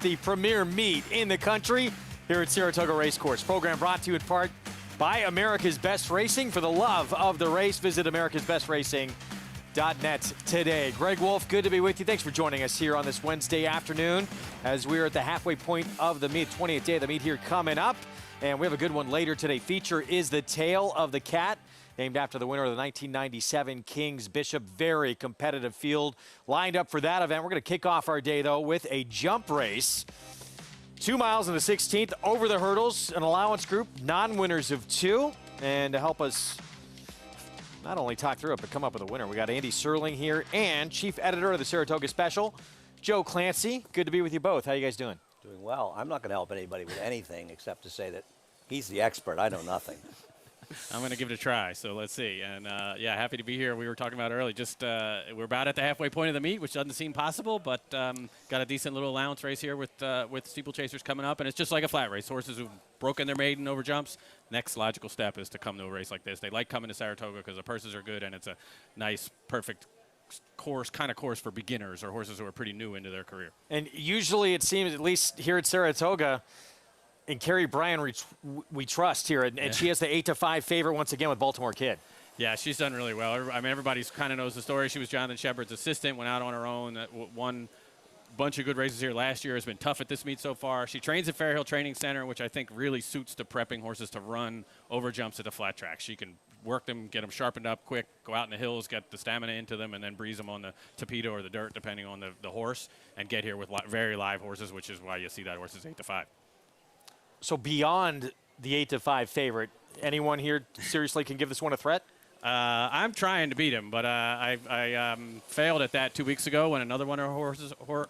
The premier meet in the country here at Saratoga Racecourse. Program brought to you in part by America's Best Racing. For the love of the race, visit americasbestracing.net today. Greg Wolf, good to be with you. Thanks for joining us here on this Wednesday afternoon as we're at the halfway point of the meet, 20th day of the meet here coming up. And we have a good one later today. Feature is the Tail of the Cat, named after the winner of the 1997 King's Bishop. Very competitive field lined up for that event. We're going to kick off our day, though, with a jump race. 2 miles in the 16th, over the hurdles, an allowance group, non-winners of 2. And to help us not only talk through it, but come up with a winner, we got Andy Serling here and chief editor of the Saratoga Special, Joe Clancy. Good to be with you both. How you guys doing? Doing well. I'm not going to help anybody with anything except to say that he's the expert. I know nothing. I'm going to give it a try, so let's see. And, yeah, happy to be here. We were talking about earlier, just we're about at the halfway point of the meet, which doesn't seem possible, but got a decent little allowance race here with steeplechasers coming up, and it's just like a flat race. Horses who've broken their maiden over jumps. Next logical step is to come to a race like this. They like coming to Saratoga because the purses are good, and it's a nice, perfect course for beginners or horses who are pretty new into their career. And usually it seems, at least here at Saratoga, and Carrie Bryan, we trust here, and she has the 8-5 favorite once again with Baltimore Kid. Yeah, she's done really well. I mean, everybody kind of knows the story. She was Jonathan Shepard's assistant, went out on her own, won a bunch of good races here last year. Has been tough at this meet so far. She trains at Fairhill Training Center, which I think really suits to prepping horses to run over jumps at the flat track. She can work them, get them sharpened up quick, go out in the hills, get the stamina into them, and then breeze them on the tapeta or the dirt, depending on the horse, and get here with very live horses, which is why you see that horse is 8-5. So beyond the 8-5 favorite, anyone here seriously can give this one a threat? I'm trying to beat him, but I failed at that 2 weeks ago when another one of her horses won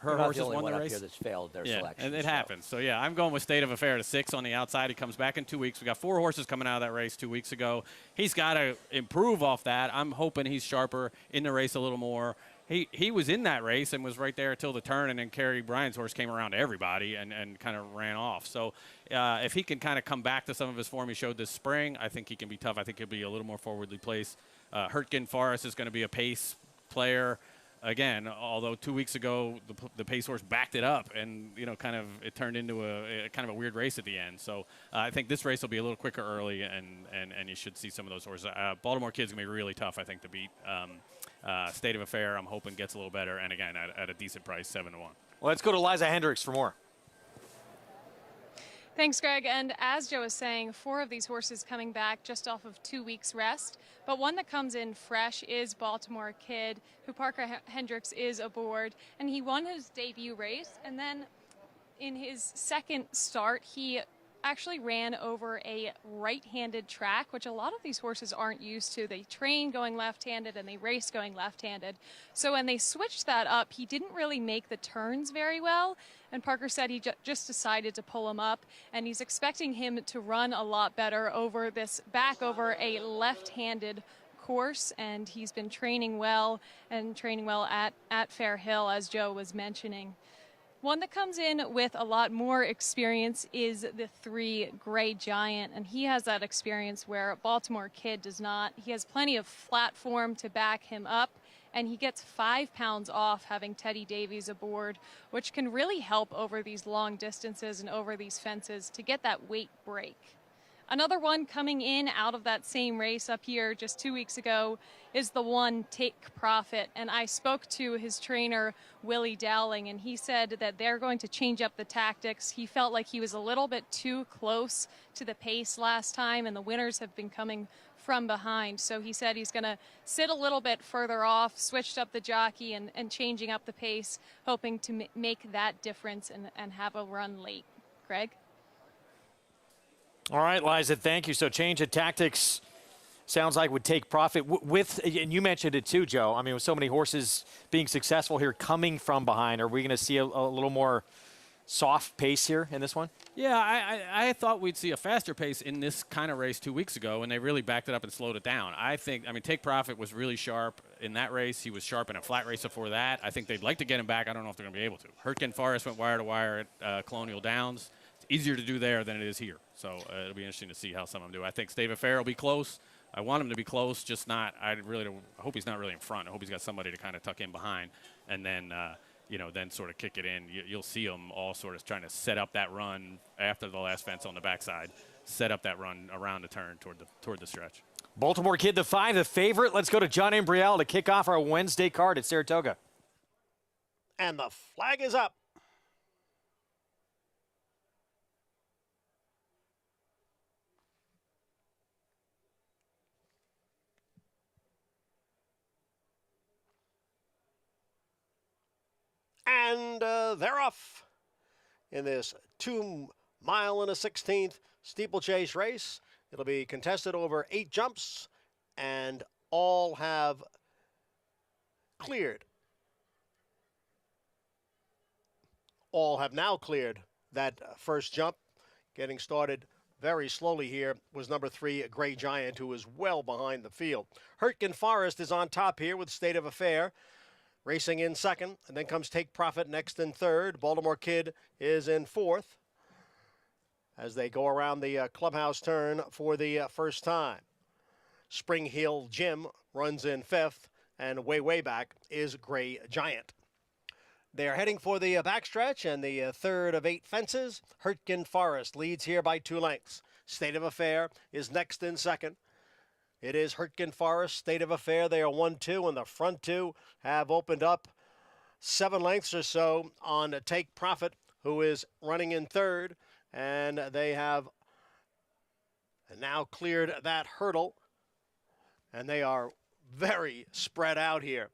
the race. Here that's failed their selection. And it happens. So yeah, I'm going with State of Affair to 6 on the outside. He comes back in 2 weeks. We got 4 horses coming out of that race 2 weeks ago. He's got to improve off that. I'm hoping he's sharper in the race a little more. He was in that race and was right there till the turn, and then Carrie Bryan's horse came around to everybody and kind of ran off. So if he can kind of come back to some of his form he showed this spring, I think he can be tough. I think he'll be a little more forwardly placed. Hurtgen Forest is going to be a pace player. Again, although 2 weeks ago the pace horse backed it up, and kind of it turned into a kind of a weird race at the end. So I think this race will be a little quicker early, and you should see some of those horses. Baltimore Kid's gonna be really tough, I think, to beat. State of Affair, I'm hoping gets a little better, and again at a decent price, 7-1. Well, let's go to Liza Hendricks for more. Thanks, Greg. And as Joe was saying, 4 of these horses coming back just off of 2 weeks rest. But one that comes in fresh is Baltimore Kid, who Parker Hendricks is aboard. And he won his debut race. And then in his second start, he actually ran over a right-handed track, which a lot of these horses aren't used to. They train going left-handed and they race going left-handed. So when they switched that up, he didn't really make the turns very well. And Parker said he just decided to pull him up, and he's expecting him to run a lot better over over a left-handed course, and he's been training well at Fairhill, as Joe was mentioning. One that comes in with a lot more experience is the 3 Gray Giant, and he has that experience where Baltimore Kid does not. He has plenty of flat form to back him up, and he gets 5 pounds off having Teddy Davies aboard, which can really help over these long distances and over these fences to get that weight break. Another one coming in out of that same race up here just 2 weeks ago is the 1 Take Profit. And I spoke to his trainer, Willie Dowling, and he said that they're going to change up the tactics. He felt like he was a little bit too close to the pace last time, and the winners have been coming from behind. So he said he's going to sit a little bit further off, switched up the jockey and changing up the pace, hoping to make that difference and have a run late. Greg? All right, Liza, thank you. So change of tactics sounds like would Take Profit with, and you mentioned it too, Joe. I mean, with so many horses being successful here coming from behind, are we going to see a little more soft pace here in this one? Yeah, I thought we'd see a faster pace in this kind of race 2 weeks ago, and they really backed it up and slowed it down. I mean, Take Profit was really sharp in that race. He was sharp in a flat race before that. I think they'd like to get him back. I don't know if they're going to be able to. Hurtgen Forest went wire to wire at Colonial Downs. It's easier to do there than it is here. So it'll be interesting to see how some of them do. I think State of Affair will be close. I want him to be close, just not. I hope he's not really in front. I hope he's got somebody to kind of tuck in behind. And then you know, then sort of kick it in. You'll see them all sort of trying to set up that run after the last fence on the backside, set up that run around the turn toward the stretch. Baltimore Kid, the 5, the favorite. Let's go to John Imbriel to kick off our Wednesday card at Saratoga. And the flag is up. And they're off in this 2 mile and a 16th steeplechase race. It'll be contested over 8 jumps, and all have cleared. All have now cleared that first jump. Getting started very slowly here was number 3, Gray Giant, who is well behind the field. Hurtgen Forest is on top here with State of Affair, racing in second, and then comes Take Profit next in third. Baltimore Kid is in fourth as they go around the clubhouse turn for the first time. Spring Hill Jim runs in fifth, and way back is Gray Giant. They are heading for the backstretch and the third of 8 fences. Hurtgen Forest leads here by 2 lengths. State of Affair is next in second. It is Hurtgen Forest, State of Affair. They are 1-2, and the front 2 have opened up 7 lengths or so on Take Profit, who is running in third, and they have now cleared that hurdle, and they are very spread out here.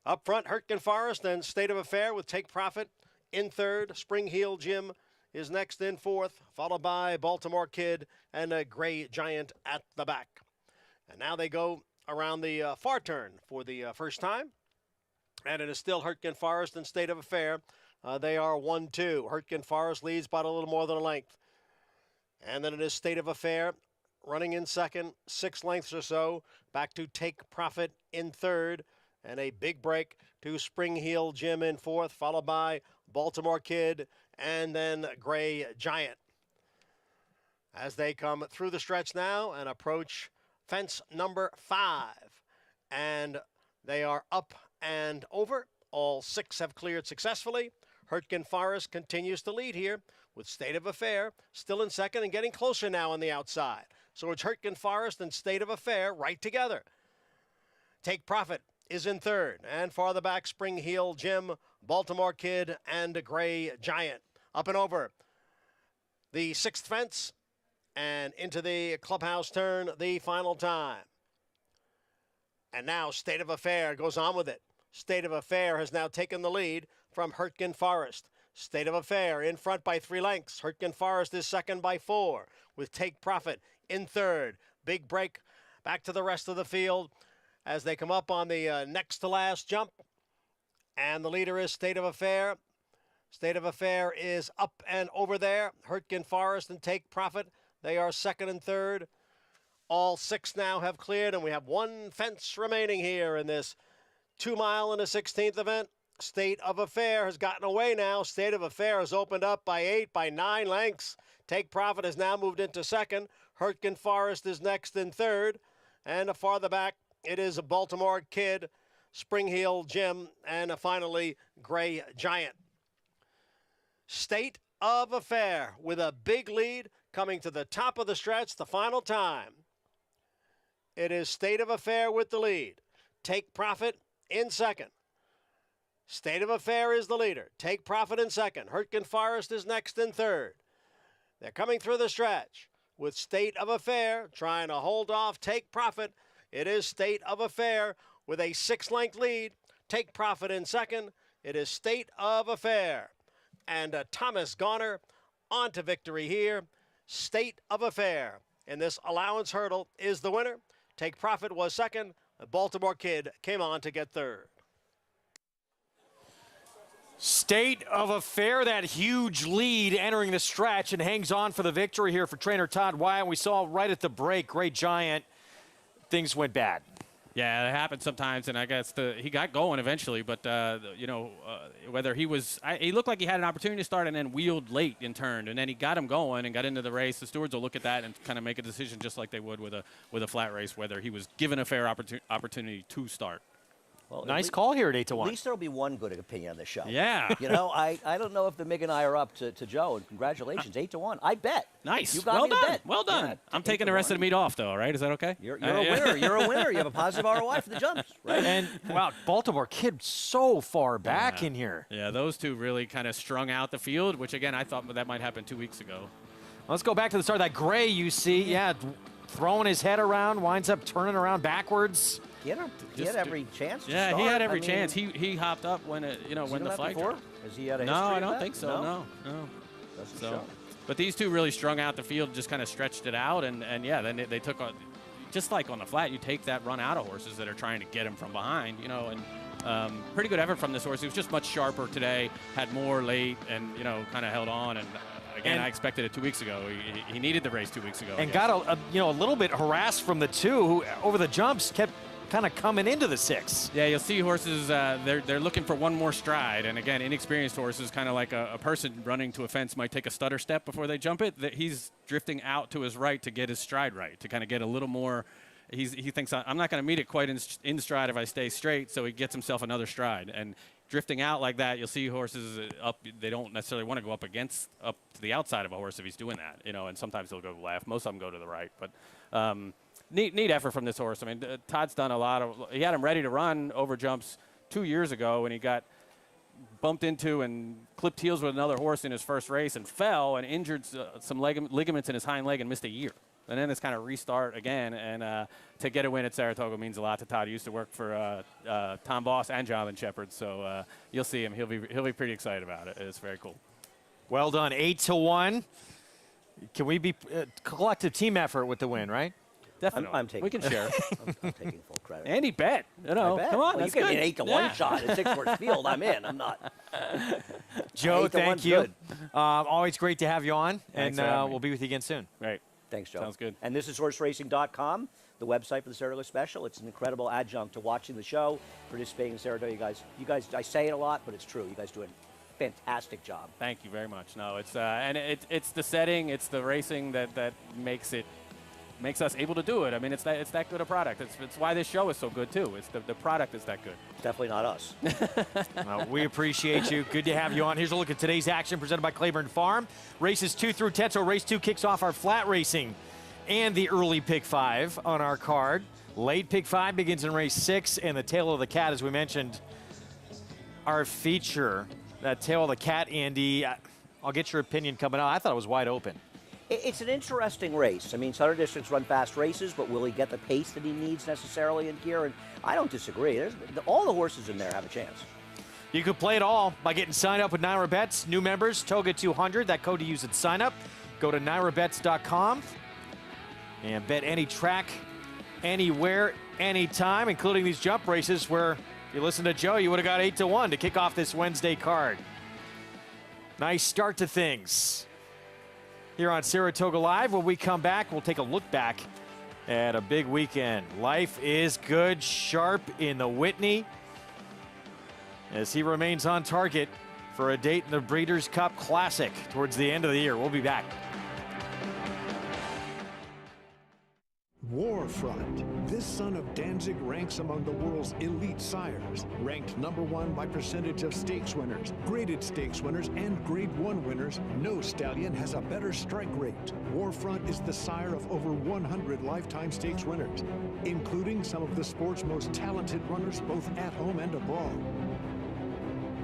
Up front, Hurtgen Forest and State of Affair with Take Profit in third. Spring Heel Jim is next in fourth, followed by Baltimore Kid and a Gray Giant at the back. And now they go around the far turn for the first time. And it is still Hurtgen Forest and State of Affair. They are 1-2. Hurtgen Forest leads by a little more than a length. And then it is State of Affair running in second, 6 lengths or so. Back to Take Profit in third. And a big break to Spring Heel Jim in fourth, followed by Baltimore Kid and then Gray Giant. As they come through the stretch now and approach fence number 5. And they are up and over. All 6 have cleared successfully. Hurtgen Forest continues to lead here with State of Affair still in second and getting closer now on the outside. So it's Hurtgen Forest and State of Affair right together. Take Profit is in third, and farther back, Spring Heel Jim, Baltimore Kid, and Gray Giant. Up and over the 6th fence and into the clubhouse turn the final time. And now State of Affair goes on with it. State of Affair has now taken the lead from Hurtgen Forest. State of Affair in front by 3 lengths. Hurtgen Forest is second by 4 with Take Profit in third. Big break back to the rest of the field as they come up on the next to last jump. And the leader is State of Affair. State of Affair is up and over there. Hurtgen Forest and Take Profit, they are second and third. All 6 now have cleared, and we have 1 fence remaining here in this 2 mile and a 16th event. State of Affair has gotten away now. State of Affair has opened up by 8, by 9 lengths. Take Profit has now moved into second. Hurtgen Forest is next in third. And farther back, it is a Baltimore Kid, Spring Heel Jim, and finally Gray Giant. State of Affair with a big lead coming to the top of the stretch the final time. It is State of Affair with the lead. Take Profit in second. State of Affair is the leader. Take Profit in second. Hurtgen Forest is next in third. They're coming through the stretch with State of Affair trying to hold off Take Profit. It is State of Affair with a 6-length lead. Take Profit in second. It is State of Affair. And Thomas Garner on to victory here. State of Affair in this allowance hurdle is the winner. Take Profit was second. The Baltimore Kid came on to get third. State of Affair, that huge lead entering the stretch, and hangs on for the victory here for trainer Todd Wyatt. We saw right at the break, Gray Giant, things went bad. Yeah, it happens sometimes, and I guess he got going eventually, but, whether he looked like he had an opportunity to start and then wheeled late and turned, and then he got him going and got into the race. The stewards will look at that and kind of make a decision just like they would with a flat race, whether he was given a fair opportunity to start. Well, Nice call here at 8 to 1. At least there'll be one good opinion on the show. Yeah. You know, I don't know if the Mig and I are up to Joe, and congratulations, 8 to 1. I bet. Nice. You got well me to done. bet. Well done. Yeah, I'm 8 taking to the rest 1. of the meet off, though, right? Is that okay? You're a winner. You're a winner. You have a positive ROI for the jumps, right? And, wow, Baltimore Kid so far back in here. Yeah, those two really kind of strung out the field, which, again, I thought that might happen 2 weeks ago. Let's go back to the start. That gray you see, yeah, throwing his head around, winds up turning around backwards. He had every chance to Yeah, start. he had every I mean, chance. He hopped up when when the flag before? dropped. Has he had a No, history I of don't that? think so. No. Doesn't So, show. but these two really strung out the field, just kind of stretched it out, and yeah, then they took on, just like on the flat, you take that run out of horses that are trying to get him from behind, and pretty good effort from this horse. He was just much sharper today, had more late, and kind of held on. And again, I expected it 2 weeks ago. He needed the race 2 weeks ago. And got a little bit harassed from the two who over the jumps kept kind of coming into the 6. Yeah, you'll see horses, they're looking for one more stride. And again, inexperienced horses, kind of like a person running to a fence might take a stutter step before they jump it. That he's drifting out to his right to get his stride right, to kind of get a little more. He thinks, I'm not going to meet it quite in stride if I stay straight, so he gets himself another stride. And drifting out like that, you'll see horses up. They don't necessarily want to go up to the outside of a horse if he's doing that, and sometimes they'll go left. Most of them go to the right. But neat effort from this horse. I mean, Todd's done a lot of. He had him ready to run over jumps 2 years ago, and he got bumped into and clipped heels with another horse in his first race and fell and injured some ligaments in his hind leg and missed a year. And then it's kind of restart again, and to get a win at Saratoga means a lot to Todd. He used to work for Tom Boss and Jonathan Shepard, so you'll see him. He'll be pretty excited about it. It's very cool. Well done, 8 to 1. Can we be collective team effort with the win, right? Definitely. I'm taking. We can share. I'm taking full credit. And he bet. I bet. Come on, Well, that's you give me good. an 8 to 1 shot at 6 horse field. I'm in. I'm not. Joe, 8 to thank 1's you. good. Always great to have you on, Thanks and for having me. we'll be with you again soon. Right. Thanks, Joe. Sounds good. And this is horseracing.com, the website for the Saratoga Special. It's an incredible adjunct to watching the show, participating in Saratoga. You guys, I say it a lot, but it's true. You guys do a fantastic job. Thank you very much. No, it's and it's the setting, it's the racing that makes us able to do it. I mean, it's that good a product. It's why this show is so good too. It's the product is that good. Definitely not us. We appreciate you. Good to have you on. Here's a look at today's action presented by Claiborne Farm. Races 2 through 10. So race 2 kicks off our flat racing and the early pick 5 on our card. Late pick 5 begins in race 6, and the tail of the cat, as we mentioned, our feature. That tail of the cat, Andy. I'll get your opinion coming out. I thought it was wide open. It's an interesting race. I mean, Southern Districts run fast races, but will he get the pace that he needs necessarily in here? And I don't disagree. All the horses in there have a chance. You could play it all by getting signed up with Naira Bets. New members, Toga 200. That code to use at sign up. Go to nairabets.com and bet any track, anywhere, anytime, including these jump races where you listen to Joe, you would have got 8 to 1 to kick off this Wednesday card. Nice start to things here on Saratoga Live. When we come back, we'll take a look back at a big weekend. Life is good, sharp in the Whitney as he remains on target for a date in the Breeders' Cup Classic towards the end of the year. We'll be back. Warfront. This son of Danzig ranks among the world's elite sires, ranked #1 by percentage of stakes winners, graded stakes winners, and Grade 1 winners. No stallion has a better strike rate. Warfront is the sire of over 100 lifetime stakes winners, including some of the sport's most talented runners both at home and abroad.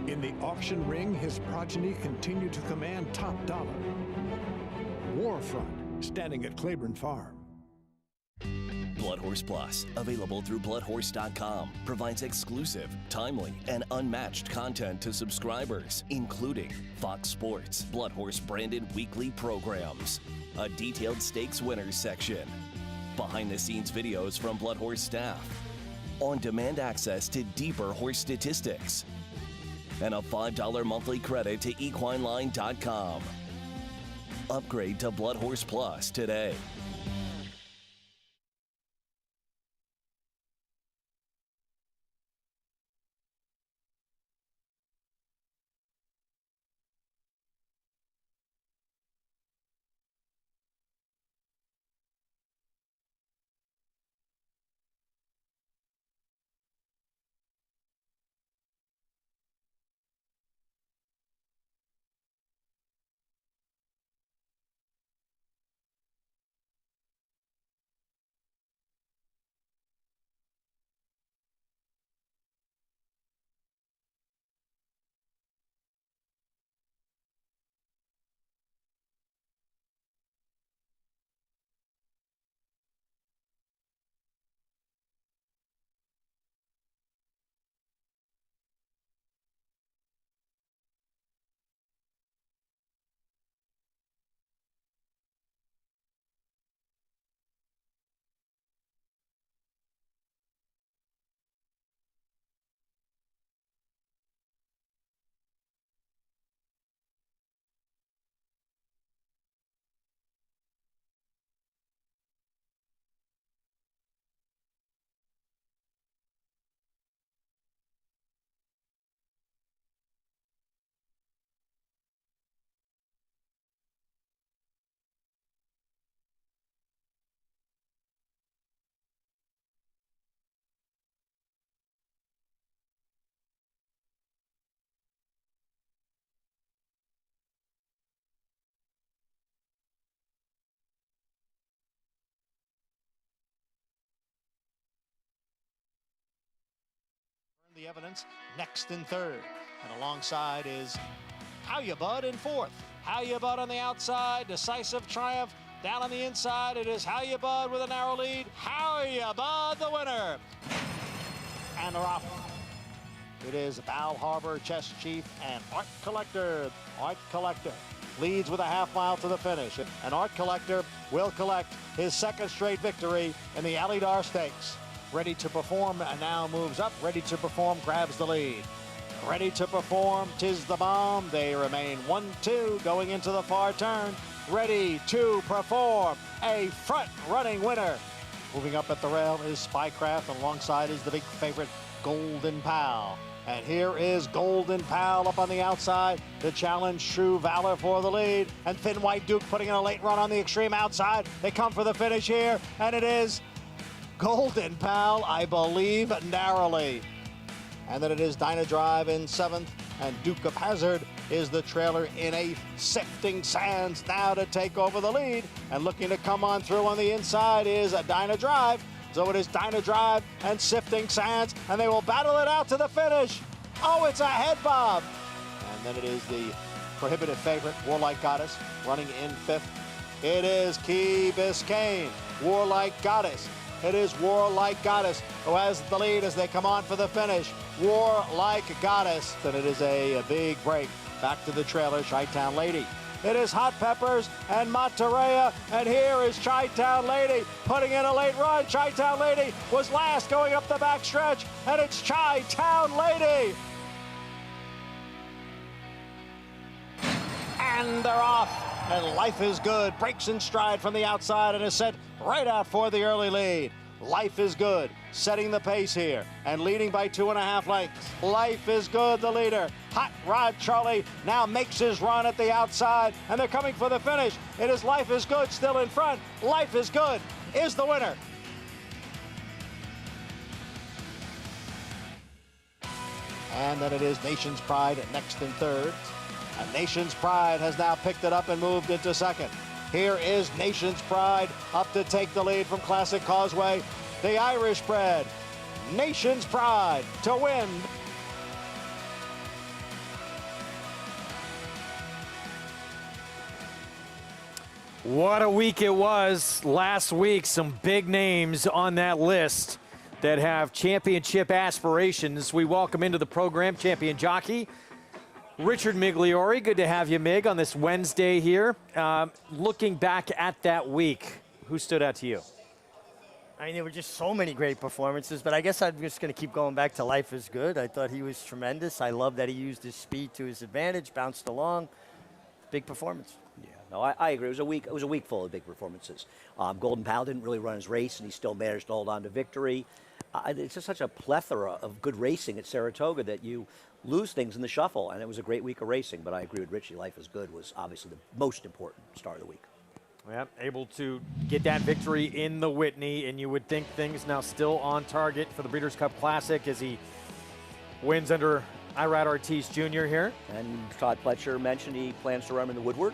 In the auction ring, his progeny continue to command top dollar. Warfront, standing at Claiborne Farm. Blood Horse Plus, available through bloodhorse.com, provides exclusive, timely, and unmatched content to subscribers, including Fox Sports, Blood Horse branded weekly programs, a detailed stakes winners section, behind-the-scenes videos from Blood Horse staff, on-demand access to deeper horse statistics, and a $5 monthly credit to equineline.com. Upgrade to Blood Horse Plus today. The evidence next in third. And alongside is How Ya Bud in fourth. How Ya Bud on the outside, decisive triumph. Down on the inside, it is How Ya Bud with a narrow lead. How Ya Bud, the winner. And they're off. It is Val Harbor, Chess Chief, and Art Collector. Art Collector leads with a half mile to the finish. And Art Collector will collect his second straight victory in the Alydar Stakes. Ready to perform, and now moves up. Ready to perform, grabs the lead. Ready to perform, Tis the Bomb. They remain 1-2 going into the far turn. Ready to perform, a front-running winner. Moving up at the rail is Spycraft, and alongside is the big favorite, Golden Pal. And here is Golden Pal up on the outside to challenge True Valor for the lead. And Thin White Duke putting in a late run on the extreme outside. They come for the finish here, and it is Golden Pal, I believe, narrowly. And then it is Dyna Drive in seventh, and Duke of Hazard is the trailer in eighth. Sifting Sands now to take over the lead, and looking to come on through on the inside is a Dyna Drive. So it is Dyna Drive and Sifting Sands, and they will battle it out to the finish. Oh, it's a head bob. And then it is the prohibitive favorite, Warlike Goddess, running in fifth. It is Key Biscayne, Warlike Goddess. It is Warlike Goddess who has the lead as they come on for the finish. Warlike Goddess. Then it is a big break. Back to the trailer, Chi-Town Lady. It is Hot Peppers and Monterey, and here is Chi-Town Lady putting in a late run. Chi-Town Lady was last going up the back stretch, and it's Chi-Town Lady. And they're off, and Life Is Good breaks in stride from the outside and is sent right out for the early lead. Life Is Good setting the pace here and leading by 2.5 lengths. Life Is Good, the leader. Hot Rod Charlie now makes his run at the outside, and they're coming for the finish. It is Life Is Good still in front. Life Is Good is the winner. And then it is Nation's Pride next in third. And Nation's Pride has now picked it up and moved into second. Here is Nation's Pride up to take the lead from Classic Causeway. The Irish bred, Nation's Pride to win. What a week it was last week. Some big names on that list that have championship aspirations. We welcome into the program champion jockey Richard Migliori. Good to have you, Mig, on this Wednesday here. Looking back at that week, who stood out to you? I mean, there were just so many great performances, but I guess I'm just going to keep going back to Life Is Good. I thought he was tremendous. I love that he used his speed to his advantage, bounced along. Big performance. Yeah, no, I agree. It was a week full of big performances. Golden Pal didn't really run his race, and he still managed to hold on to victory. It's just such a plethora of good racing at Saratoga that you lose things in the shuffle, and it was a great week of racing. But I agree with Richie. Life Is Good was obviously the most important star of the week. Yeah, able to get that victory in the Whitney, and you would think things now still on target for the Breeders' Cup Classic as he wins under Irad Ortiz Jr. here. And Todd Pletcher mentioned he plans to run in the Woodward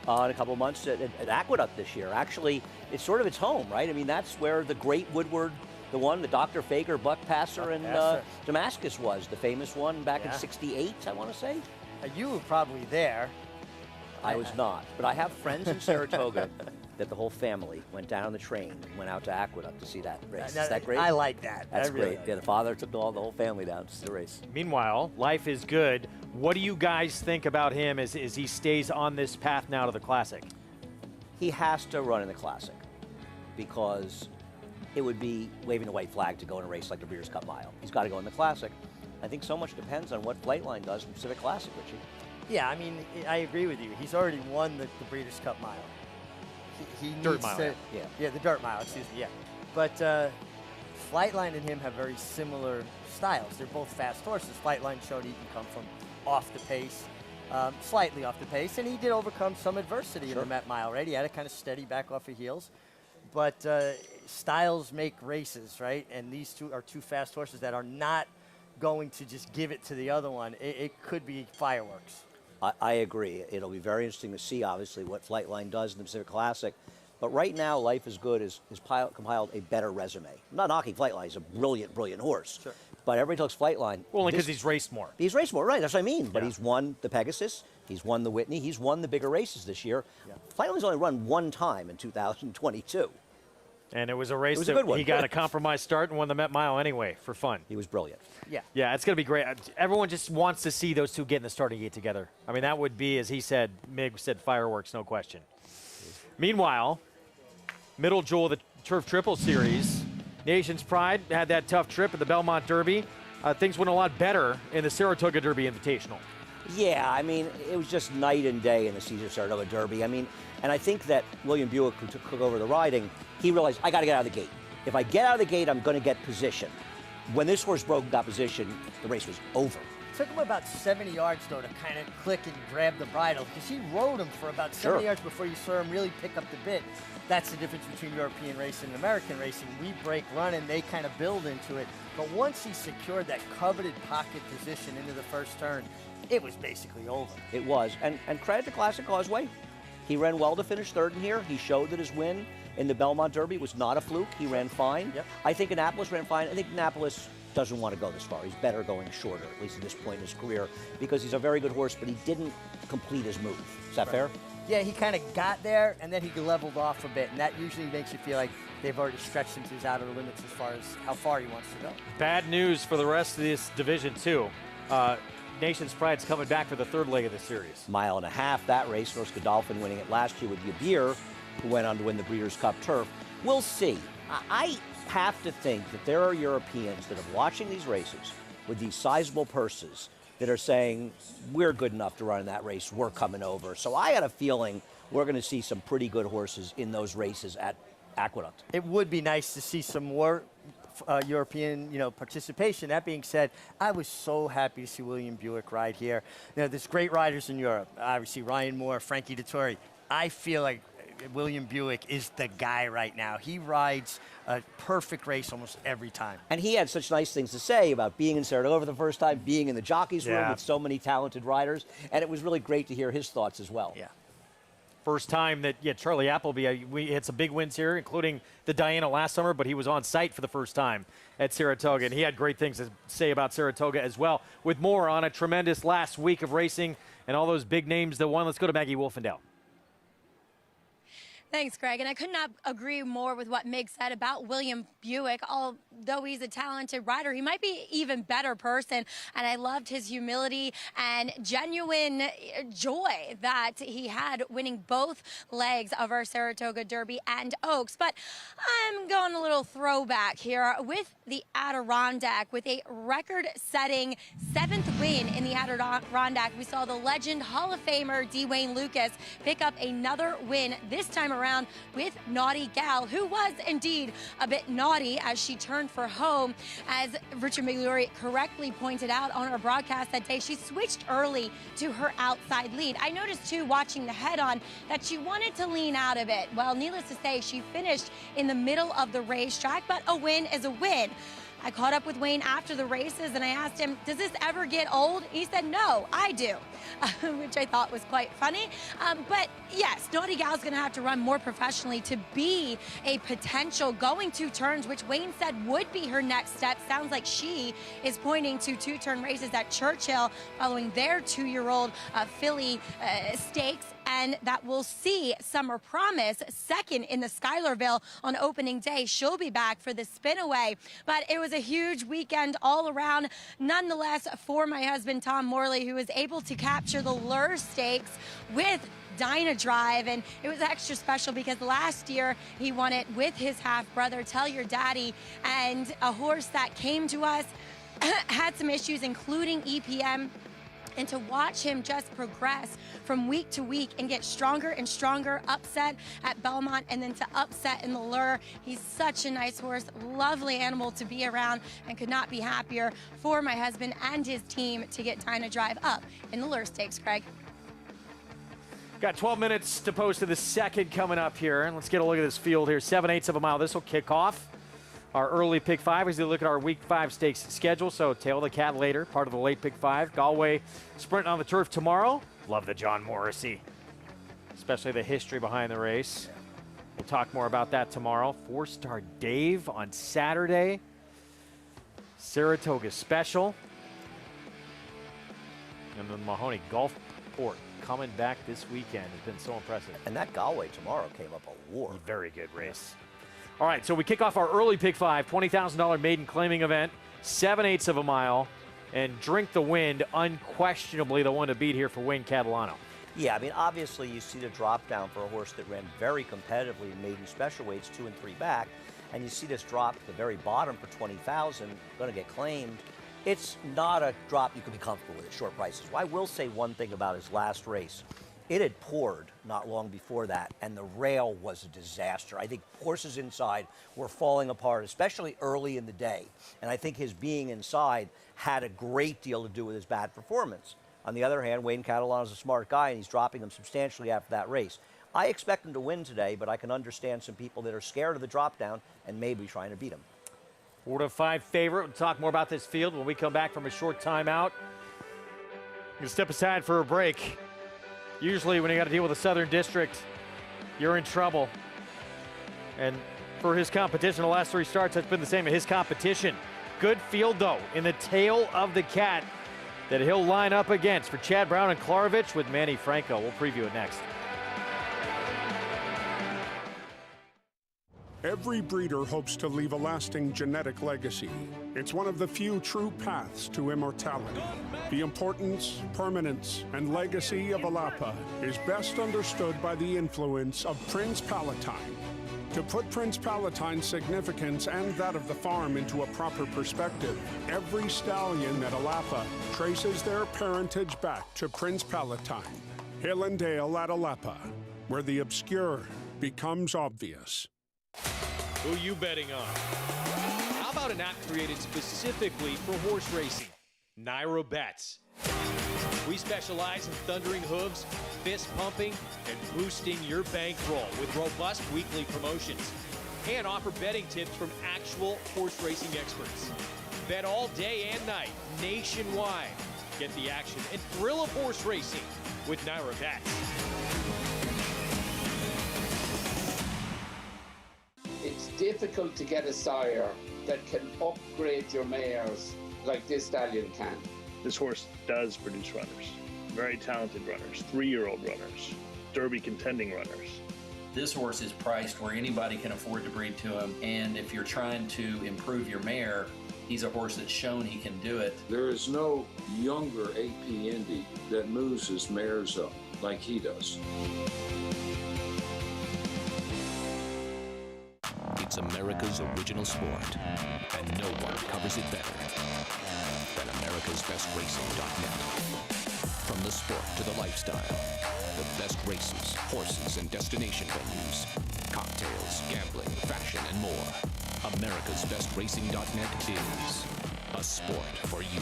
in a couple of months at Aqueduct this year. Actually, it's sort of its home, right? I mean, that's where the great Woodward, the one, the Dr. Fager Buck Passer in Damascus was, the famous one back in '68, I want to say. You were probably there. I was not, but I have friends in Saratoga that the whole family went down on the train and went out to Aqueduct to see that race. Is that great? I like that. That's really great. Yeah, the father took the whole family down to see the race. Meanwhile, Life Is Good. What do you guys think about him as he stays on this path now to the Classic? He has to run in the Classic because it would be waving a white flag to go in a race like the Breeders' Cup Mile. He's got to go in the Classic. I think so much depends on what Flightline does in the Pacific Classic, Richie. Yeah, I mean, I agree with you. He's already won the Breeders' Cup Mile. He Dirt needs Mile, to, yeah, the Dirt Mile, excuse me, yeah. But Flightline and him have very similar styles. They're both fast horses. Flightline showed he can come from off the pace, slightly off the pace, and he did overcome some adversity in the Met Mile, right? He had to kind of steady back off the heels. But styles make races, right? And these two are two fast horses that are not going to just give it to the other one. It could be fireworks. I agree. It'll be very interesting to see, obviously, what Flightline does in the Pacific Classic. But right now, Life Is Good has compiled a better resume. I'm not knocking Flightline. He's a brilliant, brilliant horse. Sure. but everybody talks Flightline. Well, only because he's raced more. He's raced more, right? That's what I mean. But he's won the Pegasus. He's won the Whitney. He's won the bigger races this year. Flightline's only run one time in 2022. And it was a race a that good one. he got a compromise start and won the Met Mile anyway for fun. He was brilliant. Yeah. Yeah, it's going to be great. Everyone just wants to see those two get in the starting gate together. I mean, that would be, as he said, Mig said, fireworks, no question. Meanwhile, middle jewel of the Turf Triple Series, Nation's Pride had that tough trip at the Belmont Derby. Things went a lot better in the Saratoga Derby Invitational. Yeah, I mean, it was just night and day in the Caesar Saratoga Derby. I mean, and I think that William Buick, who took over the riding, he realized, I got to get out of the gate. If I get out of the gate, I'm going to get position. When this horse broke and got position, the race was over. It took him about 70 yards, though, to kind of click and grab the bridle, because he rode him for about 70 yards before you saw him really pick up the bit. That's the difference between European racing and American racing. We break running, they kind of build into it. But once he secured that coveted pocket position into the first turn, it was basically over. It was. And credit to Classic Causeway. He ran well to finish third in here. He showed that his win in the Belmont Derby was not a fluke. He ran fine. Yep. I think Annapolis ran fine. I think Annapolis doesn't want to go this far. He's better going shorter, at least at this point in his career, because he's a very good horse, but he didn't complete his move. Is that fair? Yeah, he kind of got there, and then he leveled off a bit, and that usually makes you feel like they've already stretched him to his outer limits as far as how far he wants to go. Bad news for the rest of this division, too. Nation's Pride's coming back for the third leg of the series. Mile and a half, that race. North Godolphin winning it last year with Yabir, who went on to win the Breeders' Cup Turf. We'll see. I have to think that there are Europeans that are watching these races with these sizable purses that are saying, we're good enough to run in that race, we're coming over. So I got a feeling we're going to see some pretty good horses in those races at Aqueduct. It would be nice to see some more European, participation. That being said, I was so happy to see William Buick ride here. There's great riders in Europe. Obviously, Ryan Moore, Frankie Dettori. I feel like William Buick is the guy right now. He rides a perfect race almost every time. And he had such nice things to say about being in Saratoga for the first time, being in the jockey's room with so many talented riders, and it was really great to hear his thoughts as well. Yeah. First time that, Charlie Appleby, we had some big wins here, including the Diana last summer, but he was on site for the first time at Saratoga, and he had great things to say about Saratoga as well. With more on a tremendous last week of racing and all those big names that won, let's go to Maggie Wolfendale. Thanks, Greg. And I could not agree more with what Mig said about William Buick. Although he's a talented rider, he might be even better person. And I loved his humility and genuine joy that he had winning both legs of our Saratoga Derby and Oaks. But I'm going a little throwback here with the Adirondack. With a record-setting 7th win in the Adirondack, we saw the legend Hall of Famer Dwayne Lucas pick up another win, this time around with Naughty Gal, who was indeed a bit naughty as she turned for home. As Richard Migliori correctly pointed out on our broadcast that day, she switched early to her outside lead. I noticed too, watching the head-on, that she wanted to lean out a bit. Well, needless to say, she finished in the middle of the racetrack, but a win is a win. I caught up with Wayne after the races and I asked him, does this ever get old? He said, no, I do, which I thought was quite funny. But yes, Naughty Gal's going to have to run more professionally to be a potential going 2 turns, which Wayne said would be her next step. Sounds like she is pointing to 2-turn races at Churchill following their 2-year-old filly stakes. And that will see Summer Promise second in the Schuylerville on opening day. She'll be back for the spin-away. But it was a huge weekend all around, nonetheless, for my husband, Tom Morley, who was able to capture the Lure Stakes with Dyna Drive. And it was extra special because last year he won it with his half-brother, Tell Your Daddy, and a horse that came to us had some issues, including EPM. And to watch him just progress from week to week and get stronger and stronger, upset at Belmont and then to upset in the Lure. He's such a nice horse, lovely animal to be around, and could not be happier for my husband and his team to get Dyna Drive up in the Lure Stakes, Craig. Got 12 minutes to post to the second coming up here, and let's get a look at this field here. 7/8 of a mile. This will kick off our early pick 5 as we look at our week 5 stakes schedule. So Tail of the Cat later, part of the late pick 5. Galway sprinting on the turf tomorrow. Love the John Morrissey, especially the history behind the race. We'll talk more about that tomorrow. Fourstardave on Saturday. Saratoga Special. And the Mahoney Gulfport coming back this weekend has been so impressive. And that Galway tomorrow came up a war. Very good race. All right, so we kick off our early Pick 5, $20,000 maiden claiming event, 7/8 of a mile, and Drink the Wind, unquestionably the one to beat here for Wayne Catalano. Yeah, I mean, obviously you see the drop down for a horse that ran very competitively in maiden special weights, 2 and 3 back, and you see this drop at the very bottom for 20,000, going to get claimed. It's not a drop you can be comfortable with at short prices. Well, I will say one thing about his last race. It had poured not long before that, and the rail was a disaster. I think horses inside were falling apart, especially early in the day. And I think his being inside had a great deal to do with his bad performance. On the other hand, Wayne Catalano's a smart guy, and he's dropping him substantially after that race. I expect him to win today, but I can understand some people that are scared of the drop down and maybe trying to beat him. 4-5 favorite. We'll talk more about this field when we come back from a short timeout. We'll step aside for a break. Usually when you got to deal with a Southern District, you're in trouble. And for his competition, the last 3 starts, that's been the same as his competition. Good field, though, in the tail of the cat that he'll line up against. For Chad Brown and Klarovich with Manny Franco. We'll preview it next. Every breeder hopes to leave a lasting genetic legacy. It's one of the few true paths to immortality. The importance, permanence, and legacy of Alapa is best understood by the influence of Prince Palatine. To put Prince Palatine's significance and that of the farm into a proper perspective, every stallion at Alapa traces their parentage back to Prince Palatine. Hill and Dale at Alapa, where the obscure becomes obvious. Who you betting on? How about an app created specifically for horse racing? Naira Bets. We specialize in thundering hooves, fist pumping, and boosting your bankroll with robust weekly promotions. And offer betting tips from actual horse racing experts. Bet all day and night, nationwide. Get the action and thrill of horse racing with Naira Bets. It's difficult to get a sire that can upgrade your mares like this stallion can. This horse does produce runners, very talented runners, 3-year-old runners, Derby contending runners. This horse is priced where anybody can afford to breed to him, and if you're trying to improve your mare, he's a horse that's shown he can do it. There is no younger AP Indy that moves his mares up like he does. It's America's original sport, and no one covers it better than America'sBestRacing.net. From the sport to the lifestyle, the best races, horses, and destination venues, cocktails, gambling, fashion, and more. America'sBestRacing.net is a sport for you.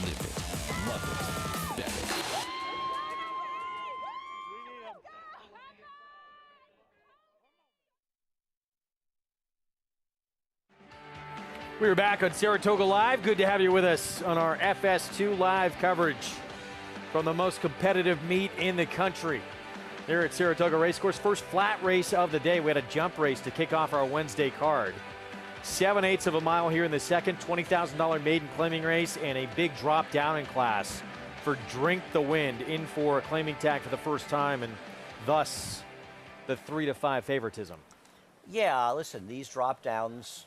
Live it, love it, bet it. We are back on Saratoga Live. Good to have you with us on our FS2 live coverage from the most competitive meet in the country here at Saratoga Racecourse. First flat race of the day. We had a jump race to kick off our Wednesday card. 7/8 of a mile here in the second, $20,000 maiden claiming race, and a big drop down in class for Drink the Wind, in for a claiming tag for the first time, and thus the 3-5 favoritism. Yeah, listen, these drop downs,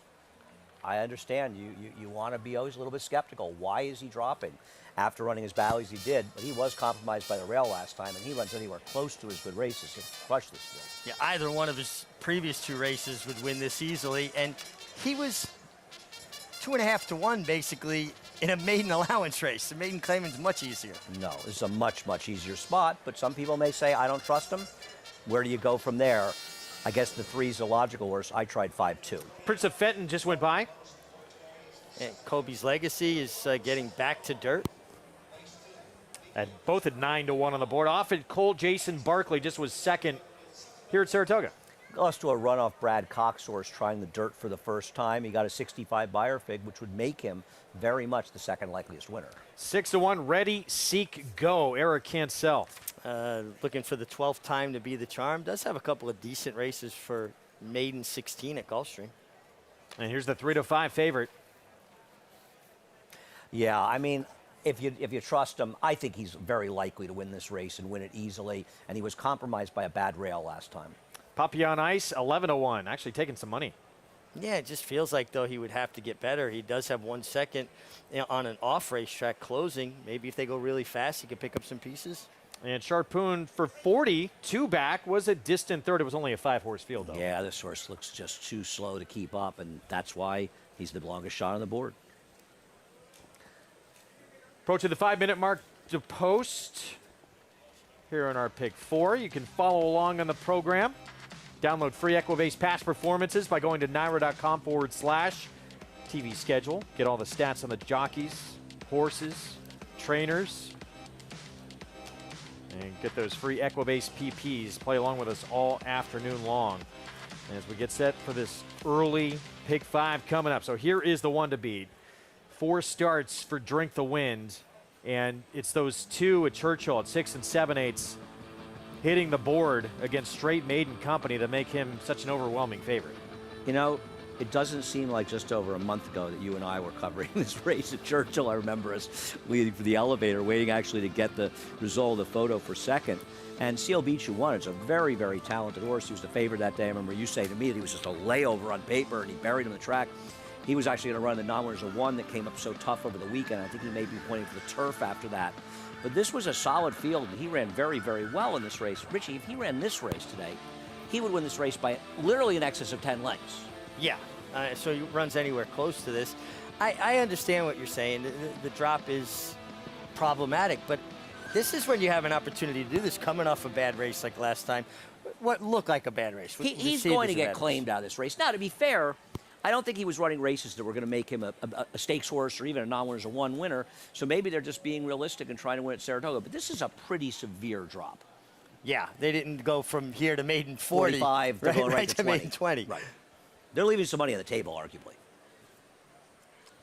I understand you want to be always a little bit skeptical. Why is he dropping after running as badly as he did? But he was compromised by the rail last time, and he runs anywhere close to his good races to crush this field. Yeah, either one of his previous 2 races would win this easily, and he was 2.5 to 1 basically in a maiden allowance race. The maiden claimant's much easier. No, this is a much, much easier spot, but some people may say, I don't trust him. Where do you go from there? I guess the 3's a logical horse. I tried 5-2. Prince of Fenton just went by. And Kobe's Legacy is getting back to dirt. And both at 9-1 on the board. Off at Cole, Jason Barkley just was second here at Saratoga. Lost to a runoff Brad Cox horse trying the dirt for the first time. He got a 65 Beyer fig, which would make him very much the second likeliest winner. 6-1, Ready, Seek, Go, Eric Cancel. Looking for the 12th time to be the charm. Does have a couple of decent races for maiden 16 at Gulfstream. And here's the 3-5 favorite. Yeah, I mean, if you trust him, I think he's very likely to win this race and win it easily. And he was compromised by a bad rail last time. Papillon Ice, 11-1, actually taking some money. Yeah, it just feels like, though, he would have to get better. He does have 1 second on an off-racetrack closing. Maybe if they go really fast, he could pick up some pieces. And Sharpoon for 40, 2 back, was a distant third. It was only a 5-horse field, though. Yeah, this horse looks just too slow to keep up, and that's why he's the longest shot on the board. Approaching the 5-minute mark to post here in our pick 4. You can follow along on the program. Download free Equibase past performances by going to NYRA.com/TV schedule. Get all the stats on the jockeys, horses, trainers, and get those free Equibase PPs. Play along with us all afternoon long as we get set for this early pick 5 coming up. So here is the one to beat. 4 starts for Drink the Wind, and it's those 2 at Churchill at 6 and 7/8 hitting the board against Straight Maiden Company that make him such an overwhelming favorite. You know, it doesn't seem like just over a month ago that you and I were covering this race at Churchill. I remember us waiting for the elevator, waiting actually to get the result of the photo for second. And Seal Beach, who won, it's a very, very talented horse. He was the favorite that day. I remember you saying to me that he was just a layover on paper, and he buried him in the track. He was actually going to run the non-winners of 1 that came up so tough over the weekend. I think he may be pointing for the turf after that. But this was a solid field, and he ran very, very well in this race. Richie, if he ran this race today, he would win this race by literally in excess of 10 lengths. Yeah, so he runs anywhere close to this. I understand what you're saying. The drop is problematic, but this is when you have an opportunity to do this, coming off a bad race like last time. What looked like a bad race. He's going to get claimed out of this race. Now, to be fair, I don't think he was running races that were going to make him a stakes horse or even a non-winners of 1 winner. So maybe they're just being realistic and trying to win at Saratoga. But this is a pretty severe drop. Yeah, they didn't go from here to maiden 40. 45, they're going right to 20. maiden 20. Right. They're leaving some money on the table, arguably.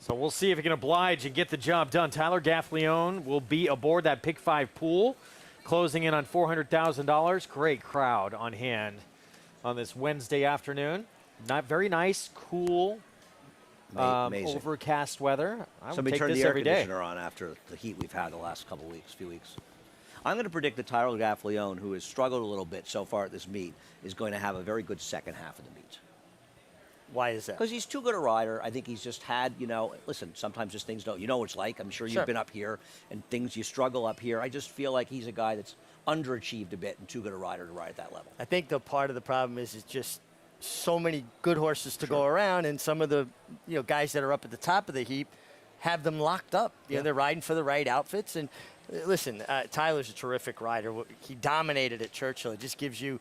So we'll see if he can oblige and get the job done. Tyler Gaffleone will be aboard that pick 5 pool, closing in on $400,000. Great crowd on hand on this Wednesday afternoon. Not very nice, cool, overcast weather. I would take turn this the air every day. conditioner on after the heat we've had the last few weeks. I'm going to predict that Tyler Gaffleone, who has struggled a little bit so far at this meet, is going to have a very good second half of the meet. Why is that? Because he's too good a rider. I think he's just had, listen, sometimes just things don't, what it's like. I'm sure you've been up here and you struggle up here. I just feel like he's a guy that's underachieved a bit and too good a rider to ride at that level. I think the part of the problem is just so many good horses to go around, and some of the guys that are up at the top of the heap have them locked up. You know, they're riding for the right outfits. And listen, Tyler's a terrific rider. He dominated at Churchill. It just gives you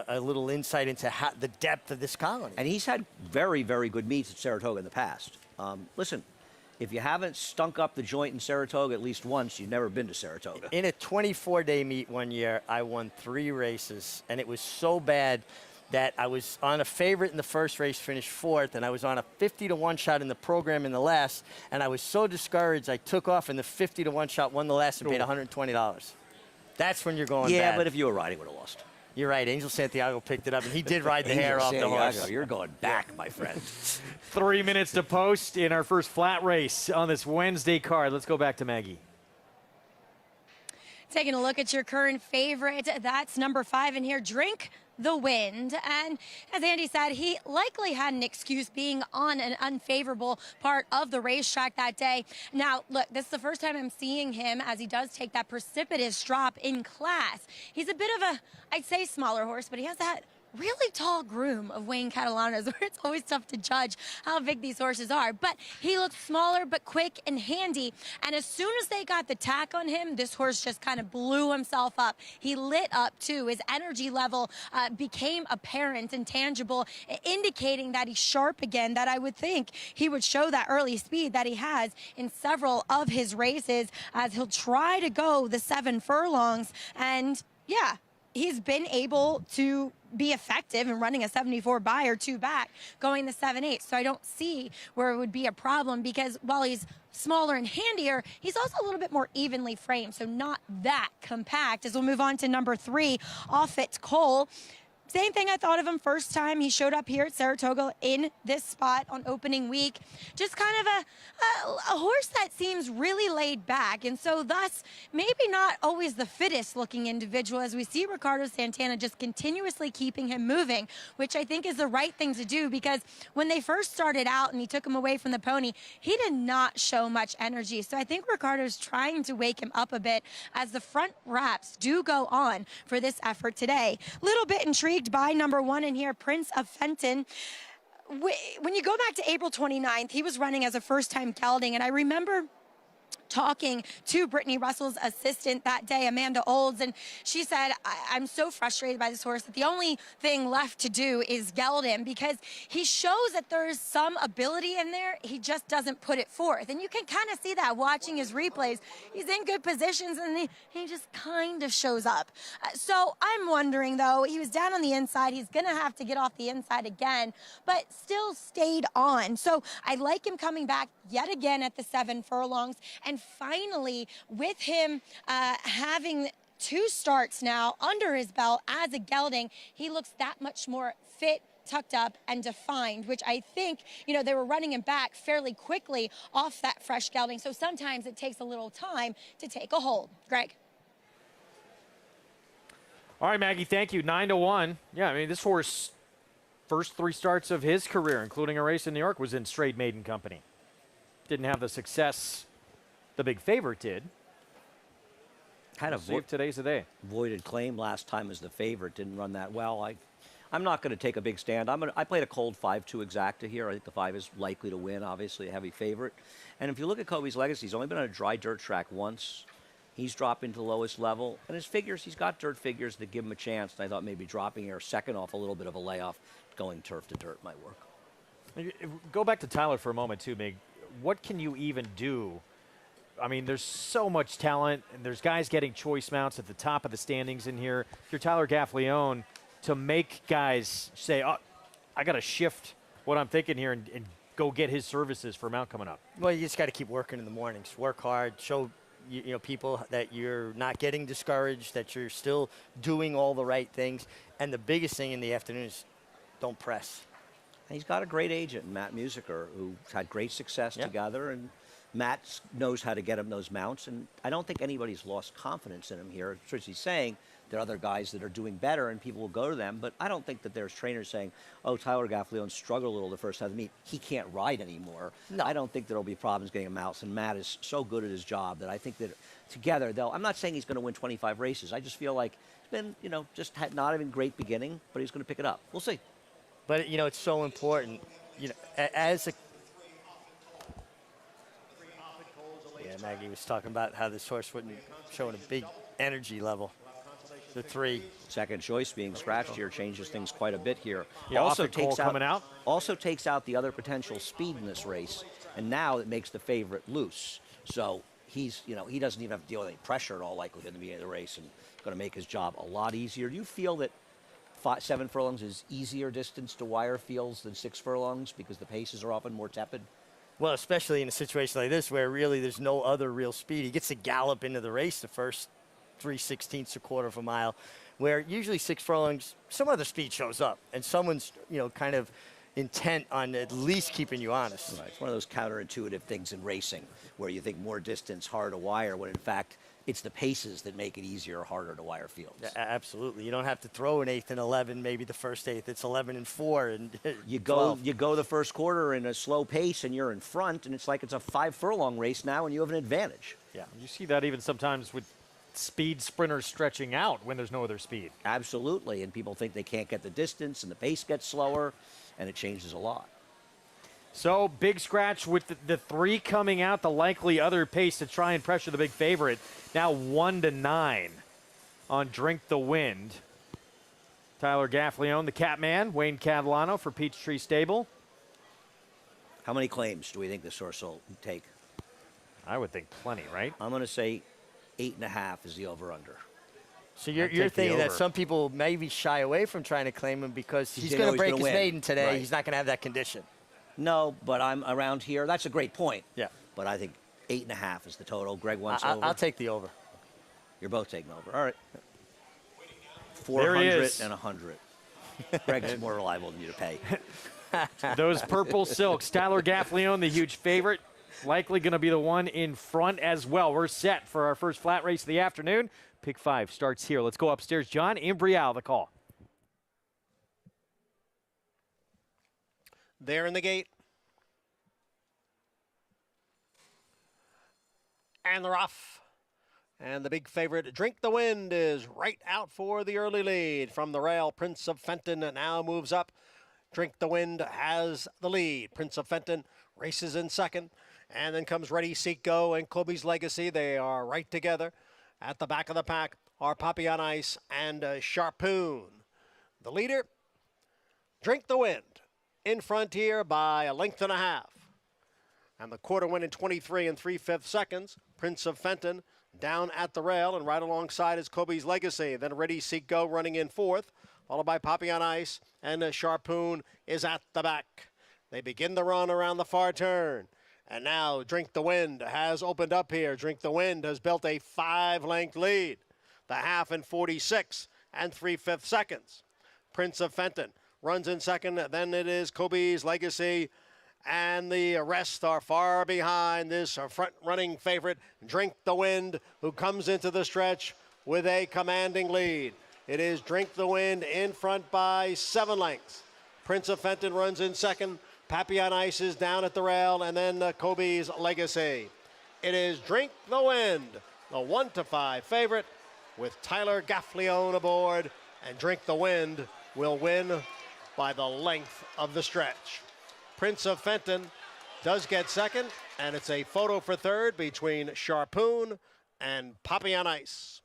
a little insight into the depth of this colony. And he's had very, very good meets at Saratoga in the past. Listen, if you haven't stunk up the joint in Saratoga at least once, you've never been to Saratoga. In a 24-day meet one year, I won 3 races, and it was so bad that I was on a favorite in the first race, finished 4th, and I was on a 50-1 shot in the program in the last, and I was so discouraged I took off, and the 50-1 shot won the last and paid $120. That's when you're going Yeah, bad. but if you were riding, would have lost. You're right. Angel Santiago picked it up, and he did ride the hair off the horse. You're going back, my friend. 3 minutes to post in our first flat race on this Wednesday card. Let's go back to Maggie. Taking a look at your current favorite, that's number 5 in here, Drink the Wind. And as Andy said, he likely had an excuse being on an unfavorable part of the racetrack that day. Now, look, this is the first time I'm seeing him as he does take that precipitous drop in class. He's a bit of a, I'd say, smaller horse, but he has that really tall groom of Wayne Catalano's, where it's always tough to judge how big these horses are. But he looks smaller but quick and handy. And as soon as they got the tack on him, this horse just kind of blew himself up. He lit up, too. His energy level became apparent and tangible, indicating that he's sharp again, that I would think he would show that early speed that he has in several of his races as he'll try to go the 7 furlongs. And, yeah, he's been able to be effective in running a 74 by or 2 back, going the 7/8. So I don't see where it would be a problem, because while he's smaller and handier, he's also a little bit more evenly framed, so not that compact. As we'll move on to number 3, Offit Cole. same thing I thought of him first time he showed up here at Saratoga in this spot on opening week. Just kind of a horse that seems really laid back, and so thus maybe not always the fittest looking individual, as we see Ricardo Santana just continuously keeping him moving, which I think is the right thing to do, because when they first started out and he took him away from the pony, he did not show much energy. So I think Ricardo's trying to wake him up a bit as the front wraps do go on for this effort today. Little bit intrigued by number 1 in here, Prince of Fenton. When you go back to April 29th, he was running as a first-time gelding, and I remember talking to Brittany Russell's assistant that day, Amanda Olds, and she said, I'm so frustrated by this horse that the only thing left to do is geld him, because he shows that there's some ability in there, he just doesn't put it forth. And you can kind of see that watching his replays. He's in good positions, and he just kind of shows up. So I'm wondering, though, he was down on the inside. He's going to have to get off the inside again, but still stayed on. So I like him coming back yet again at the 7 furlongs, and finally, with him having 2 starts now under his belt as a gelding, he looks that much more fit, tucked up, and defined, which I think, you know, they were running him back fairly quickly off that fresh gelding, so sometimes it takes a little time to take a hold. Greg. All right, Maggie, thank you. 9-1. Yeah, I mean, this horse, first 3 starts of his career, including a race in New York, was in straight maiden company. Didn't have the success the big favorite did. Had we'll see if today's the day. Voided claim last time as the favorite. Didn't run that well. I'm not going to take a big stand. I played a cold 5-2 exacta here. I think the 5 is likely to win, obviously a heavy favorite. And if you look at Kobe's legacy, he's only been on a dry dirt track once. He's dropped into the lowest level. And his figures, he's got dirt figures that give him a chance. And I thought maybe dropping here second off a little bit of a layoff, going turf to dirt might work. Go back to Tyler for a moment, too, Mig. What can you even do? I mean, there's so much talent, and there's guys getting choice mounts at the top of the standings in here. If you're Tyler Gaffalione, to make guys say, oh, I got to shift what I'm thinking here and go get his services for mount coming up. Well, you just got to keep working in the mornings. Work hard, show you know people that you're not getting discouraged, that you're still doing all the right things. And the biggest thing in the afternoon is don't press. And he's got a great agent, Matt Musiker, who's had great success together, and Matt knows how to get him those mounts, and I don't think anybody's lost confidence in him here. Trici's saying there are other guys that are doing better, and people will go to them, but I don't think that there's trainers saying, oh, Tyler Gaffalione struggled a little the first half of the meet. He can't ride anymore. No. I don't think there will be problems getting him mounts, and Matt is so good at his job that I think that together, I'm not saying he's going to win 25 races. I just feel like he's been, you know, just had not even great beginning, but he's going to pick it up. We'll see. But, you know, it's so important, you know, as a Maggie was talking about how this horse wouldn't showing a big energy level. The 3. Second choice being scratched here changes things quite a bit here. Yeah, also takes out the other potential speed in this race, and now it makes the favorite loose. So he's, you know, he doesn't even have to deal with any pressure at all likely in the beginning of the race, and going to make his job a lot easier. Do you feel that 7 furlongs is easier distance to wire fields than 6 furlongs because the paces are often more tepid? Well, especially in a situation like this where really there's no other real speed. He gets to gallop into the race the first 3/16 a quarter of a mile, where usually 6 furlongs, some other speed shows up, and someone's, you know, kind of intent on at least keeping you honest. Right. It's one of those counterintuitive things in racing where you think more distance, harder to wire, when in fact it's the paces that make it easier or harder to wire fields. Yeah, absolutely. You don't have to throw an 8th and 11, maybe the first 8th. It's 11 and 4 and you go the first quarter in a slow pace and you're in front, and it's like it's a 5 furlong race now and you have an advantage. Yeah, you see that even sometimes with speed sprinters stretching out when there's no other speed. Absolutely, and people think they can't get the distance and the pace gets slower, and it changes a lot. So, big scratch with the 3 coming out, the likely other pace to try and pressure the big favorite. Now 1-9 on Drink the Wind. Tyler Gaffalione, the Catman, Wayne Catalano for Peachtree Stable. How many claims do we think this horse will take? I would think plenty, right? I'm going to say 8.5 is the over-under. So you're thinking that some people maybe shy away from trying to claim him because he's going to break his maiden today. Right. He's not going to have that condition. No, but I'm around here. That's a great point. Yeah. But I think 8.5 is the total. Greg wants over. I'll take the over. You're both taking over. All right. 400 and 100. Greg's more reliable than you to pay. Those purple silks. Tyler Gaffalione, the huge favorite, likely going to be the one in front as well. We're set for our first flat race of the afternoon. Pick 5 starts here. Let's go upstairs. John Imbrial, the call. There in the gate. And they're off. And the big favorite, Drink the Wind, is right out for the early lead. From the rail, Prince of Fenton now moves up. Drink the Wind has the lead. Prince of Fenton races in second. And then comes Ready, Seek, Go and Kobe's Legacy. They are right together. At the back of the pack are Poppy on Ice and Sharpoon. The leader, Drink the Wind, in front here by a length and a half. And the quarter win in 23 3/5 seconds. Prince of Fenton down at the rail, and right alongside is Kobe's Legacy. Then Ready, Seek, Go running in fourth, followed by Poppy on Ice, and Sharpoon is at the back. They begin the run around the far turn. And now Drink the Wind has opened up here. Drink the Wind has built a 5-length lead. The half in 46 3/5 seconds. Prince of Fenton runs in second. Then it is Kobe's Legacy. And the rest are far behind this front-running favorite, Drink the Wind, who comes into the stretch with a commanding lead. It is Drink the Wind in front by 7 lengths. Prince of Fenton runs in second. Pappy on Ice is down at the rail, and then Kobe's Legacy. It is Drink the Wind, the 1-5 favorite, with Tyler Gaffalione aboard, and Drink the Wind will win by the length of the stretch. Prince of Fenton does get second, and it's a photo for third between Sharpoon and Poppy on Ice.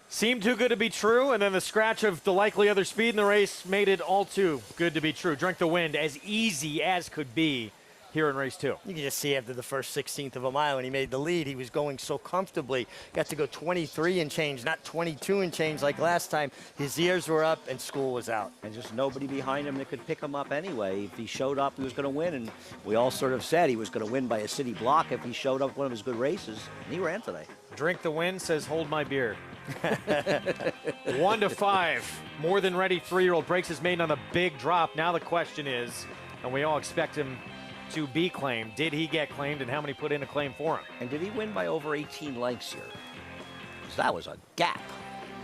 Seemed too good to be true, and then the scratch of the likely other speed in the race made it all too good to be true. Drink the Wind, as easy as could be here in race 2. You can just see after the first 16th of a mile when he made the lead, he was going so comfortably. Got to go 23 and change, not 22 and change like last time. His ears were up and school was out. And just nobody behind him that could pick him up anyway. If he showed up, he was going to win. And we all sort of said he was going to win by a city block if he showed up one of his good races. And he ran today. Drink the Wind says, hold my beer. 1-5. More than ready 3-year-old breaks his maiden on the big drop. Now the question is, and we all expect him to be claimed, did he get claimed, and how many put in a claim for him? And did he win by over 18 lengths here? Because that was a gap.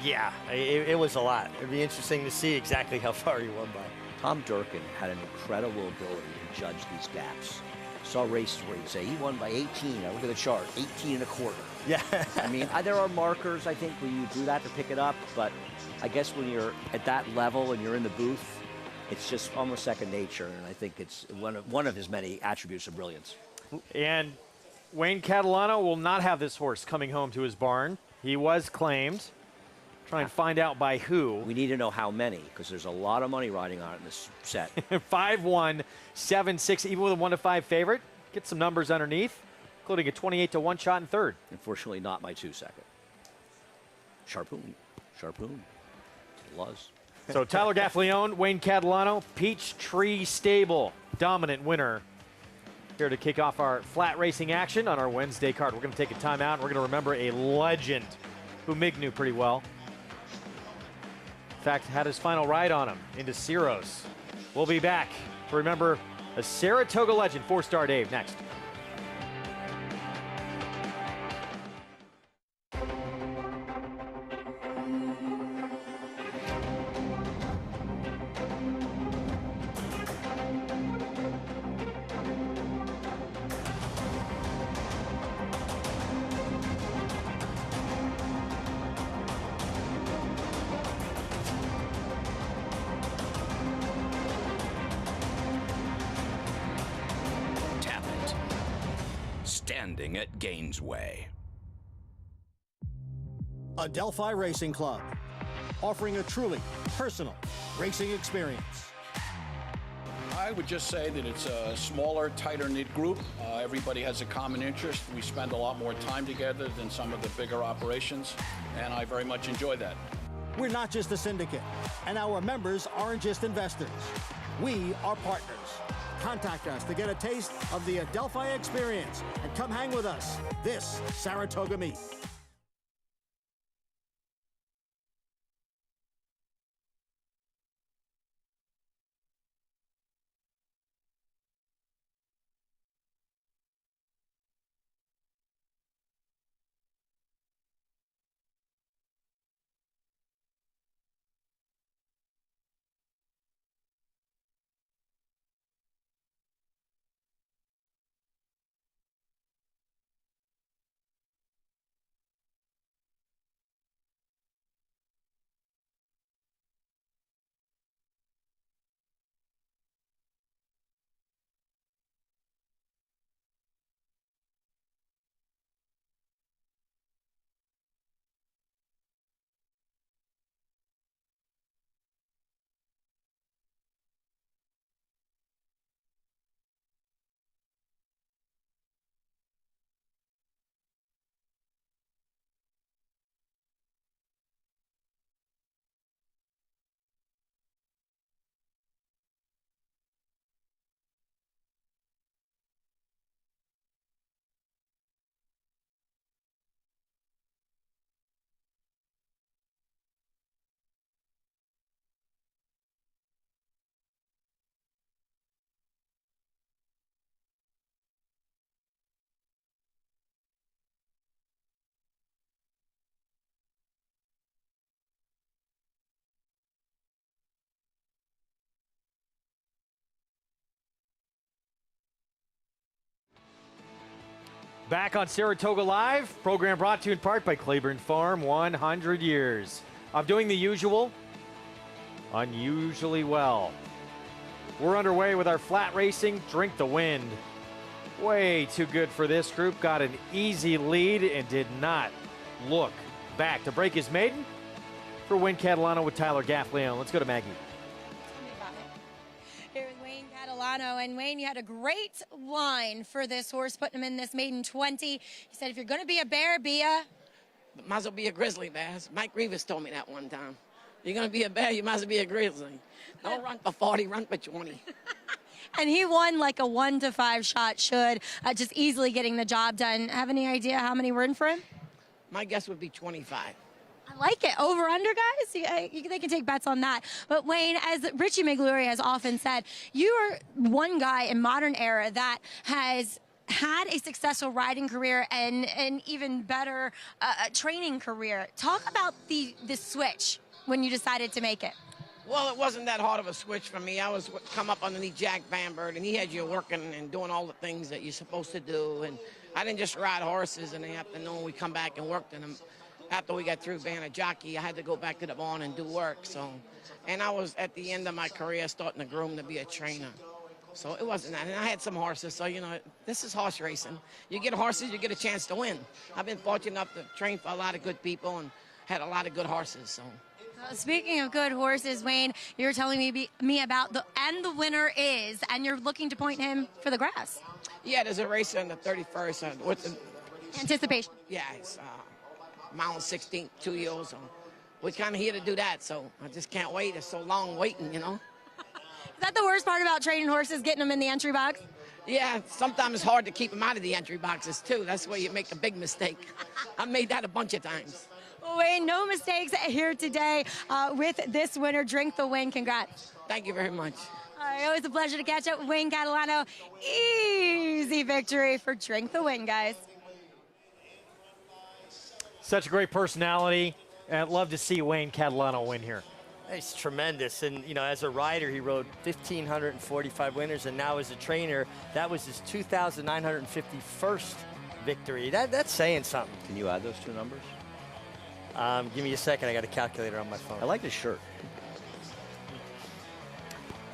Yeah, it was a lot. It'd be interesting to see exactly how far he won by. Tom Durkin had an incredible ability to judge these gaps. Saw races where he'd say he won by 18. I look at the chart, 18 1/4. Yeah. I mean, there are markers, I think, when you do that to pick it up, but I guess when you're at that level and you're in the booth, it's just almost second nature, and I think it's one of his many attributes of brilliance. And Wayne Catalano will not have this horse coming home to his barn. He was claimed. Try and find out by who. We need to know how many, because there's a lot of money riding on it in this set. 5-1, 7-6, even with a 1-5 favorite. Get some numbers underneath, including a 28-1 shot in third. Unfortunately, not my 2-second. Sharpoon. Was. So Tyler Gaffalione, Wayne Catalano, Peachtree Stable, dominant winner. Here to kick off our flat racing action on our Wednesday card. We're going to take a timeout, and we're going to remember a legend who Mig knew pretty well. In fact, had his final ride on him into Ciros. We'll be back to remember a Saratoga legend, Fourstardave, next. Standing at Gainesway. Adelphi Racing Club, offering a truly personal racing experience. I would just say that it's a smaller, tighter-knit group. Everybody has a common interest. We spend a lot more time together than some of the bigger operations, and I very much enjoy that. We're not just a syndicate, and our members aren't just investors. We are partners. Contact us to get a taste of the Adelphi experience and come hang with us this Saratoga meet. Back on Saratoga Live, program brought to you in part by Claiborne Farm, 100 years of doing the usual, unusually well. We're underway with our flat racing, Drink the Wind. Way too good for this group, got an easy lead and did not look back to break his maiden for Wayne Catalano with Tyler Gaffleon. Let's go to Maggie. Here with Wayne Catalano. And Wayne, you had a great line for this horse, putting him in this maiden 20. He said, if you're going to be a bear, be a... Might as well be a grizzly bear. Mike Rivas told me that one time. You're going to be a bear, you might as well be a grizzly. Don't run for 40, run for 20. And he won like a 1-to-5 shot, should just easily getting the job done. Have any idea how many were in for him? My guess would be 25. I like it. Over, under, guys? They can take bets on that. But, Wayne, as Richie McGlury has often said, you are one guy in modern era that has had a successful riding career and an even better training career. Talk about the switch when you decided to make it. Well, it wasn't that hard of a switch for me. I was come up underneath Jack Bamberg, and he had you working and doing all the things that you're supposed to do. And I didn't just ride horses in the afternoon. We come back and worked in them. After we got through being a jockey, I had to go back to the barn and do work. So, and I was at the end of my career starting to groom to be a trainer. So it wasn't that. And I had some horses. So, you know, this is horse racing. You get horses, you get a chance to win. I've been fortunate enough to train for a lot of good people and had a lot of good horses. So. Speaking of good horses, Wayne, you were telling me about the winner is, and you're looking to point him for the grass. Yeah, there's a race on the 31st. With the anticipation. Yeah, it's mile 16th, 2 years. So we're kind of here to do that, so I just can't wait. It's so long waiting, you know. Is that the worst part about training horses, getting them in the entry box? Yeah, sometimes it's hard to keep them out of the entry boxes, too. That's where you make a big mistake. I made that a bunch of times. Wayne, no mistakes here today with this winner. Drink the Wind. Congrats. Thank you very much. All right, always a pleasure to catch up with Wayne Catalano. Easy victory for Drink the Wind, guys. Such a great personality, and I'd love to see Wayne Catalano win here. He's tremendous, and you know, as a rider, he rode 1,545 winners, and now as a trainer, that was his 2,951st victory. That's saying something. Can you add those two numbers? Give me a second. I got a calculator on my phone. I like his shirt.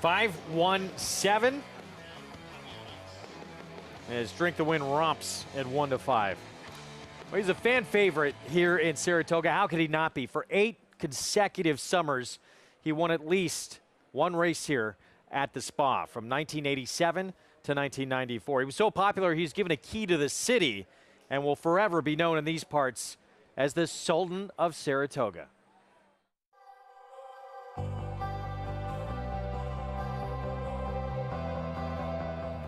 5-1-7. As Drink the Wind romps at 1-5. Well, he's a fan favorite here in Saratoga. How could he not be? For 8 consecutive summers, he won at least one race here at the Spa from 1987 to 1994. He was so popular, he was given a key to the city and will forever be known in these parts as the Sultan of Saratoga.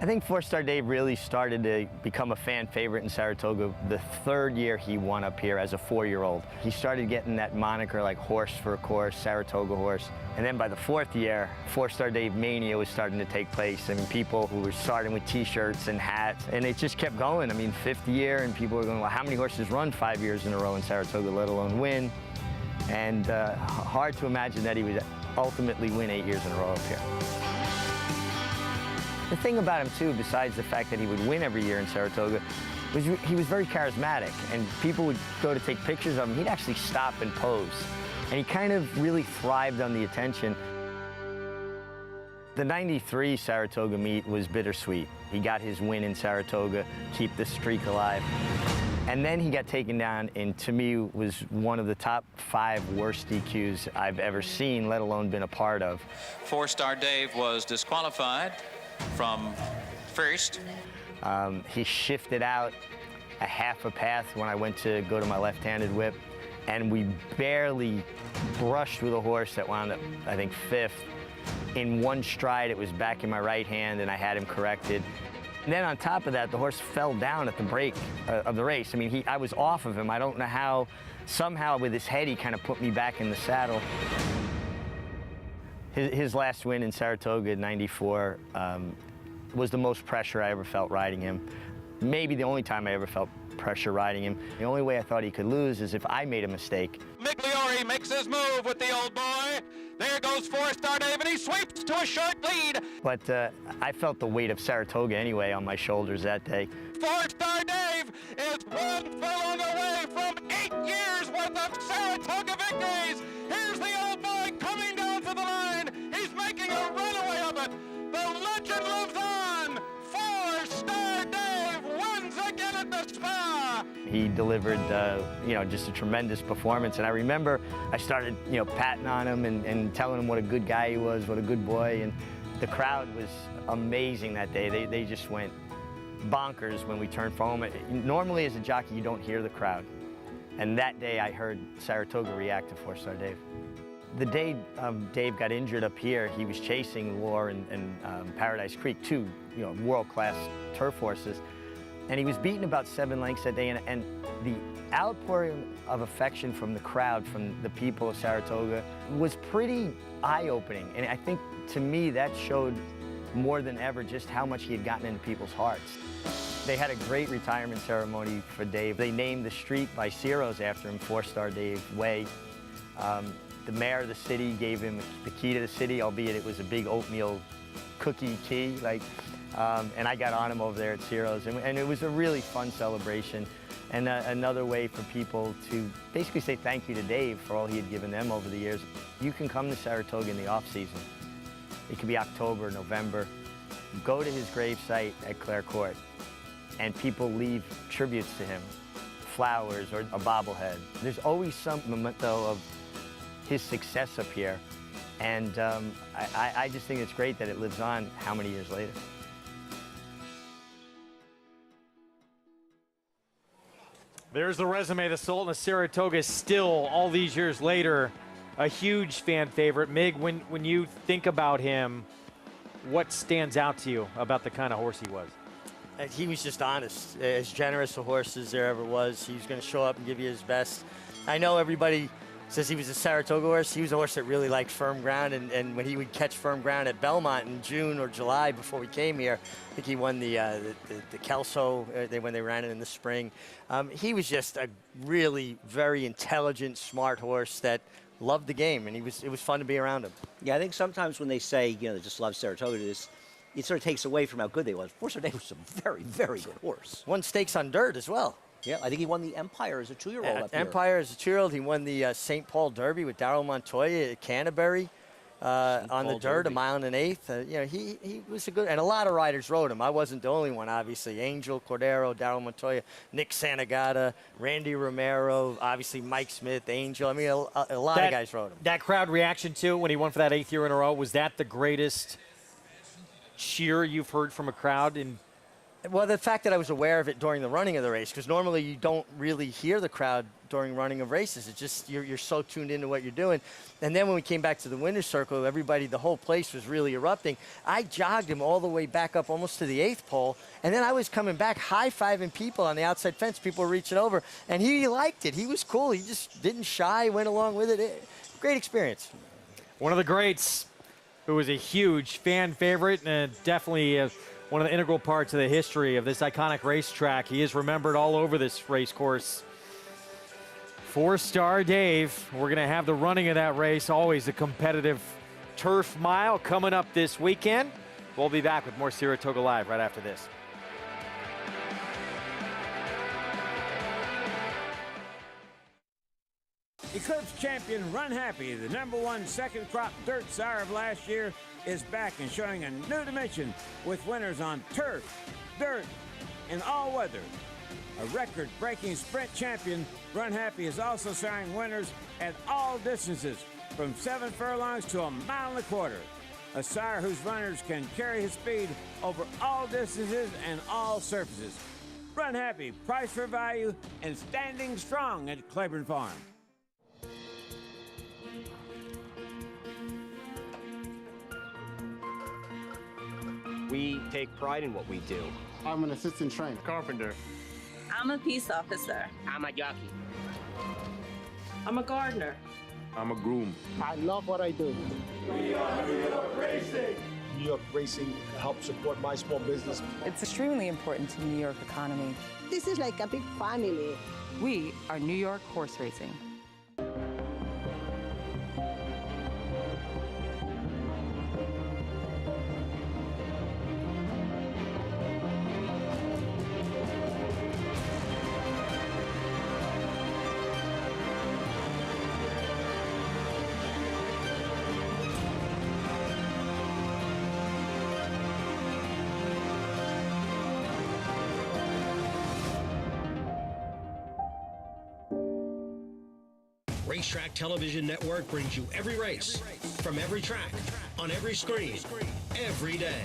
I think Fourstardave really started to become a fan favorite in Saratoga the 3rd year he won up here as a 4-year-old. He started getting that moniker like horse for a course, Saratoga horse. And then by the 4th year, Fourstardave mania was starting to take place. I mean, people who were starting with t-shirts and hats, and it just kept going. I mean, 5th year, and people were going, well, how many horses run 5 years in a row in Saratoga, let alone win? And hard to imagine that he would ultimately win 8 years in a row up here. The thing about him, too, besides the fact that he would win every year in Saratoga, was he was very charismatic, and people would go to take pictures of him. He'd actually stop and pose, and he kind of really thrived on the attention. The 93 Saratoga meet was bittersweet. He got his win in Saratoga, keep the streak alive. And then he got taken down, and to me was one of the top 5 worst DQs I've ever seen, let alone been a part of. Fourstardave was disqualified from first. He shifted out a half a path when I went to go to my left-handed whip, and we barely brushed with a horse that wound up, I think, 5th. In one stride, it was back in my right hand, and I had him corrected. And then on top of that, the horse fell down at the break of the race. I mean, I was off of him. I don't know how. Somehow, with his head, he kind of put me back in the saddle. His last win in Saratoga in '94 was the most pressure I ever felt riding him. Maybe the only time I ever felt pressure riding him. The only way I thought he could lose is if I made a mistake. Migliore makes his move with the old boy. There goes Fourstardave, and he sweeps to a short lead. But I felt the weight of Saratoga anyway on my shoulders that day. Fourstardave Dave is one furlong away from 8 years worth of Saratoga victories. Here's the old boy coming down to the line. He's making a runaway of it. The legend lives on. Fourstardave wins again at the Spa. He delivered, just a tremendous performance. And I remember I started, patting on him and telling him what a good guy he was, what a good boy. And the crowd was amazing that day. They just went bonkers when we turned for home. Normally as a jockey, you don't hear the crowd. And that day I heard Saratoga react to Fourstardave. The day Dave got injured up here, he was chasing Lure and Paradise Creek, two world-class turf horses. And he was beaten about 7 lengths that day, and the outpouring of affection from the crowd, from the people of Saratoga, was pretty eye-opening. And I think, to me, that showed more than ever just how much he had gotten into people's hearts. They had a great retirement ceremony for Dave. They named the street by Ciro's after him, Fourstardave Way. The mayor of the city gave him the key to the city, albeit it was a big oatmeal cookie key. And I got on him over there at Ciro's, and it was a really fun celebration, and another way for people to basically say thank you to Dave for all he had given them over the years. You can come to Saratoga in the off-season. It could be October, November. Go to his gravesite at Clare Court, and people leave tributes to him, flowers or a bobblehead. There's always some memento of his success up here, and I just think it's great that it lives on how many years later. There's the resume. The Sultan of Saratoga is still, all these years later, a huge fan favorite. Mig, when you think about him, what stands out to you about the kind of horse he was? He was just honest, as generous a horse as there ever was. He was going to show up and give you his best. I know everybody says he was a Saratoga horse. He was a horse that really liked firm ground, and when he would catch firm ground at Belmont in June or July before we came here, I think he won the Kelso when they ran it in the spring. He was just a really very intelligent, smart horse that loved the game, and it was fun to be around him. Yeah, I think sometimes when they say, they just love Saratoga, it sort of takes away from how good they was. Fourstardave was a very, very good horse. Won stakes on dirt as well. Yeah, I think he won the Empire as a 2-year-old up here. Empire as a 2-year-old. He won the St. Paul Derby with Darryl Montoya at Canterbury on the dirt, a mile and an eighth. He was a good, and a lot of riders rode him. I wasn't the only one, obviously. Angel Cordero, Darryl Montoya, Nick Santagata, Randy Romero, obviously Mike Smith, Angel. I mean, a lot of guys rode him. That crowd reaction to when he won for that 8th year in a row, was that the greatest cheer you've heard from a crowd? Well, the fact that I was aware of it during the running of the race, because normally you don't really hear the crowd during running of races. It's just you're so tuned into what you're doing. And then when we came back to the winner's circle, the whole place was really erupting. I jogged him all the way back up almost to the 8th pole, and then I was coming back high-fiving people on the outside fence. People were reaching over, and he liked it. He was cool. He just didn't shy, went along with it. Great experience. One of the greats who was a huge fan favorite and definitely one of the integral parts of the history of this iconic racetrack. He is remembered all over this race course. Fourstardave. We're going to have the running of that race, always a competitive turf mile coming up this weekend. We'll be back with more Saratoga Live right after this. Eclipse champion Run Happy, the #1 second crop dirt sire of last year, is back and showing a new dimension with winners on turf, dirt, and all weather. A record-breaking sprint champion, Run Happy is also siring winners at all distances, from 7 furlongs to 1.25 miles. A sire whose runners can carry his speed over all distances and all surfaces. Run Happy, price for value, and standing strong at Claiborne Farm. We take pride in what we do. I'm an assistant trainer. Carpenter. I'm a peace officer. I'm a jockey. I'm a gardener. I'm a groom. I love what I do. We are New York Racing. New York Racing helps support my small business. It's extremely important to the New York economy. This is like a big family. We are New York Horse Racing. Racetrack Television Network brings you every race, from every track, on every screen, every day.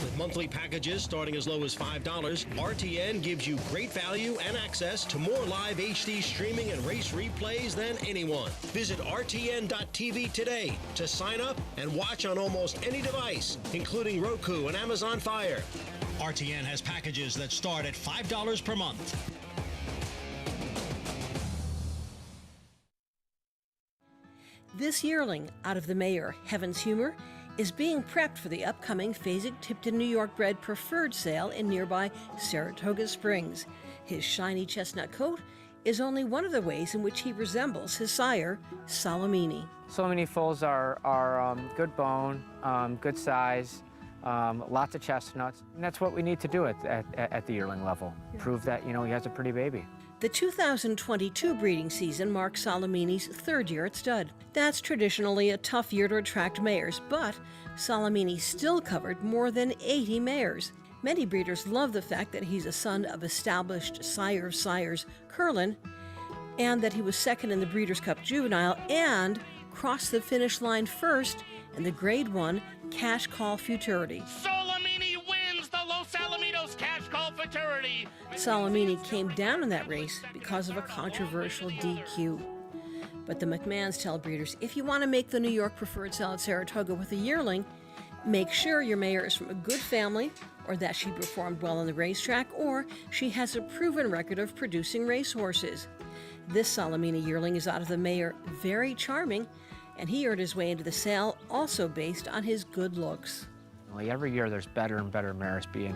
With monthly packages starting as low as $5, RTN gives you great value and access to more live HD streaming and race replays than anyone. Visit RTN.tv today to sign up and watch on almost any device, including Roku and Amazon Fire. RTN has packages that start at $5 per month. This yearling, out of the mare, Heaven's Humor, is being prepped for the upcoming Fasig-Tipton New York bred preferred sale in nearby Saratoga Springs. His shiny chestnut coat is only one of the ways in which he resembles his sire, Salamini. Salamini foals are good bone, good size, lots of chestnuts, and that's what we need to do at the yearling level. Prove that, he has a pretty baby. The 2022 breeding season marks Salamini's third year at stud. That's traditionally a tough year to attract mares, but Salamini still covered more than 80 mares. Many breeders love the fact that he's a son of established sire of sires, Curlin, and that he was second in the Breeders' Cup Juvenile and crossed the finish line first in the Grade 1 Cash Call Futurity. Salamini wins the Los Alamitos Cash Call Futurity. Salamini came down in that race because of a controversial DQ. But the McMahons tell breeders, if you want to make the New York preferred sale at Saratoga with a yearling, make sure your mare is from a good family, or that she performed well on the racetrack, or she has a proven record of producing racehorses. This Salamini yearling is out of the mare Very Charming, and he earned his way into the sale also based on his good looks. Every year there's better and better mares being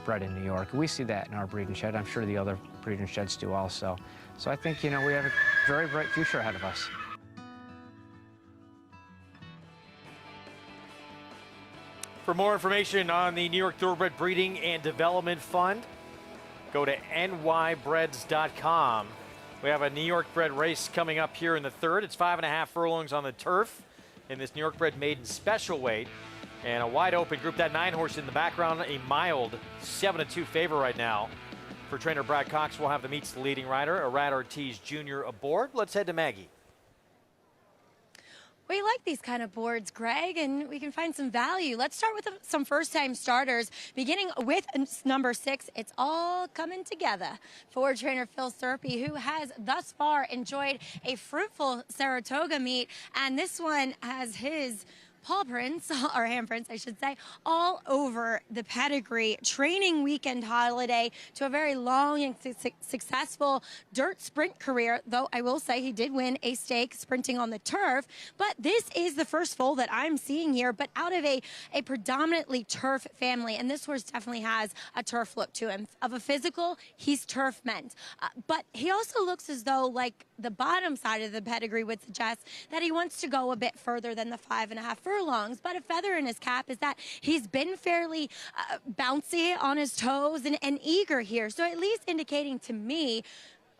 bred in New York. We see that in our breeding shed. I'm sure the other breeding sheds do also. So I think, we have a very bright future ahead of us. For more information on the New York Thoroughbred Breeding and Development Fund, go to nybreds.com. We have a New York bred race coming up here in the third. It's 5.5 furlongs on the turf in this New York bred maiden special weight. And a wide open group. That 9 horse in the background, a mild 7-2 favor right now. For trainer Brad Cox, we'll have the meets the leading rider, Arad Ortiz Jr. aboard. Let's head to Maggie. We like these kind of boards, Greg, and we can find some value. Let's start with some first-time starters, beginning with number 6. It's all coming together for trainer Phil Serpy, who has thus far enjoyed a fruitful Saratoga meet, and this one has his paw prints, or handprints, I should say, all over the pedigree. Training weekend holiday to a very long and successful dirt sprint career, though I will say he did win a stake sprinting on the turf. But this is the first foal that I'm seeing here, but out of a predominantly turf family. And this horse definitely has a turf look to him. Of a physical, he's turf meant. But he also looks as though, like the bottom side of the pedigree would suggest, that he wants to go a bit further than the 5.5 furlongs. But a feather in his cap is that he's been fairly bouncy on his toes and eager here. So at least indicating to me,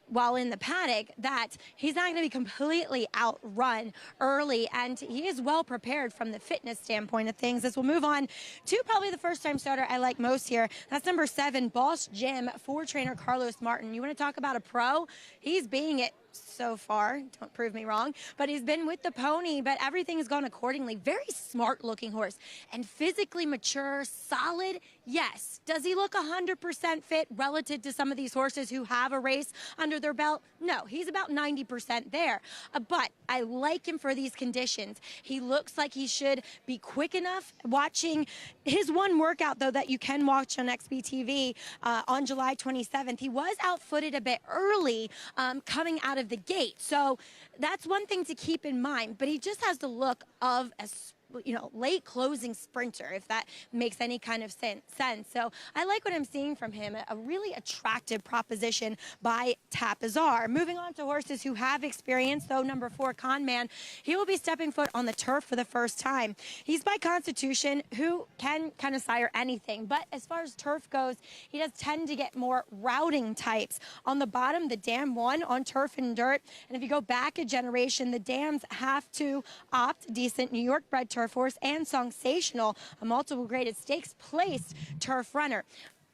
while in the paddock, that he's not going to be completely outrun early, and he is well prepared from the fitness standpoint of things. As we'll move on to probably the first-time starter I like most here. That's number 7, Boss Jim, for trainer Carlos Martin. You want to talk about a pro? He's being it so far, don't prove me wrong, but he's been with the pony, but everything has gone accordingly. Very smart looking horse and physically mature, solid. Yes. Does he look 100% fit relative to some of these horses who have a race under their belt? No, he's about 90% there. But I like him for these conditions. He looks like he should be quick enough. Watching his one workout, though, that you can watch on XBTV on July 27th, he was outfooted a bit early coming out of the gate. So that's one thing to keep in mind. But he just has the look of a late closing sprinter, if that makes any kind of sense. So I like what I'm seeing from him, a really attractive proposition by Tapazar. Moving on to horses who have experience, though, number 4, Conman, he will be stepping foot on the turf for the first time. He's by constitution, who can kind of sire anything, but as far as turf goes, he does tend to get more routing types. On the bottom, the Dam won on turf and dirt, and if you go back a generation, the Dams have to opt decent New York bred turf horse and Sensational, a multiple graded stakes placed turf runner.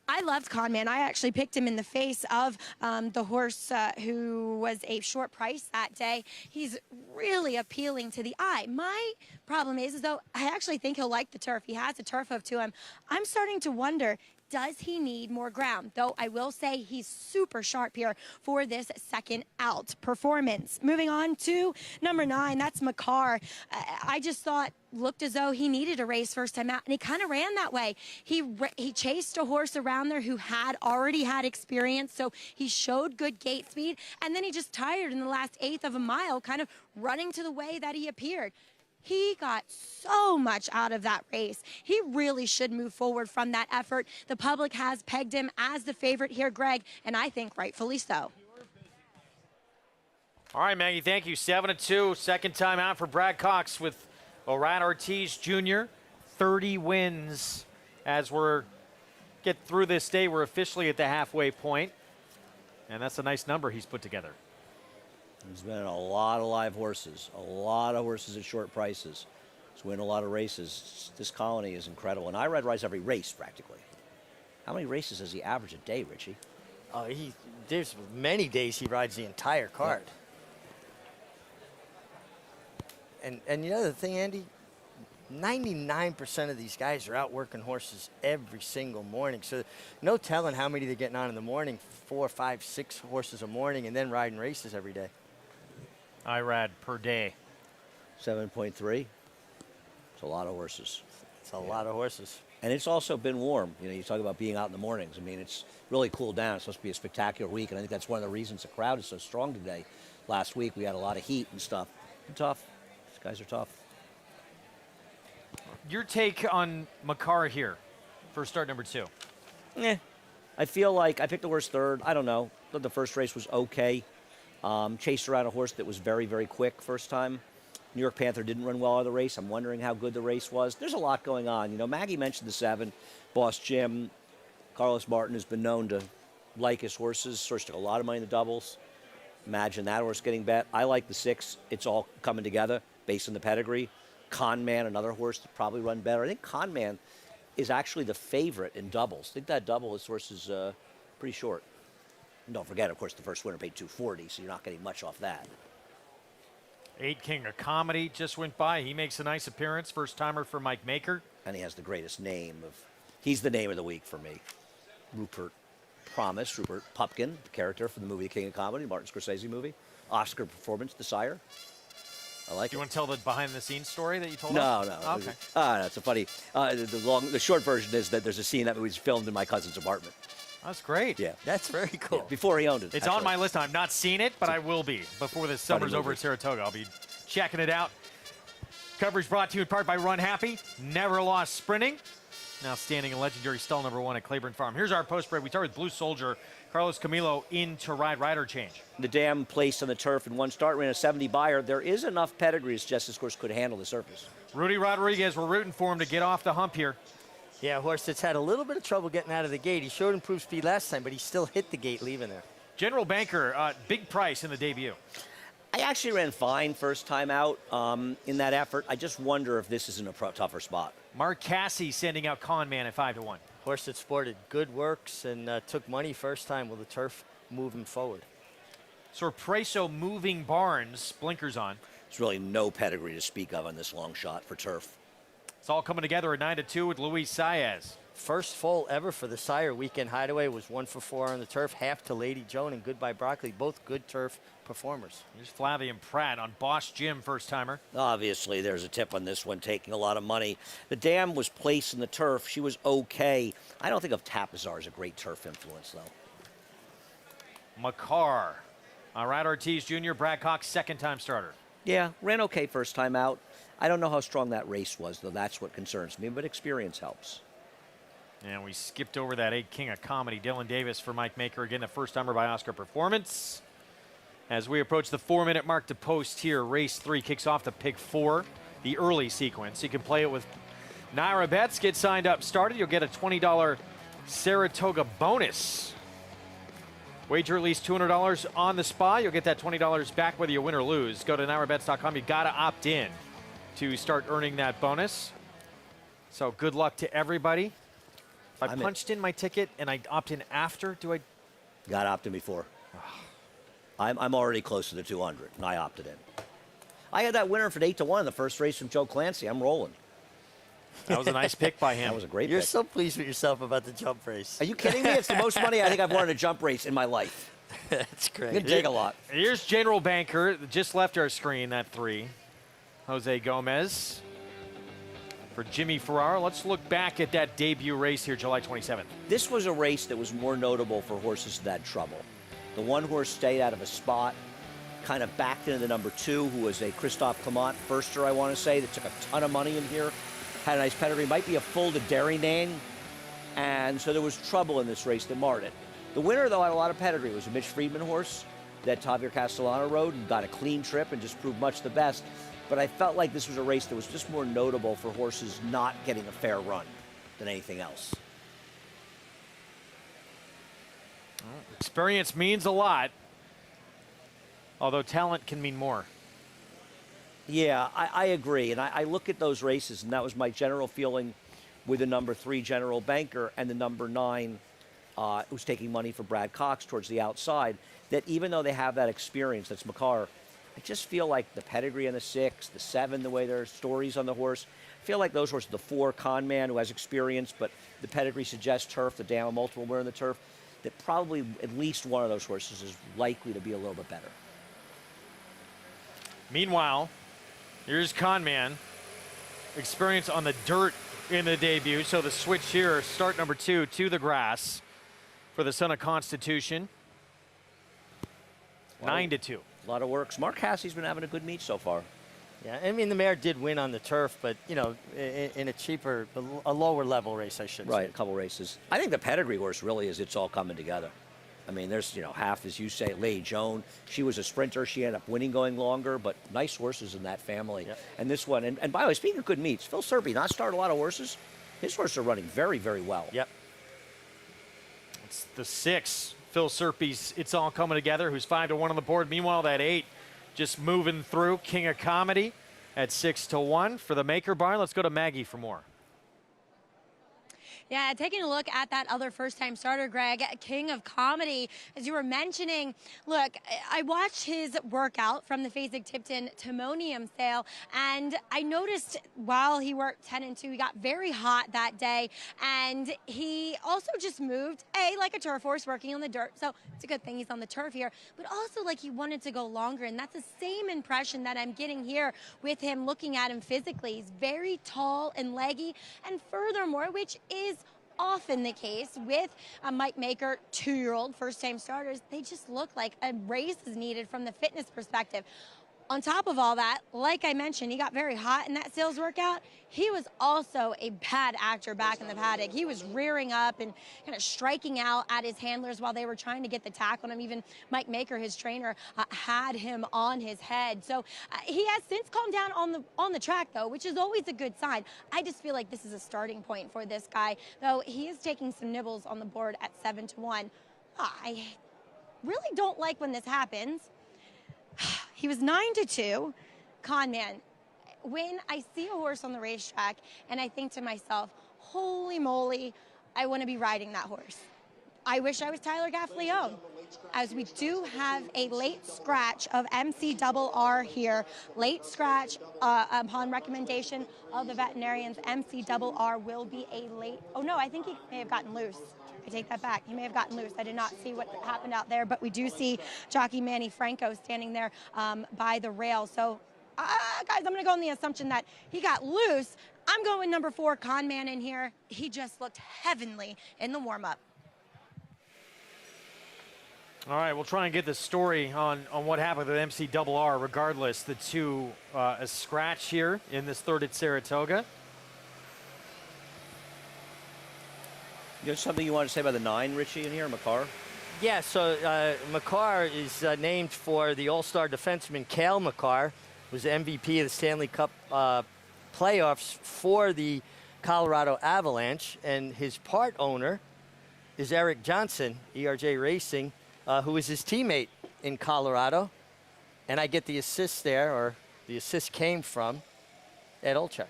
I loved Conman. I actually picked him in the face of the horse who was a short price that day. He's really appealing to the eye. My problem is though, I actually think he'll like the turf. He has a turf hoof to him. I'm starting to wonder, does he need more ground? Though I will say he's super sharp here for this second out performance. Moving on to number 9, that's Makar. I just thought, looked as though he needed a race first time out, and he kind of ran that way. He chased a horse around there who had already had experience, so he showed good gate speed, and then he just tired in the last 1/8 of a mile, kind of running to the way that he appeared. He got so much out of that race. He really should move forward from that effort. The public has pegged him as the favorite here, Greg, and I think rightfully so. All right, Maggie, thank you. 7-2, second time out for Brad Cox with Orad Ortiz Jr. 30 wins as we're get through this day. We're officially at the halfway point, and that's a nice number he's put together. He's been in a lot of live horses, a lot of horses at short prices. He's winning a lot of races. This colony is incredible. And Irad rides every race practically. How many races does he average a day, Richie? There's many days he rides the entire card. Yeah. And you know the thing, Andy, 99% of these guys are out working horses every single morning. So no telling how many they're getting on in the morning, 4, 5, 6 horses a morning, and then riding races every day. Irad per day. 7.3. It's a lot of horses. It's a lot of horses. And it's also been warm. You know, you talk about being out in the mornings. I mean, it's really cooled down. It's supposed to be a spectacular week, and I think that's one of the reasons the crowd is so strong today. Last week, we had a lot of heat and stuff. They're tough. These guys are tough. Your take on Makar here for start number 2? I feel like I picked the horse third. I don't know. Thought the first race was okay. Chased around a horse that was very, very quick first time. New York Panther didn't run well out of the race. I'm wondering how good the race was. There's a lot going on. You know, Maggie mentioned the 7. Boss Jim, Carlos Martin has been known to like his horses. Horse took a lot of money in the doubles. Imagine that horse getting bet. I like the 6. It's all coming together based on the pedigree. Conman, another horse that probably run better. I think Conman is actually the favorite in doubles. I think that double, this horse is pretty short. And don't forget, of course, the first winner paid $240, so you're not getting much off that. 8 King of Comedy just went by. He makes a nice appearance. First timer for Mike Maker. And he has the greatest name of, he's the name of the week for me. Rupert Pupkin, the character from the movie King of Comedy, Martin Scorsese movie. Oscar performance, the sire. I like it. You want to tell the behind-the-scenes story that you told us? No. Okay. No, it's a funny. The short version is that there's a scene that was filmed in my cousin's apartment. That's great. Yeah. That's very cool. Yeah, before he owned it. It's on my list. I've not seen it, but I will be before the summer's over at Saratoga. I'll be checking it out. Coverage brought to you in part by Run Happy. Never lost sprinting. Now standing in legendary stall number 1 at Claiborne Farm. Here's our post break. We start with Blue Soldier. Carlos Camilo in to ride rider change. The dam placed on the turf in one start, ran a 70 buyer. There is enough pedigree as Justice Course could handle the surface. Rudy Rodriguez, we're rooting for him to get off the hump here. Yeah, a horse that's had a little bit of trouble getting out of the gate. He showed improved speed last time, but he still hit the gate leaving there. General Banker, big price in the debut. I actually ran fine first time out in that effort. I just wonder if this is in a tougher spot. Mark Cassie sending out Conman at 5-1. Horse that sported good works and took money first time with the turf moving forward. Sorpreso moving Barnes, blinkers on. There's really no pedigree to speak of on this long shot for turf. It's all coming together at 9-2 with Luis Saez. First full ever for the Sire Weekend Hideaway was 1 for 4 on the turf, half to Lady Joan and Goodbye Broccoli, both good turf performers. Here's Flavian Pratt on Boss Jim, first timer. Obviously, there's a tip on this one, taking a lot of money. The dam was placed in the turf. She was okay. I don't think of Tapazar as a great turf influence, though. Makar. Orad Ortiz Jr., Brad Cox, second-time starter. Yeah, ran okay first time out. I don't know how strong that race was, though. That's what concerns me, but experience helps. And we skipped over that 8 King of Comedy. Dylan Davis for Mike Maker. Again, the first timer by Oscar Performance. As we approach the 4-minute mark to post here, race 3 kicks off the pick 4, the early sequence. You can play it with Naira Bets. Get signed up, started. You'll get a $20 Saratoga bonus. Wager at least $200 on the spa. You'll get that $20 back whether you win or lose. Go to NairaBets.com. You got to opt in to start earning that bonus. So good luck to everybody. If I punched in my ticket and I opt in after, do I? Got opted before. I'm already close to the 200, and I opted in. I had that winner for 8-1 in the first race from Joe Clancy. I'm rolling. That was a nice pick by him. That was a great You're pick. so pleased with yourself about the jump race. Are you kidding me? It's the most money I think I've won in a jump race in my life. That's great. It's going to take a lot. Here's General Banker. Just left our screen, that 3. Jose Gomez for Jimmy Ferrara. Let's look back at that debut race here, July 27th. This was a race that was more notable for horses that had trouble. The one horse stayed out of a spot, kind of backed into the number 2, who was a Christophe Clement firster, I want to say, that took a ton of money in here. Had a nice pedigree, might be a full to Darrynane, and so there was trouble in this race that marred it. The winner, though, had a lot of pedigree. It was a Mitch Friedman horse that Javier Castellano rode and got a clean trip and just proved much the best. But I felt like this was a race that was just more notable for horses not getting a fair run than anything else. Experience means a lot, although talent can mean more. Yeah, I agree. And I look at those races, and that was my general feeling with the number 3 General Banker and the number 9 who's taking money for Brad Cox towards the outside, that even though they have that experience, that's Makar, I just feel like the pedigree on the 6, the 7, the way there are stories on the horse, I feel like those horses, the 4 Conman, who has experience, but the pedigree suggests turf, the Dam multiple winner in the turf, that probably at least one of those horses is likely to be a little bit better. Meanwhile, here's Conman. Experience on the dirt in the debut. So the switch here, start number 2 to the grass for the Son of Constitution. 9-2. A lot of work. Mark Cassie's been having a good meet so far. Yeah, I mean, the mare did win on the turf, but, you know, in a cheaper, a lower level race, I should say. Right, a couple races. I think the pedigree horse really is, it's all coming together. I mean, there's, you know, half, as you say, Lay Joan. She was a sprinter. She ended up winning going longer, but nice horses in that family. Yep. And this one, and by the way, speaking of good meets, Phil Serpy not started a lot of horses. His horses are running very, very well. Yep. It's the 6. Phil Serpy's It's All Coming Together, who's 5-1 on the board. Meanwhile, that 8 just moving through. King of Comedy at 6-1 for the Maker Barn. Let's go to Maggie for more. Yeah, taking a look at that other first-time starter, Greg, King of Comedy, as you were mentioning, look, I watched his workout from the Fasig-Tipton Timonium sale, and I noticed while he worked 10-2, he got very hot that day, and he also just moved, like a turf horse working on the dirt, so it's a good thing he's on the turf here, but also like he wanted to go longer, and that's the same impression that I'm getting here with him looking at him physically. He's very tall and leggy, and furthermore, which is often the case with a Mike Maker 2-year-old first-time starters, they just look like a race is needed from the fitness perspective. On top of all that, like I mentioned, he got very hot in that sales workout. He was also a bad actor back in the paddock. He was rearing up and kind of striking out at his handlers while they were trying to get the tack on him. Even Mike Maker, his trainer, had him on his head. So he has since calmed down on the track, though, which is always a good sign. I just feel like this is a starting point for this guy, though he is taking some nibbles on the board at 7-1. I really don't like when this happens. He was 9-2, Conman. When I see a horse on the racetrack and I think to myself, holy moly, I want to be riding that horse. I wish I was Tyler Gaffalione, as we do have a late scratch of MCRR here. Late scratch upon recommendation of the veterinarians. MCRR will be a late, oh no, I think he may have gotten loose. I take that back. He may have gotten loose. I did not see what happened out there, but we do see jockey Manny Franco standing there by the rail. So, guys, I'm going to go on the assumption that he got loose. I'm going number 4, Conman in here. He just looked heavenly in the warm-up. All right, we'll try and get the story on what happened with MCRR. Regardless, the 2 a scratch here in this third at Saratoga. You have something you want to say about the 9, Richie, in here, Makar? Yeah, so Makar is named for the all-star defenseman Cale Makar, was MVP of the Stanley Cup playoffs for the Colorado Avalanche, and his part owner is Eric Johnson, ERJ Racing, who is his teammate in Colorado, and I get the assist there, or the assist came from Ed Olczyk.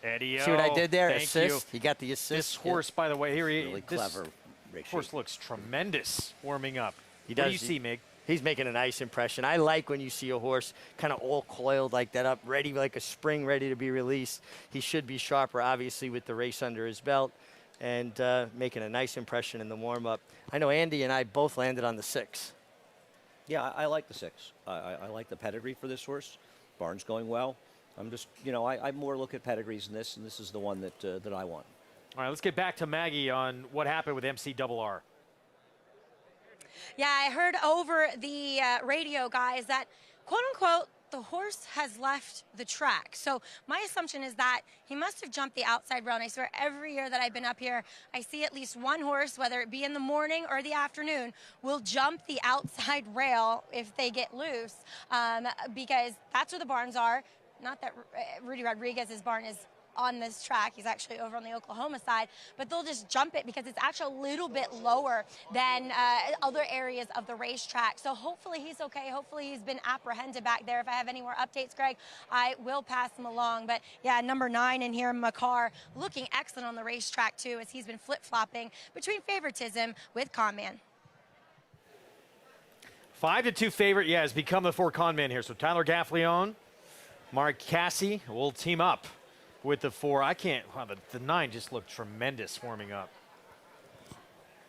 Eddie, See what I did there? Thank Assist. you. He got the assist. This horse, by the way, here he Really this clever. horse looks tremendous warming up. He What does. do you see, Mig? He's making a nice impression. I like when you see a horse kind of all coiled like that up, ready like a spring, ready to be released. He should be sharper, obviously, with the race under his belt, and making a nice impression in the warm-up. I know Andy and I both landed on the 6. Yeah, I like the 6. I like the pedigree for this horse. Barn's going well. I'm just, I more look at pedigrees in this, and this is the one that I want. All right, let's get back to Maggie on what happened with MCRR. Yeah, I heard over the radio, guys, that, quote unquote, the horse has left the track. So my assumption is that he must have jumped the outside rail. And I swear every year that I've been up here, I see at least one horse, whether it be in the morning or the afternoon, will jump the outside rail if they get loose, because that's where the barns are. Not that Rudy Rodriguez's barn is on this track. He's actually over on the Oklahoma side, but they'll just jump it because it's actually a little bit lower than other areas of the racetrack. So hopefully he's okay. Hopefully he's been apprehended back there. If I have any more updates, Greg, I will pass them along. But yeah, number 9 in here, Makar, looking excellent on the racetrack too, as he's been flip-flopping between favoritism with Conman. 5-2 favorite, yeah, has become the 4 Conman here. So Tyler Gaffleone, Mark Cassie will team up with the 4. Wow, the 9 just looked tremendous warming up.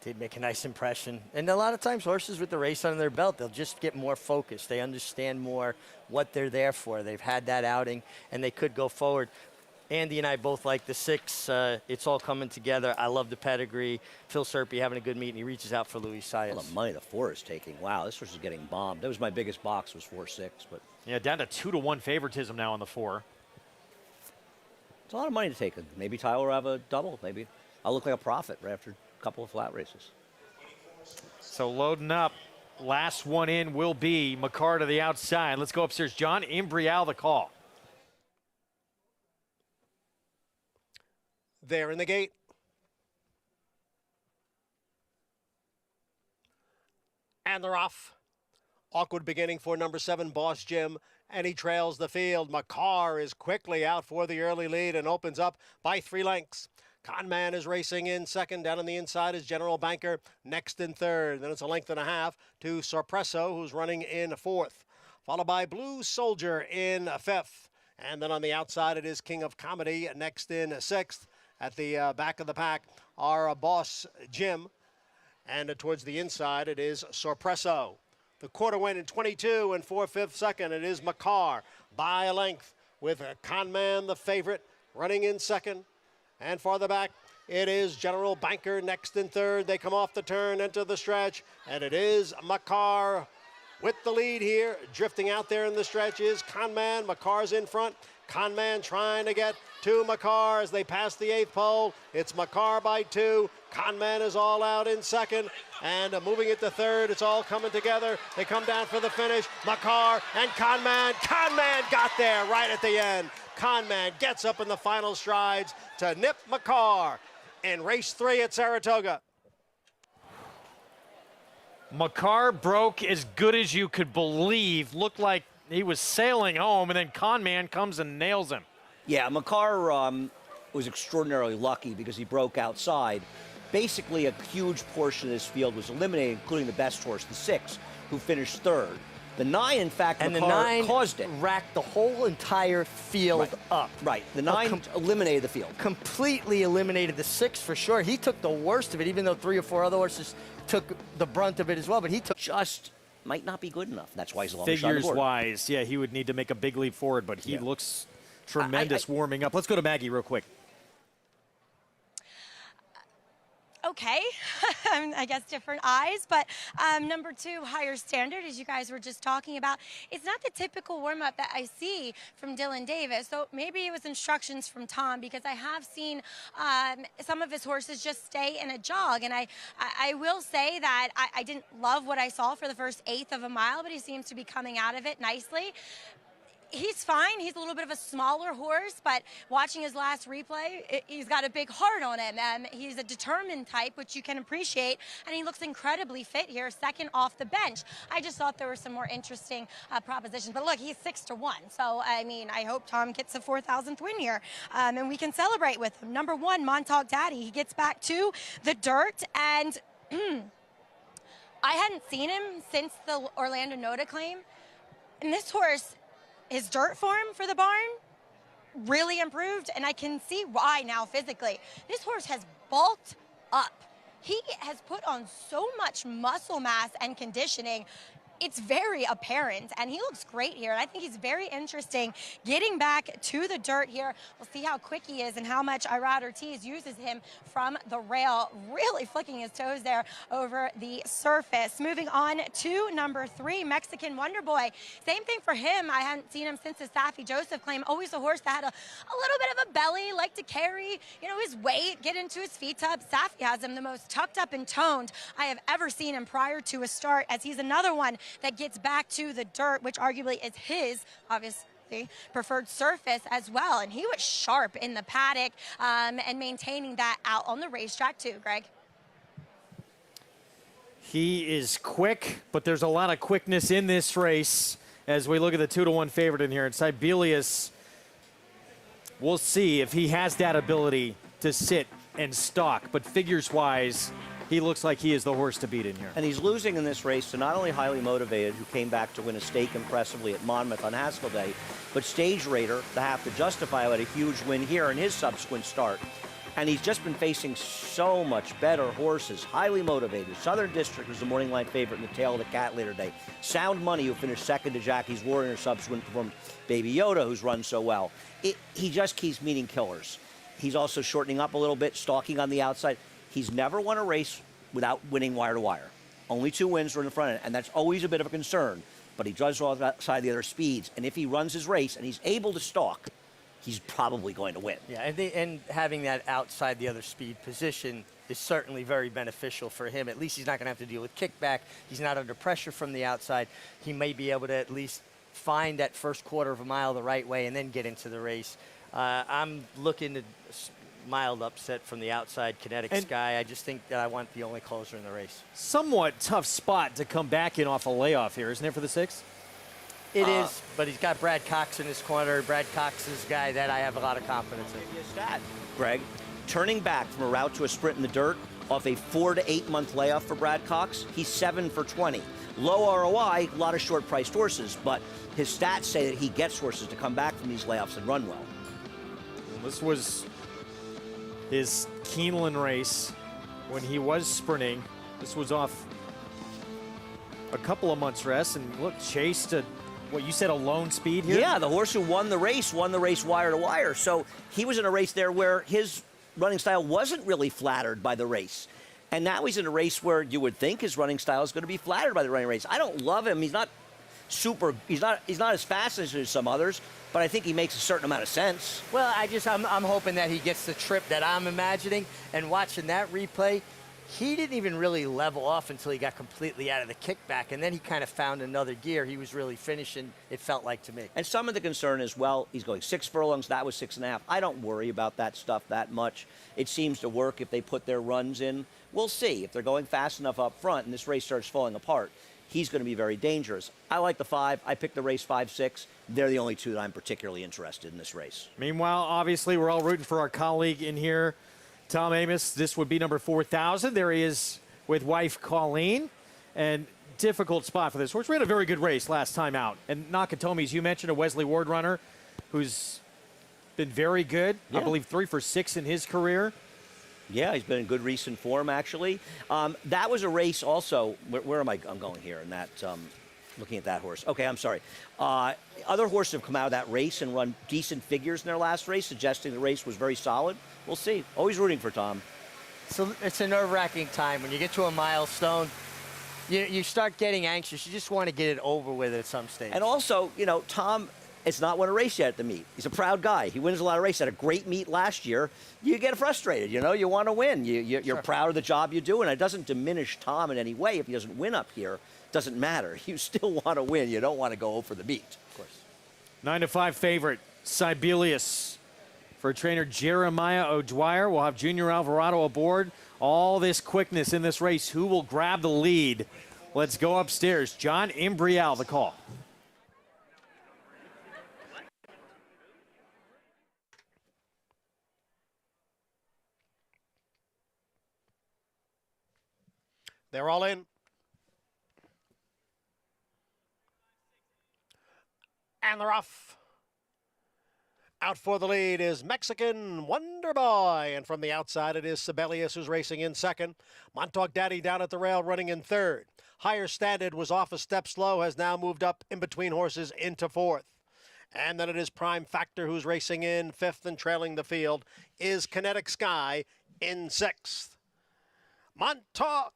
Did make a nice impression. And a lot of times horses with the race under their belt, they'll just get more focused. They understand more what they're there for. They've had that outing, and they could go forward. Andy and I both like the 6. It's all coming together. I love the pedigree. Phil Serpy having a good meet, and he reaches out for Luis Saez. Well, the money the 4 is taking. Wow, this horse is getting bombed. That was my biggest box, was 4-6. But yeah, down to 2-1 favoritism now on the 4. it's a lot of money to take. Maybe Tyler will have a double. Maybe I'll look like a profit right after a couple of flat races. So loading up. Last one in will be Makar to the outside. Let's go upstairs. John Imbrial, the call. There in the gate. And they're off. Awkward beginning for number 7, Boss Jim, and he trails the field. Makar is quickly out for the early lead and opens up by 3 lengths. Conman is racing in second. Down on the inside is General Banker, next in third. Then it's a length and a half to Sorpreso, who's running in fourth, followed by Blue Soldier in fifth. And then on the outside, it is King of Comedy, next in sixth. At the back of the pack are Boss Jim. And towards the inside, it is Sorpreso. The quarter win in 22 and 4/5 second. It is Makar by a length, with Conman, the favorite, running in second. And farther back, it is General Banker next in third. They come off the turn, enter the stretch, and it is Makar with the lead here. Drifting out there in the stretch is Conman. Makar's in front. Conman trying to get to Makar as they pass the 8th pole. It's Makar by 2. Conman is all out in second. And moving it to third. It's all coming together. They come down for the finish. Makar and Conman. Conman got there right at the end. Conman gets up in the final strides to nip Makar in race 3 at Saratoga. Makar broke as good as you could believe. Looked like he was sailing home, and then Conman comes and nails him. Yeah, Makar was extraordinarily lucky because he broke outside. Basically, a huge portion of this field was eliminated, including the best horse, the 6, who finished third. The 9, in fact, and Makar the 9 caused it. Racked the whole entire field up. Right. The 9 eliminated the field. Completely eliminated the 6 for sure. He took the worst of it, even though 3 or 4 other horses took the brunt of it as well. But he took just might not be good enough. That's why he's a long shot on the board. Figures-wise, yeah, he would need to make a big leap forward, but he looks tremendous warming up. Let's go to Maggie real quick. Okay, I guess different eyes, but number 2, Higher Standard, as you guys were just talking about, it's not the typical warm-up that I see from Dylan Davis. So maybe it was instructions from Tom, because I have seen some of his horses just stay in a jog. And I will say that I didn't love what I saw for the first 1/8 of a mile, but he seems to be coming out of it nicely. he's fine. He's a little bit of a smaller horse, but watching his last replay, he's got a big heart on him. He's a determined type, which you can appreciate, and he looks incredibly fit here, second off the bench. I just thought there were some more interesting propositions. But look, he's 6-1. So, I mean, I hope Tom gets a 4,000th win here, and we can celebrate with him. Number 1, Montauk Daddy. He gets back to the dirt, and I hadn't seen him since the Orlando Noda claim. And this horse, his dirt form for the barn really improved, and I can see why now physically. This horse has bulked up. He has put on so much muscle mass and conditioning. It's very apparent, and he looks great here. And I think he's very interesting getting back to the dirt here. We'll see how quick he is and how much Irad Ortiz uses him from the rail, really flicking his toes there over the surface. Moving on to number 3, Mexican Wonder Boy. Same thing for him. I hadn't seen him since the Safi Joseph claim. Always a horse that had a little bit of a belly, liked to carry, his weight, get into his feet tub. Safi has him the most tucked up and toned I have ever seen him prior to a start, as he's another one that gets back to the dirt, which arguably is his, obviously, preferred surface as well. And he was sharp in the paddock and maintaining that out on the racetrack too, Greg. He is quick, but there's a lot of quickness in this race as we look at the 2-1 favorite in here. And Sibelius, we'll see if he has that ability to sit and stalk, but figures-wise, he looks like he is the horse to beat in here. And he's losing in this race to not only Highly Motivated, who came back to win a stake impressively at Monmouth on Haskell Day, but Stage Raider, the Half to Justify, who had a huge win here in his subsequent start. And he's just been facing so much better horses. Highly Motivated. Southern District was the morning line favorite in the tail of the Cat later day. Sound Money, who finished second to Jackie's Warrior, subsequent from Baby Yoda, who's run so well. He just keeps meeting killers. He's also shortening up a little bit, stalking on the outside. He's never won a race without winning wire to wire. Only 2 wins were in the front end, and that's always a bit of a concern. But he does draw outside the other speeds, and if he runs his race and he's able to stalk, he's probably going to win. Yeah, and having that outside the other speed position is certainly very beneficial for him. At least he's not going to have to deal with kickback. He's not under pressure from the outside. He may be able to at least find that first quarter of a mile the right way and then get into the race. I'm looking to mild upset from the outside Kinetic Sky. I just think that I want the only closer in the race. Somewhat tough spot to come back in off a layoff here, isn't it, for the 6? It is, but he's got Brad Cox in his corner. Brad Cox is a guy that I have a lot of confidence in. Maybe a stat, Greg. Turning back from a route to a sprint in the dirt off a 4 to 8 month layoff for Brad Cox, he's 7 for 20. Low ROI, a lot of short-priced horses, but his stats say that he gets horses to come back from these layoffs and run well. This was his Keeneland race when he was sprinting. This was off a couple of months rest, and look, chased to what you said, a lone speed here? Yeah, the horse who won the race wire to wire. So he was in a race there where his running style wasn't really flattered by the race. And now he's in a race where you would think his running style is going to be flattered by the running race. I don't love him. He's not super, he's not as fast as some others, but I think he makes a certain amount of sense. Well, I'm hoping that he gets the trip that I'm imagining, and watching that replay, he didn't even really level off until he got completely out of the kickback, and then he kind of found another gear. He was really finishing, it felt like to me. And some of the concern is, well, he's going 6 furlongs, that was 6.5. I don't worry about that stuff that much. It seems to work if they put their runs in. We'll see. If they're going fast enough up front and this race starts falling apart, he's going to be very dangerous. I like the 5. I picked the race 5-6. They're the only 2 that I'm particularly interested in this race. Meanwhile, obviously, we're all rooting for our colleague in here, Tom Amoss. This would be number 4,000. There he is with wife Colleen. And difficult spot for this horse. We had a very good race last time out. And Nakatomi, as you mentioned, a Wesley Ward runner who's been very good. Yeah. I believe 3 for 6 in his career. Yeah, he's been in good recent form, actually. That was a race also. Where am I? I'm going here in that, looking at that horse. Okay, I'm sorry. Other horses have come out of that race and run decent figures in their last race, suggesting the race was very solid. We'll see. Always rooting for Tom. So it's a nerve-wracking time. When you get to a milestone, you start getting anxious. You just want to get it over with at some stage. And also, you know, Tom has not won a race yet at the meet. He's a proud guy. He wins a lot of races. Had a great meet last year. You get frustrated, you know. You want to win. You're sure. Proud of the job you do, and it doesn't diminish Tom in any way. If he doesn't win up here, it doesn't matter. You still want to win. You don't want to go over the meet. Of course. 9-5 favorite, Sibelius. For trainer Jeremiah O'Dwyer, we'll have Junior Alvarado aboard. All this quickness in this race. Who will grab the lead? Let's go upstairs. John Imbrial, the call. They're all in. And they're off. Out for the lead is Mexican Wonder Boy. And from the outside, it is Sibelius who's racing in second. Montauk Daddy down at the rail running in third. Higher Standard was off a step slow, has now moved up in between horses into fourth. And then it is Prime Factor who's racing in fifth, and trailing the field is Kinetic Sky in sixth. Montauk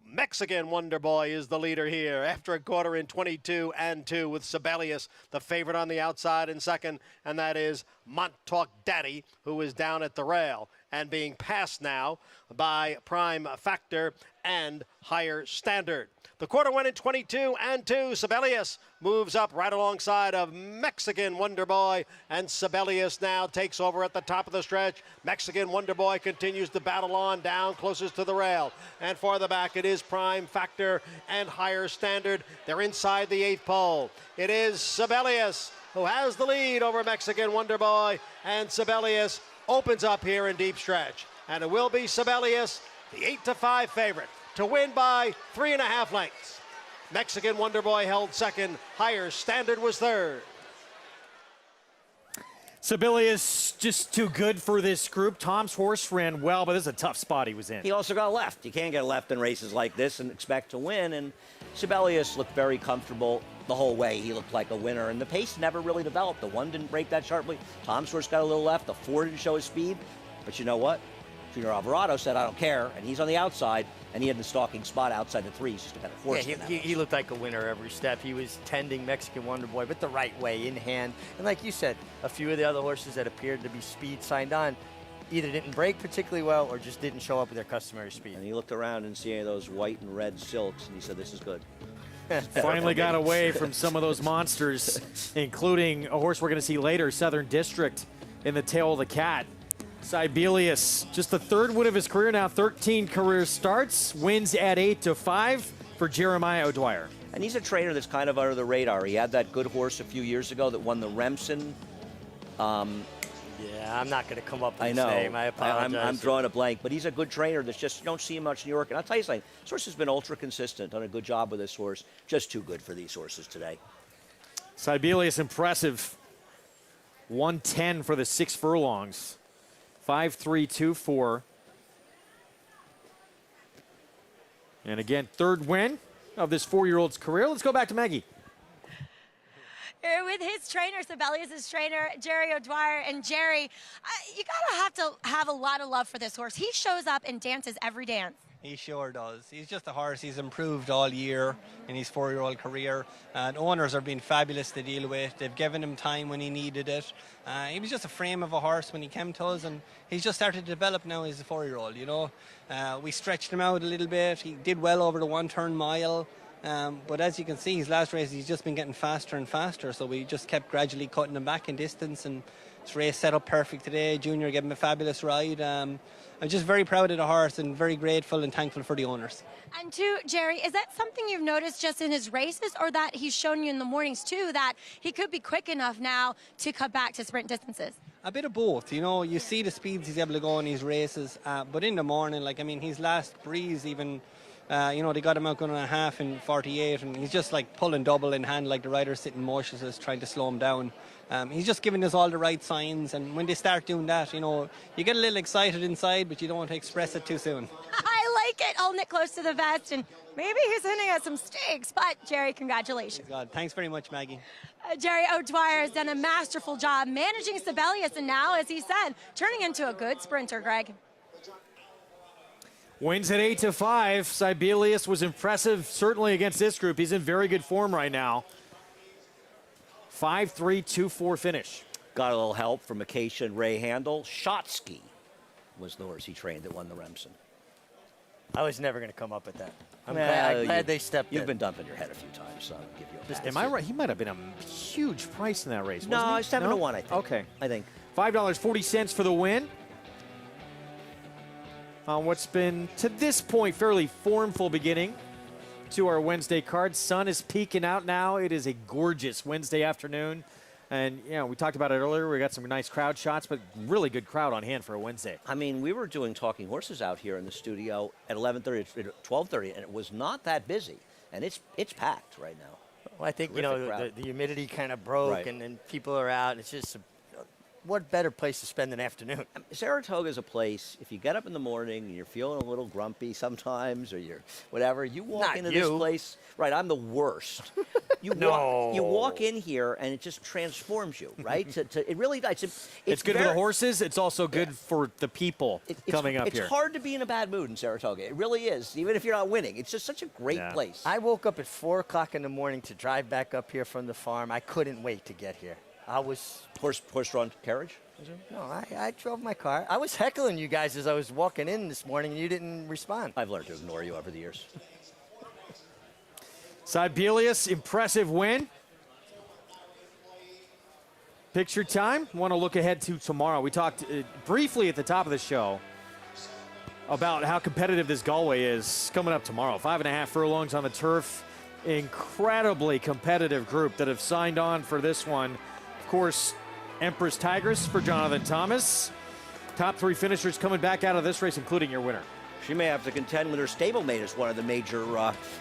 Mexican Wonder Boy is the leader here after a quarter in 22-2 with Sibelius, the favorite on the outside in second, and that is Montauk Daddy, who is down at the rail and being passed now by Prime Factor and Higher Standard. The quarter went in 22-2. Sibelius moves up right alongside of Mexican Wonder Boy, and Sibelius now takes over at the top of the stretch. Mexican Wonder Boy continues to battle on down closest to the rail. And farther back, it is Prime Factor and Higher Standard. They're inside the eighth pole. It is Sibelius who has the lead over Mexican Wonder Boy, and Sibelius opens up here in deep stretch. And it will be Sibelius, the 8-5 favorite, to win by 3.5 lengths. Mexican Wonder Boy held second. Higher Standard was third. Sibelius just too good for this group. Tom's horse ran well, but this is a tough spot he was in. He also got left. You can't get left in races like this and expect to win. And Sibelius looked very comfortable the whole way. He looked like a winner, and the pace never really developed. The one didn't break that sharply. Tom's horse got a little left. The four didn't show his speed. But you know what? Junior Alvarado said, I don't care, and he's on the outside, and he had the stalking spot outside the three. He's just a better horse. Yeah, he looked like a winner every step. He was tending Mexican Wonder Boy, but the right way, in hand. And like you said, a few of the other horses that appeared to be speed signed on either didn't break particularly well or just didn't show up with their customary speed. And he looked around and see any of those white and red silks, and he said, this is good. Finally got away from some of those monsters, including a horse we're going to see later, Southern District, in the tail of the cat. Sibelius, just the third win of his career now, 13 career starts, wins at 8-5 for Jeremiah O'Dwyer. And he's a trainer that's kind of under the radar. He had that good horse a few years ago that won the Remsen. Yeah, I'm not going to come up with I his know. name. I apologize. I'm drawing a blank, but he's a good trainer that's just, you don't see him much in New York. And I'll tell you something, this horse has been ultra consistent, done a good job with this horse. Just too good for these horses today. Sibelius impressive. 110 for the 6 furlongs. 5-3-2-4. And again, third win of this 4-year-old's career. Let's go back to Maggie. Here with his trainer, Sibelius' trainer, Jerry O'Dwyer. And Jerry, you gotta have to have a lot of love for this horse. He shows up and dances every dance. He sure does. He's just a horse. He's improved all year in his 4-year-old career. And owners are being fabulous to deal with. They've given him time when he needed it. He was just a frame of a horse when he came to us, and he's just started to develop now as a 4-year-old, you know. We stretched him out a little bit. He did well over the one-turn mile. But as you can see, his last race, he's just been getting faster and faster. So we just kept gradually cutting him back in distance, and this race set up perfect today. Junior gave him a fabulous ride. I'm just very proud of the horse and very grateful and thankful for the owners. And too, Jerry, is that something you've noticed just in his races, or that he's shown you in the mornings too, that he could be quick enough now to cut back to sprint distances? A bit of both, you know. You see the speeds he's able to go in his races, but in the morning, like, I mean, his last breeze even, you know, they got him out going on a half in 48, and he's just like pulling double in hand, like the rider's sitting motionless trying to slow him down. He's just giving us all the right signs, and when they start doing that, you know, you get a little excited inside, but you don't want to express it too soon. I like it, holding it close to the vest, and maybe he's hinting at some stakes, but Jerry, congratulations. God, thanks very much, Maggie. Jerry O'Dwyer has done a masterful job managing Sibelius, and now, as he said, turning into a good sprinter, Greg. Wins at 8-5. Sibelius was impressive, certainly against this group. He's in very good form right now. 5-3-2-4 finish. Got a little help from Acacia and Ray Handel. Shotsky was the horse he trained that won the Remsen. I was never going to come up with that. I'm Well, glad they stepped in. You've been dumping your head a few times, so I'll give you a pass. Am I right? He might have been a huge price in that race, No, wasn't he? it's 7 to 1, I think. Okay. I think. $5.40 for the win. On what's been, to this point, fairly formful beginning to our Wednesday card. Sun is peeking out now. It is a gorgeous Wednesday afternoon. And, you know, we talked about it earlier. We got some nice crowd shots, but really good crowd on hand for a Wednesday. I mean, we were doing Talking Horses out here in the studio at 11:30, 12:30, and it was not that busy. And it's packed right now. Well, I think, Terrific the humidity kind of broke, Right. and then people are out. It's just what better place to spend an afternoon? Saratoga is a place, if you get up in the morning and you're feeling a little grumpy sometimes or you're whatever, you walk Not into you. this place. Right, I'm the worst. You walk in here and it just transforms you, right? It really does. It's good for the horses. It's also good for the people coming up here. It's hard to be in a bad mood in Saratoga. It really is, even if you're not winning. It's just such a great place. I woke up at 4 o'clock in the morning to drive back up here from the farm. I couldn't wait to get here. I was... Horse-drawn carriage? No, I drove my car. I was heckling you guys as I was walking in this morning, and you didn't respond. I've learned to ignore you over the years. Sibelius, impressive win. Picture time. Want to look ahead to tomorrow. We talked briefly at the top of the show about how competitive this Galway is coming up tomorrow. 5.5 furlongs on the turf. Incredibly competitive group that have signed on for this one. Of course, Empress Tigress for Jonathan Thomas. Top 3 finishers coming back out of this race, including your winner. She may have to contend with her stablemate as one of the major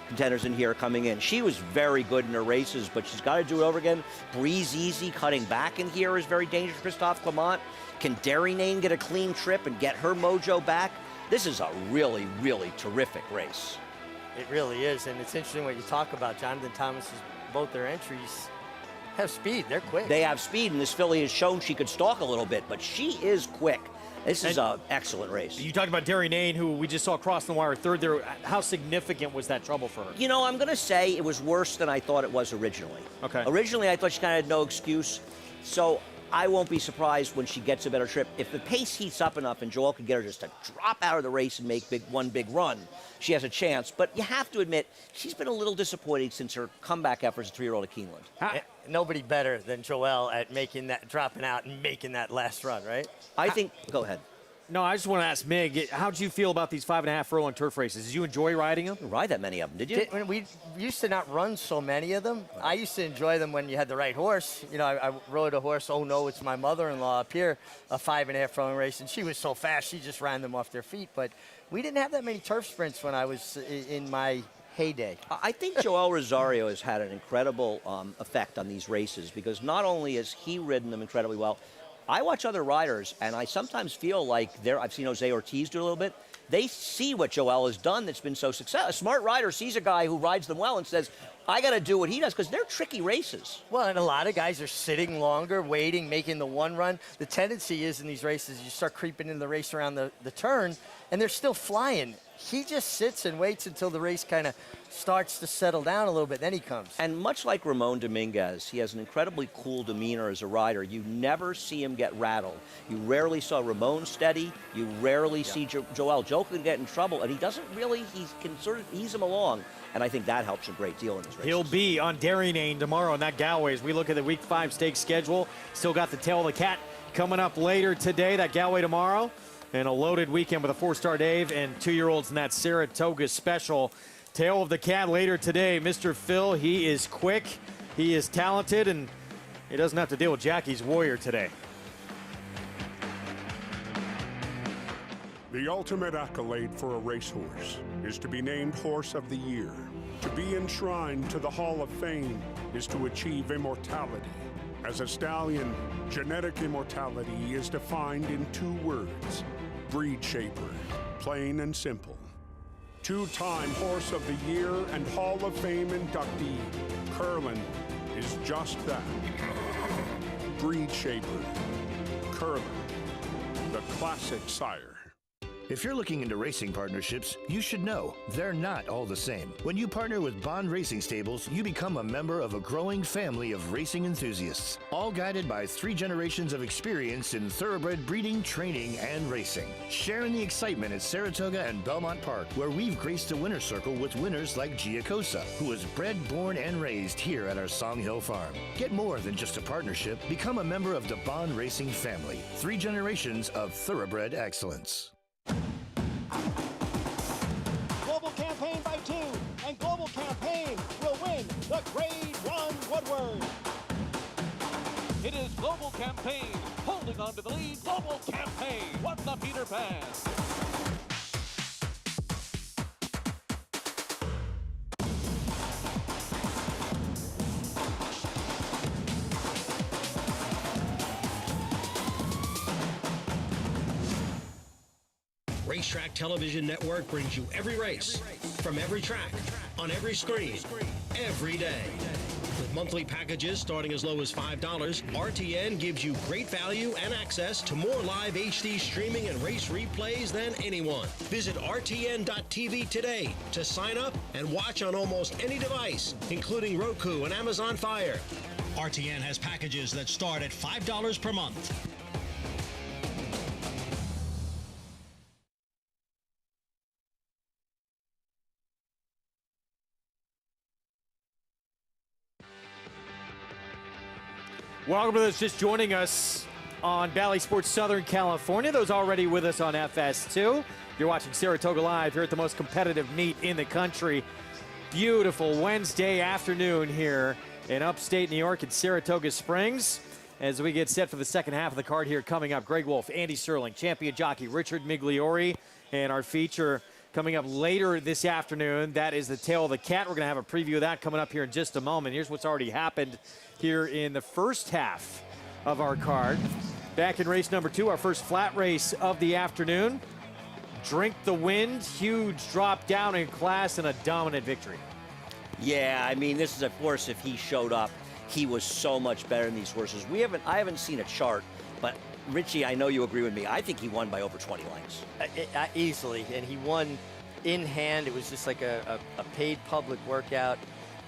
contenders in here coming in. She was very good in her races, but she's got to do it over again. Breeze Easy cutting back in here is very dangerous. Christophe Clement. Can Darynane get a clean trip and get her mojo back? This is a really, really terrific race. It really is, and it's interesting what you talk about. Jonathan Thomas's, both their entries have speed. They're quick. They have speed, and this filly has shown she could stalk a little bit, but she is quick. This is an excellent race. You talked about Darynane, who we just saw cross the wire third there. How significant was that trouble for her? You know, I'm going to say it was worse than I thought it was originally. Okay. Originally, I thought she kind of had no excuse. So I won't be surprised when she gets a better trip. If the pace heats up enough and Joel can get her just to drop out of the race and make one big run, she has a chance. But you have to admit, she's been a little disappointing since her comeback efforts as a 3-year-old at Keeneland. Nobody better than Joel at making that, dropping out and making that last run, right? I think, go ahead. No, I just want to ask Mig, how'd you feel about these 5.5 furlong turf races? Did you enjoy riding them? You ride that many of them, did you? When we used to not run so many of them. I used to enjoy them when you had the right horse. You know, I rode a horse, oh no, it's my mother-in-law up here, a 5.5 furlong race, and she was so fast, she just ran them off their feet. But we didn't have that many turf sprints when I was in my heyday. I think Joel Rosario has had an incredible effect on these races because not only has he ridden them incredibly well, I watch other riders, and I sometimes feel like I've seen Jose Ortiz do a little bit. They see what Joel has done that's been so successful. A smart rider sees a guy who rides them well and says, I got to do what he does, because they're tricky races. Well, and a lot of guys are sitting longer, waiting, making the one run. The tendency is in these races, you start creeping in the race around the turn, and they're still flying. He just sits and waits until the race kind of starts to settle down a little bit, then he comes. And much like Ramon Dominguez, he has an incredibly cool demeanor as a rider. You never see him get rattled. You rarely saw Ramon steady. You rarely see Joel. Joel can get in trouble, and he doesn't really, he can sort of ease him along. And I think that helps a great deal in this race. He'll be on Darynane tomorrow in that Galway. As we look at the Week 5 stakes schedule, still got the Tail of the Cat coming up later today, that Galway tomorrow. And a loaded weekend with a Fourstardave and 2-year-olds in that Saratoga special. Tail of the Cat later today. Mr. Phil, he is quick, he is talented, and he doesn't have to deal with Jackie's Warrior today. The ultimate accolade for a racehorse is to be named Horse of the Year. To be enshrined to the Hall of Fame is to achieve immortality. As a stallion, genetic immortality is defined in 2 words: breed shaper, plain and simple. 2-time Horse of the Year and Hall of Fame inductee, Curlin, is just that. Breed shaper, Curlin, the classic sire. If you're looking into racing partnerships, you should know they're not all the same. When you partner with Bond Racing Stables, you become a member of a growing family of racing enthusiasts, all guided by 3 generations of experience in thoroughbred breeding, training, and racing. Share in the excitement at Saratoga and Belmont Park, where we've graced the winner's circle with winners like Giacosa, who was bred, born, and raised here at our Song Hill farm. Get more than just a partnership. Become a member of the Bond Racing family. 3 generations of thoroughbred excellence. Global Campaign by 2, and Global Campaign will win the Grade 1 Woodward. It is Global Campaign holding on to the lead. Global Campaign won the Peter Pan. Racetrack Television Network brings you every race, from every track, on every screen, every day. With monthly packages starting as low as $5, RTN gives you great value and access to more live HD streaming and race replays than anyone. Visit RTN.tv today to sign up and watch on almost any device, including Roku and Amazon Fire. RTN has packages that start at $5 per month. Welcome to those just joining us on Bally Sports Southern California. Those already with us on FS2. You're watching Saratoga Live here at the most competitive meet in the country. Beautiful Wednesday afternoon here in upstate New York at Saratoga Springs. As we get set for the second half of the card here coming up, Greg Wolf, Andy Serling, champion jockey Richard Migliori, and our feature coming up later this afternoon. That is the Tail of the Cat. We're going to have a preview of that coming up here in just a moment. Here's what's already happened here in the first half of our card. Back in race number 2, our first flat race of the afternoon. Drink the Wind, huge drop down in class and a dominant victory. Yeah, I mean, this is a horse, if he showed up, he was so much better than these horses. I haven't seen a chart, but Richie, I know you agree with me. I think he won by over 20 lengths. Easily, and he won in hand. It was just like a paid public workout,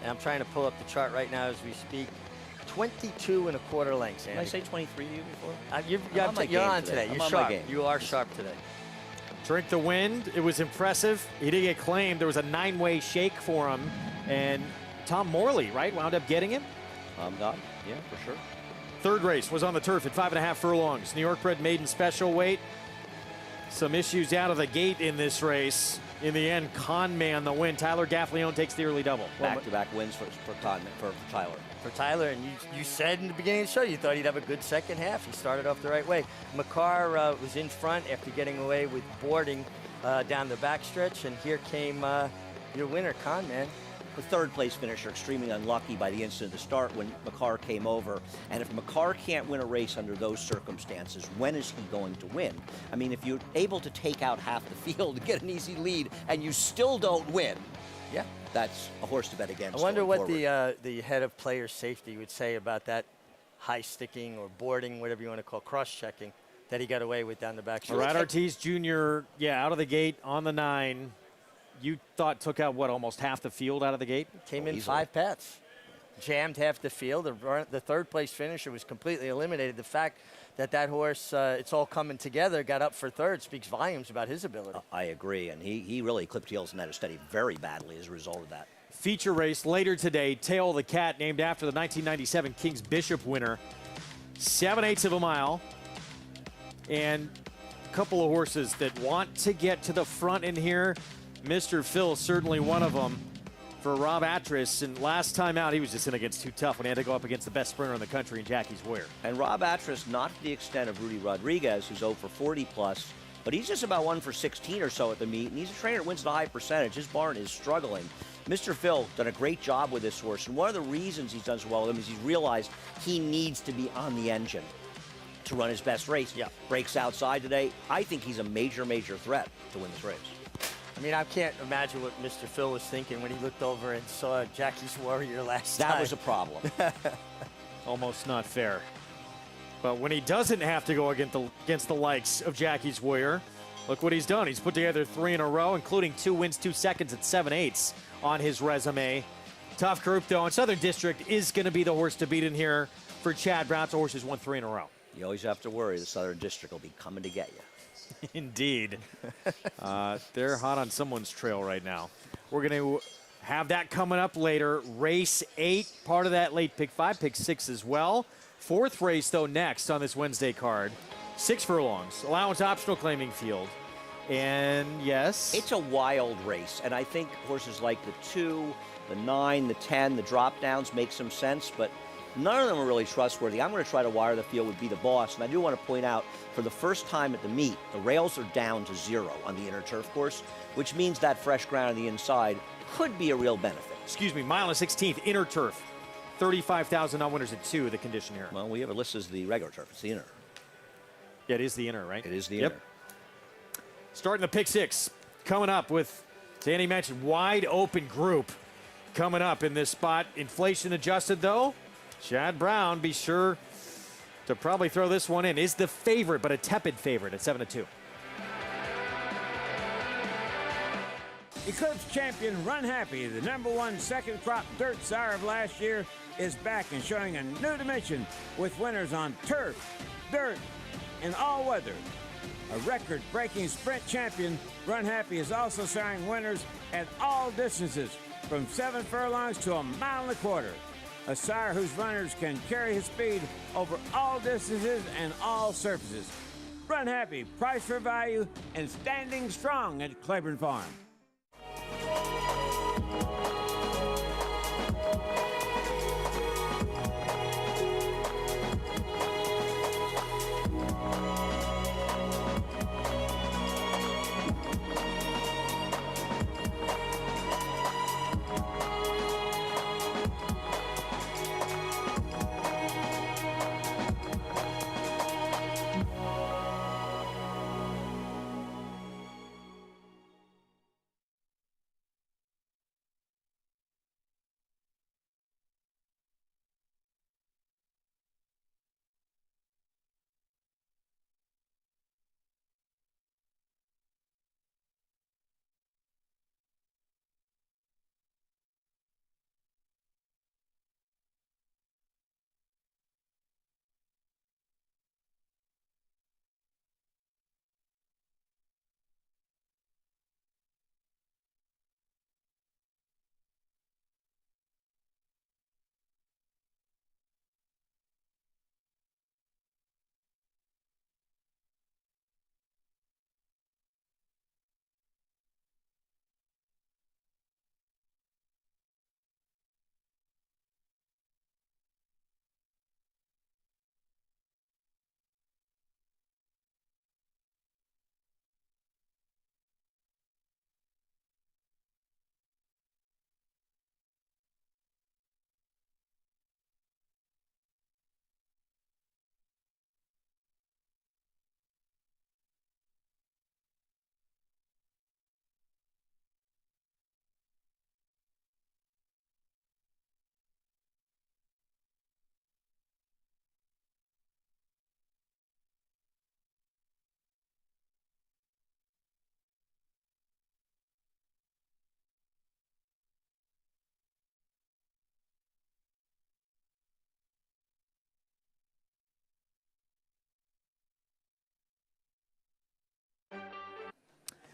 and I'm trying to pull up the chart right now as we speak. 22 1/4 lengths, Andy. Did I say 23 to you before? You're on today. You're sharp. You are Thanks. sharp today. Drink the Wind, it was impressive. He did get claimed. There was a 9-way shake for him, and Tom Morley, right, wound up getting him? God, yeah, for sure. Third race was on the turf at 5.5 furlongs. New York bred maiden special weight. Some issues out of the gate in this race. In the end, Con Man the win. Tyler Gaffleone takes the early double. Back-to-back wins for Tyler. For Tyler, and you said in the beginning of the show you thought he'd have a good second half. He started off the right way. McCarr was in front after getting away with boarding down the backstretch, and here came your winner, Con Man. The third place finisher, extremely unlucky by the instant of the start when McCarr came over. And if McCarr can't win a race under those circumstances, when is he going to win? I mean, if you're able to take out half the field, get an easy lead, and you still don't win, yeah, that's a horse to bet against. I wonder what the head of player safety would say about that high sticking or boarding, whatever you want to call cross-checking, that he got away with down the back. Brad Ortiz Jr., out of the gate on the 9. You thought took out, what, almost half the field out of the gate? Came in 5 pets. Jammed half the field. The third place finisher was completely eliminated. The fact that horse, it's all coming together, got up for third, speaks volumes about his ability. I agree, and he really clipped heels in that steady very badly as a result of that. Feature race later today, Tail of the Cat, named after the 1997 King's Bishop winner. 7/8 of a mile. And a couple of horses that want to get to the front in here. Mr. Phil, certainly one of them for Rob Atras. And last time out, he was just in against too tough when he had to go up against the best sprinter in the country in Jackie's Warrior. And Rob Atras, not to the extent of Rudy Rodriguez, who's 0 for 40 plus, but he's just about 1 for 16 or so at the meet, and he's a trainer that wins at a high percentage. His barn is struggling. Mr. Phil done a great job with this horse, and one of the reasons he's done so well with him is he's realized he needs to be on the engine to run his best race. Yeah. Breaks outside today. I think he's a major, major threat to win this race. I mean, I can't imagine what Mr. Phil was thinking when he looked over and saw Jackie's Warrior last time. That was a problem. Almost not fair. But when he doesn't have to go against the likes of Jackie's Warrior, Look what he's done. He's put together 3 in a row, including 2 wins, 2 seconds, and 7/8 on his resume. Tough group, though, and Southern District is going to be the horse to beat in here for Chad Brown. The horse has won 3 in a row. You always have to worry the Southern District will be coming to get you. Indeed. They're hot on someone's trail right now. We're going to have that coming up later. Race 8, part of that late pick 5, pick 6 as well. 4th race, though, next on this Wednesday card. 6 furlongs, allowance optional claiming field. And yes. It's a wild race, and I think horses like the 2, the 9, the 10, the drop downs make some sense, but none of them are really trustworthy. I'm going to try to wire the field with Be the Boss, and I do want to point out, for the first time at the meet, the rails are down to 0 on the inner turf course, which means that fresh ground on the inside could be a real benefit. Excuse me, mile and 16th, inner turf. 35,000 on winners at 2, the condition here. Well, we have it listed as the regular turf. It's the inner. Yeah, it is the inner, right? It is the inner. Starting the pick 6, coming up with, as Andy mentioned, wide open group coming up in this spot. Inflation adjusted, though. Chad Brown, be sure to probably throw this one in. Is the favorite, but a tepid favorite at 7-2. Eclipse champion Run Happy, the #1 second crop dirt sire of last year, is back and showing a new dimension with winners on turf, dirt, and all weather. A record-breaking sprint champion, Run Happy is also showing winners at all distances, from 7 furlongs to 1.25 miles. A sire whose runners can carry his speed over all distances and all surfaces. Run Happy, price for value, and standing strong at Claiborne Farm.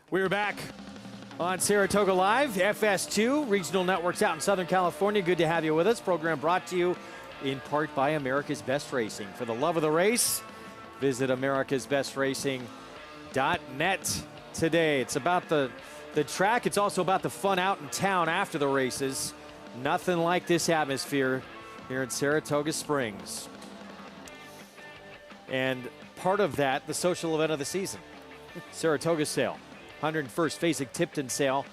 We're back on Saratoga Live, FS2, regional networks out in Southern California. Good to have you with us. Program brought to you in part by America's Best Racing. For the love of the race, visit americasbestracing.net today. It's about the track. It's also about the fun out in town after the races. Nothing like this atmosphere here in Saratoga Springs. And part of that, the social event of the season, Saratoga Sale. 101st Fasig-Tipton sale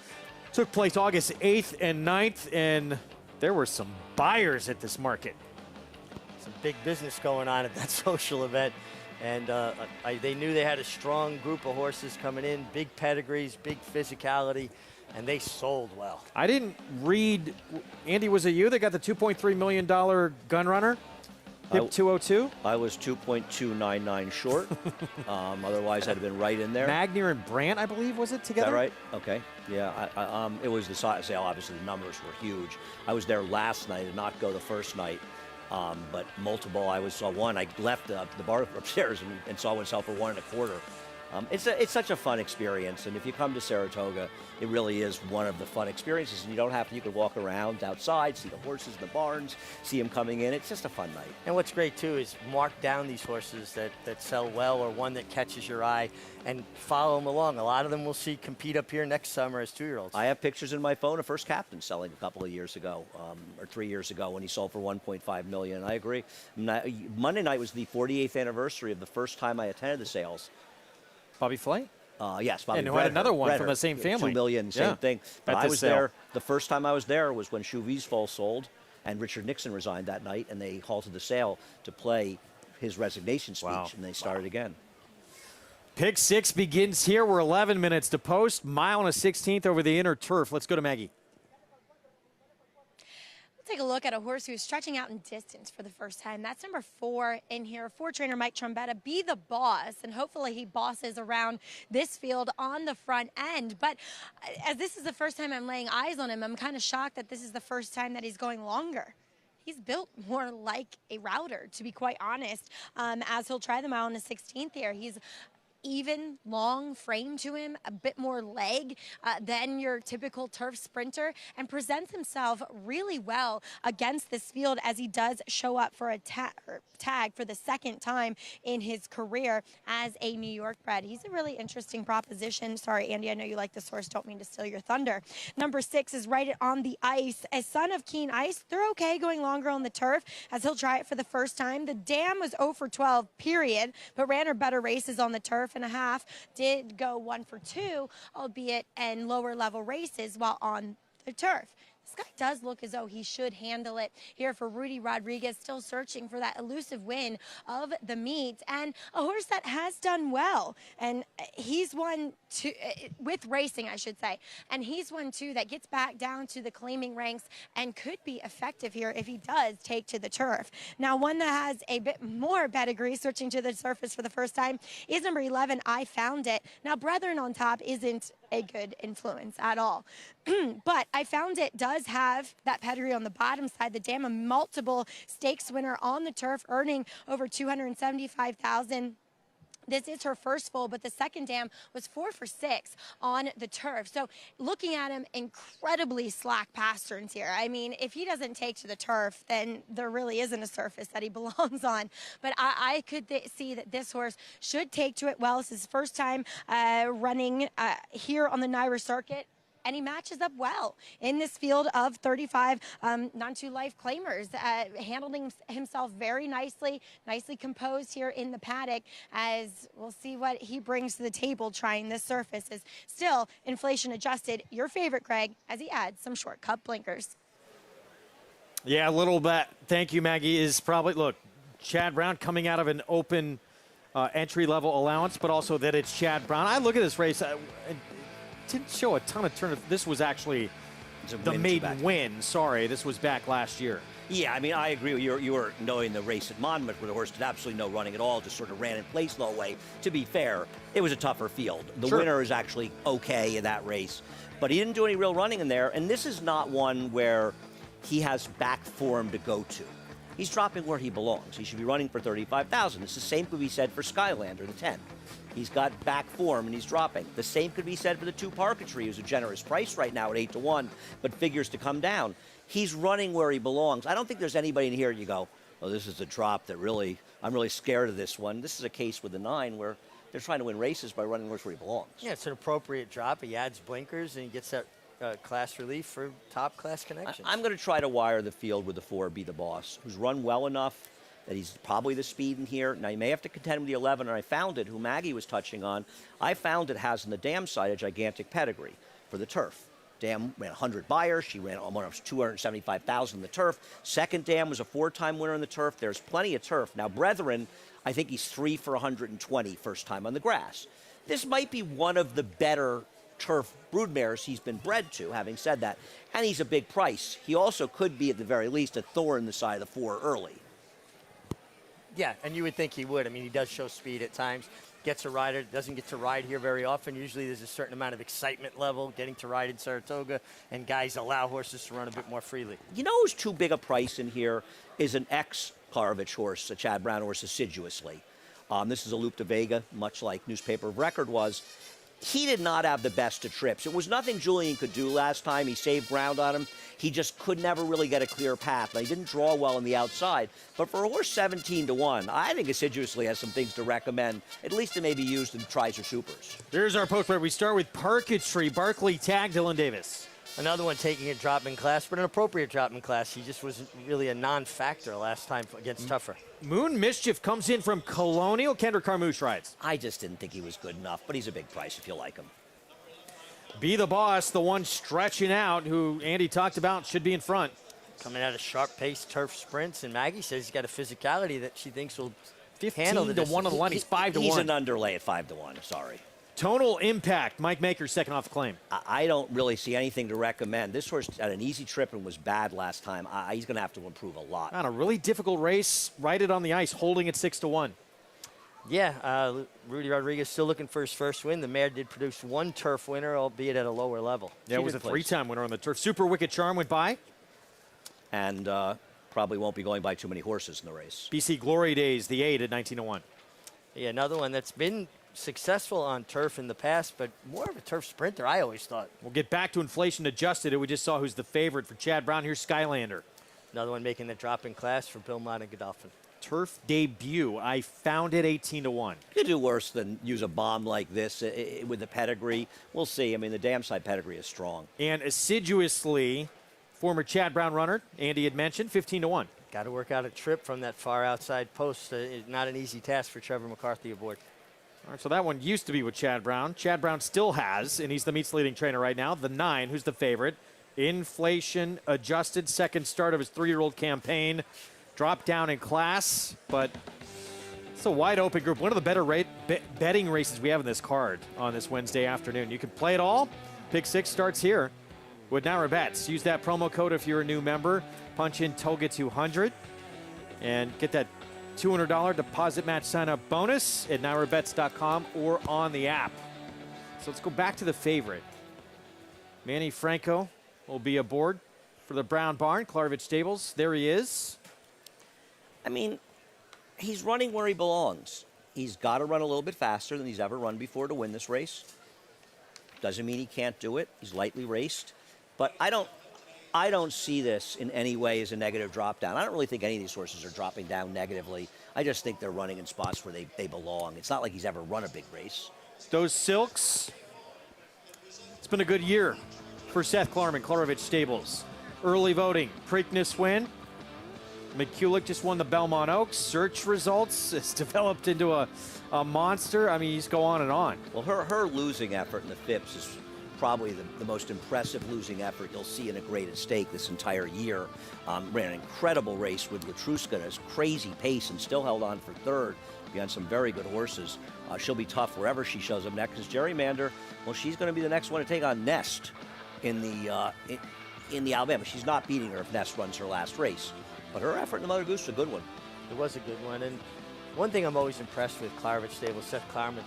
took place August 8th and 9th, and there were some buyers at this market. Some big business going on at that social event, and they knew they had a strong group of horses coming in, big pedigrees, big physicality, and they sold well. I didn't read, Andy, was it you that got the $2.3 million gun runner? Hip 202? I was 2.299 short. Otherwise, I'd have been right in there. Magnier and Brandt, I believe, was it together? Is that right? Okay. Yeah. It was the sale. Obviously, the numbers were huge. I was there last night. I did not go the first night. But multiple, I saw one. I left the bar upstairs and saw one sell for 1 1/4. It's such a fun experience, and if you come to Saratoga, it really is one of the fun experiences. And you can walk around outside, see the horses in the barns, see them coming in. It's just a fun night. And what's great too is mark down these horses that sell well, or one that catches your eye, and follow them along. A lot of them we'll see compete up here next summer as 2-year-olds. I have pictures in my phone of First Captain selling a couple of years ago, or 3 years ago, when he sold for $1.5 million. I agree. Monday night was the 48th anniversary of the first time I attended the sales. Bobby Flay? Yes, Bobby. And who had another one from the same family. $2 million, same thing. But At I this was sale. there. The first time I was there was when Chauvy's Fall sold, and Richard Nixon resigned that night, and they halted the sale to play his resignation speech, and they started again. Pick 6 begins here. We're 11 minutes to post. Mile and a 16th over the inner turf. Let's go to Maggie. Take a look at a horse who's stretching out in distance for the first time. That's number 4 in here. 4 trainer Mike Trombetta, Be the Boss, and hopefully he bosses around this field on the front end. But as this is the first time I'm laying eyes on him, I'm kind of shocked that this is the first time that he's going longer. He's built more like a router, to be quite honest, as he'll try the mile in the 16th here. He's even, long frame to him, a bit more leg than your typical turf sprinter, and presents himself really well against this field as he does show up for a tag for the second time in his career as a New York bred. He's a really interesting proposition. Sorry, Andy, I know you like this horse. Don't mean to steal your thunder. Number 6 is Right on the Ice. A son of Keen Ice. They're okay going longer on the turf as he'll try it for the first time. The dam was 0 for 12, period, but ran her better races on the turf and a half. Did go 1 for 2, albeit in lower level races while on the turf. This guy does look as though he should handle it here for Rudy Rodriguez, still searching for that elusive win of the meet, and a horse that has done well. And he's one two, with racing, I should say, and he's one too that gets back down to the claiming ranks and could be effective here if he does take to the turf. Now, one that has a bit more pedigree, searching to the surface for the first time, is number 11, I Found It. Now, Brethren on top isn't a good influence at all. But I Found It does have that pedigree on the bottom side. The dam, a multiple stakes winner on the turf, earning over $275,000. This is her first full, but the second dam was 4 for 6 on the turf. So looking at him, incredibly slack pasterns here. I mean, if he doesn't take to the turf, then there really isn't a surface that he belongs on. But I could see that this horse should take to it well. This is his first time running here on the NYRA circuit. And he matches up well in this field of 35 non-2-life claimers, handling himself very nicely composed here in the paddock, as we'll see what he brings to the table trying this surface. Is still inflation adjusted. Your favorite, Greg, as he adds some short cut blinkers. Yeah, a little bit. Thank you, Maggie. Is probably, look, Chad Brown coming out of an open entry-level allowance, but also that it's Chad Brown. I look at this race. Didn't show a ton of turn. This was actually the maiden win. Sorry, this was back last year. Yeah, I mean, I agree with you. You were knowing the race at Monmouth where the horse did absolutely no running at all, just sort of ran in place the whole way. To be fair, it was a tougher field. The winner is actually okay in that race, but he didn't do any real running in there, and this is not one where he has back form to go to. He's dropping where he belongs. He should be running for $35,000. It's the same could be said for Skylander, the 10. He's got back form and he's dropping. The same could be said for the 2 Parketry, who's a generous price right now at 8 to 1, but figures to come down. He's running where he belongs. I don't think there's anybody in here you go, oh, this is a drop that really, I'm really scared of this one. This is a case with the 9 where they're trying to win races by running where he belongs. Yeah, it's an appropriate drop. He adds blinkers and he gets that class relief for top class connections. I'm going to try to wire the field with the 4, Be the Boss, who's run well enough that he's probably the speed in here. Now, you may have to contend with the 11, and I Found It, who Maggie was touching on. I Found It has on the dam side a gigantic pedigree for the turf. Dam ran 100 buyers. She ran almost $275,000 in the turf. Second dam was a 4-time winner in the turf. There's plenty of turf. Now, Brethren, I think he's 3 for 120 first time on the grass. This might be one of the better turf broodmares he's been bred to, having said that. And he's a big price. He also could be, at the very least, a thorn in the side of the 4 early. Yeah, and you would think he would. I mean, he does show speed at times. Gets a rider, doesn't get to ride here very often. Usually there's a certain amount of excitement level getting to ride in Saratoga, and guys allow horses to run a bit more freely. You know who's too big a price in here is an ex-Klarovich horse, a Chad Brown horse, Assiduously. This is a Loop de Vega, much like Newspaper of Record was. He did not have the best of trips. It was nothing Julian could do last time. He saved ground on him. He just could never really get a clear path. Now, he didn't draw well on the outside, but for a horse 17-1, I think Assiduously has some things to recommend, at least to maybe use in tries or supers. Here's our post where we start with Parketry. Barkley tag Dylan Davis. Another one taking a drop in class, but an appropriate drop in class. He just wasn't really a non-factor last time against Tougher. Moon Mischief comes in from Colonial. Kendrick Carmouche rides. I just didn't think he was good enough, but he's a big price if you like him. Be the Boss, the one stretching out, who Andy talked about should be in front. Coming out of sharp-paced turf sprints, and Maggie says he's got a physicality that she thinks will handle the 15-1 on the line. He's 5-1. He's an underlay at 5-1. Sorry. Tonal Impact. Mike Maker second off the claim. I don't really see anything to recommend. This horse had an easy trip and was bad last time. He's going to have to improve a lot. On a really difficult race, right it on the ice, holding at 6-1. Yeah, Rudy Rodriguez still looking for his first win. The mare did produce one turf winner, albeit at a lower level. Yeah, it was a three-time winner on the turf. Super Wicked Charm went by. And probably won't be going by too many horses in the race. BC Glory Days, the 8 at 19-1. Yeah, another one that's been successful on turf in the past, but more of a turf sprinter, I always thought. We'll get back to inflation adjusted. We just saw who's the favorite for Chad Brown. Here's Skylander. Another one making the drop in class for Belmont and Godolphin. Turf debut. I found it 18-1. You could do worse than use a bomb like this with the pedigree. We'll see. I mean, the dam side pedigree is strong. And Assiduously, former Chad Brown runner, Andy had mentioned, 15-1. Got to work out a trip from that far outside post. Not an easy task for Trevor McCarthy aboard. All right, so that one used to be with Chad Brown. Chad Brown still has, and he's the meets leading trainer right now. The 9, who's the favorite. Inflation adjusted, second start of his 3-year-old campaign. Dropped down in class, but it's a wide open group. One of the better betting races we have in this card on this Wednesday afternoon. You can play it all. Pick 6 starts here with Naira Bets. Use that promo code if you're a new member. Punch in TOGA200 and get that $200 deposit match sign-up bonus at NairaBets.com or on the app. So let's go back to the favorite. Manny Franco will be aboard for the Brown Barn, Klarovich Stables. There he is. I mean, he's running where he belongs. He's got to run a little bit faster than he's ever run before to win this race. Doesn't mean he can't do it. He's lightly raced. But I don't see this in any way as a negative drop down. I don't really think any of these horses are dropping down negatively. I just think they're running in spots where they belong. It's not like he's ever run a big race. Those Silks. It's been a good year for Seth Klarman, Klarovich Stables. Early voting, Preakness win. McCulloch just won the Belmont Oaks. Search results. It's developed into a monster. I mean, you just go on and on. Well, her losing effort in the Phipps is probably the most impressive losing effort you'll see in a graded stake this entire year. Ran an incredible race with Latruska at a crazy pace and still held on for third behind some very good horses. She'll be tough wherever she shows up next. Because Gerrymander, well, she's going to be the next one to take on Nest in the Alabama. She's not beating her if Nest runs her last race. But her effort in the Mother Goose was a good one. It was a good one. And one thing I'm always impressed with Klarovich Stable, Seth Klarman,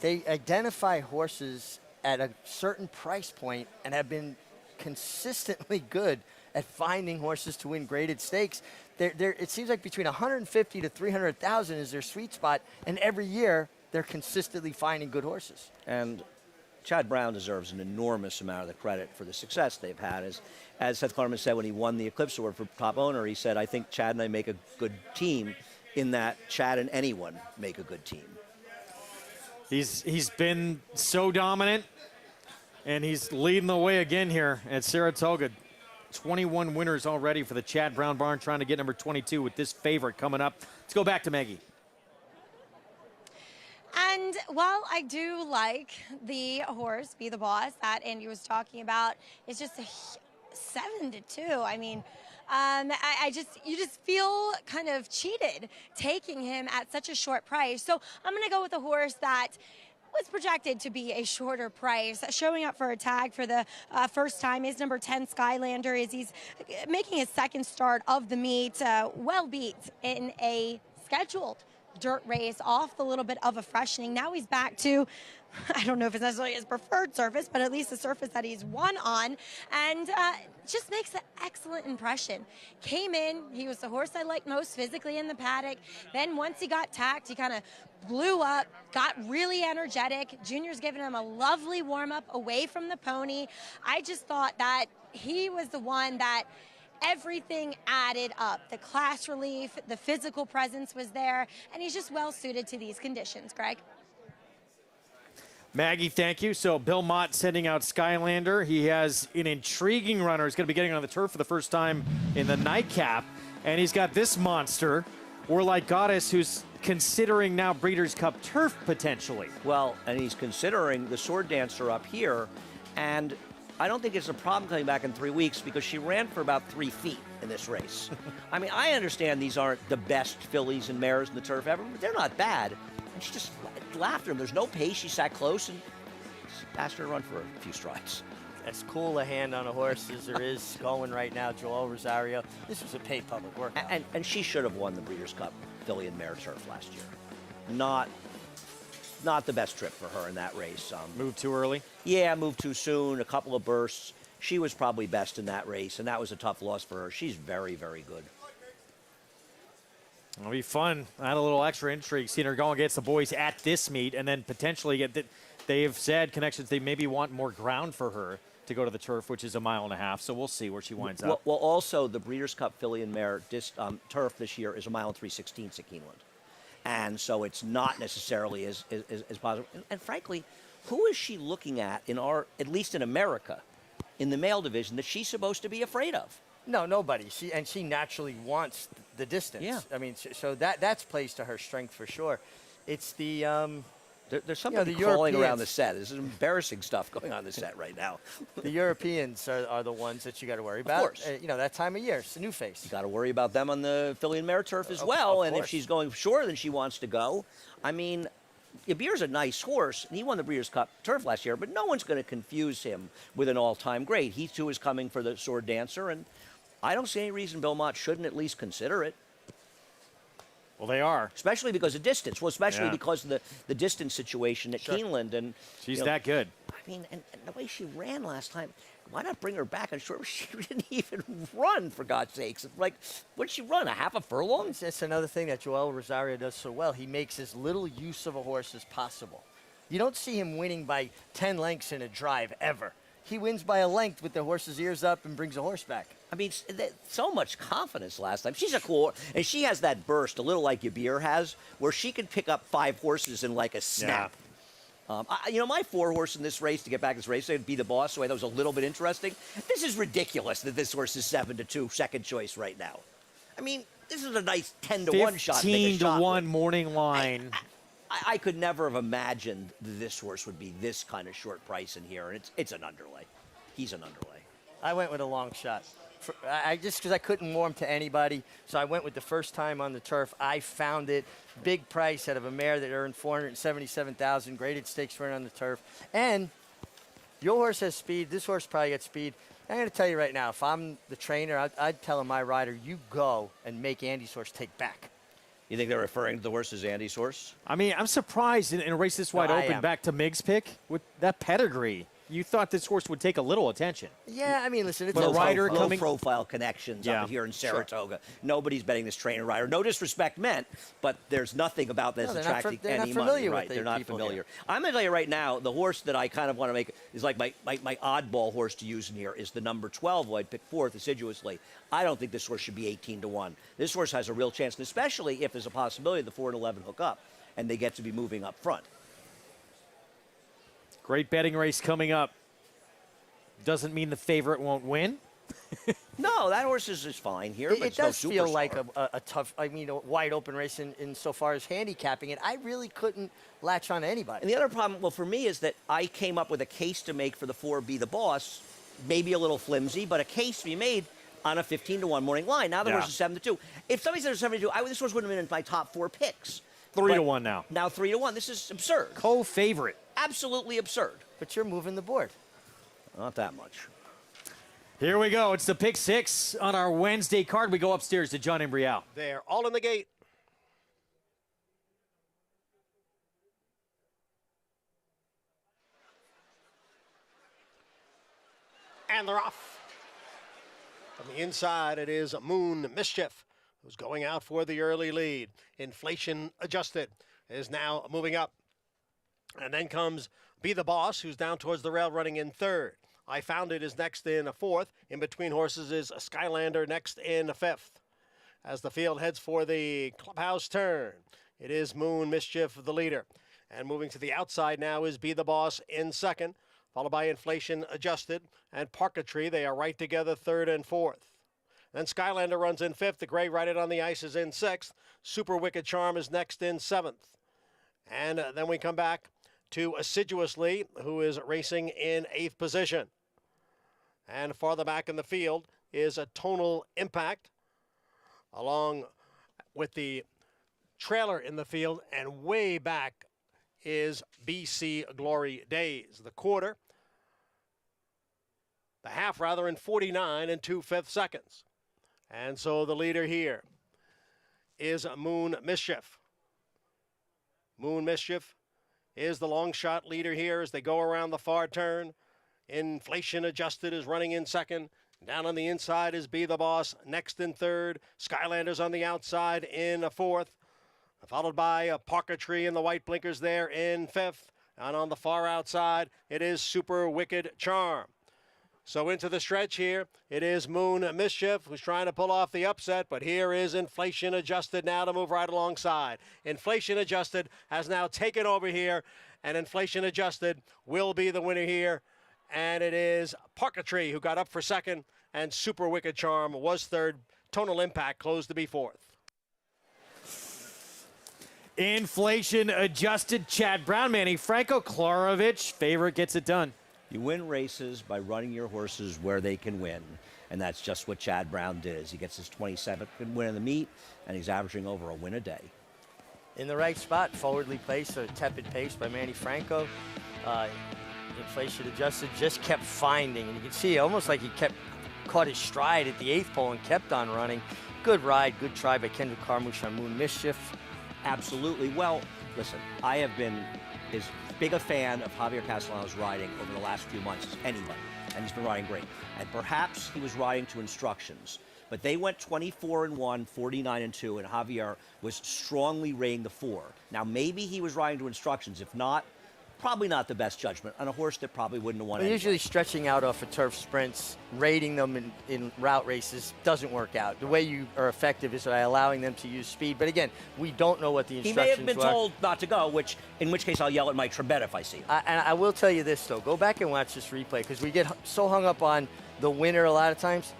they identify horses at a certain price point and have been consistently good at finding horses to win graded stakes. It seems like between 150 to 300,000 is their sweet spot, and every year they're consistently finding good horses. And Chad Brown deserves an enormous amount of the credit for the success they've had. As Seth Klarman said when he won the Eclipse Award for top owner, he said, I think Chad and I make a good team in that Chad and anyone make a good team. He's been so dominant, and he's leading the way again here at Saratoga. 21 winners already for the Chad Brown Barn, trying to get number 22 with this favorite coming up. Let's go back to Maggie. And while I do like the horse, Be the Boss, that Andy was talking about, it's just a 7-2. I mean, you just feel kind of cheated taking him at such a short price. So I'm going to go with a horse that was projected to be a shorter price. Showing up for a tag for the first time is number 10 Skylander, as he's making his second start of the meet. Well beat in a scheduled dirt race off the little bit of a freshening. Now he's back to, I don't know if it's necessarily his preferred surface, but at least the surface that he's won on, and just makes an excellent impression. Came in, he was the horse I liked most physically in the paddock. Then once he got tacked, he kind of blew up, got really energetic. Junior's giving him a lovely warm-up away from the pony. I just thought that he was the one that everything added up. The class relief, the physical presence was there, and he's just well suited to these conditions, Greg. Maggie, thank you. So Bill Mott sending out Skylander. He has an intriguing runner. He's going to be getting on the turf for the first time in the Nightcap. And he's got this monster, Warlike Goddess, who's considering now Breeders' Cup turf potentially. Well, and he's considering the Sword Dancer up here. And I don't think it's a problem coming back in 3 weeks because she ran for about 3 feet in this race. I mean, I understand these aren't the best fillies and mares in the turf ever, but they're not bad. And she just laughed at him. There's no pace. She sat close and asked her to run for a few strides. As cool a hand on a horse as there is going right now, Joel Rosario. This was a paid public workout. And she should have won the Breeders' Cup filly and mare turf last year. Not the best trip for her in that race. Moved too early? Yeah, moved too soon, a couple of bursts. She was probably best in that race, and that was a tough loss for her. She's very, very good. It'll be fun. Add a little extra intrigue, seeing her go against the boys at this meet, and then potentially get that. They've said connections they maybe want more ground for her to go to the turf, which is 1.5 miles. So we'll see where she winds up. Well, also the Breeders' Cup filly and mare turf this year is 1 mile and 3/16 at Keeneland. And so it's not necessarily as positive. And frankly, who is she looking at at least in America, in the male division, that she's supposed to be afraid of? No, nobody. She naturally wants the distance. Yeah. I mean, so that's plays to her strength for sure. It's the there's somebody crawling around the set. There's embarrassing stuff going on the set right now. The Europeans are the ones that you got to worry about. Of course. That time of year. It's a new face. You got to worry about them on the filly and mare turf as well. And if she's going shorter than she wants to go, I mean, Yabir's a nice horse, and he won the Breeders' Cup turf last year, but no one's going to confuse him with an all-time great. He, too, is coming for the Sword Dancer, and I don't see any reason Bill Mott shouldn't at least consider it. Well, they are. Especially because of distance. Well, especially because of the distance situation at Keeneland. And she's that good. I mean, and the way she ran last time, why not bring her back on short? She didn't even run, for God's sakes. Like, what did she run, a half a furlong? That's another thing that Joel Rosario does so well. He makes as little use of a horse as possible. You don't see him winning by 10 lengths in a drive, ever. He wins by a length with the horse's ears up and brings a horse back. I mean, so much confidence last time. She's a cool, and she has that burst, a little like Yabir has, where she can pick up 5 horses in like a snap. Yeah. My 4 horse in this race, to get back this race, they'd be the boss, so I thought it was a little bit interesting. This is ridiculous that this horse is 7-2, second choice right now. I mean, this is a nice 10-1 shot. 15-1 morning line. I could never have imagined this horse would be this kind of short price in here, and it's an underlay. He's an underlay. I went with a long shot. Just because I couldn't warm to anybody, so I went with the first time on the turf. I found it. Big price out of a mare that earned $477,000, graded stakes run on the turf. And your horse has speed. This horse probably gets speed. I'm going to tell you right now, if I'm the trainer, I'd tell my rider, you go and make Andy's horse take back. You think they're referring to the horse as Andy's horse? I mean, I'm surprised in a race this wide open, back to Mig's pick, with that pedigree. You thought this horse would take a little attention. Yeah, I mean, listen, it's a rider coming low-profile connections up here in Saratoga. Sure. Nobody's betting this trainer rider. No disrespect meant, but there's nothing about this attracting any money. Right? They're not familiar. Here. I'm going to tell you right now, the horse that I kind of want to make is like my oddball horse to use in here is the number 12, who I'd pick 4th assiduously. I don't think this horse should be 18-1. This horse has a real chance, and especially if there's a possibility the 4 and 11 hook up, and they get to be moving up front. Great betting race coming up. Doesn't mean the favorite won't win. No, that horse is fine here. But it does feel like a tough, a wide open race in so far as handicapping it. I really couldn't latch on to anybody. And the other problem, well, for me, is that I came up with a case to make for the 4 Be the Boss, maybe a little flimsy, but a case to be made on a 15-1 morning line. Now the horse is 7-2. If somebody said it was 7-2, this horse wouldn't have been in my top 4 picks. 3-1 now. Now 3-1. This is absurd. Co-favorite Absolutely absurd. But you're moving the board. Not that much. Here we go. It's the pick six on our Wednesday card. We go upstairs to John Imbrial. They're all in the gate. And they're off. From the inside, it is Moon Mischief, who's going out for the early lead. Inflation Adjusted is now moving up. And then comes Be the Boss, who's down towards the rail running in third. I Found It is next in a fourth. In between horses is Skylander next in a fifth. As the field heads for the clubhouse turn, it is Moon Mischief, the leader. And moving to the outside now is Be the Boss in second, followed by Inflation Adjusted and Parketry. They are right together, third and fourth. Then Skylander runs in fifth. The Gray Right It on the Ice is in sixth. Super Wicked Charm is next in seventh. And then we come back to Assiduously, who is racing in eighth position. And farther back in the field is a Tonal Impact, along with the trailer in the field, and way back is BC Glory Days. The half rather, in 49 and 2/5 seconds. And so the leader here is Moon Mischief. Moon Mischief is the long shot leader here as they go around the far turn. Inflation Adjusted is running in second. Down on the inside is Be the Boss, next in third. Skylanders on the outside in a fourth, followed by Parketry and the white blinkers there in fifth. And on the far outside, it is Super Wicked Charm. So into the stretch here, it is Moon Mischief, who's trying to pull off the upset, but here is Inflation Adjusted now to move right alongside. Inflation Adjusted has now taken over here, and Inflation Adjusted will be the winner here. And it is Parketry who got up for second, and Super Wicked Charm was third. Tonal Impact closed to be fourth. Inflation Adjusted, Chad Brown, Manny Franco, Klarovich, favorite gets it done. You win races by running your horses where they can win, and that's just what Chad Brown did. He gets his 27th win in the meet, and he's averaging over a win a day. In the right spot, forwardly placed, a tepid pace by Manny Franco. Inflation Adjusted just kept finding, and you can see almost like he caught his stride at the eighth pole and kept on running. Good ride, good try by Kendrick Carmouche on Moon Mischief. Absolutely. Well, listen, I have been as big a fan of Javier Castellano's riding over the last few months as anybody, and he's been riding great. And perhaps he was riding to instructions, but they went 24-1, 49-2, and Javier was strongly rating the 4. Now, maybe he was riding to instructions. If not, probably not the best judgment on a horse that probably wouldn't have won anyway. Usually stretching out off of turf sprints, rating them in route races doesn't work out. The way you are effective is by allowing them to use speed. But again, we don't know what the instructions were. He may have been told not to go, in which case I'll yell at Mike Trebet if I see him. And I will tell you this, though. Go back and watch this replay, because we get so hung up on the winner a lot of times.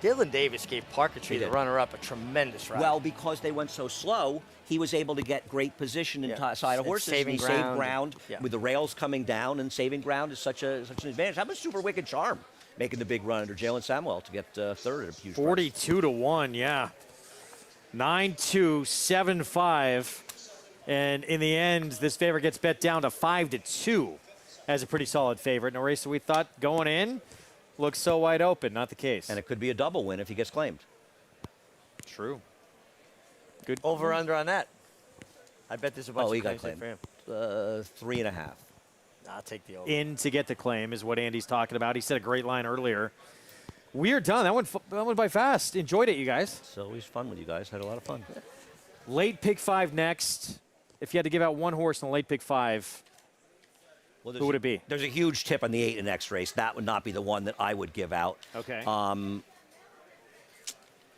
Dylan Davis gave Parketry, the runner-up, a tremendous ride. Well, because they went so slow, he was able to get great position inside of horses. Saving and he ground. saved ground with the rails coming down, and saving ground is such an advantage. How about Super Wicked Charm making the big run under Jalen Samuel to get third at a huge 42-1, yeah. 9-2, 7-5. And in the end, this favorite gets bet down to 5-2 as a pretty solid favorite in a race that we thought going in looks so wide open. Not the case. And it could be a double win if he gets claimed. True. Good. Over-under on that. I bet there's a bunch he of got claims claimed. for him. 3.5. I'll take the over. In to get the claim is what Andy's talking about. He said a great line earlier. We are done. That went by fast. Enjoyed it, you guys. It's always fun with you guys. Had a lot of fun. Late pick 5 next. If you had to give out one horse in the late pick 5, who would it be? There's a huge tip on the 8 in the next race. That would not be the one that I would give out. Okay. The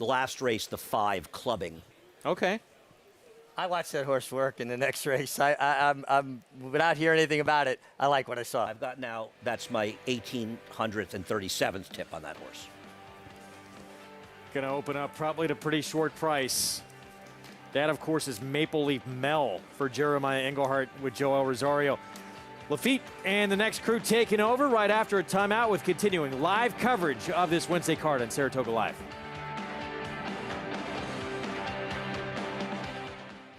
last race, the 5, Clubbing. Okay. I watched that horse work in the next race. I'm without hearing anything about it, I like what I saw. I've got now, that's my 1,837th tip on that horse. Going to open up probably at a pretty short price. That, of course, is Maple Leaf Mel for Jeremiah Engelhardt with Joel Rosario. Lafitte and the next crew taking over right after a timeout with continuing live coverage of this Wednesday card on Saratoga Live.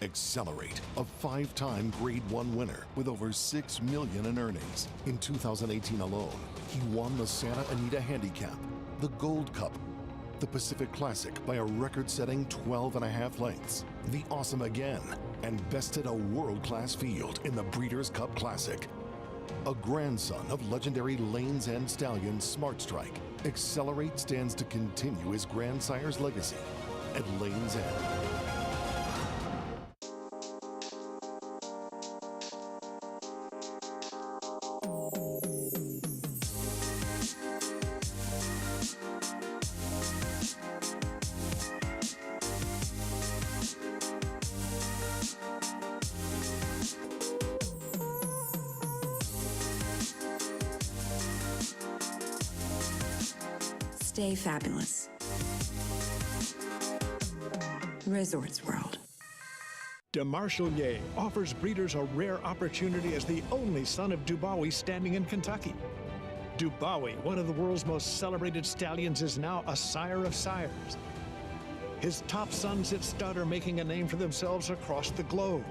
Accelerate, a 5-time Grade 1 winner with over $6 million in earnings. In 2018 alone, he won the Santa Anita Handicap, the Gold Cup, the Pacific Classic by a record-setting 12.5 lengths, the Awesome again, and bested a world-class field in the Breeders' Cup Classic. A grandson of legendary Lanes End stallion Smart Strike, Accelerate stands to continue his grandsire's legacy at Lanes End. Stay fabulous. Resorts World. DeMarchelier offers breeders a rare opportunity as the only son of Dubawi standing in Kentucky. Dubawi, one of the world's most celebrated stallions, is now a sire of sires. His top sons at stud are making a name for themselves across the globe.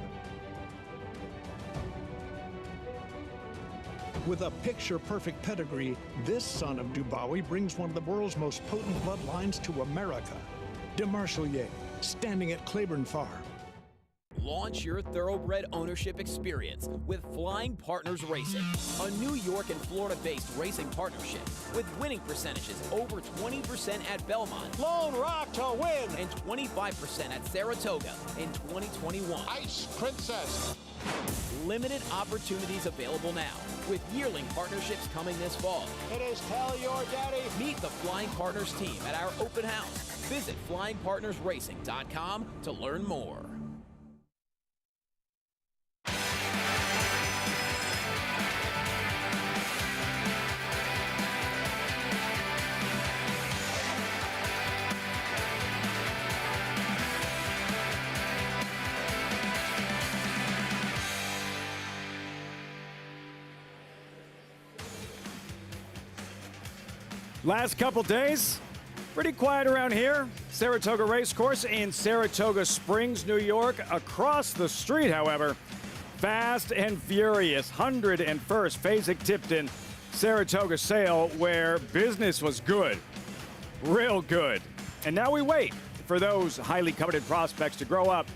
With a picture-perfect pedigree, this son of Dubawi brings one of the world's most potent bloodlines to America. DeMarchelier, standing at Claiborne Farm. Launch your thoroughbred ownership experience with Flying Partners Racing, a New York and Florida-based racing partnership with winning percentages over 20% at Belmont, Lone Rock to win, and 25% at Saratoga in 2021. Ice Princess. Limited opportunities available now, with yearling partnerships coming this fall. It is Tell Your Daddy. Meet the Flying Partners team at our open house. Visit flyingpartnersracing.com to learn more. Last couple days, pretty quiet around here. Saratoga Racecourse in Saratoga Springs, New York. Across the street, however, fast and furious 101st Fasig-Tipton Saratoga sale where business was good, real good. And now we wait for those highly coveted prospects to grow up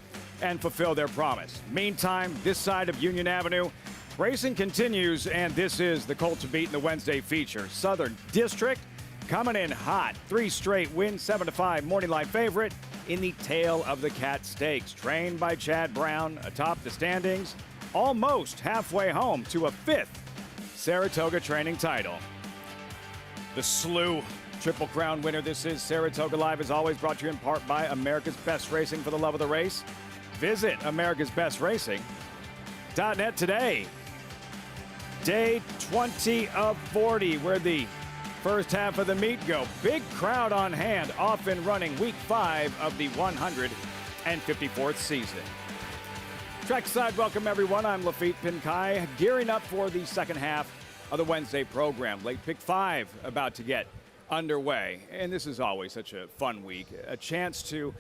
and fulfill their promise. Meantime, this side of Union Avenue, racing continues, and this is the colt to beat in the Wednesday feature. Southern District coming in hot. 3 straight wins, 7-5 morning line favorite in the Tail of the Cat Stakes. Trained by Chad Brown atop the standings, almost halfway home to a 5th Saratoga training title. The Slew Triple Crown winner. This is Saratoga Live, as always, brought to you in part by America's Best Racing for the love of the race. Visit americasbestracing.net today. Day 20 of 40, where the first half of the meet go. Big crowd on hand, off and running week 5 of the 154th season. Trackside, welcome everyone. I'm Lafitte Pinkai, gearing up for the second half of the Wednesday program. Late Pick 5 about to get underway. And this is always such a fun week. A chance to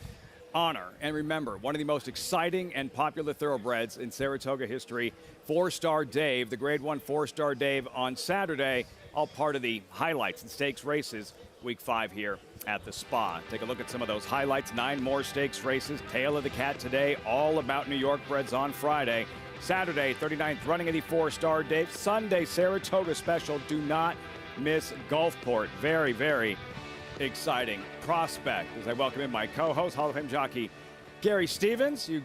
honor and remember one of the most exciting and popular thoroughbreds in Saratoga history, Fourstardave, the Grade 1 Fourstardave on Saturday, all part of the highlights and stakes races week 5 here at the Spa. Take a look at some of those highlights. 9 more stakes races. Tail of the Cat today, all about New York breds on Friday. Saturday, 39th running of the Fourstardave. Sunday, Saratoga special. Do not miss Gulfport. Very, very exciting prospect. As I welcome in my co-host, Hall of Fame jockey Gary Stevens. You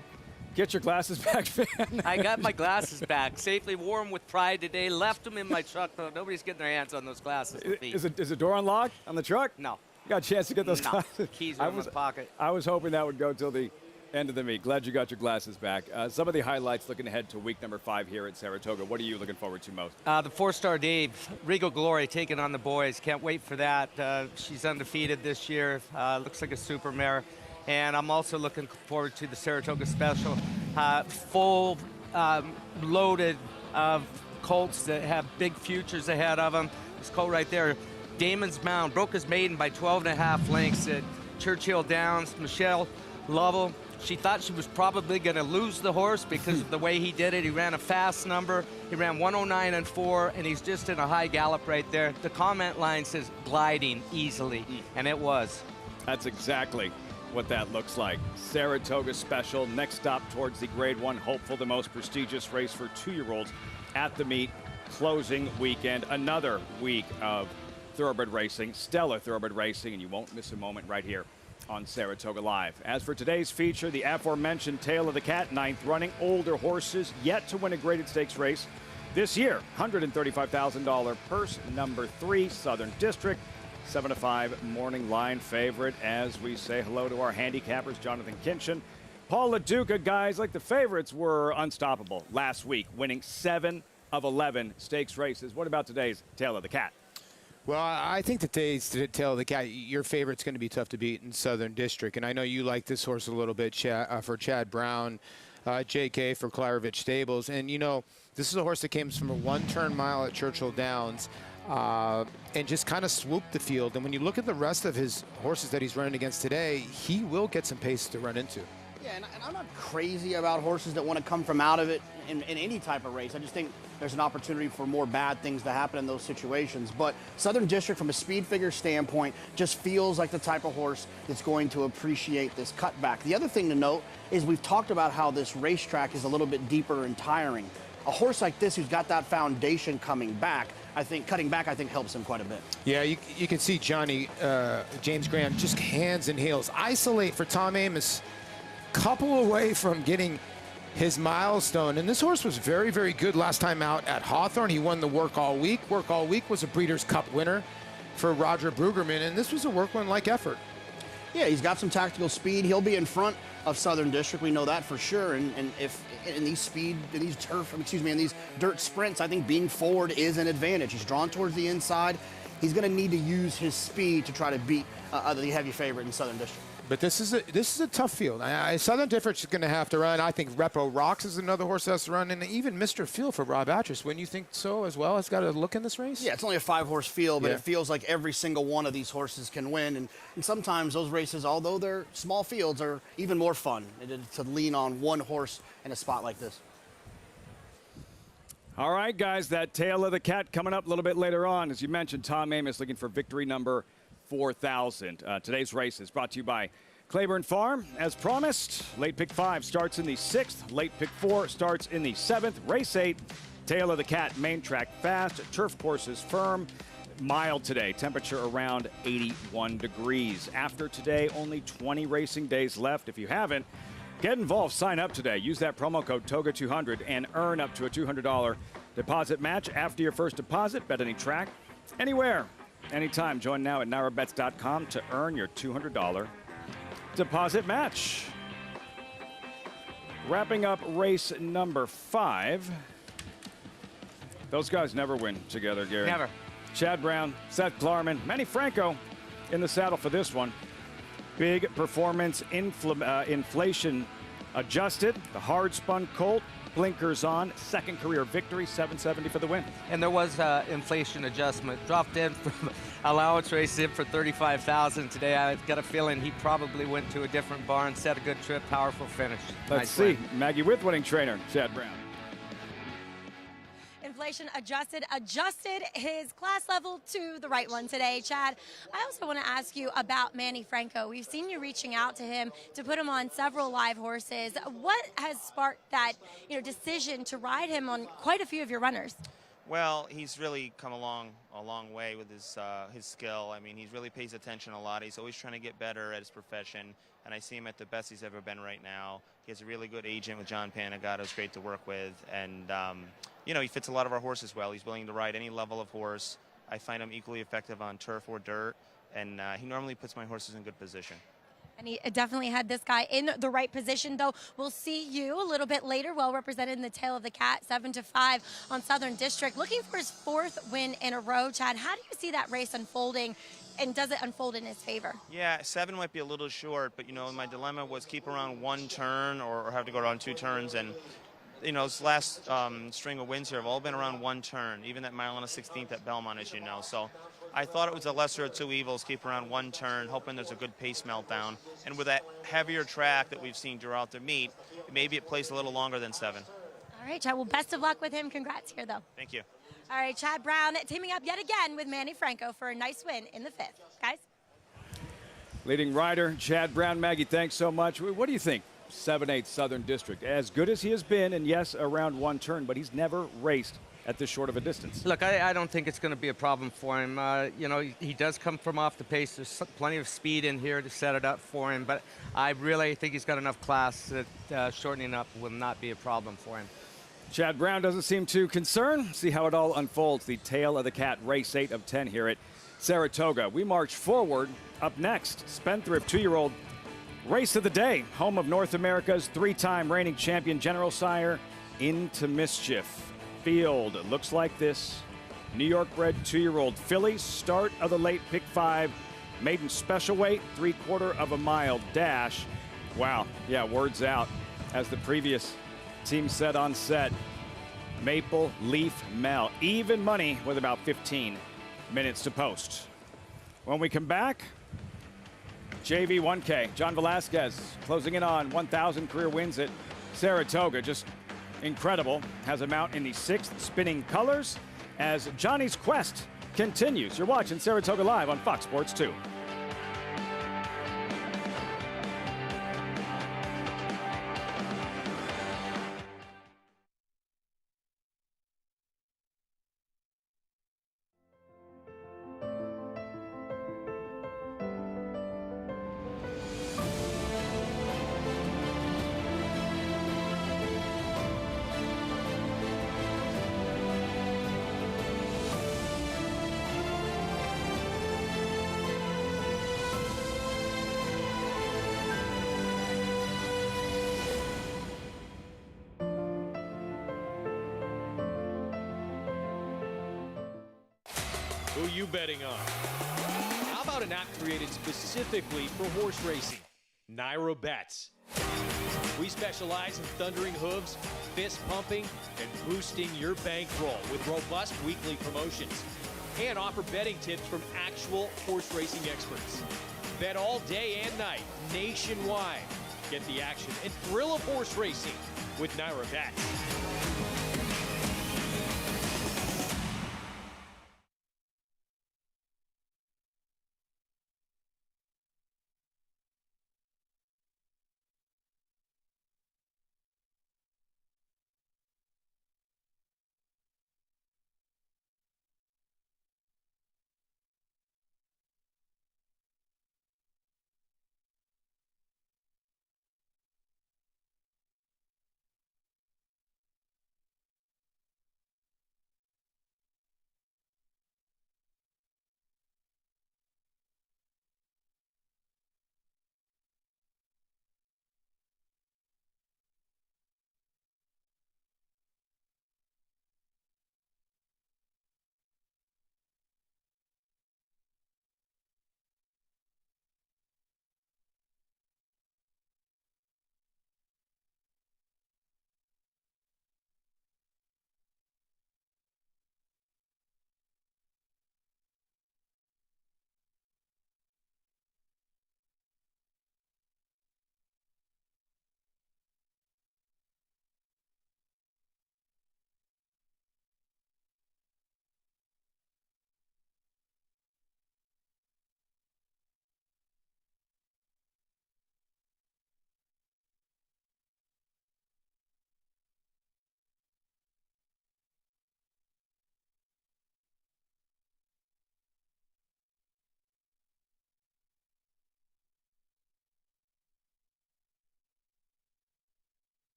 get your glasses back, fan. I got my glasses back. Safely wore them with pride today. Left them in my truck, though. Nobody's getting their hands on those glasses. Is the door unlocked on the truck? No. You got a chance to get those glasses? Keys are in my pocket. I was hoping that would go till the end of the meet. Glad you got your glasses back. Some of the highlights looking ahead to week number 5 here at Saratoga. What are you looking forward to most? The Fourstardave, Regal Glory taking on the boys. Can't wait for that. She's undefeated this year. Looks like a super mare. And I'm also looking forward to the Saratoga Special. Full loaded of colts that have big futures ahead of them. This colt right there, Damon's Mound, broke his maiden by 12.5 lengths at Churchill Downs. Michelle Lovell She thought she was probably going to lose the horse because of the way he did it. He ran a fast number. He ran 109 and 4, and he's just in a high gallop right there. The comment line says gliding easily, and it was. That's exactly what that looks like. Saratoga Special, next stop towards the Grade 1 hopeful, the most prestigious race for 2-year-olds at the meet, closing weekend. Another week of thoroughbred racing, stellar thoroughbred racing, and you won't miss a moment right here on Saratoga Live. As for today's feature, the aforementioned Tail of the Cat, 9th running, older horses yet to win a graded stakes race this year. $135,000 purse, number 3, Southern District. 7-5 morning line favorite as we say hello to our handicappers, Jonathan Kinchin. Paul LaDuca, guys, like the favorites were unstoppable last week, winning 7 of 11 stakes races. What about today's Tail of the Cat? Well, I think today's Tail of the Cat, your favorite's going to be tough to beat in Southern District. And I know you like this horse a little bit, for Chad Brown, JK for Klarovich Stables. And, you know, this is a horse that came from a 1-turn mile at Churchill Downs. And just kind of swooped the field. And when you look at the rest of his horses that he's running against today, he will get some pace to run into. Yeah, and I'm not crazy about horses that want to come from out of it in any type of race. I just think there's an opportunity for more bad things to happen in those situations. But Southern District, from a speed figure standpoint, just feels like the type of horse that's going to appreciate this cutback. The other thing to note is we've talked about how this racetrack is a little bit deeper and tiring. A horse like this who's got that foundation coming back, cutting back, I think helps him quite a bit. Yeah, you can see Johnny, James Graham, just hands and heels. Isolate for Tom Amoss, couple away from getting his milestone. And this horse was very, very good last time out at Hawthorne. He won the Work All Week. Work All Week was a Breeders' Cup winner for Roger Brueggemann, and this was a workman-like effort. Yeah, he's got some tactical speed. He'll be in front of Southern District. We know that for sure. And if in these in these dirt sprints, I think being forward is an advantage. He's drawn towards the inside. He's going to need to use his speed to try to beat the heavy favorite in Southern District. But this is a tough field. Southern District is going to have to run. I think Repo Rocks is another horse that's run, and even Mr. Field for Rob Atras. Wouldn't you think so as well? Has got a look in this race. Yeah, it's only a 5-horse field, but it feels like every single one of these horses can win. And sometimes those races, although they're small fields, are even more fun to lean on one horse in a spot like this. All right, guys, that Tail of the Cat coming up a little bit later on. As you mentioned, Tom Amoss looking for victory number 4,000. Today's race is brought to you by Claiborne Farm. As promised, late pick 5 starts in the 6th. Late pick 4 starts in the 7th. Race 8, Tail of the Cat, main track fast. Turf courses firm. Mild today. Temperature around 81 degrees. After today, only 20 racing days left. If you haven't, get involved. Sign up today. Use that promo code TOGA200 and earn up to a $200 deposit match after your first deposit. Bet any track, anywhere, anytime. Join now at NaraBets.com to earn your $200 deposit match. Wrapping up race number 5. Those guys never win together, Gary. Never. Chad Brown, Seth Klarman, Manny Franco in the saddle for this one. Big performance, inflation adjusted. The hard spun colt, blinkers on, second career victory, 770 for the win. And there was inflation adjustment. Dropped in from allowance race in for $35,000 today. I've got a feeling he probably went to a different barn, set a good trip, powerful finish. Let's see. Maggie With winning trainer, Chad Brown. Inflation adjusted his class level to the right one today, Chad. I also want to ask you about Manny Franco. We've seen you reaching out to him to put him on several live horses. What has sparked that, decision to ride him on quite a few of your runners? Well, he's really come a long way with his skill. I mean, he really pays attention a lot. He's always trying to get better at his profession, and I see him at the best he's ever been right now. He has a really good agent with John Panagato. It's great to work with, and he fits a lot of our horses well. He's willing to ride any level of horse. I find him equally effective on turf or dirt, and he normally puts my horses in good position. And he definitely had this guy in the right position, though. We'll see you a little bit later, well represented in the Tail of the Cat, 7-5 on Southern District. Looking for his 4th win in a row, Chad. How do you see that race unfolding, and does it unfold in his favor? Yeah, 7 might be a little short, but, my dilemma was keep around 1 turn or have to go around 2 turns. And, his last string of wins here have all been around 1 turn, even that mile and a 16th at Belmont, as you know. So I thought it was a lesser of two evils, keep around one turn, hoping there's a good pace meltdown. And with that heavier track that we've seen throughout the meet, maybe it plays a little longer than 7. All right, Chad. Well, best of luck with him. Congrats here, though. Thank you. All right, Chad Brown teaming up yet again with Manny Franco for a nice win in the 5th. Guys? Leading rider, Chad Brown. Maggie, thanks so much. What do you think? 7-8 Southern District. As good as he has been, and yes, around one turn, but he's never raced at this short of a distance. Look, I don't think it's going to be a problem for him. You know, he does come from off the pace. There's plenty of speed in here to set it up for him, but I really think he's got enough class that shortening up will not be a problem for him. Chad Brown doesn't seem too concerned. See how it all unfolds. The tail of the cat, race 8 of 10 here at Saratoga. We march forward. Up next, Spendthrift 2-year-old race of the day. Home of North America's 3-time reigning champion General Sire, Into Mischief. Field looks like this. New York bred 2-year-old filly, start of the late pick 5, maiden special weight, 3/4 of a mile dash. Wow, yeah, words out. As the previous team said on set, Maple Leaf Mel, even money with about 15 minutes to post. When we come back, JV 1K, John Velasquez closing in on 1,000 career wins at Saratoga. Just incredible. Has a mount in the 6th, spinning colors as Johnny's quest continues. You're watching Saratoga Live on Fox Sports 2. Who you betting on? How about an app created specifically for horse racing? Naira Bets. We specialize in thundering hooves, fist pumping, and boosting your bankroll with robust weekly promotions. And offer betting tips from actual horse racing experts. Bet all day and night, nationwide. Get the action and thrill of horse racing with Naira Bets.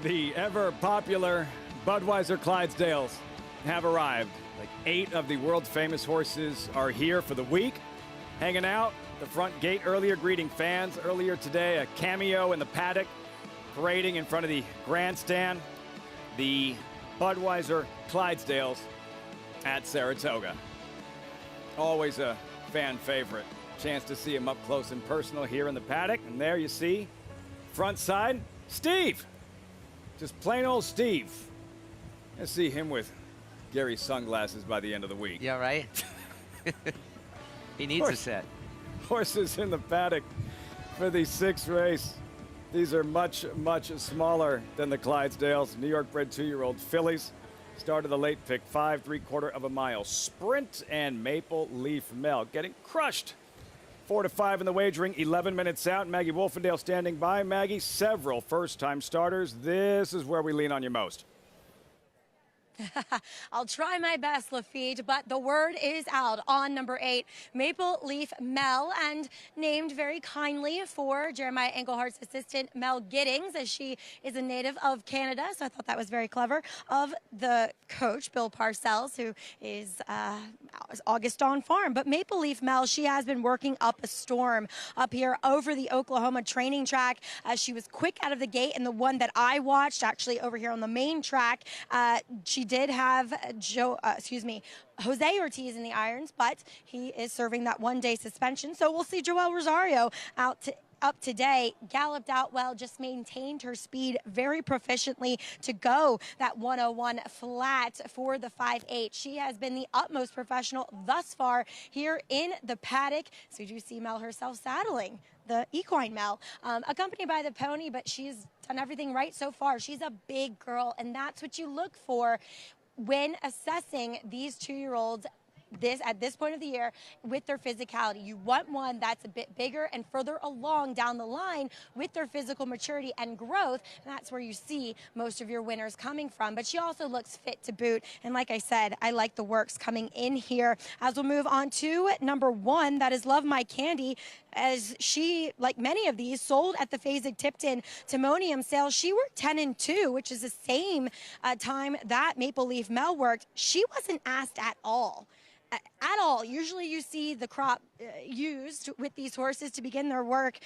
The ever popular Budweiser Clydesdales have arrived. Like 8 of the world's famous horses are here for the week, hanging out the front gate earlier, greeting fans. Earlier today, a cameo in the paddock, parading in front of the grandstand. The Budweiser Clydesdales at Saratoga. Always a fan favorite. Chance to see him up close and personal here in the paddock. And there you see, front side, Steve. Just plain old Steve. Let's see him with Gary's sunglasses by the end of the week. Yeah, right? He needs a set. Horses in the paddock for the 6th race. These are much, much smaller than the Clydesdales. New York bred 2-year-old fillies. Started the late pick 5, 3/4 of a mile. Sprint and Maple Leaf Mel getting crushed. 4 to 5 in the wagering, 11 minutes out. Maggie Wolfendale standing by. Maggie, several first-time starters. This is where we lean on you most. I'll try my best, Lafitte, but the word is out on number 8, Maple Leaf Mel, and named very kindly for Jeremiah Englehart's assistant, Mel Giddings, as she is a native of Canada, so I thought that was very clever, of the coach, Bill Parcells, who is August Dawn Farm. But Maple Leaf Mel, she has been working up a storm up here over the Oklahoma training track. She was quick out of the gate, and the one that I watched, actually over here on the main track, she did have Jose Ortiz in the irons, but he is serving that 1-day suspension. So we'll see Joel Rosario up today, galloped out well, just maintained her speed very proficiently to go that 101 flat for the 5-8. She has been the utmost professional thus far here in the paddock. So you do see Mel herself saddling the equine Mel, accompanied by the pony, but she's done everything right so far. She's a big girl, and that's what you look for when assessing these 2-year-olds at this point of the year with their physicality. You want one that's a bit bigger and further along down the line with their physical maturity and growth, and that's where you see most of your winners coming from. But she also looks fit to boot, and like I said, I like the works coming in here. As we'll move on to number 1, that is Love My Candy, as she, like many of these, sold at the Fasig-Tipton Timonium sale. She worked 10-2, which is the same time that Maple Leaf Mel worked. She wasn't asked at all. Usually you see the crop used with these horses to begin their work.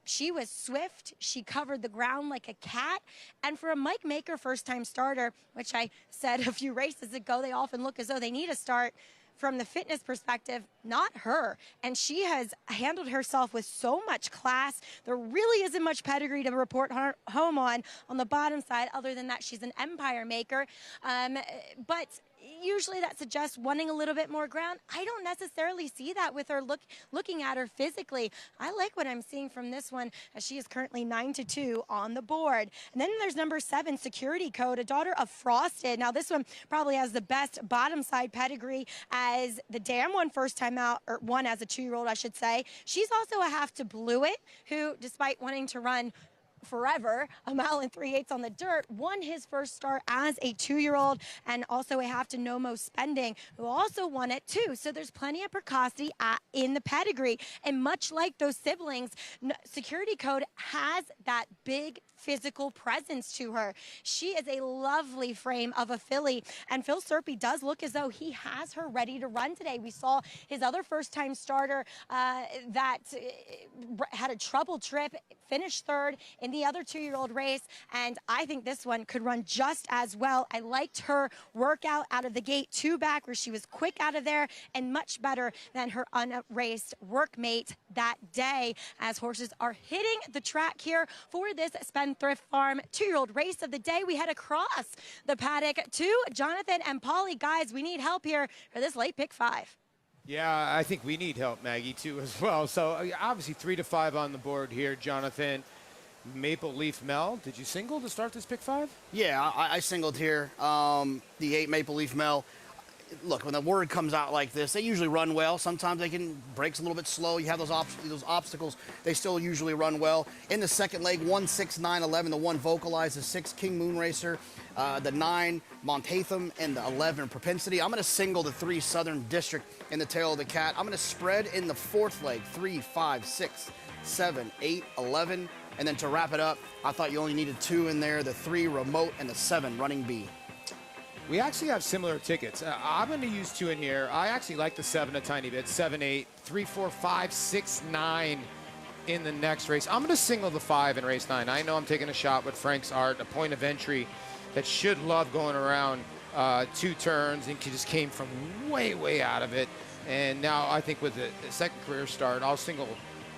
She was swift. She covered the ground like a cat. And for a Mike Maker first-time starter, which I said a few races ago, they often look as though they need a start. From the fitness perspective, not her. And she has handled herself with so much class. There really isn't much pedigree to report home on the bottom side, other than that she's an empire maker. But usually that suggests wanting a little bit more ground. I don't necessarily see that with her looking at her physically. I like what I'm seeing from this one, as she is currently 9-2 on the board. And then there's number 7, Security Code, a daughter of Frosted. Now this one probably has the best bottom side pedigree, as the Dam one first time out, or one as a 2-year-old, I should say. She's also a half to Blew It, who, despite wanting to run forever, a mile and 3/8 on the dirt, won his first start as a 2-year-old, and also a half to No Mo Spending, who also won it too. So there's plenty of precocity in the pedigree, and much like those siblings, Security Code has that big physical presence to her. She is a lovely frame of a filly, and Phil Serpy does look as though he has her ready to run today. We saw his other first-time starter that had a trouble trip, finished 3rd in the other 2-year-old race, and I think this one could run just as well. I liked her workout out of the gate 2 back, where she was quick out of there and much better than her unraced workmate that day, as horses are hitting the track here for this Spendthrift Farm 2-year-old race of the day. We head across the paddock to Jonathan and Polly. Guys, we need help here for this late pick 5. Yeah, I think we need help, Maggie, too, as well. So obviously 3 to 5 on the board here, Jonathan. Maple Leaf Mel, did you single to start this pick 5? Yeah, I singled here. The 8 Maple Leaf Mel. Look, when the word comes out like this, they usually run well. Sometimes they can brakes a little bit slow. You have those obstacles. They still usually run well. In the second leg, 1, 6, 9, 11. The 1 Vocalize, the 6 King Moon Racer, the 9 Montatham, and the 11 Propensity. I'm going to single the 3 Southern District in the tail of the cat. I'm going to spread in the 4th leg, 3, 5, 6, 7, 8, 11. And then to wrap it up, I thought you only needed 2 in there, the 3 Remote and the 7 Running B. We actually have similar tickets. I'm going to use 2 in here. I actually like the 7 a tiny bit. 7, 8, 3, 4, 5, 6, 9 in the next race. I'm going to single the 5 in race 9. I know I'm taking a shot with Frank's Art, a point of entry that should love going around 2 turns, and just came from way, way out of it. And now I think with the second career start, I'll single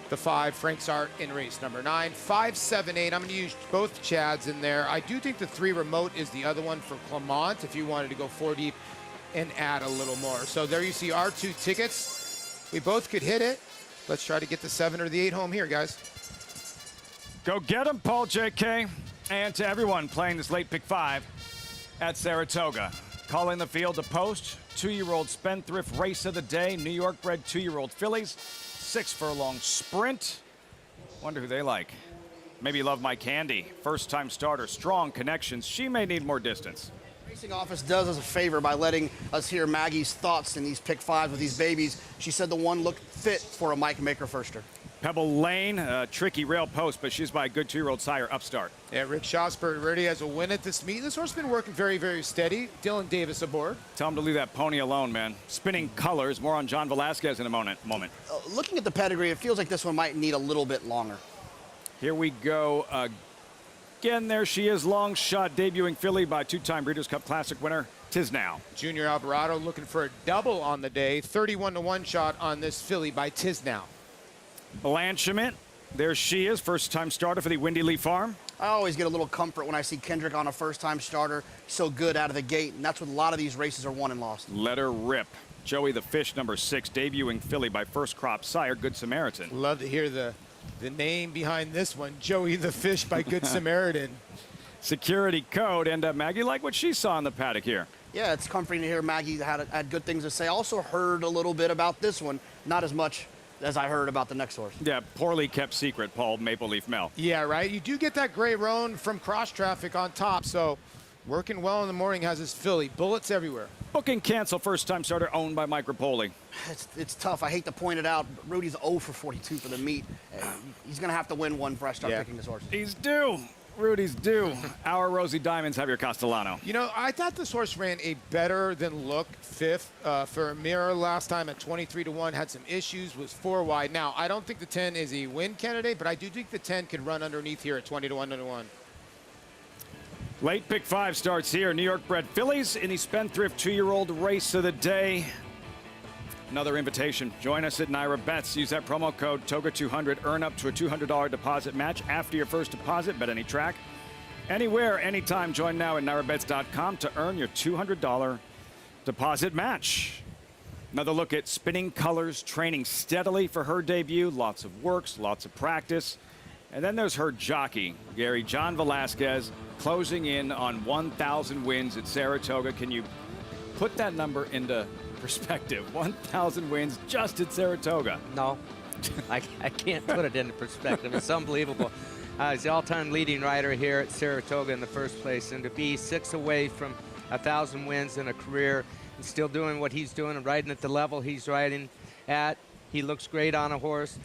the 5, Frank's Art, in race number 9. 5, 7, 8. I'm going to use both Chads in there. I do think the 3 Remote is the other one for Clement, if you wanted to go 4 deep and add a little more. So there you see our 2 tickets. We both could hit it. Let's try to get the 7 or the 8 home here, guys. Go get them, Paul, JK. And to everyone playing this late pick 5 at Saratoga. Calling the field to post, 2-year-old Spendthrift Race of the Day, New York bred 2-year-old fillies, 6-furlong sprint. Wonder who they like. Maybe Love My Candy, first-time starter, strong connections. She may need more distance. Racing office does us a favor by letting us hear Maggie's thoughts in these pick 5s with these babies. She said the one looked fit for a Mike Maker firster. Pebble Lane, a tricky rail post, but she's by a good 2-year-old sire, Upstart. Yeah, Rick Schosberg already has a win at this meet. This horse has been working very, very steady. Dylan Davis aboard. Tell him to leave that pony alone, man. Spinning colors. More on John Velasquez in a moment. Looking at the pedigree, it feels like this one might need a little bit longer. Here we go again. There she is, long shot, debuting filly by 2-time Breeders' Cup Classic winner, Tisnow. Junior Alvarado looking for a double on the day. 31-1 shot on this filly by Tisnow. Blanchiment, there she is, first-time starter for the Windy Lee Farm. I always get a little comfort when I see Kendrick on a first-time starter, so good out of the gate, and that's what a lot of these races are won and lost. Let her rip. Joey the Fish, number 6, debuting filly by first crop sire, Good Samaritan. Love to hear the name behind this one, Joey the Fish by Good Samaritan. Security Code, and Maggie liked what she saw in the paddock here. Yeah, it's comforting to hear Maggie had good things to say. Also heard a little bit about this one, not as much as I heard about the next horse. Yeah, poorly kept secret, Paul, Maple Leaf Mel. Yeah, right. You do get that gray roan from cross traffic on top, so working well in the morning has his filly. Bullets everywhere. Book and cancel, first-time starter owned by Mike Rapoli. It's tough. I hate to point it out. Rudy's 0 for 42 for the meet. He's going to have to win one before I start picking this horse. He's due. Rudy's due. Our Rosie Diamonds, Javier Castellano. You know, I thought this horse ran a better than look 5th for a mirror last time at 23-1. Had some issues, was 4 wide. Now, I don't think the 10 is a win candidate, but I do think the 10 could run underneath here at 20-1. Late pick 5 starts here. New York bred fillies in the Spendthrift 2-year-old race of the day. Another invitation. Join us at Naira Bets. Use that promo code TOGA200. Earn up to a $200 deposit match after your first deposit. Bet any track, anywhere, anytime. Join now at NairaBets.com to earn your $200 deposit match. Another look at Spinning Colors, training steadily for her debut. Lots of works, lots of practice. And then there's her jockey, Gary, John Velasquez, closing in on 1,000 wins at Saratoga. Can you put that number into perspective? 1,000 wins just at Saratoga. No, I can't put it into perspective. It's unbelievable. He's the all-time leading rider here at Saratoga in the first place, and to be 6 away from 1,000 wins in a career and still doing what he's doing and riding at the level he's riding at. He looks great on a horse.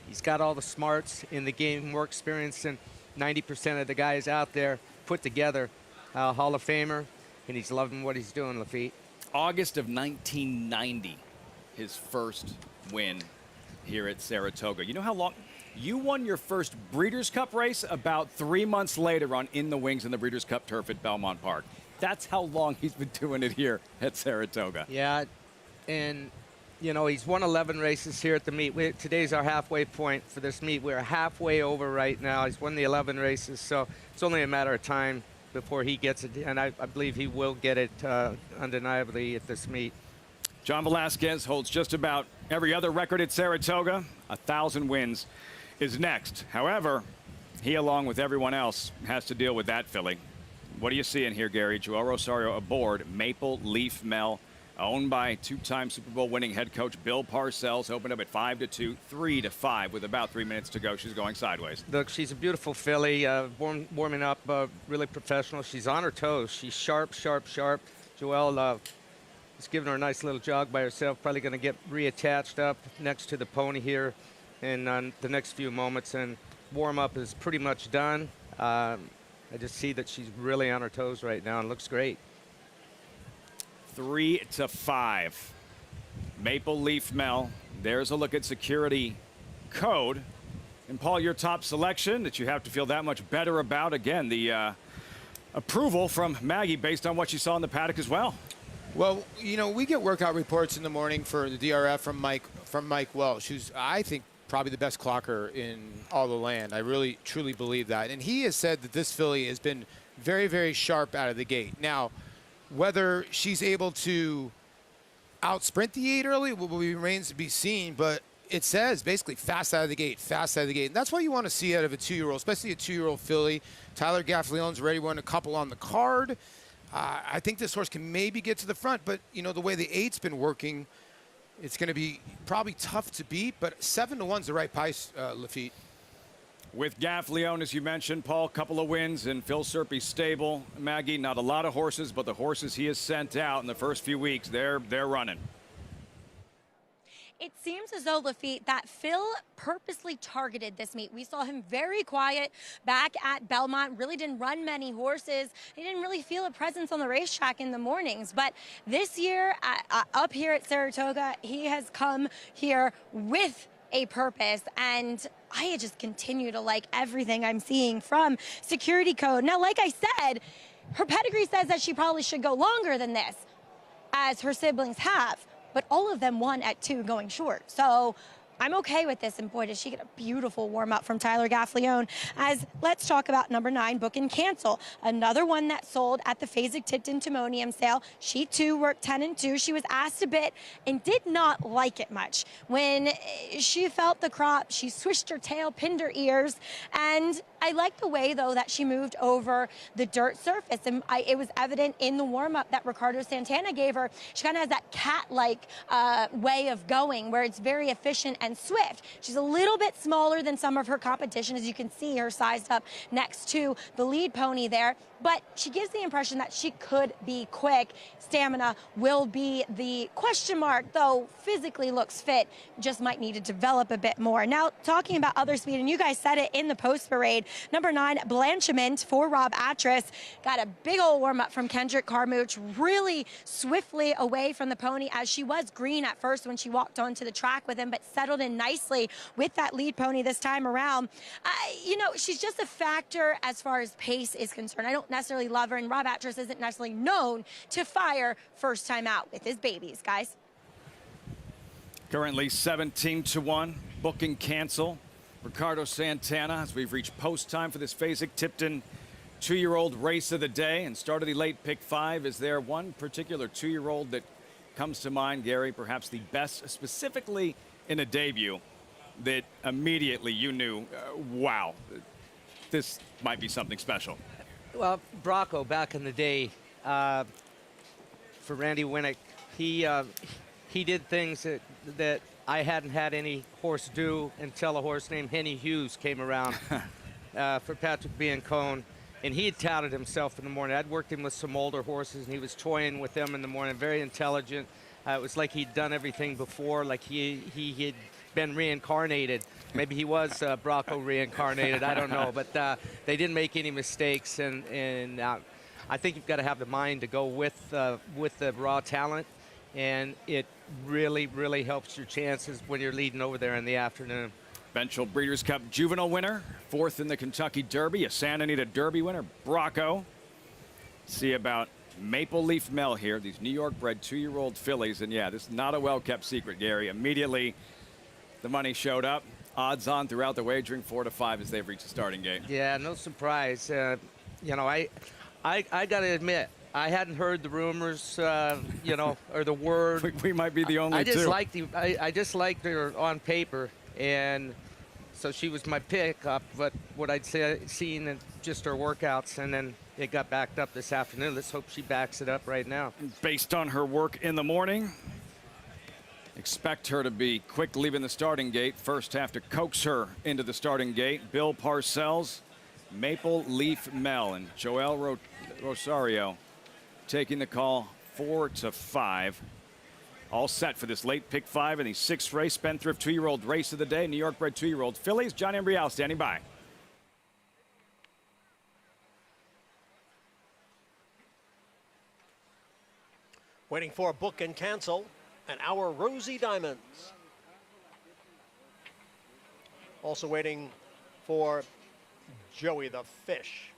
He's got all the smarts in the game, more experience than 90% of the guys out there put together. Hall of Famer, and he's loving what he's doing, Lafitte. August of 1990, his first win here at Saratoga. You know how long? You won your first Breeders' Cup race about 3 months later on In the Wings in the Breeders' Cup turf at Belmont Park. That's how long he's been doing it here at Saratoga. Yeah, and, you know, he's won 11 races here at the meet. Today's our halfway point for this meet. We're halfway over right now. He's won the 11 races, so it's only a matter of time before he gets it, and I believe he will get it undeniably at this meet. John Velasquez holds just about every other record at Saratoga. 1,000 wins is next. However, he, along with everyone else, has to deal with that filly. What are you seeing here, Gary? Joel Rosario aboard Maple Leaf Mel, owned by 2-time Super Bowl winning head coach Bill Parcells. Opened up at 5-2, 3-5 with about 3 minutes to go. She's going sideways. Look, she's a beautiful filly, warming up, really professional. She's on her toes. She's sharp, sharp, sharp. Joelle is giving her a nice little jog by herself. Probably going to get reattached up next to the pony here in the next few moments. And warm up is pretty much done. I just see that she's really on her toes right now and looks great. 3-5. Maple Leaf Mel. There's a look at Security Code. And Paul, your top selection that you have to feel that much better about. Again, the approval from Maggie based on what she saw in the paddock as well. Well, you know, we get workout reports in the morning for the DRF from Mike Welsh, who's, I think, probably the best clocker in all the land. I really, truly believe that. And he has said that this filly has been very, very sharp out of the gate. Now, whether she's able to out sprint the 8 early will remains to be seen, but it says basically fast out of the gate, fast out of the gate. And that's what you want to see out of a 2-year-old, especially a 2-year-old filly. Tyler Gaffleone's already won a couple on the card. I think this horse can maybe get to the front, but, you know, the way the 8's been working, it's going to be probably tough to beat, but 7-1's the right price, Lafitte. With Gaffleone, as you mentioned, Paul, a couple of wins in Phil Serpy's stable. Maggie, not a lot of horses, but the horses he has sent out in the first few weeks, they're running. It seems as though, Lafitte, that Phil purposely targeted this meet. We saw him very quiet back at Belmont, really didn't run many horses. He didn't really feel a presence on the racetrack in the mornings. But this year, up here at Saratoga, he has come here with a purpose, and I just continue to like everything I'm seeing from Security Code. Now, like I said, her pedigree says that she probably should go longer than this, as her siblings have, but all of them won at 2 going short. So I'm okay with this, and boy, did she get a beautiful warm-up from Tyler Gaffleone. As let's talk about number 9, Book and Cancel, another one that sold at the Fasig-Tipton Timonium sale. She too worked 10-2. She was asked a bit and did not like it much. When she felt the crop, she swished her tail, pinned her ears, and I like the way, though, that she moved over the dirt surface, and it was evident in the warm-up that Ricardo Santana gave her. She kind of has that cat-like way of going, where it's very efficient and swift. She's a little bit smaller than some of her competition, as you can see her sized up next to the lead pony there, but she gives the impression that she could be quick. Stamina will be the question mark, though physically looks fit, just might need to develop a bit more. Now, talking about other speed, and you guys said it in the post parade, number 9, Blanchiment for Rob Atras, got a big old warm-up from Kendrick Carmouche, really swiftly away from the pony, as she was green at first when she walked onto the track with him, but settled in nicely with that lead pony this time around. You know, she's just a factor as far as pace is concerned. I don't necessarily love her, and Rob Atras isn't necessarily known to fire first time out with his babies, guys. Currently 17-1, Book and Cancel. Ricardo Santana, as we've reached post time for this Fasig-Tipton 2-year-old race of the day and start of the late pick 5. Is there one particular 2-year-old that comes to mind, Gary, perhaps the best, specifically in a debut, that immediately you knew, wow, this might be something special? Well, Bracco back in the day, for Randy Winnick, he did things that I hadn't had any horse do until a horse named Henny Hughes came around for Patrick Biancone, and he had touted himself in the morning. I'd worked him with some older horses, and he was toying with them in the morning, very intelligent. It was like he'd done everything before, like he had been reincarnated. Maybe he was Bracco reincarnated, I don't know, but they didn't make any mistakes, and I think you've got to have the mind to go with the raw talent, and it really, really helps your chances when you're leading over there in the afternoon. Eventual Breeders' Cup Juvenile winner, 4th in the Kentucky Derby, a Santa Anita Derby winner, Bracco. See about Maple Leaf Mel here, these New York bred 2-year-old fillies, and yeah, this is not a well-kept secret, Gary. Immediately, the money showed up. Odds on throughout the wagering, 4-5 as they've reached the starting gate. Yeah, no surprise. You know, I got to admit, I hadn't heard the rumors, you know, or the word. We might be the only two. I just liked her on paper, and so she was my pick up. But what I'd seen in just her workouts, and then it got backed up this afternoon. Let's hope she backs it up right now. Based on her work in the morning, expect her to be quick leaving the starting gate. First have to coax her into the starting gate. Bill Parcells, Maple Leaf Mel, and Joel Rosario taking the call, 4-5. All set for this late pick 5 in the 6th race, Spendthrift 2-year-old race of the day. New York bred 2-year-old fillies. John Embrial standing by. Waiting for Book and Cancel and Our Rosie Diamonds. Also waiting for Joey the Fish.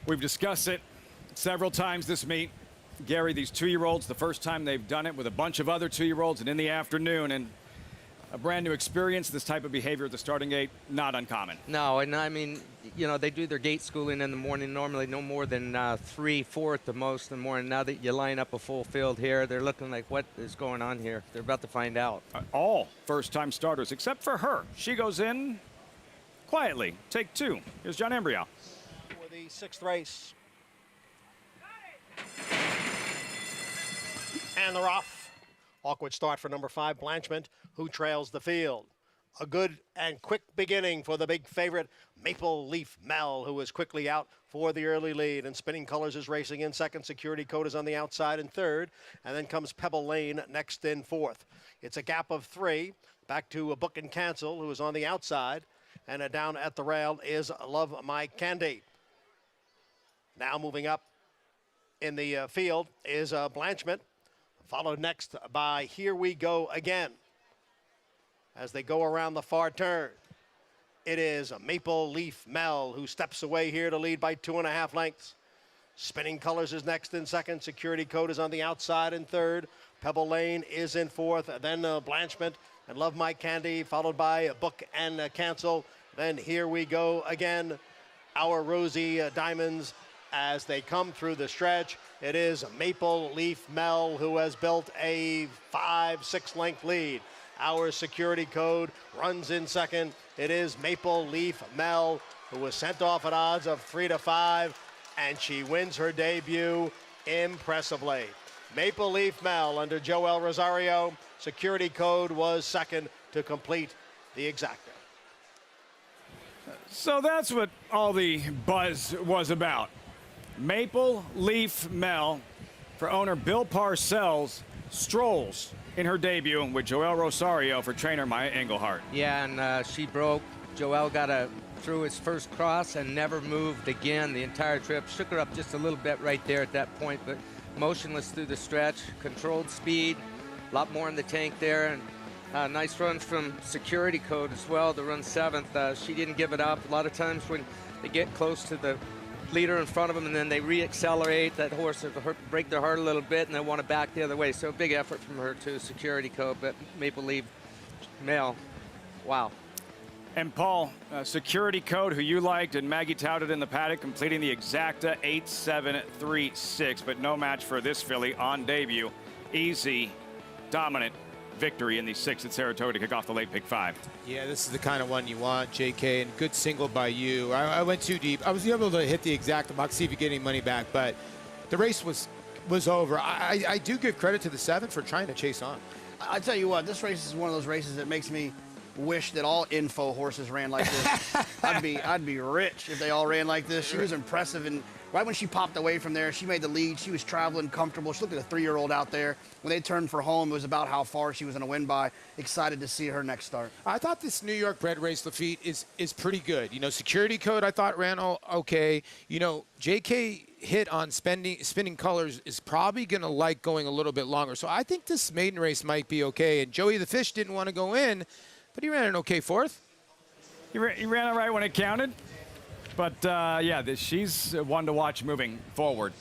We've discussed it several times this meet. Gary, these 2-year-olds, the first time they've done it with a bunch of other 2-year-olds and in the afternoon, and a brand new experience. This type of behavior at the starting gate, not uncommon. No, and I mean, you know, they do their gate schooling in the morning, normally no more than 3, 4 at the most in the morning. Now that you line up a full field here, they're looking like, what is going on here? They're about to find out. All first-time starters, except for her. She goes in quietly. Take 2. Here's John Embryo. For the 6th race. And they're off. Awkward start for number 5, Blanchment, who trails the field. A good and quick beginning for the big favorite, Maple Leaf Mel, who is quickly out for the early lead. And Spinning Colors is racing in second. Security Code is on the outside in third. And then comes Pebble Lane next in fourth. It's a gap of 3. Back to a Book and Cancel, who is on the outside. And down at the rail is Love My Candy. Now moving up in the field is Blanchment, followed next by Here We Go Again. As they go around the far turn, it is Maple Leaf Mel who steps away here to lead by 2.5 lengths. Spinning Colors is next in second. Security Code is on the outside in third. Pebble Lane is in fourth. Then Blanchment and Love My Candy, followed by Book and Cancel. Then Here We Go Again. Our Rosie Diamonds as they come through the stretch. It is Maple Leaf Mel who has built a 5-6 length lead. Our Security Code runs in second. It is Maple Leaf Mel who was sent off at odds of 3-5, and she wins her debut impressively. Maple Leaf Mel under Joel Rosario. Security Code was second to complete the exacta. So that's what all the buzz was about. Maple Leaf Mel, for owner Bill Parcells, strolls in her debut with Joel Rosario for trainer Maya Engelhardt. Yeah, and she broke. Joel got through his first cross and never moved again the entire trip. Shook her up just a little bit right there at that point, but motionless through the stretch, controlled speed, a lot more in the tank there, and nice run from Security Code as well to run 7th. She didn't give it up. A lot of times when they get close to the leader in front of them and then they re-accelerate, that horse will break their heart a little bit and they want to back the other way. So a big effort from her too. Security Code, but Maple Leaf Mel, wow. And Paul, Security Code, who you liked and Maggie touted in the paddock, completing the exacta 8-7-3-6, but no match for this filly on debut. Easy, dominant victory in the 6th at Saratoga to kick off the late pick 5. Yeah, this is the kind of one you want, JK, and good single by you. I went too deep. I was able to hit the exact box, see if you get any money back, but the race was over. I do give credit to the 7th for trying to chase on. I tell you what, this race is one of those races that makes me wish that all info horses ran like this. I'd be rich if they all ran like this. She was impressive, and right when she popped away from there, she made the lead. She was traveling comfortable. She looked like a 3-year-old out there. When they turned for home, it was about how far she was going to win by. Excited to see her next start. I thought this New York bred race Lafitte is pretty good. You know, Security Code I thought ran okay. You know, JK hit on Spinning Colors is probably going to like going a little bit longer. So I think this maiden race might be okay. And Joey the Fish didn't want to go in, but he ran an okay 4th. He ran it right when it counted. But, yeah, she's one to watch moving forward.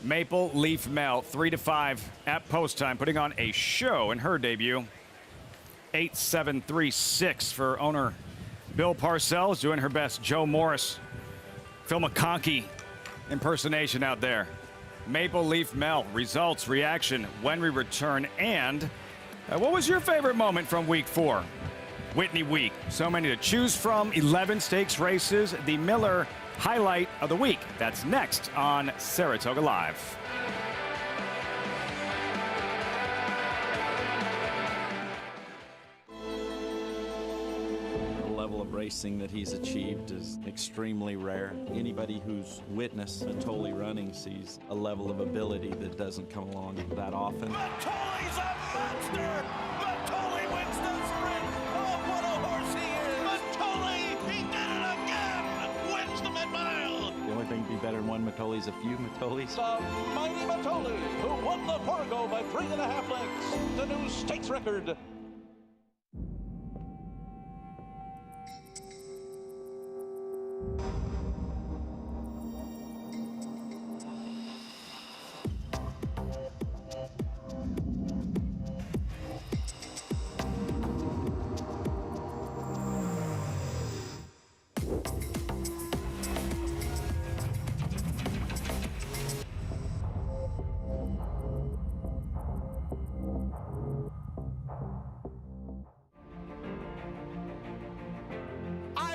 Maple Leaf Mel, 3-5 at post time, putting on a show in her debut. 8-7-3-6 for owner Bill Parcells, doing her best. Joe Morris, Phil McConkey impersonation out there. Maple Leaf Mel, results, reaction when we return. And what was your favorite moment from week 4? Whitney week. So many to choose from. 11 stakes races. The Miller highlight of the week. That's next on Saratoga Live. The level of racing that he's achieved is extremely rare. Anybody who's witnessed Matoli running sees a level of ability that doesn't come along that often. Matoli's a monster! Matoli wins the sprint! Oh, what a horse he is! Matoli, he did it again! Wins the mid-mile! The only thing to be better than one Matoli's a few Matolis. The mighty Matoli, who won the Fargo by 3.5 lengths, the new stakes record.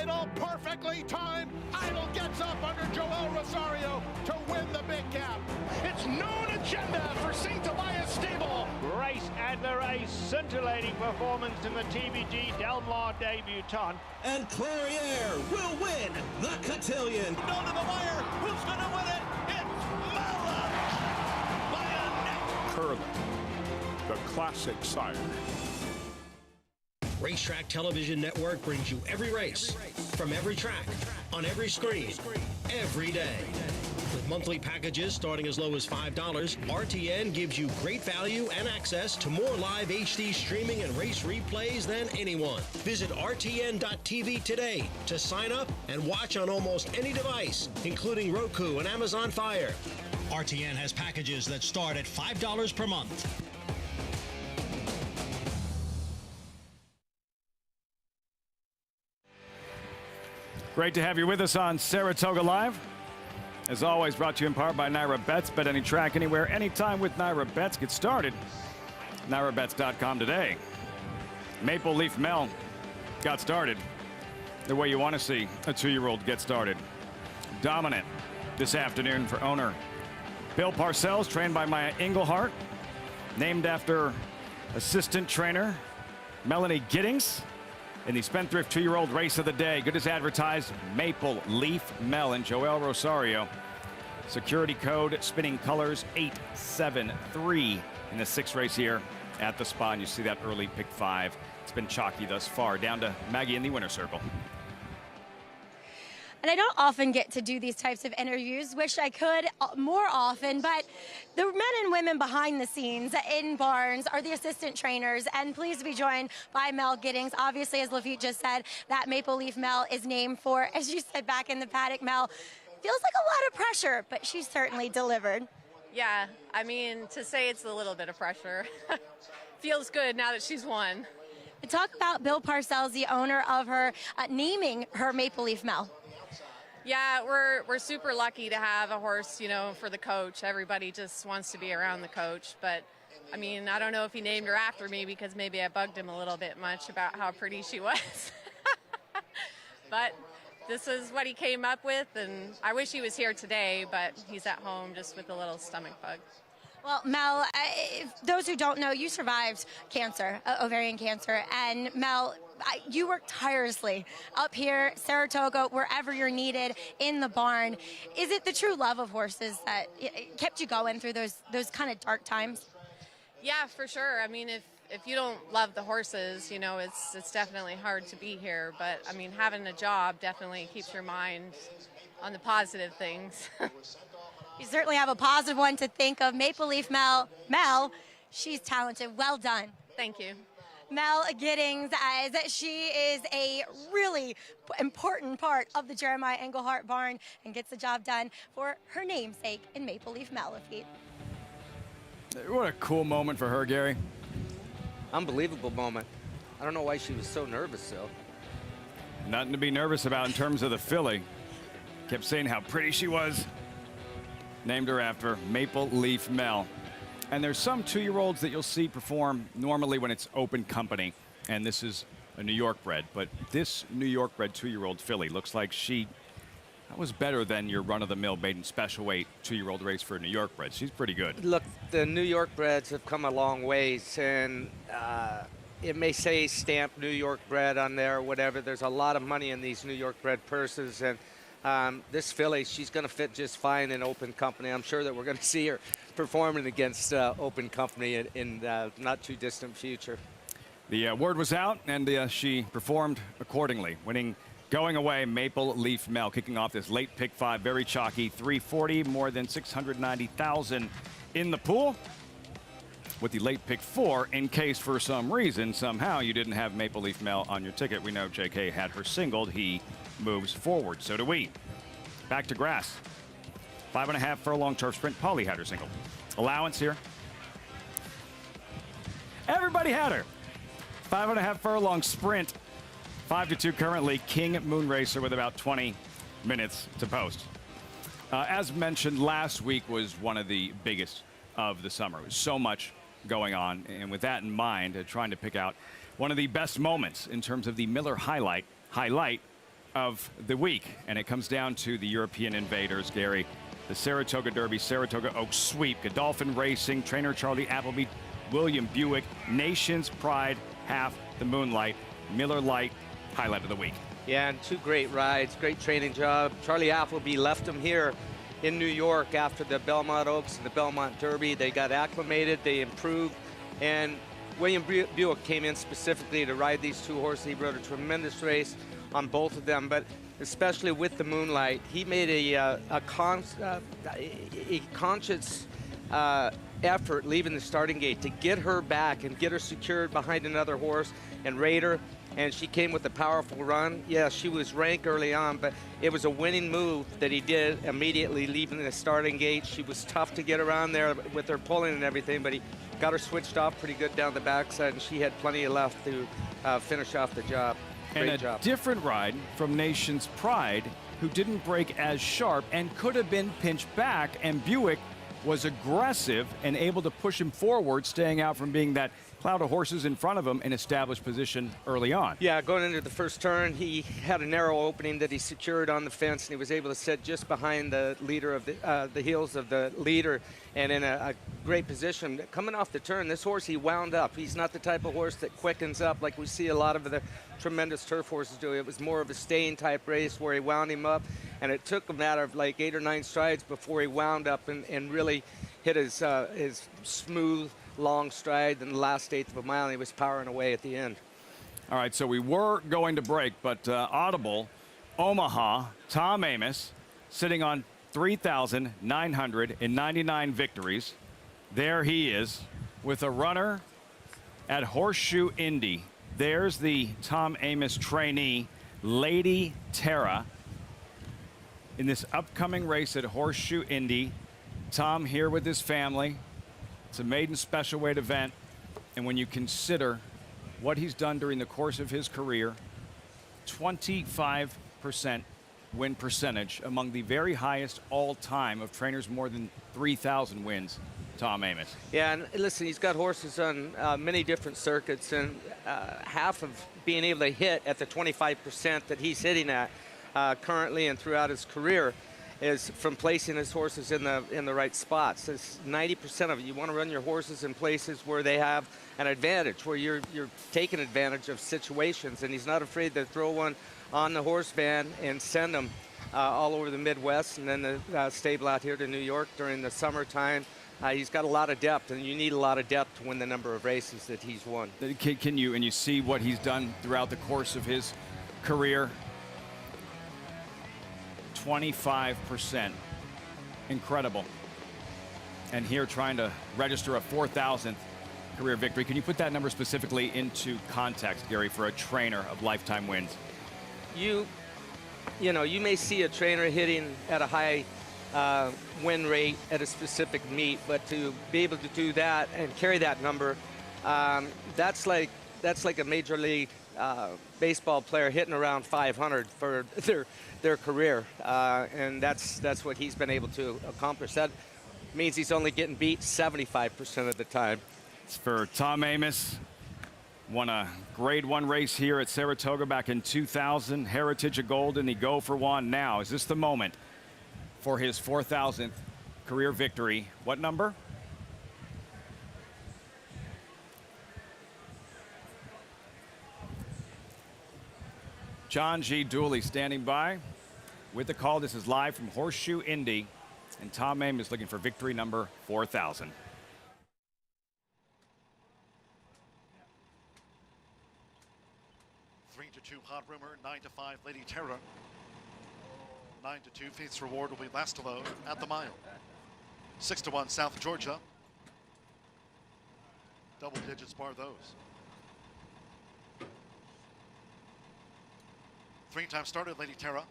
Idle perfectly timed. Idle gets up under Joel Rosario to win the big cap. It's known agenda for St. Tobias Stable. Grace Adler, a scintillating performance in the TVG Del Mar debutante. And Clariere will win the cotillion. Down to the wire. Who's going to win it? It's Mella by a neck. Curling, the classic sire. Racetrack Television Network brings you every race, from every track, on every screen, every day. With monthly packages starting as low as $5, RTN gives you great value and access to more live HD streaming and race replays than anyone. Visit RTN.tv today to sign up and watch on almost any device, including Roku and Amazon Fire. RTN has packages that start at $5 per month. Great to have you with us on Saratoga Live. As always, brought to you in part by Naira Bets. Bet any track, anywhere, anytime with Naira Bets. Get started. NairaBets.com today. Maple Leaf Mel got started the way you want to see a 2-year-old get started. Dominant this afternoon for owner Bill Parcells, trained by Maya Engelhart, named after assistant trainer Melanie Giddings. In the Spendthrift 2-year-old race of the day, good as advertised, Maple Leaf Mel and Joel Rosario. Security code, spinning colors, 873 in the 6th race here at the Spa. And you see that early pick 5. It's been chalky thus far. Down to Maggie in the winner's circle. And I don't often get to do these types of interviews. Wish I could more often, but the men and women behind the scenes in barns are the assistant trainers, and pleased to be joined by Mel Giddings. Obviously, as Lafitte just said, that Maple Leaf Mel is named for, as you said back in the paddock, Mel, feels like a lot of pressure, but she's certainly delivered. Yeah, I mean, to say it's a little bit of pressure. Feels good now that she's won. Talk about Bill Parcells, the owner of her, naming her Maple Leaf Mel. Yeah, we're super lucky to have a horse, you know, for the coach. Everybody just wants to be around the coach. But, I mean, I don't know if he named her after me because maybe I bugged him a little bit much about how pretty she was. But this is what he came up with, and I wish he was here today, but he's at home just with a little stomach bug. Well, Mel, those who don't know, you survived cancer, ovarian cancer, and Mel, you work tirelessly up here, Saratoga, wherever you're needed in the barn. Is it the true love of horses that kept you going through those kind of dark times? Yeah, for sure. I mean, if you don't love the horses, you know, it's definitely hard to be here. But, I mean, having a job definitely keeps your mind on the positive things. You certainly have a positive one to think of. Maple Leaf Mel, she's talented. Well done. Thank you. Mel Giddings, as she is a really important part of the Jeremiah Engelhart barn and gets the job done for her namesake in Maple Leaf Mel. What a cool moment for her, Gary. Unbelievable moment. I don't know why she was so nervous, though. Nothing to be nervous about in terms of the filly. Kept saying how pretty she was. Named her after Maple Leaf Mel. And there's some 2-year-olds that you'll see perform normally when it's open company. And this is a New York bred. But this New York bred 2-year-old filly looks like that was better than your run-of-the-mill maiden special weight 2-year-old race for a New York bred. She's pretty good. Look, the New York breds have come a long ways. And it may say stamp New York bred on there or whatever. There's a lot of money in these New York bred purses. And this filly, she's going to fit just fine in open company. I'm sure that we're going to see her performing against open company in not too distant future. The word was out, and she performed accordingly, going away Maple Leaf Mel, kicking off this late pick 5, very chalky, 340, more than 690,000 in the pool. With the late pick 4, in case for some reason, somehow you didn't have Maple Leaf Mel on your ticket. We know JK had her singled. He moves forward. So do we. Back to grass. 5.5 furlong turf sprint. Polly had her single. Allowance here. Everybody had her. 5.5 furlong sprint. 5-2 currently. King Moonracer with about 20 minutes to post. As mentioned, last week was one of the biggest of the summer. It was so much going on. And with that in mind, trying to pick out one of the best moments in terms of the Miller highlight of the week, and it comes down to the European invaders, Gary. The Saratoga Derby, Saratoga Oaks Sweep, Godolphin Racing, trainer Charlie Appleby, William Buick, Nation's Pride, Half the Moonlight, Miller Lite, highlight of the week. Yeah, and 2 great rides, great training job. Charlie Appleby left him here in New York after the Belmont Oaks and the Belmont Derby. They got acclimated, they improved, and William Buick came in specifically to ride these 2 horses. He rode a tremendous race on both of them, but especially with the Moonlight, he made a conscious effort leaving the starting gate to get her back and get her secured behind another horse and rate her. And she came with a powerful run. Yeah, she was ranked early on, but it was a winning move that he did immediately leaving the starting gate. She was tough to get around there with her pulling and everything, but he got her switched off pretty good down the backside, and she had plenty left to finish off the job. Great And a job. different ride from Nation's Pride, who didn't break as sharp and could have been pinched back, and Buick was aggressive and able to push him forward, staying out from being that cloud of horses in front of him and established position early on. Yeah, going into the first turn, he had a narrow opening that he secured on the fence, and he was able to sit just behind the leader of the heels of the leader, and in a great position. Coming off the turn, this horse, he wound up. He's not the type of horse that quickens up like we see a lot of the tremendous turf horses do. It was more of a staying type race where he wound him up, and it took a matter of like 8 or 9 strides before he wound up and really hit his smooth, long stride in the last 1/8 of a mile, and he was powering away at the end. All right, so we were going to break, but Audible, Omaha, Tom Amoss, sitting on 3,999 victories. There he is with a runner at Horseshoe Indy. There's the Tom Amoss trainee, Lady Tara, in this upcoming race at Horseshoe Indy. Tom here with his family. It's a maiden special weight event, and when you consider what he's done during the course of his career, 25% win percentage, among the very highest all-time of trainers more than 3,000 wins, Tom Amoss. Yeah, and listen, he's got horses on many different circuits, and half of being able to hit at the 25% that he's hitting at currently and throughout his career is from placing his horses in the right spots. It's 90% of it. You want to run your horses in places where they have an advantage, where you're taking advantage of situations, and he's not afraid to throw one on the horse van and send them all over the Midwest, and then the stable out here to New York during the summertime. He's got a lot of depth, and you need a lot of depth to win the number of races that he's won. Can you, and you see what he's done throughout the course of his career, 25%. Incredible. And here trying to register a 4,000th career victory. Can you put that number specifically into context, Gary, for a trainer of lifetime wins? You know, you may see a trainer hitting at a high win rate at a specific meet, but to be able to do that and carry that number, that's like a major league baseball player hitting around 500 for their career, and that's what he's been able to accomplish. That means he's only getting beat 75% of the time. It's for Tom Amoss. Won a Grade 1 race here at Saratoga back in 2000. Heritage of Gold in the Go for One now. Is this the moment for his 4,000th career victory? What number? John G. Dooley standing by with the call. This is live from Horseshoe Indy, and Tom Amoss is looking for victory number 4,000. Three to 2 Hot Rumor, 9 to 5 Lady Terror. 9 to 2 Faith's Reward will be last alone at the mile. 6 to 1 South Georgia. Double digits bar those. 3 times started Lady Terra.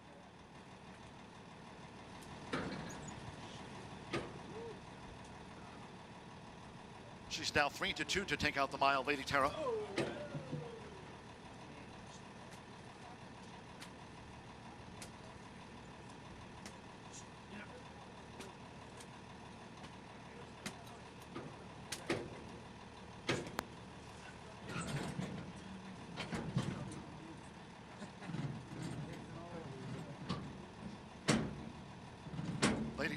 She's now 3 to 2 to take out the mile, Lady Terra.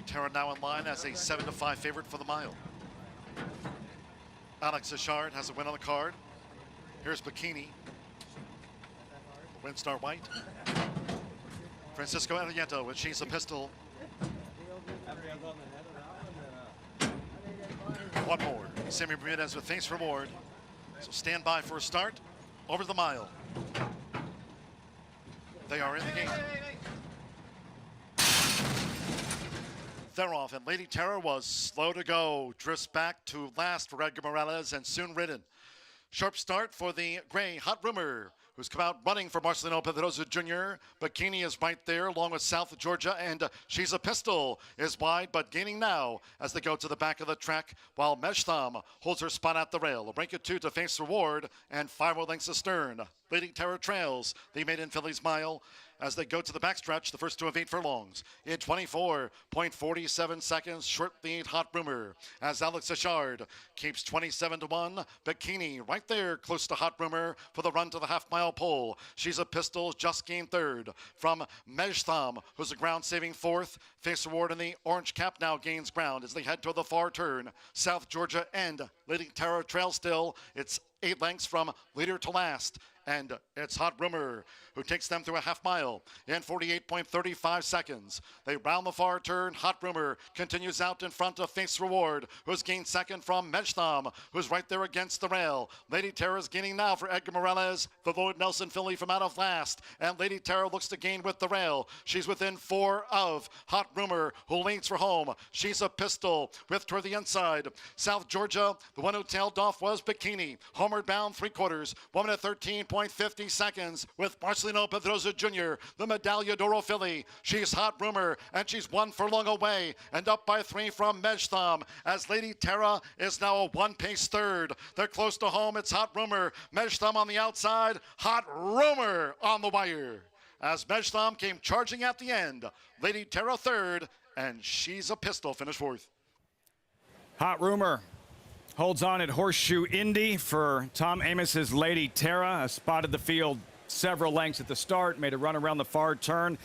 Tara now in line as a 7-5 favorite for the mile. Alex Achard has a win on the card. Here's Bikini. Windstar White. Francisco Ariento with She's a Pistol. One more. Sammy Bermudez with Face Reward. So stand by for a start over the mile. They are in the game. They're off, and Lady Terror was slow to go. Drifts back to last for Edgar Morales and soon ridden. Sharp start for the gray Hot Rumor, who's come out running for Marcelino Pedrosa Jr. Bikini is right there, along with South Georgia, and She's a Pistol is wide, but gaining now as they go to the back of the track, while Meshtham holds her spot at the rail. A break of 2 to Face Reward, and 5 more lengths astern. Lady Terror trails the Made-in Phillies mile as they go to the backstretch, the first 2 of 8 furlongs. In 24.47 seconds, short lead Hot Rumor as Alex Achard keeps 27-1. Bikini right there close to Hot Rumor for the run to the half-mile pole. She's a Pistol just gained third from Mejtham, who's a ground-saving fourth. Face Reward in the orange cap now gains ground as they head toward the far turn. South Georgia and Lady Terror trail still. It's 8 lengths from leader to last. And it's Hot Rumor who takes them through a half mile in 48.35 seconds. They round the far turn. Hot Rumor continues out in front of Face Reward, who's gained second from Mejtham, who's right there against the rail. Lady Terror is gaining now for Edgar Morales, the Lloyd Nelson filly from out of last. And Lady Terror looks to gain with the rail. She's within 4 of Hot Rumor, who leads for home. She's a Pistol with toward the inside. South Georgia, the one who tailed off was Bikini. Homeward bound 3/4, 1 minute 13.50 seconds with Marcelino Pedrosa Jr., the Medaglia d'Oro filly. She's Hot Rumor, and she's 1 furlong away and up by 3 from Mejtham as Lady Terra is now a 1-pace third. They're close to home. It's Hot Rumor. Mejtham on the outside. Hot Rumor on the wire as Mejtham came charging at the end. Lady Terra third, and She's a Pistol finished fourth. Hot Rumor holds on at Horseshoe Indy for Tom Amos's Lady Terra. Spotted the field several lengths at the start, made a run around the far turn,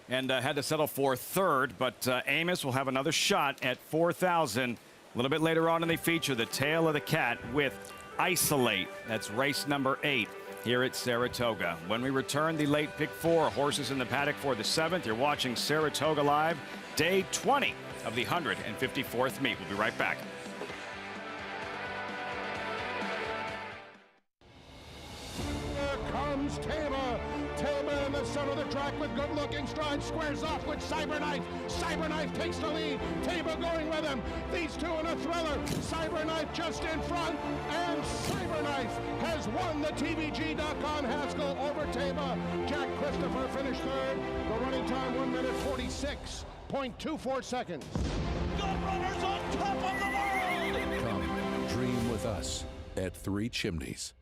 and had to settle for third. But Amos will have another shot at 4,000. A little bit later on in the feature, the tail of the cat with Isolate. That's race number 8 here at Saratoga. When we return, the late pick 4 horses in the paddock for the 7th. You're watching Saratoga Live, day 20 of the 154th meet. We'll be right back. Comes Tama. Tama in the center of the track with good-looking stride. Squares off with Cyberknife. Cyberknife takes the lead. Tama going with him. These two in a thriller. Cyberknife just in front. And Cyberknife has won the TVG.com Haskell over Tama. Jack Christopher finished third. The running time 1 minute 46.24 seconds. Good runners on top of the world. Come dream with us at 3 Chimneys.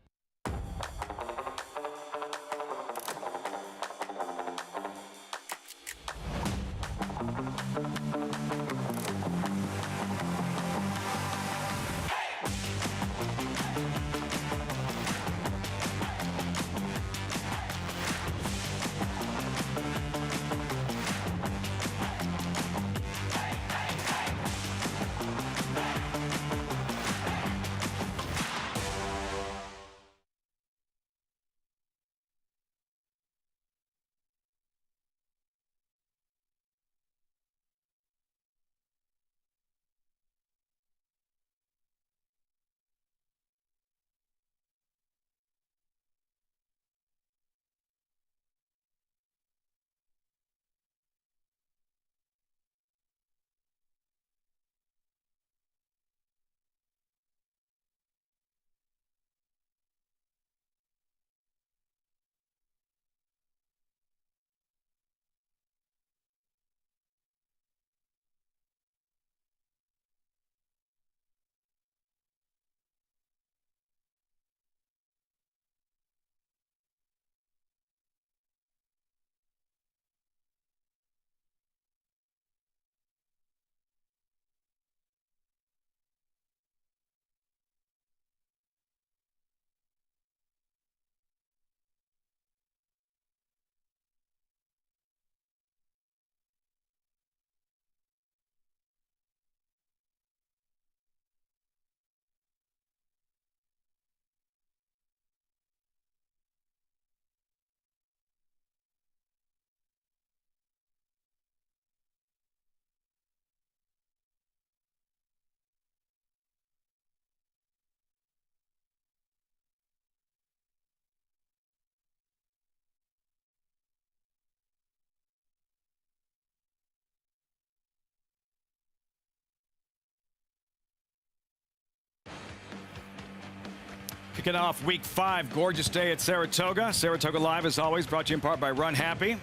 Kicking off week 5, gorgeous day at Saratoga. Saratoga Live, as always, brought to you in part by Run Happy.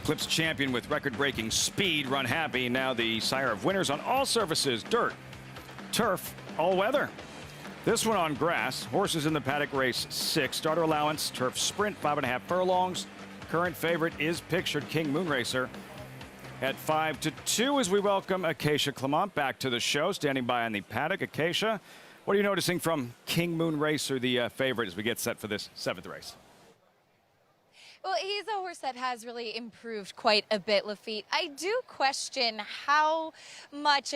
Eclipse champion with record-breaking speed, Run Happy, now the sire of winners on all surfaces, dirt, turf, all weather. This one on grass. Horses in the Paddock race 6. Starter allowance, turf sprint, 5.5 furlongs. Current favorite is pictured King Moonracer at 5-2 as we welcome Acacia Clement back to the show, standing by on the paddock. Acacia, what are you noticing from King Moonracer, the favorite, as we get set for this 7th race? Well, he's a horse that has really improved quite a bit, Lafitte. I do question how much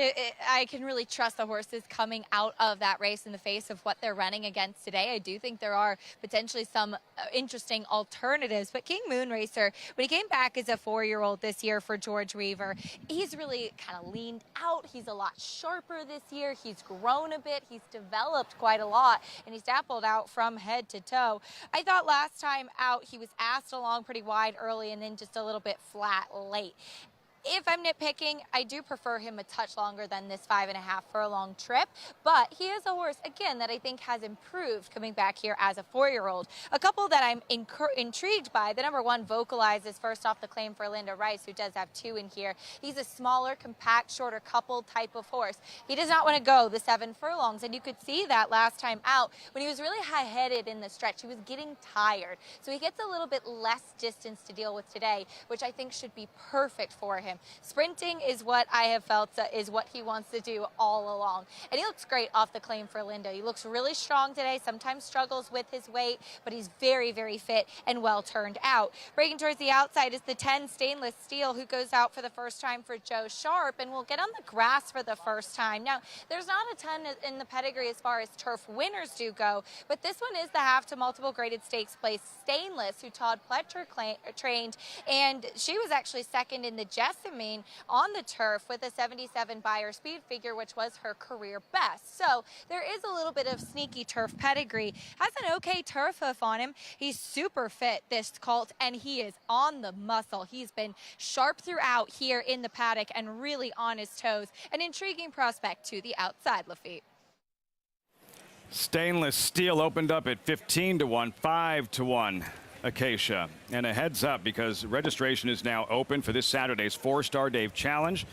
I can really trust the horses coming out of that race in the face of what they're running against today. I do think there are potentially some interesting alternatives, but King Moonracer, when he came back as a 4-year-old this year for George Weaver, he's really kind of leaned out. He's a lot sharper this year. He's grown a bit. He's developed quite a lot, and he's dappled out from head to toe. I thought last time out he was asked along pretty wide early and then just a little bit flat late. If I'm nitpicking, I do prefer him a touch longer than this 5.5 furlong trip, but he is a horse, again, that I think has improved coming back here as a 4-year-old. A couple that I'm intrigued by, the number 1 vocalizes first off the claim for Linda Rice, who does have 2 in here. He's a smaller, compact, shorter couple type of horse. He does not want to go the 7 furlongs, and you could see that last time out when he was really high-headed in the stretch. He was getting tired, so he gets a little bit less distance to deal with today, which I think should be perfect for him. Sprinting is what I have felt is what he wants to do all along. And he looks great off the claim for Linda. He looks really strong today, sometimes struggles with his weight, but he's very, very fit and well turned out. Breaking towards the outside is the 10 Stainless Steel, who goes out for the first time for Joe Sharp and will get on the grass for the first time. Now, there's not a ton in the pedigree as far as turf winners do go, but this one is the half to multiple graded stakes place Stainless, who Todd Pletcher trained, and she was actually second in the Jessamine on the turf with a 77 Beyer speed figure, which was her career best. So there is a little bit of sneaky turf pedigree. Has an okay turf hoof on him. He's super fit, this colt, and he is on the muscle. He's been sharp throughout here in the paddock and really on his toes. An intriguing prospect to the outside, Lafitte. Stainless Steel opened up at 15-1, 5-1. Acacia. And a heads up, because registration is now open for this Saturday's Fourstardave Challenge.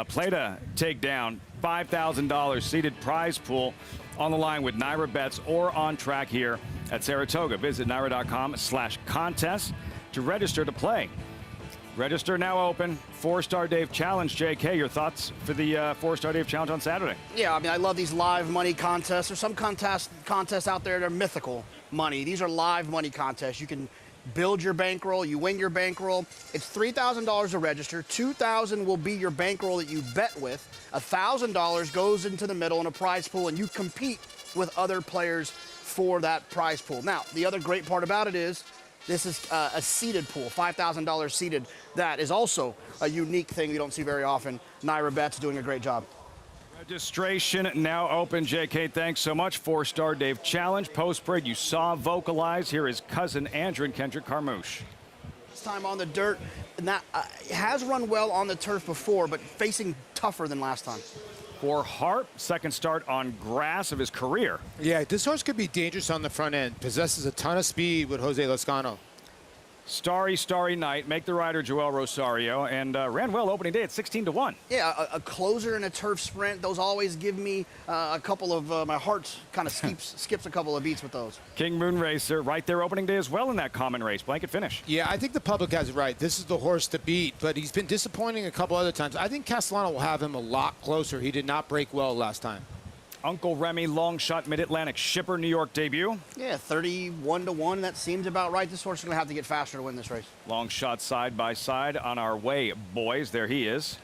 Play to take down $5,000 seated prize pool on the line with Naira bets or on track here at Saratoga. Visit naira.com/contest to register to play. Register now open. Fourstardave Challenge. JK, your thoughts for the Fourstardave Challenge on Saturday? Yeah, I mean, I love these live money contests. There's some contests out there that are mythical money. These are live money contests. You can build your bankroll, you win your bankroll. It's $3,000 to register. $2,000 will be your bankroll that you bet with. $1,000 goes into the middle in a prize pool, and you compete with other players for that prize pool. Now, the other great part about it is this is a seeded pool, $5,000 seeded. That is also a unique thing we don't see very often. Naira Bet's doing a great job. Registration now open. JK, thanks so much. Fourstardave Challenge. Post-parade, you saw vocalize. Here is cousin Andrew and Kendrick Carmouche. This time on the dirt, and that has run well on the turf before, but facing tougher than last time. For Harp, second start on grass of his career. Yeah, this horse could be dangerous on the front end. Possesses a ton of speed with Jose Lozcano. Starry Night, make the rider Joel Rosario, and ran well opening day at 16-1. Yeah, a closer in a turf sprint. Those always give me a couple of, my heart kind of skips a couple of beats with those. King Moonracer right there opening day as well in that common race. Blanket finish. Yeah, I think the public has it right. This is the horse to beat, but he's been disappointing a couple other times. I think Castellano will have him a lot closer. He did not break well last time. Uncle Remy, long shot Mid-Atlantic shipper, New York debut. Yeah, 31-1. That seems about right. This horse is going to have to get faster to win this race. Long shot side by side on our way, boys. There he is.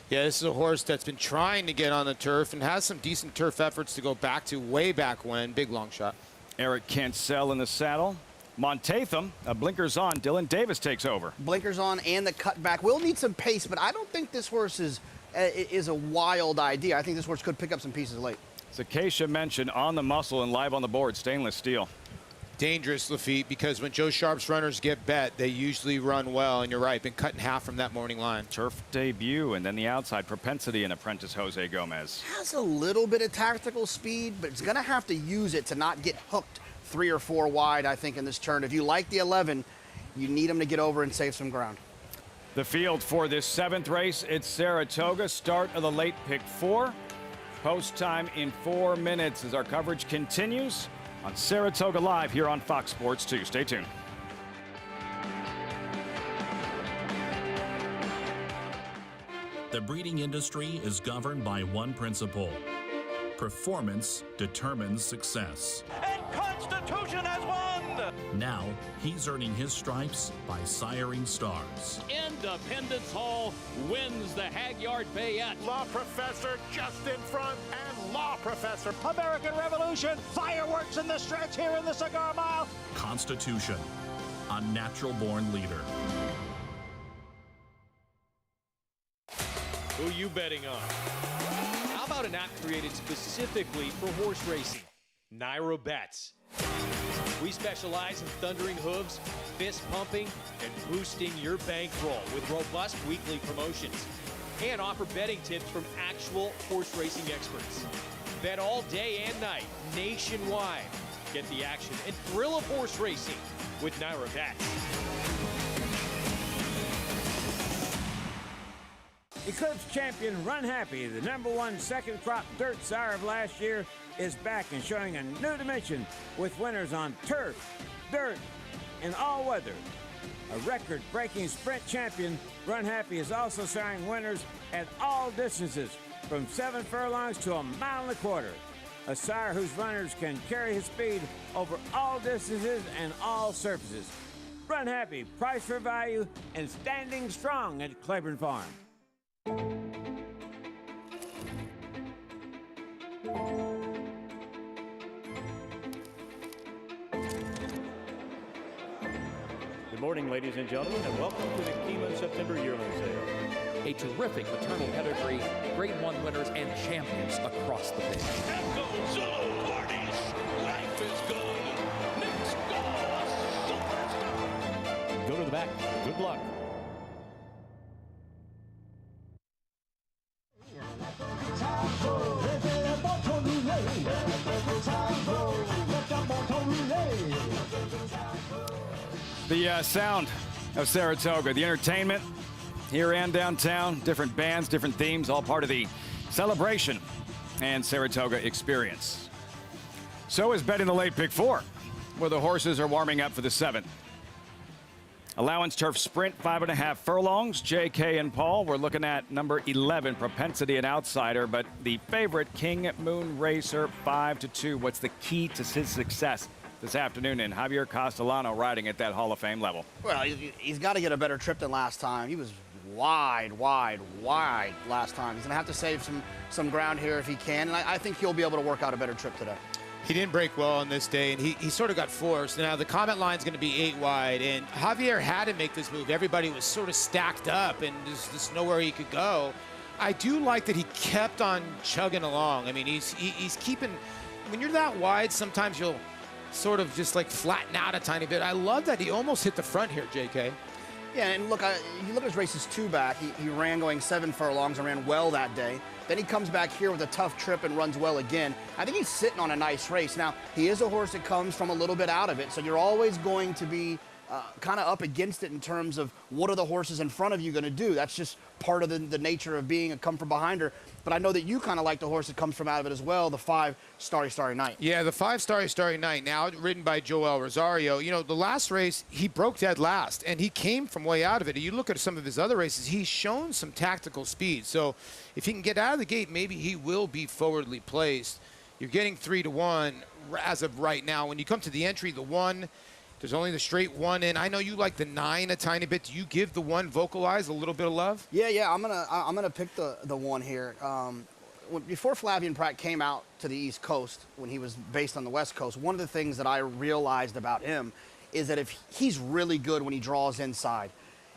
Yeah, this is a horse that's been trying to get on the turf and has some decent turf efforts to go back to way back when. Big long shot. Eric Cancel in the saddle. Montatham, blinkers on. Dylan Davis takes over. Blinkers on and the cutback. Will need some pace, but I don't think this horse is a wild idea. I think this horse could pick up some pieces late. Acacia mentioned on the muscle and live on the board, Stainless Steel. Dangerous, Lafitte, because when Joe Sharp's runners get bet, they usually run well, and you're right, been cut in half from that morning line. Turf debut, and then the outside propensity and apprentice Jose Gomez. Has a little bit of tactical speed, but it's going to have to use it to not get hooked 3 or 4 wide, I think, in this turn. If you like the 11, you need him to get over and save some ground. The field for this 7th race, it's Saratoga, start of the late pick 4. Post time in 4 minutes as our coverage continues on Saratoga Live here on Fox Sports 2. Stay tuned. The breeding industry is governed by one principle. Performance determines success. And Constitution has won! Now, he's earning his stripes by siring stars. Independence Hall wins the Hagyard Bayette. Law Professor just in front, and Law Professor. American Revolution, fireworks in the stretch here in the Cigar Mile. Constitution, a natural-born leader. Who you betting on? How about an app created specifically for horse racing? Naira Bets. We specialize in thundering hooves, fist pumping, and boosting your bankroll with robust weekly promotions. And offer betting tips from actual horse racing experts. Bet all day and night, nationwide. Get the action and thrill of horse racing with Naira Bets. Eclipse champion Run Happy, the #1 second crop dirt sire of last year, is back and showing a new dimension with winners on turf, dirt, and all weather. A record-breaking sprint champion, Run Happy is also siring winners at all distances, from 7 furlongs to 1.25 miles. A sire whose runners can carry his speed over all distances and all surfaces. Run Happy, price for value, and standing strong at Claiborne Farm. Good morning, ladies and gentlemen, and welcome to the Keeneland September yearling sale. A terrific maternal pedigree, Grade 1 winners and champions across the board. Life is good. Next go, superstar. Go to the back. Good luck. The sound of Saratoga, the entertainment here and downtown, different bands, different themes, all part of the celebration and Saratoga experience. So is betting the late pick 4, where the horses are warming up for the 7th. Allowance Turf Sprint, 5.5 furlongs. JK and Paul, we're looking at number 11, Propensity, an outsider, but the favorite, King Moon Racer, 5-2. What's the key to his success this afternoon? And Javier Castellano riding at that Hall of Fame level. Well, he's got to get a better trip than last time. He was wide last time. He's going to have to save some ground here if he can, and I think he'll be able to work out a better trip today. He didn't break well on this day, and he sort of got forced. Now, the comment line's going to be 8 wide, and Javier had to make this move. Everybody was sort of stacked up, and there's just nowhere he could go. I do like that he kept on chugging along. I mean, he's keeping – when you're that wide, sometimes you'll sort of just, like, flatten out a tiny bit. I love that he almost hit the front here, JK. Yeah, and look, you look at his races 2 back. He ran going 7 furlongs and ran well that day. Then he comes back here with a tough trip and runs well again. I think he's sitting on a nice race. Now, he is a horse that comes from a little bit out of it, so you're always going to be kind of up against it in terms of what are the horses in front of you going to do. That's just part of the nature of being a come-from-behinder. But I know that you kind of like the horse that comes from out of it as well, the 5 Starry Night. Yeah, the 5 Starry Night, now ridden by Joel Rosario. You know, the last race, he broke dead last, and he came from way out of it. You look at some of his other races, he's shown some tactical speed. So if he can get out of the gate, maybe he will be forwardly placed. You're getting 3-1 as of right now. When you come to the entry, the 1, there's only the straight 1 in. I know you like the 9 a tiny bit. Do you give the 1 Vocalize a little bit of love? Yeah, I'm gonna pick the 1 here. Before Flavien Prat came out to the East Coast, when he was based on the West Coast, one of the things that I realized about him is that if he's really good when he draws inside.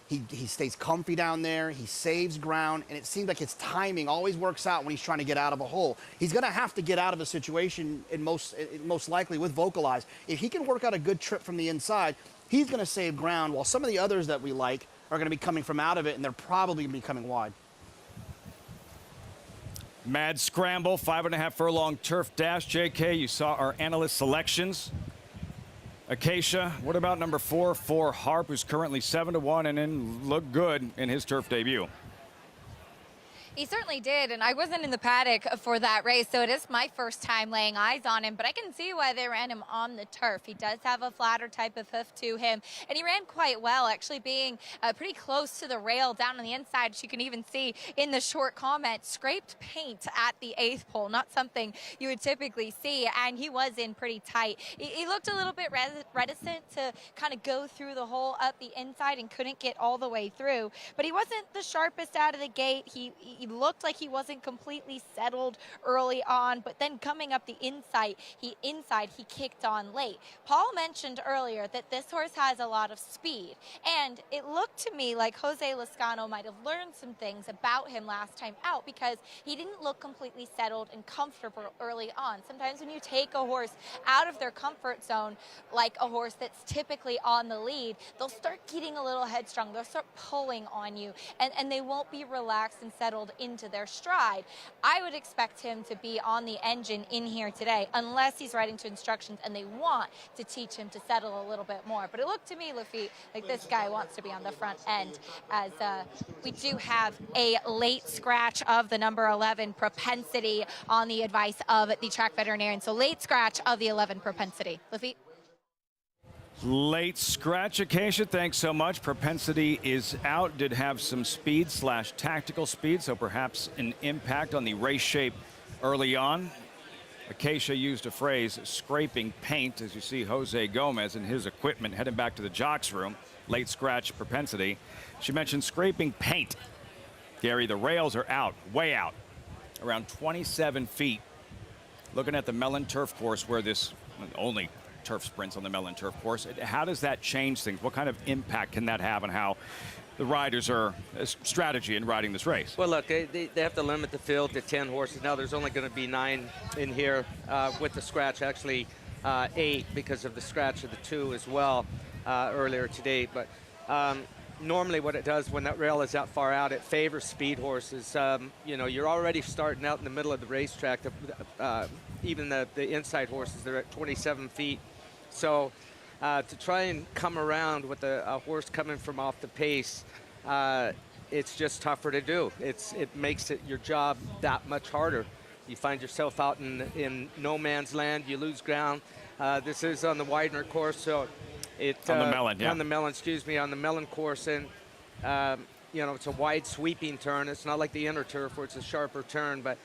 He stays comfy down there, he saves ground, and it seems like his timing always works out when he's trying to get out of a hole. He's gonna have to get out of a situation, most likely with Vocalize. If he can work out a good trip from the inside, he's gonna save ground, while some of the others that we like are gonna be coming from out of it, and they're probably gonna be coming wide. Mad Scramble, 5.5 furlong turf dash. JK, you saw our analyst selections. Acacia, what about number 4 Harp, who's currently 7-1 and then looked good in his turf debut? He certainly did, and I wasn't in the paddock for that race, so it is my first time laying eyes on him, but I can see why they ran him on the turf. He does have a flatter type of hoof to him, and he ran quite well, actually being pretty close to the rail down on the inside, as you can even see in the short comment. Scraped paint at the 8th pole, not something you would typically see, and he was in pretty tight. He looked a little bit reticent to kind of go through the hole up the inside and couldn't get all the way through, but he wasn't the sharpest out of the gate. He looked like he wasn't completely settled early on, but then coming up the inside, he kicked on late. Paul mentioned earlier that this horse has a lot of speed, and it looked to me like Jose Lezcano might have learned some things about him last time out, because he didn't look completely settled and comfortable early on. Sometimes when you take a horse out of their comfort zone, like a horse that's typically on the lead, they'll start getting a little headstrong, they'll start pulling on you, and they won't be relaxed and settled into their stride. I would expect him to be on the engine in here today, unless he's riding to instructions and they want to teach him to settle a little bit more. But it looked to me, Lafitte, like this guy wants to be on the front end, as we do have a late scratch of the number 11 Propensity on the advice of the track veterinarian. So late scratch of the 11 Propensity. Lafitte? Late scratch, Acacia, thanks so much. Propensity is out, did have some speed / tactical speed, so perhaps an impact on the race shape early on. Acacia used a phrase, scraping paint, as you see Jose Gomez and his equipment heading back to the jocks room. Late scratch, Propensity. She mentioned scraping paint. Gary, the rails are out, way out, around 27 feet. Looking at the Mellon turf course, where this only turf sprints on the Mellon turf course, how does that change things? What kind of impact can that have on how the riders are strategy in riding this race? Well, look, they have to limit the field to 10 horses. Now there's only going to be 9 in here with the scratch, actually 8 because of the scratch of the 2 as well earlier today. But normally what it does when that rail is that far out, it favors speed horses. You know, you're already starting out in the middle of the racetrack. Even the inside horses, they're at 27 feet. So to try and come around with a horse coming from off the pace, it's just tougher to do. It makes your job that much harder. You find yourself out in no man's land. You lose ground. This is on the Widener course, so on the Mellon, yeah. On the Mellon, excuse me, on the Mellon course, and you know, it's a wide sweeping turn. It's not like the inner turf where it's a sharper turn, but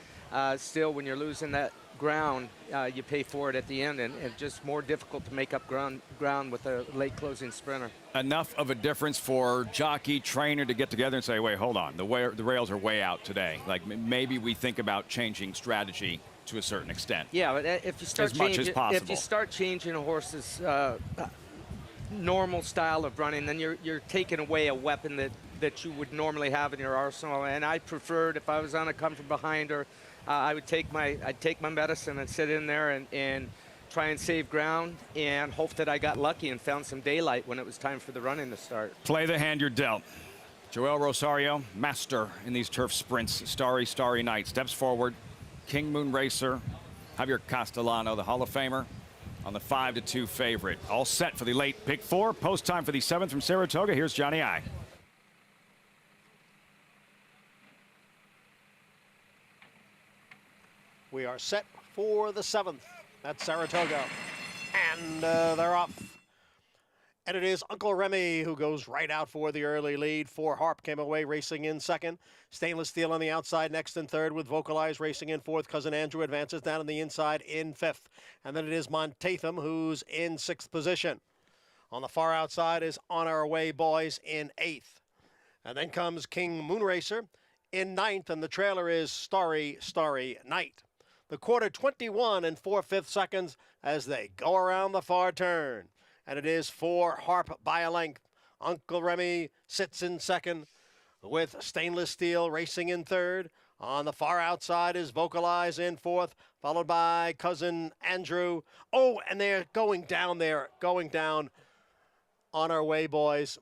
still, when you're losing that ground, you pay for it at the end, and just more difficult to make up ground with a late closing sprinter. Enough of a difference for jockey, trainer to get together and say, wait, hold on, the rails are way out today. Like, maybe we think about changing strategy to a certain extent. Yeah, but if you start as much as possible. If you start changing a horse's normal style of running, then you're taking away a weapon that you would normally have in your arsenal. And I preferred, if I was on a come from behind, or I'd take my medicine and sit in there and try and save ground and hope that I got lucky and found some daylight when it was time for the running to start. Play the hand you're dealt. Joel Rosario, master in these turf sprints. Starry Night steps forward. King Moon Racer, Javier Castellano, the Hall of Famer, on the 5-2 favorite. All set for the late pick 4. Post time for the 7th from Saratoga. Here's Johnny I. We are set for the 7th at Saratoga, and they're off. And it is Uncle Remy who goes right out for the early lead. 4 Harp came away racing in 2nd. Stainless Steel on the outside next and 3rd, with Vocalize racing in 4th. Cousin Andrew advances down on the inside in 5th. And then it is Montatham who's in 6th position. On the far outside is On Our Way Boys in 8th. And then comes King Moonracer in 9th, and the trailer is Starry Night. The quarter 21 4/5 seconds as they go around the far turn. And it is 4 Harp by a length. Uncle Remy sits in 2nd, with Stainless Steel racing in 3rd. On the far outside is Vocalize in 4th, followed by Cousin Andrew. Oh, and they're going down there, On Our Way Boys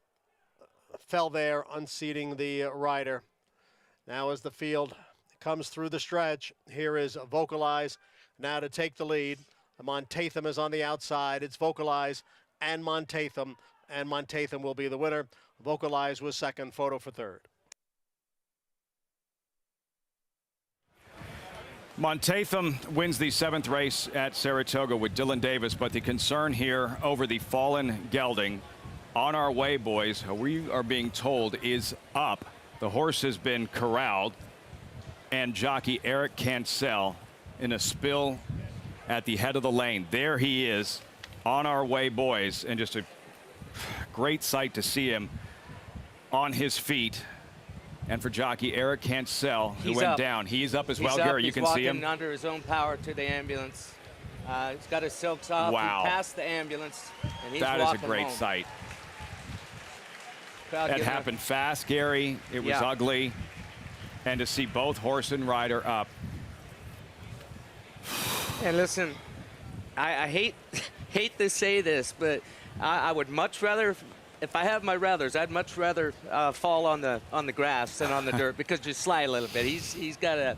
fell there, unseating the rider. Now as the field comes through the stretch, here is Vocalize now to take the lead. Montatham is on the outside. It's Vocalize and Montatham, and Montatham will be the winner. Vocalize was second, Photo for third. Montatham wins the 7th race at Saratoga with Dylan Davis, but the concern here over the fallen gelding, On Our Way Boys, we are being told is up. The horse has been corralled, and jockey Eric Cancel in a spill at the head of the lane. There he is, On Our Way Boys, and just a great sight to see him on his feet. And for jockey Eric Cancel, who went down, he's up as well. Gary, you can see him. He's walking under his own power to the ambulance. He's got his silks off. Wow. He passed the ambulance, and he's that walking is a great home. sight. Crowd That giving happened fast, Gary. It was ugly. And to see both horse and rider up. And listen, I hate to say this, but I would much rather, if I have my ruthers, I'd much rather fall on the grass than on the dirt, because you slide a little bit. He's got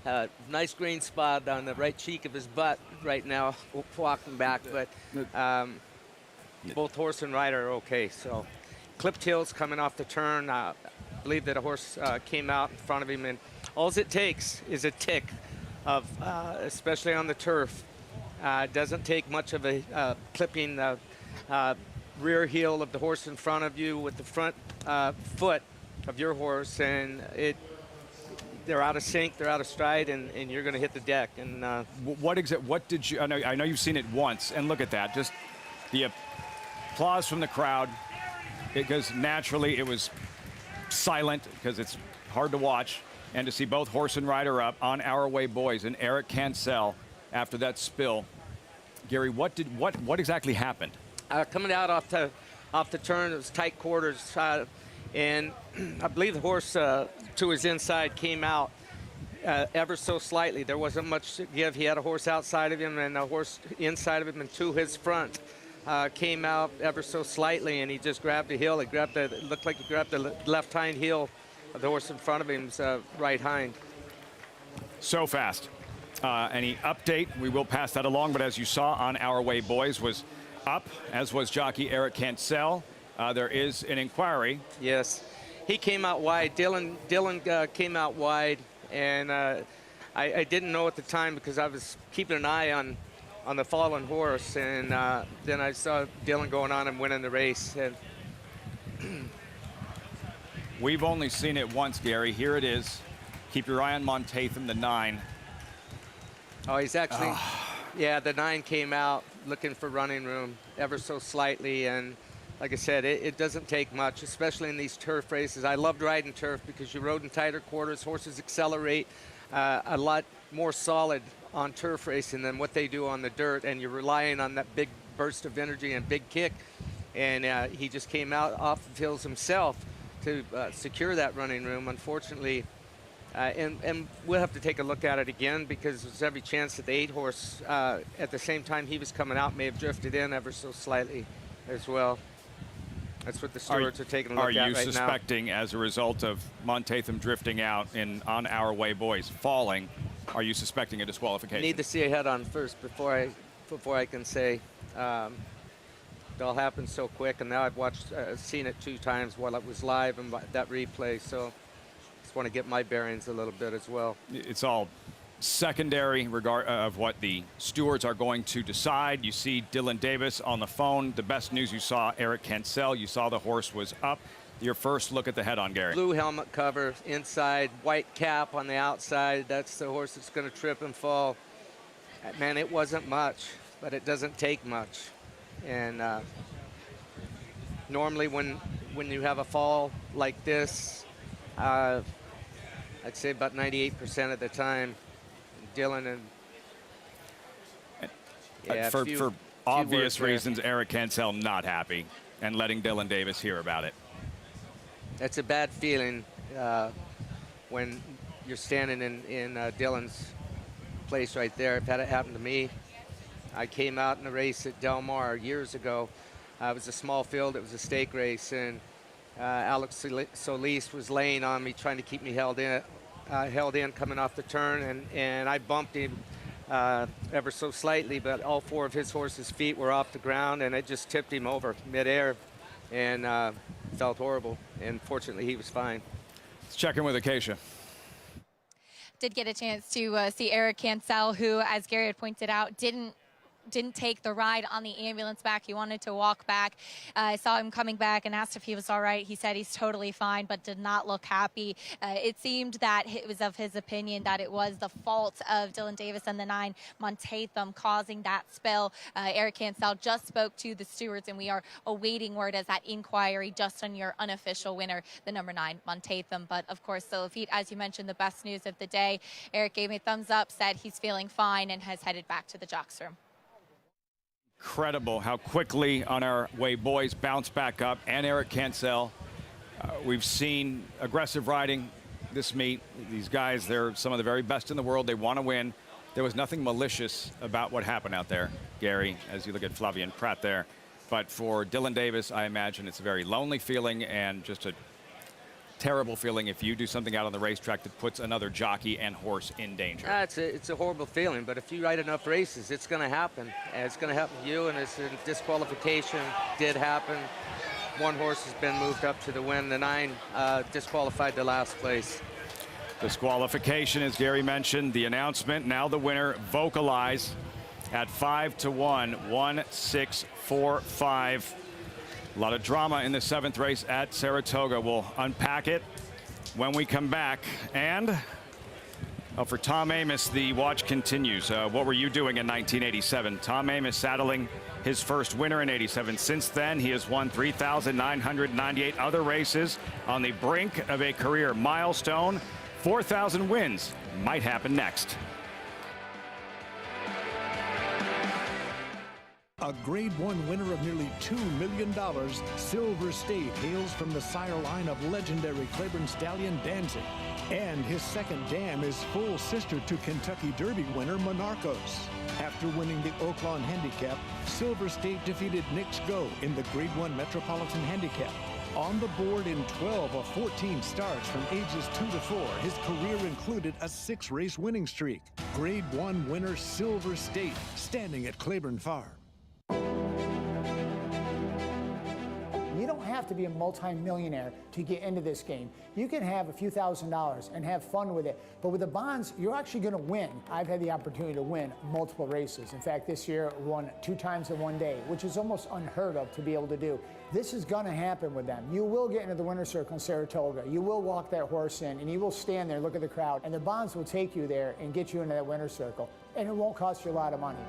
a nice green spot on the right cheek of his butt right now, walking back. But both horse and rider are okay. So clipped heels coming off the turn. I believe that a horse came out in front of him, and all it takes is a tick of, especially on the turf. It doesn't take much of a clipping rear heel of the horse in front of you with the front foot of your horse, and they're out of sync, they're out of stride, and you're going to hit the deck. And what did you? I know you've seen it once, and look at that, just the applause from the crowd, because naturally it was silent because it's hard to watch, and to see both horse and rider up, On Our Way Boys and Eric Cancel after that spill. Gary, what exactly happened? Coming out off the turn, it was tight quarters, and I believe the horse to his inside came out ever so slightly. There wasn't much to give. He had a horse outside of him and a horse inside of him, and to his front came out ever so slightly, and he just grabbed the heel. It looked like he grabbed the left hind heel of the horse in front of him's right hind. So fast. Any update? We will pass that along, but as you saw, On Our Way Boys was up, as was jockey Eric Cancel. There is an inquiry. Yes, he came out wide. Dylan came out wide, and I didn't know at the time because I was keeping an eye on the fallen horse, and then I saw Dylan going on and winning the race. And we've only seen it once, Gary. Here it is. Keep your eye on Montatham, the 9. Oh, he's actually, yeah, the 9 came out looking for running room ever so slightly, and like I said, it doesn't take much, especially in these turf races. I loved riding turf because you rode in tighter quarters. Horses accelerate a lot more solid on turf racing than what they do on the dirt, and you're relying on that big burst of energy and big kick. And he just came out off the hills himself to secure that running room. Unfortunately, and we'll have to take a look at it again, because there's every chance that the 8 horse at the same time he was coming out may have drifted in ever so slightly as well. That's what the stewards are taking a look at right now. Are you suspecting, as a result of Montatham drifting out and On Our Way Boys falling, are you suspecting a disqualification? Need to see a head on first before I can say. It all happened so quick, and now I've seen it 2 times while it was live and that replay. So just want to get my bearings a little bit as well. It's all secondary of what the stewards are going to decide. You see Dylan Davis on the phone. The best news, you saw Eric Cancel. You saw the horse was up. Your first look at the head-on, Gary. Blue helmet cover inside, white cap on the outside. That's the horse that's going to trip and fall. Man, it wasn't much, but it doesn't take much. And normally when you have a fall like this, I'd say about 98% of the time, Dylan and for obvious reasons, Eric Cancel not happy and letting Dylan Davis hear about it. That's a bad feeling when you're standing in Dylan's place right there. I've had it happen to me. I came out in a race at Del Mar years ago. It was a small field. It was a stake race, and Alex Solis was laying on me, trying to keep me held in coming off the turn, and I bumped him ever so slightly, but all 4 of his horse's feet were off the ground, and it just tipped him over midair, and felt horrible. And fortunately, he was fine. Let's check in with Acacia. Did get a chance to see Eric Cancel, who, as Gary had pointed out, didn't take the ride on the ambulance back. He wanted to walk back. I saw him coming back and asked if he was all right. He said he's totally fine, but did not look happy. It seemed that it was of his opinion that it was the fault of Dylan Davis and the 9 Montatham causing that spill. Eric Cancel just spoke to the stewards, and we are awaiting word as that inquiry just on your unofficial winner, the number 9 Montatham. But of course, the Lafitte, as you mentioned, the best news of the day. Eric gave me a thumbs up, said he's feeling fine, and has headed back to the jocks room. Incredible how quickly On Our Way boys bounce back up, and Eric Cancel. We've seen aggressive riding this meet. These guys, they're some of the very best in the world. They want to win. There was nothing malicious about what happened out there, Gary, as you look at Flavien Prat there. But for Dylan Davis, I imagine it's a very lonely feeling and just a terrible feeling if you do something out on the racetrack that puts another jockey and horse in danger. It's a horrible feeling, but if you ride enough races, it's going to happen. And it's going to happen to you, and it's a disqualification did happen. 1 horse has been moved up to the win. The 9 disqualified to last place. Disqualification, as Gary mentioned. The announcement, now the winner, Vocalize at 5-1, 1-6-4-5. A lot of drama in the 7th race at Saratoga. We'll unpack it when we come back. And for Tom Amoss, the watch continues. What were you doing in 1987? Tom Amoss saddling his first winner in 87. Since then, he has won 3,998 other races on the brink of a career milestone. 4,000 wins might happen next. A Grade 1 winner of nearly $2 million, Silver State hails from the sire line of legendary Claiborne stallion Danzig. And his second dam is full sister to Kentucky Derby winner Monarchos. After winning the Oaklawn Handicap, Silver State defeated Knicks Go in the Grade 1 Metropolitan Handicap. On the board in 12 of 14 starts from ages 2 to 4, his career included a 6-race winning streak. Grade 1 winner Silver State, standing at Claiborne Farm. You don't have to be a multi-millionaire to get into this game. You can have a few $1,000s and have fun with it. But with the bonds, you're actually going to win. I've had the opportunity to win multiple races. In fact, this year I won 2 times in one day, which is almost unheard of to be able to do. This is going to happen with them. You will get into the winner's circle in Saratoga. You will walk that horse in, and you will stand there, look at the crowd, and the bonds will take you there and get you into that winner's circle. And it won't cost you a lot of money.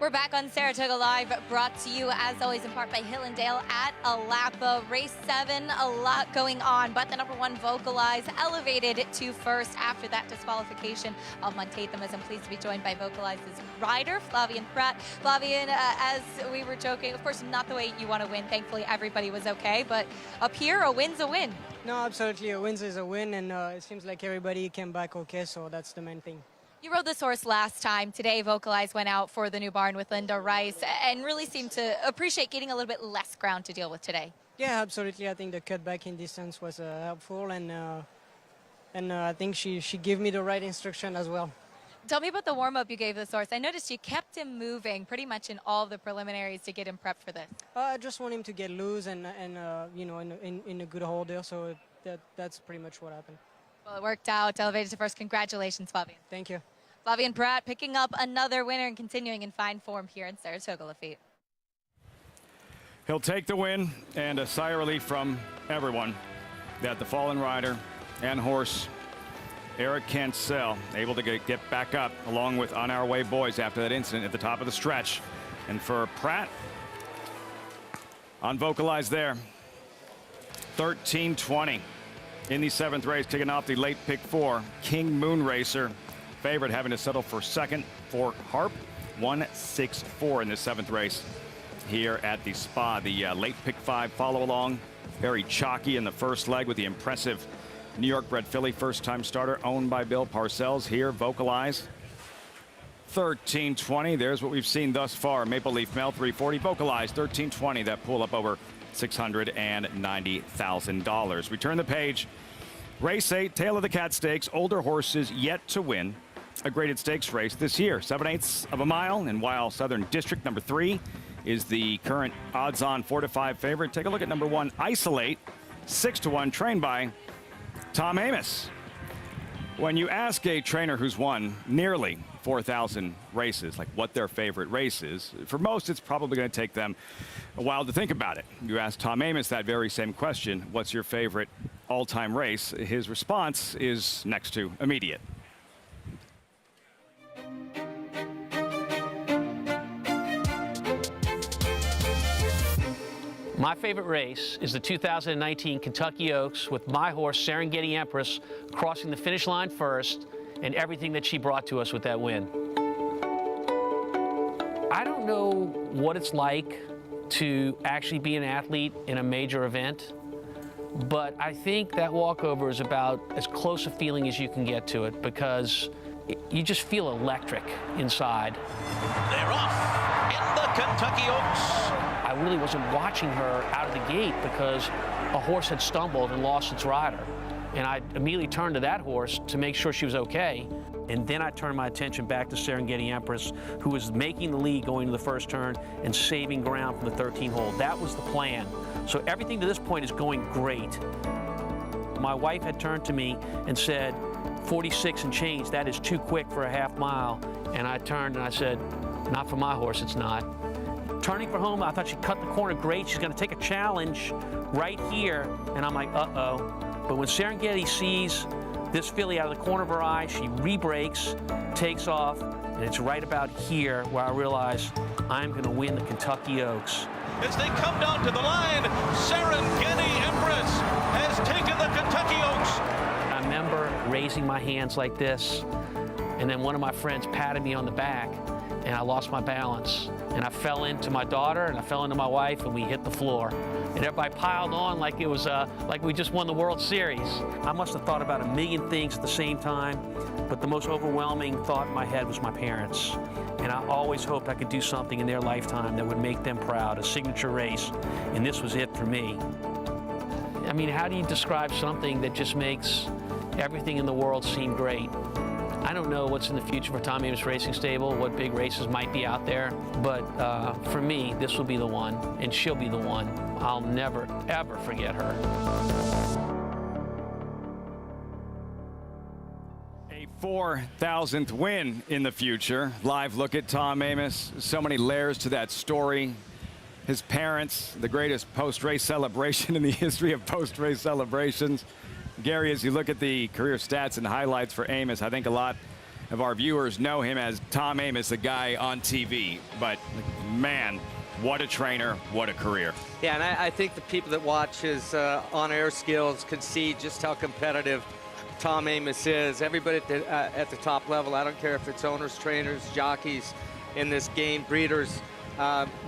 We're back on Saratoga Live, brought to you, as always, in part by Hill & Dale at Alapa. Race 7, a lot going on, but the #1 Vocalize elevated to first after that disqualification of Montathamus. I'm pleased to be joined by Vocalize's rider, Flavien Prat. Flavien, as we were joking, of course, not the way you want to win. Thankfully, everybody was okay, but up here, a win's a win. No, absolutely, a win is a win, and it seems like everybody came back okay, so that's the main thing. You rode this horse last time. Today, Vocalize went out for the new barn with Linda Rice and really seemed to appreciate getting a little bit less ground to deal with today. Yeah, absolutely. I think the cutback in distance was helpful, and I think she gave me the right instruction as well. Tell me about the warm-up you gave this horse. I noticed you kept him moving pretty much in all of the preliminaries to get him prepped for this. I just want him to get loose and you know, in a good hold there, so that's pretty much what happened. Well, it worked out. Elevated to first. Congratulations, Flavien. Thank you. Flavien Prat picking up another winner and continuing in fine form here in Saratoga, Lafitte. He'll take the win, and a sigh of relief from everyone that the fallen rider and horse Eric Cancel able to get back up along with On Our Way Boys after that incident at the top of the stretch. And for Pratt, on Vocalize there, 13:20 in the 7th race, kicking off the late pick 4. King Moon Racer, favorite, having to settle for second for Harp. 1-6-4 in the 7th race here at the Spa. The late pick 5 follow along, very chalky in the first leg with the impressive New York bred filly, first-time starter, owned by Bill Parcells. Here, Vocalize, 13:20. There's what we've seen thus far. Maple Leaf Mel, 340. Vocalize, 13:20. That pull up over $690,000. We turn the page. Race 8, Tail of the Cat Stakes. Older horses yet to win a graded stakes race this year. 7/8 of a mile. And while Southern District, number 3, is the current odds-on 4-5 favorite, take a look at number 1, Isolate, 6-1, trained by Tom Amoss. When you ask a trainer who's won nearly 4,000 races, like what their favorite race is, for most it's probably going to take them a while to think about it. You ask Tom Amoss that very same question, what's your favorite all-time race? His response is next to immediate. My favorite race is the 2019 Kentucky Oaks with my horse, Serengeti Empress, crossing the finish line first and everything that she brought to us with that win. I don't know what it's like to actually be an athlete in a major event, but I think that walkover is about as close a feeling as you can get to it because you just feel electric inside. They're off in the Kentucky Oaks. I really wasn't watching her out of the gate because a horse had stumbled and lost its rider. And I immediately turned to that horse to make sure she was okay. And then I turned my attention back to Serengeti Empress, who was making the lead going to the first turn and saving ground from the 13 hole. That was the plan. So everything to this point is going great. My wife had turned to me and said, 46 and change, that is too quick for a half mile. And I turned and I said, not for my horse, it's not. Turning for home, I thought she cut the corner great. She's going to take a challenge right here. And I'm like, uh-oh. But when Serengeti sees this filly out of the corner of her eye, she re-brakes, takes off, and it's right about here where I realize I'm going to win the Kentucky Oaks. As they come down to the line, Serengeti Empress has taken the Kentucky Oaks. I remember raising my hands like this, and then one of my friends patted me on the back, and I lost my balance. And I fell into my daughter, and I fell into my wife, and we hit the floor. And everybody piled on like it was like we just won the World Series. I must have thought about a million things at the same time, but the most overwhelming thought in my head was my parents. And I always hoped I could do something in their lifetime that would make them proud, a signature race, and this was it for me. I mean, how do you describe something that just makes everything in the world seem great? I don't know what's in the future for Tom Amoss Racing Stable, what big races might be out there, but for me, this will be the one, and she'll be the one. I'll never, ever forget her. A 4,000th win in the future. Live look at Tom Amoss. So many layers to that story. His parents, the greatest post-race celebration in the history of post-race celebrations. Gary, as you look at the career stats and highlights for Amoss, I think a lot of our viewers know him as Tom Amoss, the guy on TV. But, man, what a trainer, what a career. Yeah, and I think the people that watch his on-air skills can see just how competitive Tom Amoss is. Everybody at the top level, I don't care if it's owners, trainers, jockeys in this game, breeders,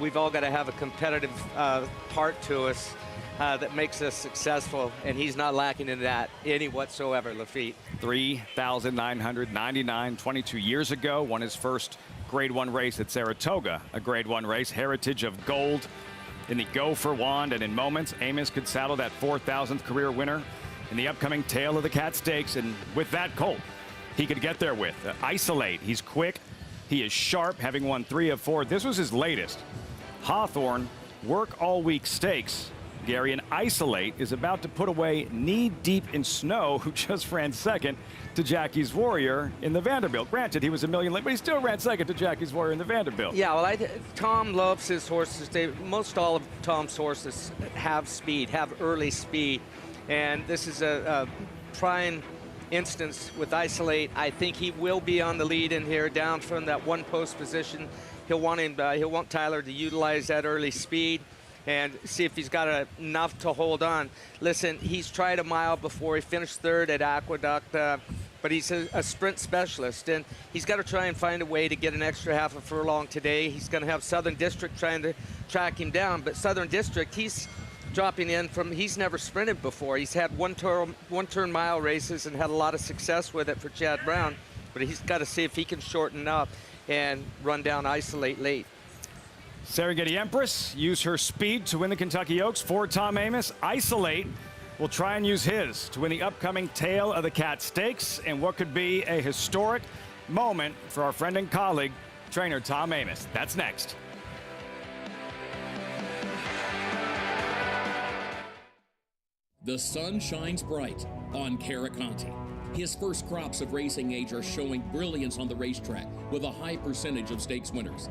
we've all got to have a competitive part to us that makes us successful, and he's not lacking in that any whatsoever, Lafitte. 3,999, 22 years ago, won his first Grade 1 race at Saratoga, a Grade 1 race, heritage of gold in the Go for Wand, and in moments, Amoss could saddle that 4,000th career winner in the upcoming Tail of the Cat Stakes, and with that colt, he could get there with. Isolate, he's quick, he is sharp, having won 3 of 4. This was his latest. Hawthorne, Work All Week Stakes. Gary, and Isolate is about to put away knee-deep in Snow, who just ran second to Jackie's Warrior in the Vanderbilt. Granted, he was a million late, but he still ran second to Jackie's Warrior in the Vanderbilt. Yeah, well, Tom loves his horses. Most all of Tom's horses have speed, have early speed, and this is a prime instance with Isolate. I think he will be on the lead in here, down from that one post position. He'll want Tyler to utilize that early speed and see if he's got enough to hold on. Listen, he's tried a mile before. He finished third at Aqueduct, but he's a sprint specialist, and he's got to try and find a way to get an extra half a furlong today. He's going to have Southern District trying to track him down, but Southern District, he's dropping in from, he's never sprinted before. He's had one-turn mile races and had a lot of success with it for Chad Brown, but he's got to see if he can shorten up and run down Isolate late. Serengeti Empress used her speed to win the Kentucky Oaks for Tom Amoss. Isolate will try and use his to win the upcoming Tail of the Cat Stakes and what could be a historic moment for our friend and colleague, trainer Tom Amoss. That's next. The sun shines bright on Caraconte. His first crops of racing age are showing brilliance on the racetrack with a high percentage of stakes winners.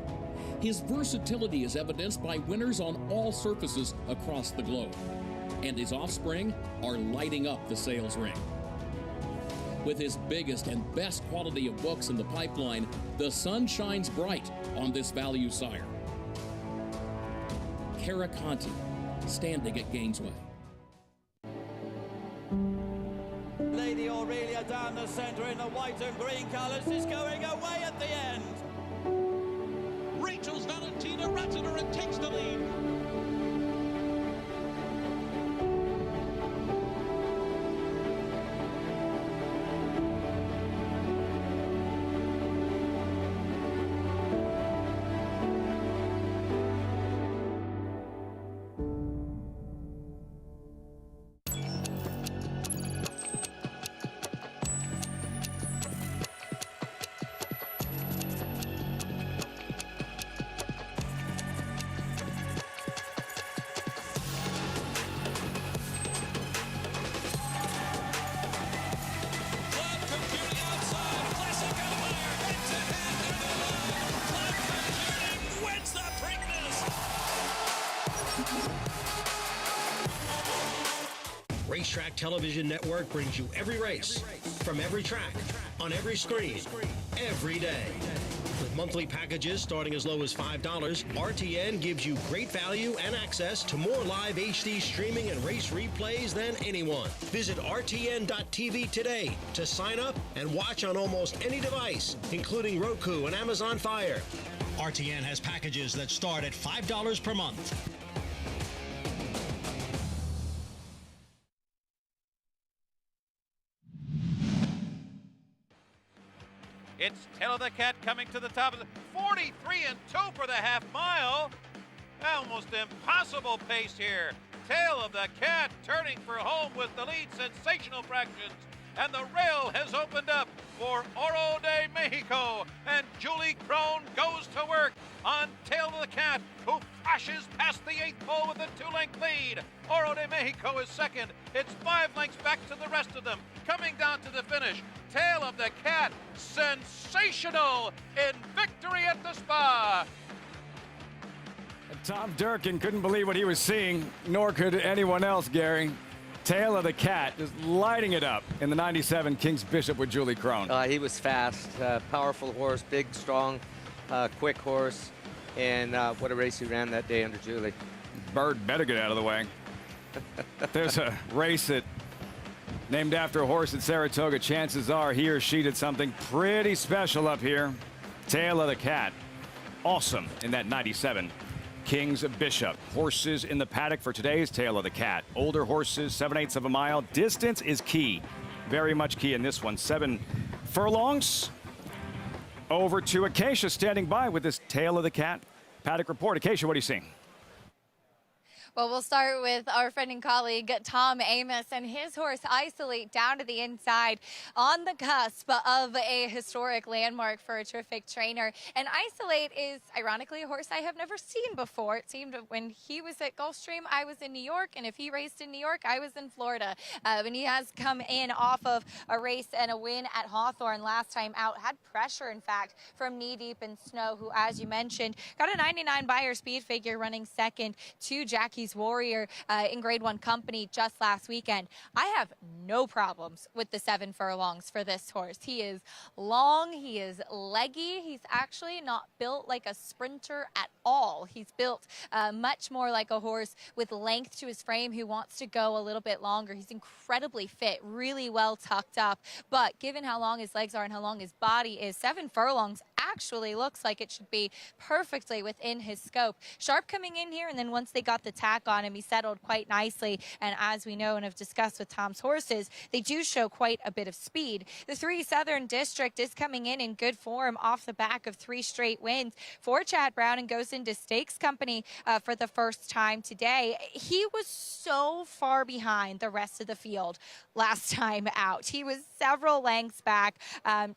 His versatility is evidenced by winners on all surfaces across the globe. And his offspring are lighting up the sales ring. With his biggest and best quality of books in the pipeline, the sun shines bright on this value sire. Caraconte, standing at Gainesway. Lady Aurelia down the center in the white and green colors is going away at the end. Rachel's Valentina Ratzener and takes the lead. Racetrack Television Network brings you every race, from every track, on every screen, every day. With monthly packages starting as low as $5, RTN gives you great value and access to more live HD streaming and race replays than anyone. Visit RTN.tv today to sign up and watch on almost any device, including Roku and Amazon Fire. RTN has packages that start at $5 per month. It's Tail of the Cat coming to the top of the 43 and 2 for the half mile. Almost impossible pace here. Tail of the Cat turning for home with the lead, sensational fractions. And the rail has opened up for Oro de Mexico. And Julie Crone goes to work on Tail of the Cat, who flashes past the 8th pole with a 2-length lead. Oro de Mexico is second. It's 5 lengths back to the rest of them. Coming down to the finish, Tail of the Cat, sensational in victory at the Spa. Tom Durkin couldn't believe what he was seeing, nor could anyone else, Gary. Tail of the Cat just lighting it up in the 97 King's Bishop with Julie Crone. He was fast, powerful horse, big, strong, quick horse. And what a race he ran that day under Julie. Bird better get out of the way. There's a race that named after a horse at Saratoga. Chances are he or she did something pretty special up here. Tail of the Cat. Awesome in that 97 King's Bishop. Horses in the paddock for today's Tail of the Cat. Older horses, 7/8 of a mile. Distance is key. Very much key in this one. 7 furlongs. Over to Acacia standing by with this Tail of the Cat paddock report. Acacia, what are you seeing? Well, we'll start with our friend and colleague, Tom Amoss, and his horse Isolate down to the inside on the cusp of a historic landmark for a terrific trainer. And Isolate is, ironically, a horse I have never seen before. It seemed when he was at Gulfstream, I was in New York, and if he raced in New York, I was in Florida. And he has come in off of a race and a win at Hawthorne last time out. Had pressure, in fact, from Knee Deep in Snow, who, as you mentioned, got a 99 Beyer speed figure running second to Jackie's Warrior in Grade 1 company just last weekend. I have no problems with the 7 furlongs for this horse. He is long, he is leggy, he's actually not built like a sprinter at all. He's built much more like a horse with length to his frame who wants to go a little bit longer. He's incredibly fit, really well tucked up, but given how long his legs are and how long his body is, 7 furlongs actually looks like it should be perfectly within his scope. Sharp coming in here, and then once they got the tack on him, he settled quite nicely. And as we know and have discussed with Tom's horses, they do show quite a bit of speed. The 3 Southern District is coming in good form off the back of 3 straight wins for Chad Brown and goes into stakes company for the first time today. He was so far behind the rest of the field last time out. He was several lengths back,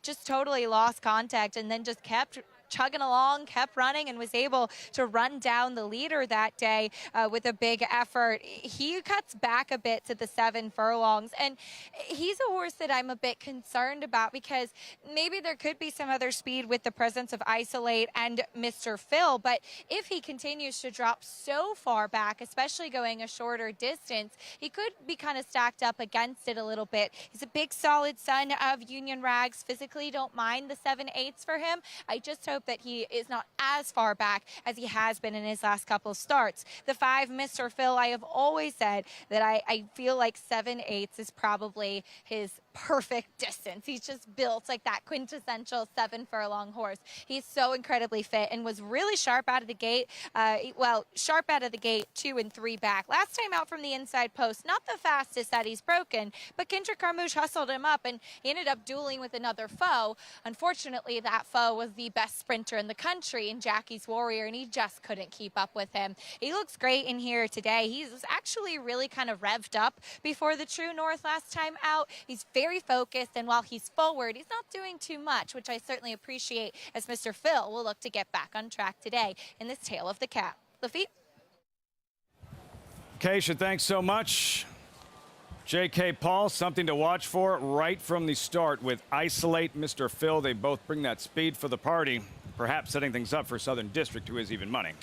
just totally lost contact, and then just kept chugging along, kept running, and was able to run down the leader that day with a big effort. He cuts back a bit to the 7 furlongs, and he's a horse that I'm a bit concerned about because maybe there could be some other speed with the presence of Isolate and Mr. Phil, but if he continues to drop so far back, especially going a shorter distance, he could be kind of stacked up against it a little bit. He's a big, solid son of Union Rags. Physically don't mind the 7/8 for him. I just hope that he is not as far back as he has been in his last couple of starts. The 5, Mr. Phil, I have always said that I feel like 7/8 is probably his perfect distance. He's just built like that quintessential 7 furlong horse. He's so incredibly fit and was really sharp out of the gate. Sharp out of the gate 2 and 3 back. Last time out from the inside post, not the fastest that he's broken, but Kendrick Carmouche hustled him up and he ended up dueling with another foe. Unfortunately, that foe was the best sprinter in the country in Jackie's Warrior, and he just couldn't keep up with him. He looks great in here today. He's actually really kind of revved up before the True North last time out. He's very focused, and while he's forward, he's not doing too much, which I certainly appreciate, as Mr. Phil will look to get back on track today in this Tail of the Cat. Lafitte? Keisha, thanks so much. J.K. Paul, something to watch for right from the start with Isolate, Mr. Phil. They both bring that speed for the party, perhaps setting things up for Southern District, who is even money.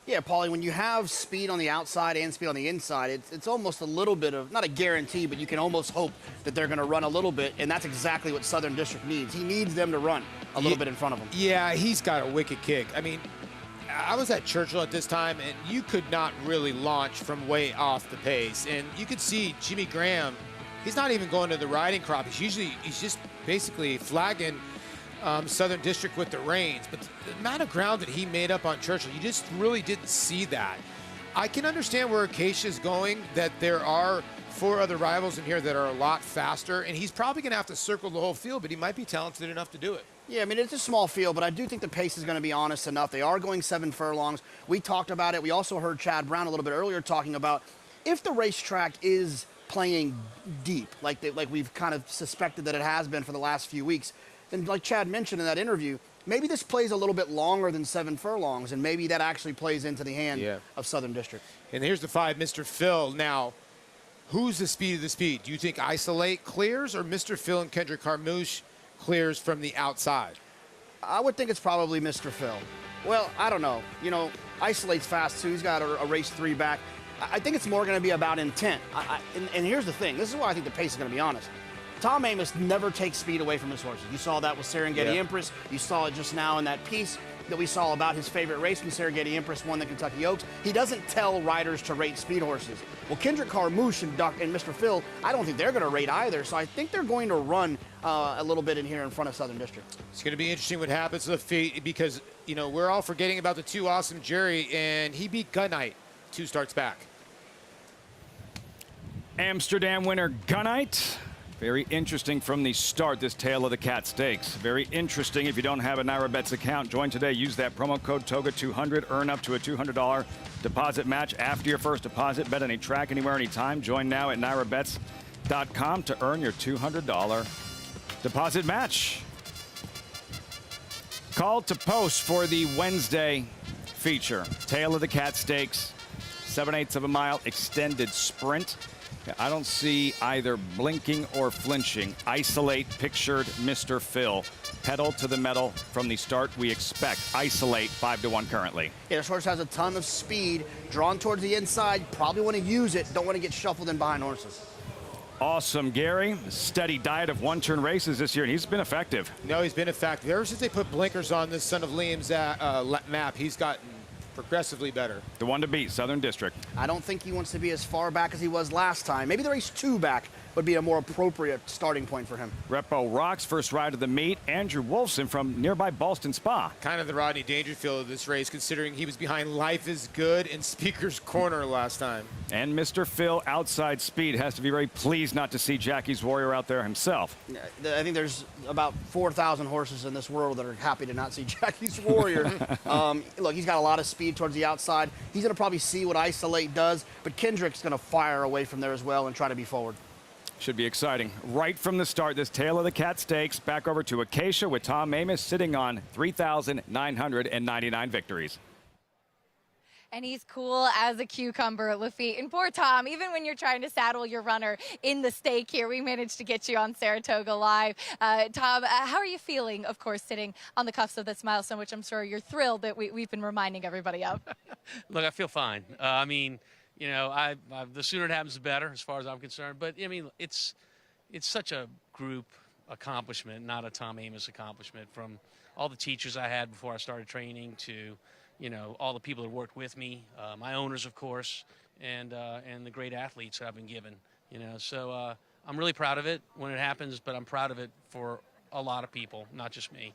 Yeah, Paulie, when you have speed on the outside and speed on the inside, it's almost a little bit of, not a guarantee, but you can almost hope that they're going to run a little bit, and that's exactly what Southern District needs. He needs them to run a little bit in front of him. Yeah, he's got a wicked kick. I mean, I was at Churchill at this time, and you could not really launch from way off the pace. And you could see Jimmy Graham, he's not even going to the riding crop. He's just basically flagging Southern District with the reins. But the amount of ground that he made up on Churchill, you just really didn't see that. I can understand where Acacia's going, that there are 4 other rivals in here that are a lot faster, and he's probably going to have to circle the whole field, but he might be talented enough to do it. Yeah, I mean, it's a small field, but I do think the pace is going to be honest enough. They are going 7 furlongs. We talked about it. We also heard Chad Brown a little bit earlier talking about if the racetrack is playing deep, like we've kind of suspected that it has been for the last few weeks, then like Chad mentioned in that interview, maybe this plays a little bit longer than 7 furlongs, and maybe that actually plays into the hand of Southern District. And here's the 5, Mr. Phil. Now, who's the speed of the speed? Do you think Isolate clears, or Mr. Phil and Kendrick Carmouche clears from the outside? I would think it's probably Mr. Phil. Well, I don't know. You know, Isolate's fast, too. He's got a race 3 back. I think it's more going to be about intent. And here's the thing. This is why I think the pace is going to be honest. Tom Amoss never takes speed away from his horses. You saw that with Serengeti Empress. You saw it just now in that piece that we saw about his favorite race when Serengeti Empress won the Kentucky Oaks. He doesn't tell riders to rate speed horses. Well, Kendrick Carmouche and Mr. Phil, I don't think they're going to rate either. So I think they're going to run a little bit in here in front of Southern District. It's going to be interesting what happens to the feet because, you know, we're all forgetting about the 2 Awesome Jerry, and he beat Gunite 2 starts back. Amsterdam winner Gunite. Very interesting from the start, this Tail of the Cat Stakes. Very interesting. If you don't have a NyraBets account, join today. Use that promo code TOGA200. Earn up to a $200 deposit match after your first deposit. Bet any track, anywhere, anytime. Join now at NyraBets.com to earn your200 deposit match. Called to post for the Wednesday feature. Tail of the Cat Stakes, 7/8 of a mile extended sprint. I don't see either blinking or flinching. Isolate pictured Mr. Phil. Pedal to the metal from the start. We expect Isolate 5-1 currently. Yeah, this horse has a ton of speed, drawn towards the inside. Probably want to use it. Don't want to get shuffled in behind horses. Awesome, Gary. Steady diet of one-turn races this year, and he's been effective. No, he's been effective. Ever since they put blinkers on this Son of Liam's map, he's gotten progressively better. The one to beat, Southern District. I don't think he wants to be as far back as he was last time. Maybe the race 2 back would be a more appropriate starting point for him. Repo Rocks, first ride of the meet. Andrew Wolfson from nearby Ballston Spa. Kind of the Rodney Dangerfield of this race, considering he was behind Life is Good and Speaker's Corner last time. And Mr. Phil, outside speed, has to be very pleased not to see Jackie's Warrior out there himself. I think there's about 4,000 horses in this world that are happy to not see Jackie's Warrior. Look, he's got a lot of speed towards the outside. He's going to probably see what Isolate does, but Kendrick's going to fire away from there as well and try to be forward. Should be exciting. Right from the start, this Tail of the Cat Stakes. Back over to Acacia with Tom Amoss sitting on 3,999 victories. And he's cool as a cucumber, Lafitte. And poor Tom, even when you're trying to saddle your runner in the stake here, we managed to get you on Saratoga Live. Tom, how are you feeling, of course, sitting on the cuffs of this milestone, which I'm sure you're thrilled that we've been reminding everybody of? Look, I feel fine. I mean, you know, the sooner it happens, the better, as far as I'm concerned. But, I mean, it's such a group accomplishment, not a Tom Amoss accomplishment, from all the teachers I had before I started training to, you know, all the people that worked with me, my owners, of course, and the great athletes that I've been given, you know. So I'm really proud of it when it happens, but I'm proud of it for a lot of people, not just me,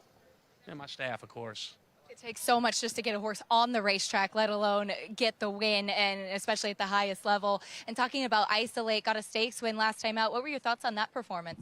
and my staff, of course. It takes so much just to get a horse on the racetrack, let alone get the win, and especially at the highest level. And talking about Isolate, got a stakes win last time out. What were your thoughts on that performance?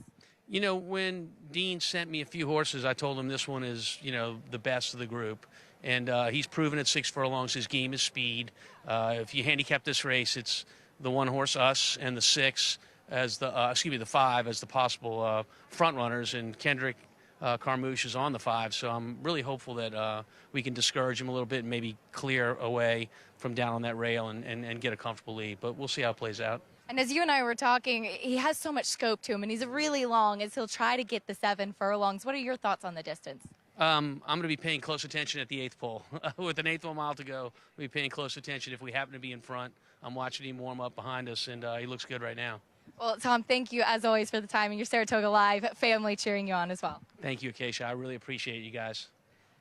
You know, when Dean sent me a few horses, I told him this one is, you know, the best of the group. And he's proven at 6 furlongs his game is speed. If you handicap this race, it's the 1 horse, Us, and the 6 as the, the 5 as the possible front runners, and Kendrick Carmouche is on the 5. So I'm really hopeful that we can discourage him a little bit and maybe clear away from down on that rail and get a comfortable lead. But we'll see how it plays out. And as you and I were talking, he has so much scope to him, and he's really long as he'll try to get the 7 furlongs. What are your thoughts on the distance? I'm going to be paying close attention at the 8th pole. With an 1/8 of a mile to go, we'll be paying close attention. If we happen to be in front, I'm watching him warm up behind us, and he looks good right now. Well, Tom, thank you, as always, for the time, and your Saratoga Live family cheering you on as well. Thank you, Acacia. I really appreciate you guys.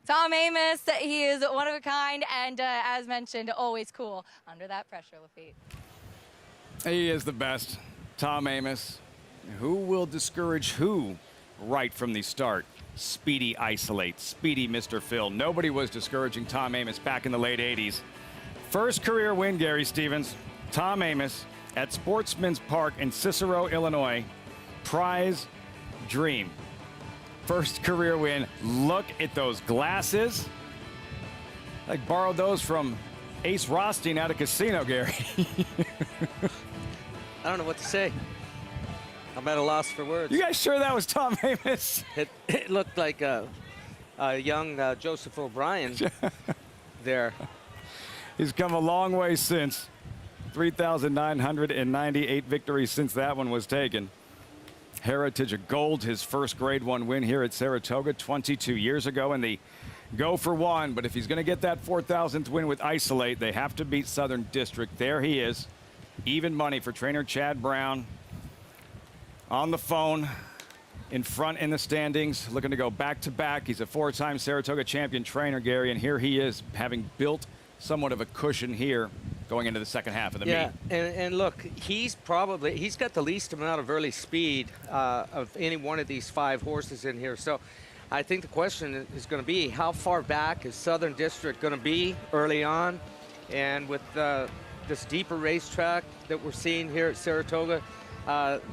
Tom Amoss, he is one of a kind, and as mentioned, always cool under that pressure, Lafitte. He is the best. Tom Amoss. Who will discourage who right from the start? Speedy Isolate, speedy Mr. Phil. Nobody was discouraging Tom Amoss back in the late 80s. First career win, Gary Stevens. Tom Amoss at Sportsman's Park in Cicero, Illinois. Prize Dream. First career win. Look at those glasses. I borrowed those from Ace Rothstein at a casino, Gary. I don't know what to say. I'm at a loss for words. You guys sure that was Tom Amoss? It looked like a young Joseph O'Brien there. He's come a long way since. 3,998 victories since that one was taken. Heritage of Gold, his first Grade 1 win here at Saratoga 22 years ago in the go for one. But if he's going to get that 4,000th win with Isolate, they have to beat Southern District. There he is. Even money for trainer Chad Brown. On the phone, in front in the standings, looking to go back-to-back. He's a 4-time Saratoga champion trainer, Gary, and here he is, having built somewhat of a cushion here going into the second half of the meet. And look, he's got the least amount of early speed of any one of these 5 horses in here. So I think the question is going to be, how far back is Southern District going to be early on? And with this deeper racetrack that we're seeing here at Saratoga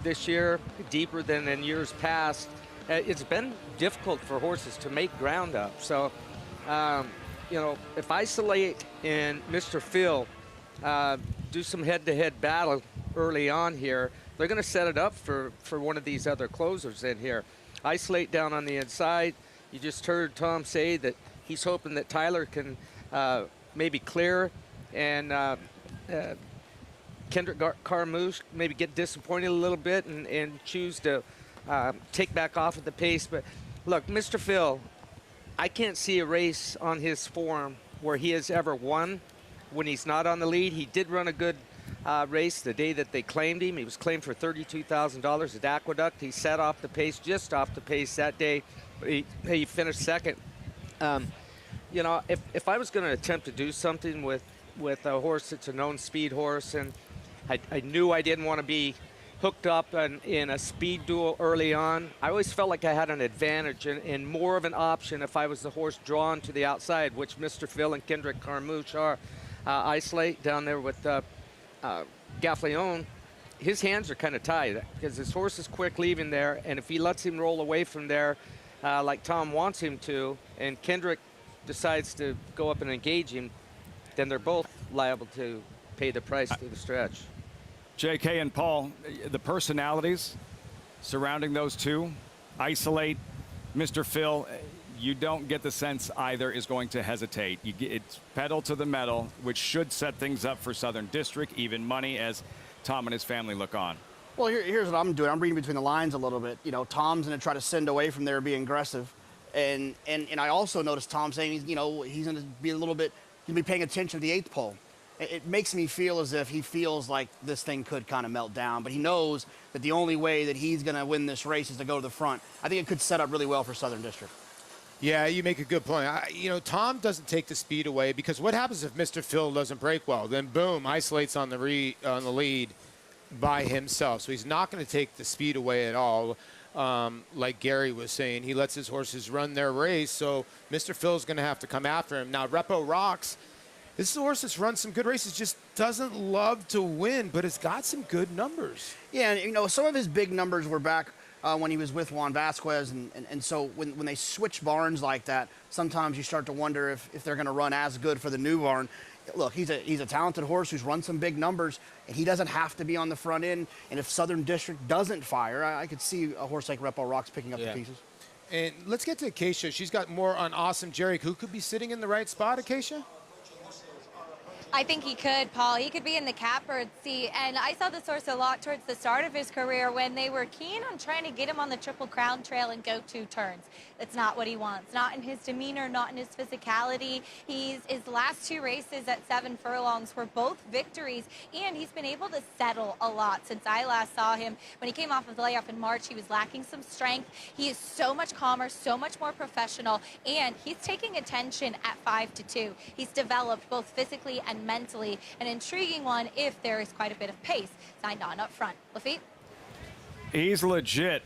this year, deeper than in years past, it's been difficult for horses to make ground up. So, you know, if Isolate and Mr. Phil do some head-to-head battle early on here, they're going to set it up for one of these other closers in here. Isolate down on the inside. You just heard Tom say that he's hoping that Tyler can maybe clear and Kendrick Carmouche maybe get disappointed a little bit and choose to take back off at the pace. But look, Mr. Phil, I can't see a race on his form where he has ever won when he's not on the lead. He did run a good race the day that they claimed him. He was claimed for $32,000 at Aqueduct. He sat off the pace, just off the pace that day. But he finished second. You know, if I was going to attempt to do something with a horse that's a known speed horse, and I knew I didn't want to be hooked up in a speed duel early on, I always felt like I had an advantage and more of an option if I was the horse drawn to the outside, which Mr. Phil and Kendrick Carmouche are. Isolate down there with Gaffleon, his hands are kind of tied because his horse is quick leaving there, and if he lets him roll away from there like Tom wants him to, and Kendrick decides to go up and engage him, then they're both liable to pay the price through the stretch. JK and Paul, the personalities surrounding those two, Isolate, Mr. Phil, you don't get the sense either is going to hesitate. It's pedal to the metal, which should set things up for Southern District, even money, as Tom and his family look on. Well, here's what I'm doing. I'm reading between the lines a little bit. You know, Tom's going to try to send away from there, being aggressive. And I also noticed Tom saying, he's going to be a little bit, he'll be paying attention to the 8th pole. It makes me feel as if he feels like this thing could kind of melt down, but he knows that the only way that he's going to win this race is to go to the front. I think it could set up really well for Southern District. Yeah, you make a good point. You know, Tom doesn't take the speed away, because what happens if Mr. Phil doesn't break well? Then boom, Isolate's on the lead by himself. So he's not going to take the speed away at all. Like Gary was saying, he lets his horses run their race, so Mr. Phil's going to have to come after him. Now, Repo Rocks, this is a horse that's run some good races, just doesn't love to win, but it's got some good numbers. Yeah, and, you know, some of his big numbers were back when he was with Juan Vasquez, and so when they switch barns like that, sometimes you start to wonder if they're going to run as good for the new barn. Look, he's a talented horse who's run some big numbers, and he doesn't have to be on the front end. And if Southern District doesn't fire, I could see a horse like Repo Rocks picking up the pieces. And let's get to Acacia. She's got more on Awesome Jerry. Who could be sitting in the right spot, Acacia? I think he could, Paul. He could be in the catbird seat. And I saw this horse a lot towards the start of his career when they were keen on trying to get him on the Triple Crown Trail and go 2 turns. That's not what he wants. Not in his demeanor, not in his physicality. His last 2 races at 7 furlongs were both victories, and he's been able to settle a lot since I last saw him. When he came off of the layoff in March, he was lacking some strength. He is so much calmer, so much more professional, and he's taking attention at 5-2. He's developed both physically and mentally, an intriguing one if there is quite a bit of pace signed on up front. Lafitte? He's legit.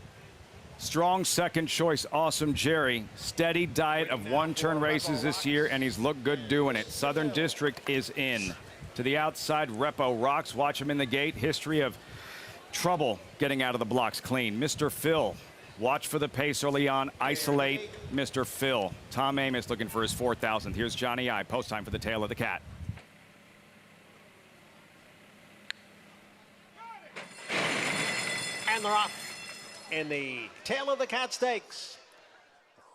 Strong second choice, Awesome Jerry. Steady diet of 1-turn races this year, and he's looked good doing it. Southern District is in. To the outside, Repo Rocks. Watch him in the gate. History of trouble getting out of the blocks clean. Mr. Phil. Watch for the pace early on. Isolate Mr. Phil. Tom Amoss looking for his 4,000th. Here's Johnny I. Post time for the tail of the cat. And they're off in the tail of the cat stakes.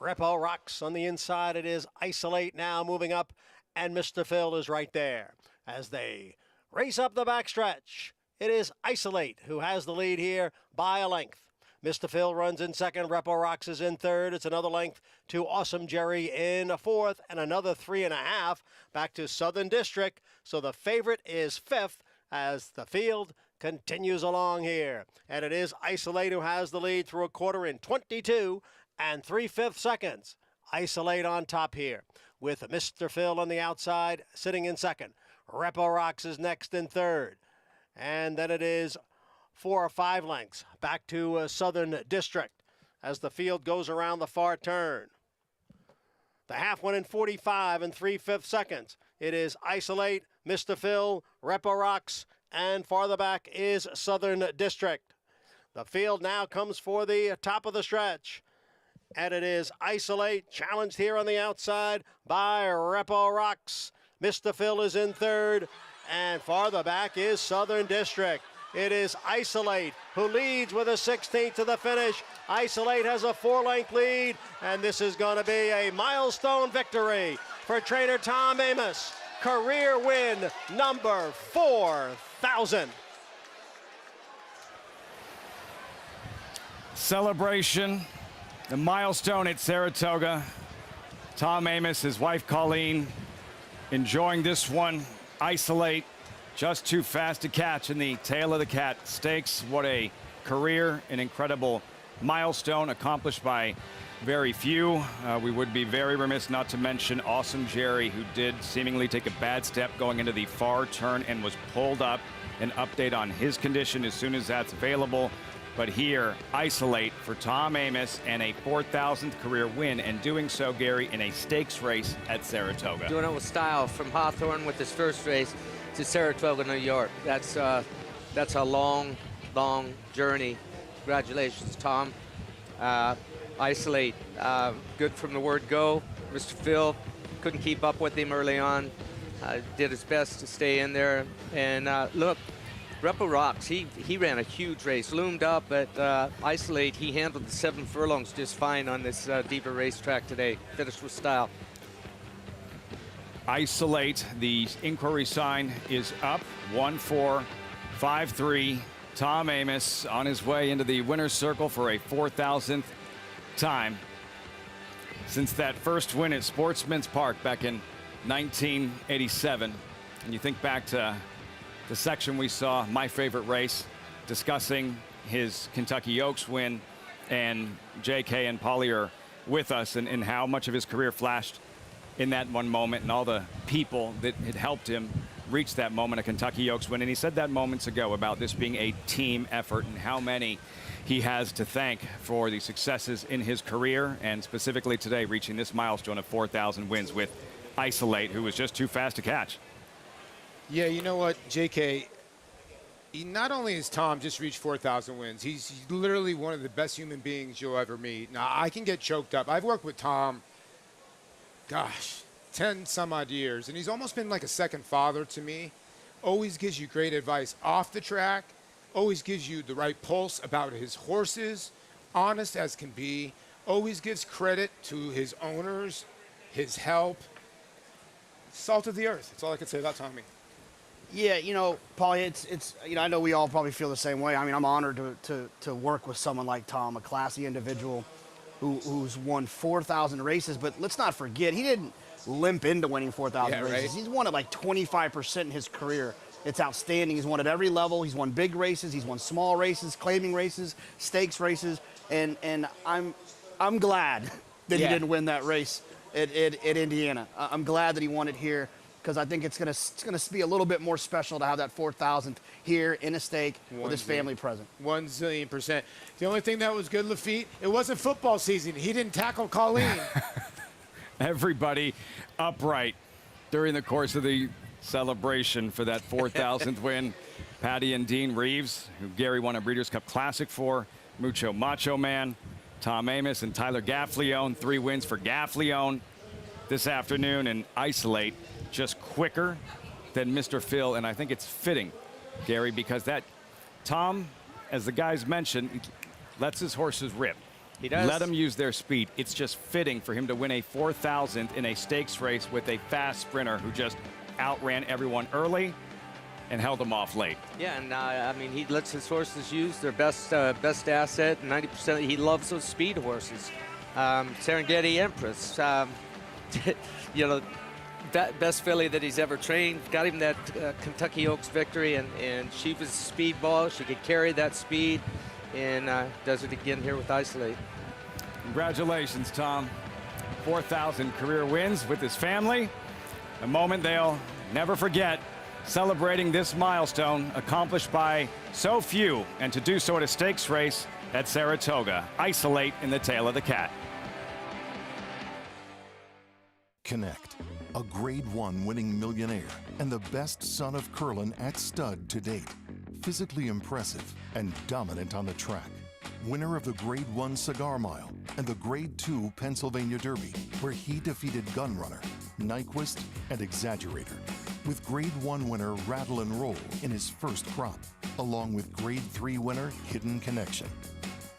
Repo Rocks on the inside. It is Isolate now moving up, and Mr. Phil is right there as they race up the backstretch. It is Isolate who has the lead here by a length. Mr. Phil runs in second. Repo Rocks is in third. It's another length to Awesome Jerry in fourth, and another 3.5 back to Southern District. So the favorite is fifth as the field continues along here. And it is Isolate who has the lead through a quarter in 22 and 3/5 seconds. Isolate on top here with Mr. Phil on the outside sitting in second. Repo Rocks is next in third. And then it is 4 or 5 lengths back to Southern District as the field goes around the far turn. The half went in 45 and 3/5 seconds. It is Isolate, Mr. Phil, Repo Rocks, and farther back is Southern District. The field now comes for the top of the stretch. And it is Isolate, challenged here on the outside by Repo Rocks. Mr. Phil is in third, and farther back is Southern District. It is Isolate who leads with a 16th to the finish. Isolate has a 4-length lead, and this is going to be a milestone victory for trainer Tom Amoss. Career win number 4,000. Celebration, the milestone at Saratoga. Tom Amoss, his wife Colleen, enjoying this one. Isolate, just too fast to catch in the Tail of the Cat Stakes. What a career, an incredible milestone accomplished by very few. We would be very remiss not to mention Awesome Jerry, who did seemingly take a bad step going into the far turn and was pulled up. An update on his condition as soon as that's available. But here, Isolate for Tom Amoss and a 4,000th career win, and doing so, Gary, in a stakes race at Saratoga. Doing it with style from Hawthorne with his first race to Saratoga, New York. That's a long, long journey. Congratulations, Tom. Isolate, good from the word go. Mr. Phil couldn't keep up with him early on. Did his best to stay in there. And look, Repo Rocks, he ran a huge race, loomed up, but Isolate, he handled the 7 furlongs just fine on this Diva racetrack today. Finished with style. Isolate, the inquiry sign is up, 1-4-5-3. Tom Amoss on his way into the winner's circle for a 4,000th time since that first win at Sportsman's Park back in 1987. And you think back to the section we saw, my favorite race, discussing his Kentucky Oaks win, and JK and Polly are with us, and how much of his career flashed in that one moment, and all the people that had helped him reach that moment, a Kentucky Oaks win. And he said that moments ago about this being a team effort, and how many he has to thank for the successes in his career, and specifically today reaching this milestone of 4,000 wins with Isolate, who was just too fast to catch. Yeah, you know what, JK, not only has Tom just reached 4,000 wins, he's literally one of the best human beings you'll ever meet. Now, I can get choked up. I've worked with Tom, gosh, 10 some odd years, and he's almost been like a second father to me. Always gives you great advice off the track, always gives you the right pulse about his horses, honest as can be, always gives credit to his owners, his help. Salt of the earth. That's all I can say about Tommy. Yeah, you know, Paulie, it's you know, I know we all probably feel the same way. I mean, I'm honored to work with someone like Tom, a classy individual who's won 4,000 races. But let's not forget, he didn't limp into winning 4,000 races. Right? He's won at like 25% in his career. It's outstanding. He's won at every level. He's won big races. He's won small races, claiming races, stakes races, and I'm glad that he didn't win that race at Indiana. I'm glad that he won it here, because I think it's gonna be a little bit more special to have that 4,000th here in a stake with his family present. 1,000,000%. The only thing that was good, Lafitte, it wasn't football season. He didn't tackle Colleen. Everybody upright during the course of the celebration for that 4,000th win. Patty and Dean Reeves, who Gary won a Breeders' Cup Classic for, Mucho Macho Man, Tom Amoss, and Tyler Gaffleone. 3 wins for Gaffleone this afternoon, and Isolate just quicker than Mr. Phil. And I think it's fitting, Gary, because that Tom, as the guys mentioned, lets his horses rip. He does. Let them use their speed. It's just fitting for him to win a 4,000th in a stakes race with a fast sprinter who just outran everyone early and held them off late. Yeah, and I mean, he lets his horses use their best asset. 90%. He loves those speed horses. Serengeti Empress, you know, that best filly that he's ever trained. Got him that Kentucky Oaks victory, and she was a speed ball. She could carry that speed, and does it again here with Isolate. Congratulations, Tom. 4,000 career wins with his family. A moment they'll never forget, celebrating this milestone accomplished by so few, and to do so at a stakes race at Saratoga. Isolate in the tail of the cat. Connect, a Grade 1 winning millionaire and the best son of Curlin at stud to date. Physically impressive and dominant on the track. Winner of the Grade 1 Cigar Mile and the Grade 2 Pennsylvania Derby, where he defeated Gunrunner, Nyquist, and Exaggerator. With Grade 1 winner Rattle and Roll in his first crop, along with Grade 3 winner Hidden Connection.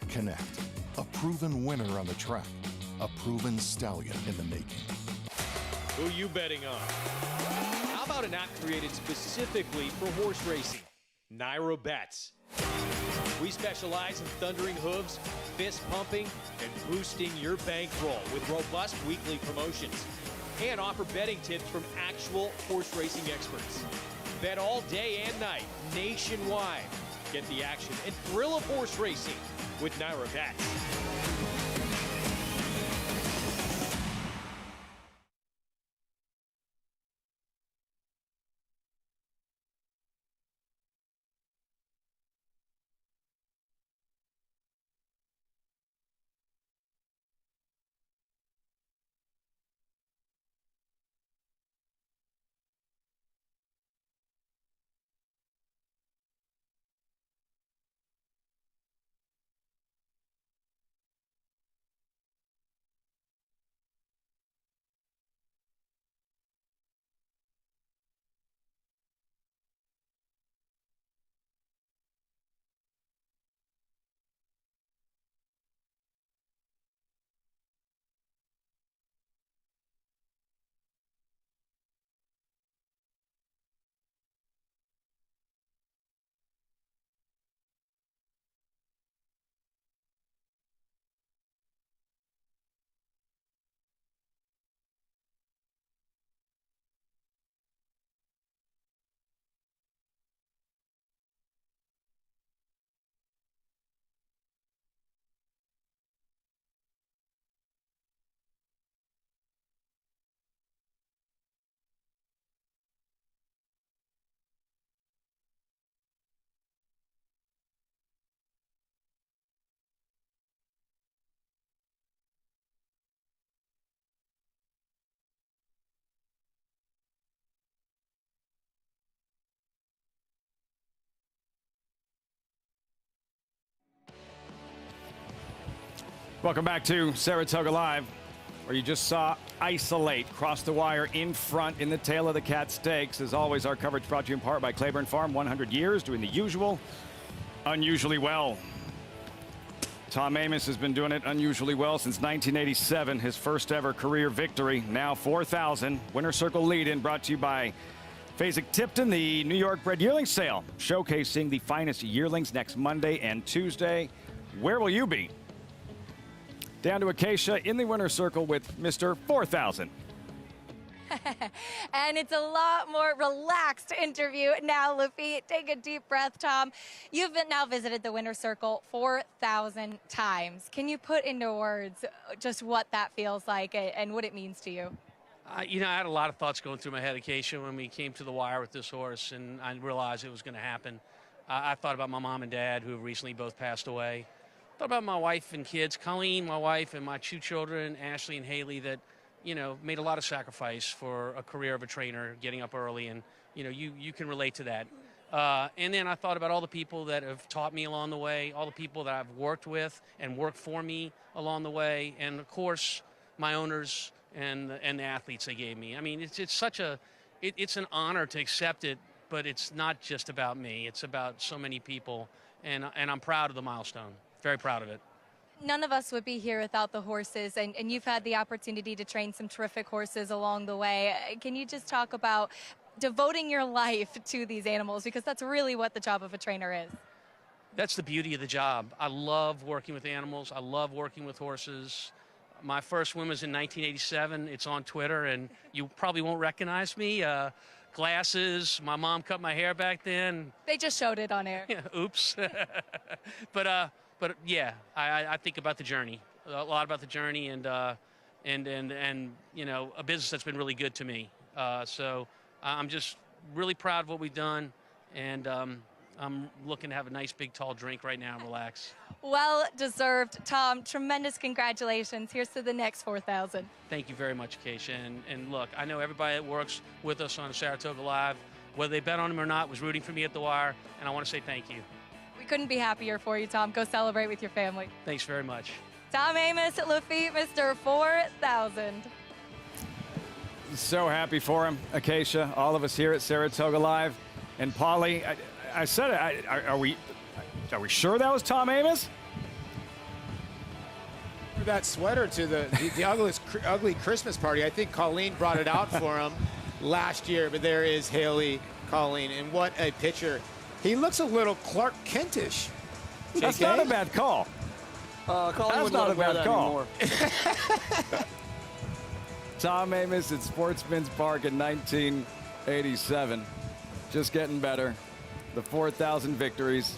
Connect, a proven winner on the track, a proven stallion in the making. Who you betting on? How about an app created specifically for horse racing? Nairo Bets. We specialize in thundering hooves, fist pumping, and boosting your bankroll with robust weekly promotions. And offer betting tips from actual horse racing experts. Bet all day and night, nationwide. Get the action and thrill of horse racing with Nairo Bets. Welcome back to Saratoga Live, where you just saw Isolate cross the wire in front in the tail of the cat stakes. As always, our coverage brought to you in part by Claiborne Farm, 100 years doing the usual, unusually well. Tom Amoss has been doing it unusually well since 1987, his first ever career victory. Now 4,000. Winner Circle lead-in brought to you by Fasig-Tipton, the New York bred yearling sale, showcasing the finest yearlings next Monday and Tuesday. Where will you be? Down to Acacia in the winner's circle with Mr. 4,000. And it's a lot more relaxed interview now, Lafitte. Take a deep breath, Tom. You've now visited the winner's circle 4,000 times. Can you put into words just what that feels like and what it means to you? You know, I had a lot of thoughts going through my head, Acacia, when we came to the wire with this horse, and I realized it was going to happen. I thought about my mom and dad, who have recently both passed away. Thought about my wife and kids, Colleen, my wife, and my two children, Ashley and Haley, that, you know, made a lot of sacrifice for a career of a trainer, getting up early, and, you know, you can relate to that. And then I thought about all the people that have taught me along the way, all the people that I've worked with and worked for me along the way, and, of course, my owners and the athletes they gave me. I mean, it's such a, it's an honor to accept it, but it's not just about me. It's about so many people, and I'm proud of the milestone. Very proud of it. None of us would be here without the horses, and you've had the opportunity to train some terrific horses along the way. Can you just talk about devoting your life to these animals, because that's really what the job of a trainer is. That's the beauty of the job. I love working with animals. I love working with horses. My first win was in 1987. It's on Twitter, and you probably won't recognize me. Glasses. My mom cut my hair back then. They just showed it on air. Oops. But yeah, I think about the journey, a lot about the journey, and you know, a business that's been really good to me. So I'm just really proud of what we've done, and I'm looking to have a nice big tall drink right now and relax. Well deserved, Tom. Tremendous congratulations. Here's to the next 4,000. Thank you very much, Keisha. And look, I know everybody that works with us on Saratoga Live, whether they bet on him or not, was rooting for me at the wire, and I want to say thank you. We couldn't be happier for you, Tom. Go celebrate with your family. Thanks very much. Tom Amoss, Lafitte, Mr. 4,000. So happy for him, Acacia, all of us here at Saratoga Live. And Paulie, I said it, are we sure that was Tom Amoss? That sweater to the ugly Christmas party. I think Colleen brought it out for him last year, but there is Haley Colleen, and what a picture. He looks a little Clark Kentish. That's not a bad call. Colleen That's not a bad call. Tom Amoss at Sportsman's Park in 1987. Just getting better. The 4,000 victories.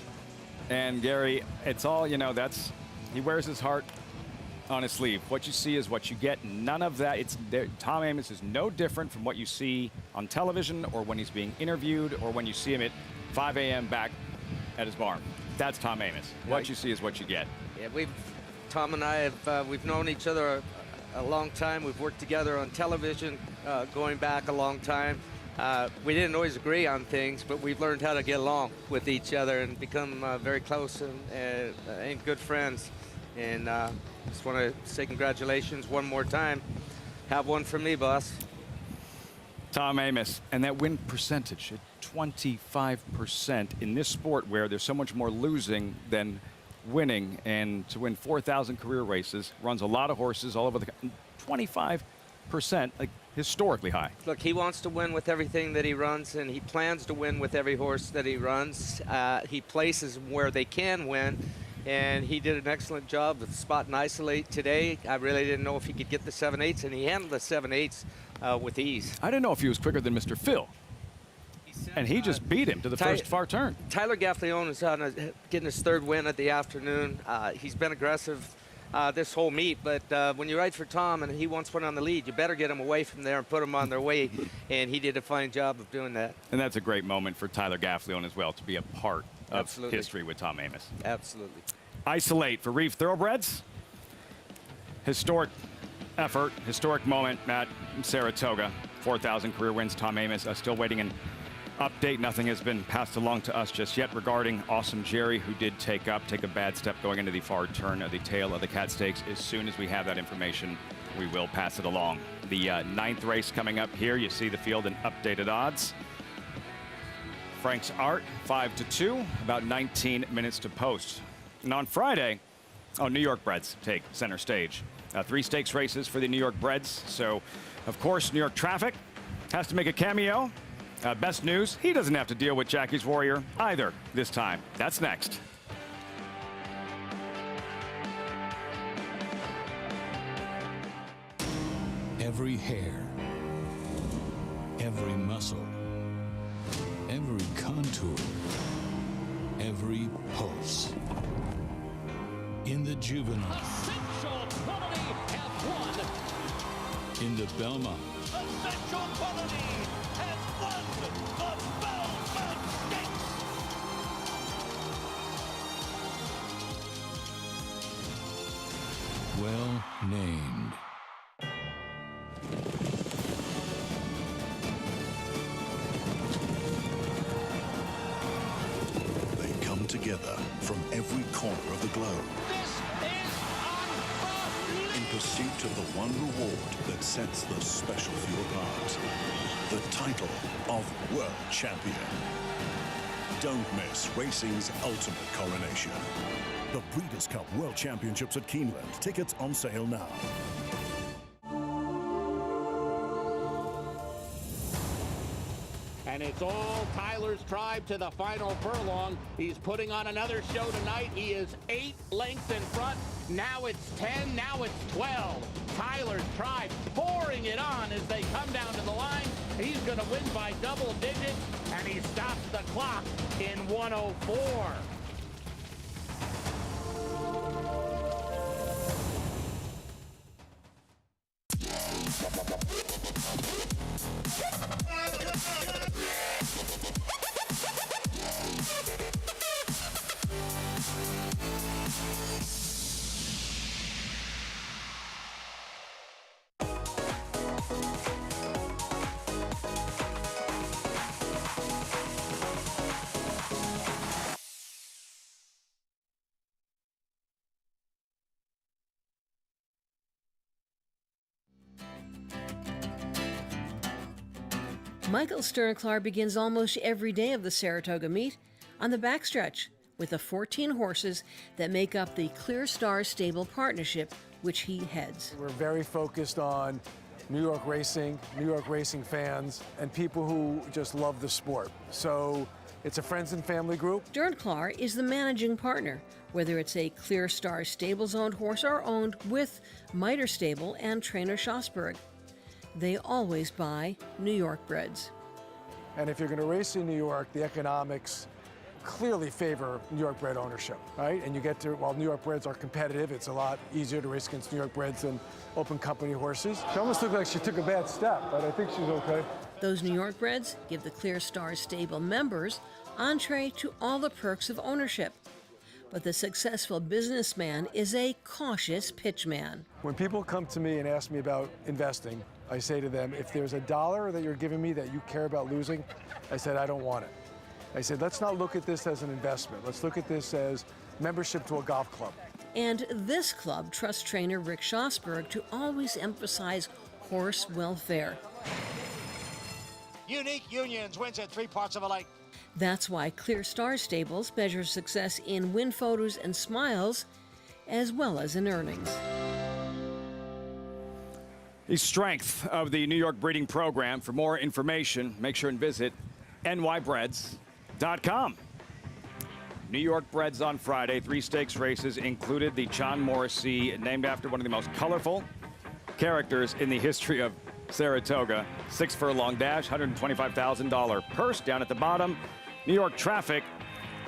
And Gary, it's all, you know, he wears his heart on his sleeve. What you see is what you get. None of that. Tom Amoss is no different from what you see on television or when he's being interviewed or when you see him at 5 a.m. back at his barn. That's Tom Amoss. What you see is what you get. Yeah, Tom and I have we've known each other a long time. We've worked together on television going back a long time. We didn't always agree on things, but we've learned how to get along with each other and become very close and good friends. And just want to say congratulations one more time. Have one from me, boss. Tom Amoss, and that win percentage at 25% in this sport where there's so much more losing than winning, and to win 4,000 career races, runs a lot of horses all over the country. 25%, like historically high. Look, he wants to win with everything that he runs, and he plans to win with every horse that he runs. He places where they can win, and he did an excellent job of spot and isolate today. I really didn't know if he could get the 7/8s, and he handled the 7/8s with ease. I didn't know if he was quicker than Mr. Phil. And he just beat him to the first far turn. Tyler Gaffleone is getting his third win of the afternoon. He's been aggressive this whole meet, but when you ride for Tom and he wants one on the lead, you better get him away from there and put him on their way, and he did a fine job of doing that. And that's a great moment for Tyler Gaffleone as well, to be a part of history with Tom Amoss. Absolutely. Isolate for Reef Thoroughbreds. Historic effort, historic moment at Saratoga. 4,000 career wins, Tom Amoss. Still waiting an update. Nothing has been passed along to us just yet regarding Awesome Jerry, who did take a bad step going into the far turn of the tail of the Cat Stakes. As soon as we have that information, we will pass it along. The ninth race coming up here. You see the field and updated odds. Frank's Art, 5-2, about 19 minutes to post. And on Friday, New York Breds take center stage. 3 stakes races for the New York Breds. So, of course, New York Traffic has to make a cameo. Best news, he doesn't have to deal with Jackie's Warrior either this time. That's next. Every hair, every muscle, every contour, every pulse. In the juvenile. Essential Quality have won. In the Belmont. Essential Quality has won the Belmont Stakes. Well named. They come together from every corner of the globe. In pursuit of the one reward that sets the special few apart. The title of World Champion. Don't miss racing's ultimate coronation. The Breeders' Cup World Championships at Keeneland. Tickets on sale now. it's all Tyler's Tribe to the final furlong. He's putting on another show tonight. He is 8 lengths in front. Now it's 10, now it's 12. Tyler's Tribe pouring it on as they come down to the line. He's going to win by double digits, and he stops the clock in 104. Michael Sternclar begins almost every day of the Saratoga meet on the backstretch with the 14 horses that make up the Clear Star Stable partnership, which he heads. We're very focused on New York racing fans, and people who just love the sport. So it's a friends and family group. Sternclar is the managing partner, whether it's a Clear Star Stables-owned horse or owned with Mitre Stable and trainer Schosberg. They always buy New York breds. And if you're going to race in New York, the economics clearly favor New York bred ownership, right? And you get to, while New York breds are competitive, it's a lot easier to race against New York breds than open company horses. She almost looked like she took a bad step, but I think she's okay. Those New York breds give the Clear Star Stable members entree to all the perks of ownership. But the successful businessman is a cautious pitchman. When people come to me and ask me about investing, I say to them, if there's $1 that you're giving me that you care about losing, I said, I don't want it. I said, let's not look at this as an investment. Let's look at this as membership to a golf club. And this club trusts trainer Rick Schosberg to always emphasize horse welfare. Unique Unions wins in 3 parts of a lake. That's why Clear Star Stables measures success in win photos and smiles, as well as in earnings. The strength of the New York breeding program. For more information, make sure and visit nybreds.com. New York breds on Friday. 3 stakes races included the John Morrissey, named after one of the most colorful characters in the history of Saratoga. 6 furlong dash, $125,000 purse. Down at the bottom, New York Traffic,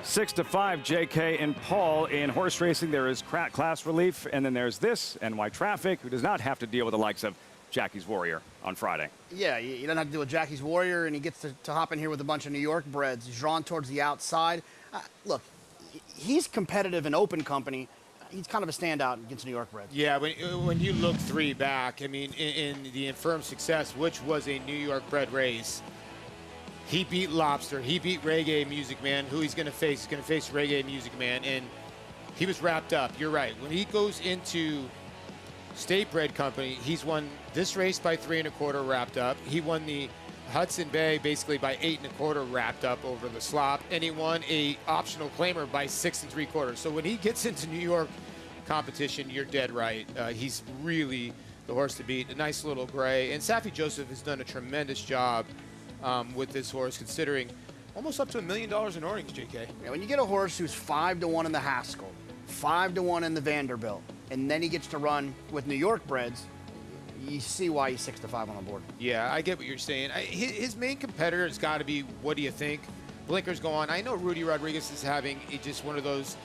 6-5, JK and Paul. In horse racing, there is class relief, and then there's this, NY Traffic, who does not have to deal with the likes of Jackie's Warrior on Friday. Yeah, you don't have to deal with Jackie's Warrior, and he gets to hop in here with a bunch of New York breds. He's drawn towards the outside. Look, he's competitive in open company. He's kind of a standout against New York breds. Yeah, when you look 3 back, I mean, in the Infirm Success, which was a New York bred race, he beat Lobster. He beat Reggae Music Man. Who he's going to face? He's going to face Reggae Music Man, and he was wrapped up. You're right. When he goes into State Bred Company, he's won this race by 3 1/4 wrapped up. He won the Hudson Bay basically by 8 1/4 wrapped up over the slop, and he won a optional claimer by 6 3/4. So when he gets into New York competition, you're dead right. He's really the horse to beat. A nice little gray, and Safi Joseph has done a tremendous job with this horse, considering almost up to $1 million in earnings, JK. Yeah, when you get a horse who's 5-1 in the Haskell, 5-1 in the Vanderbilt, and then he gets to run with New York breds, you see why he's 6-5 on the board. Yeah, I get what you're saying. His main competitor has got to be, what do you think? Blinkers go on. I know Rudy Rodriguez is having just one of those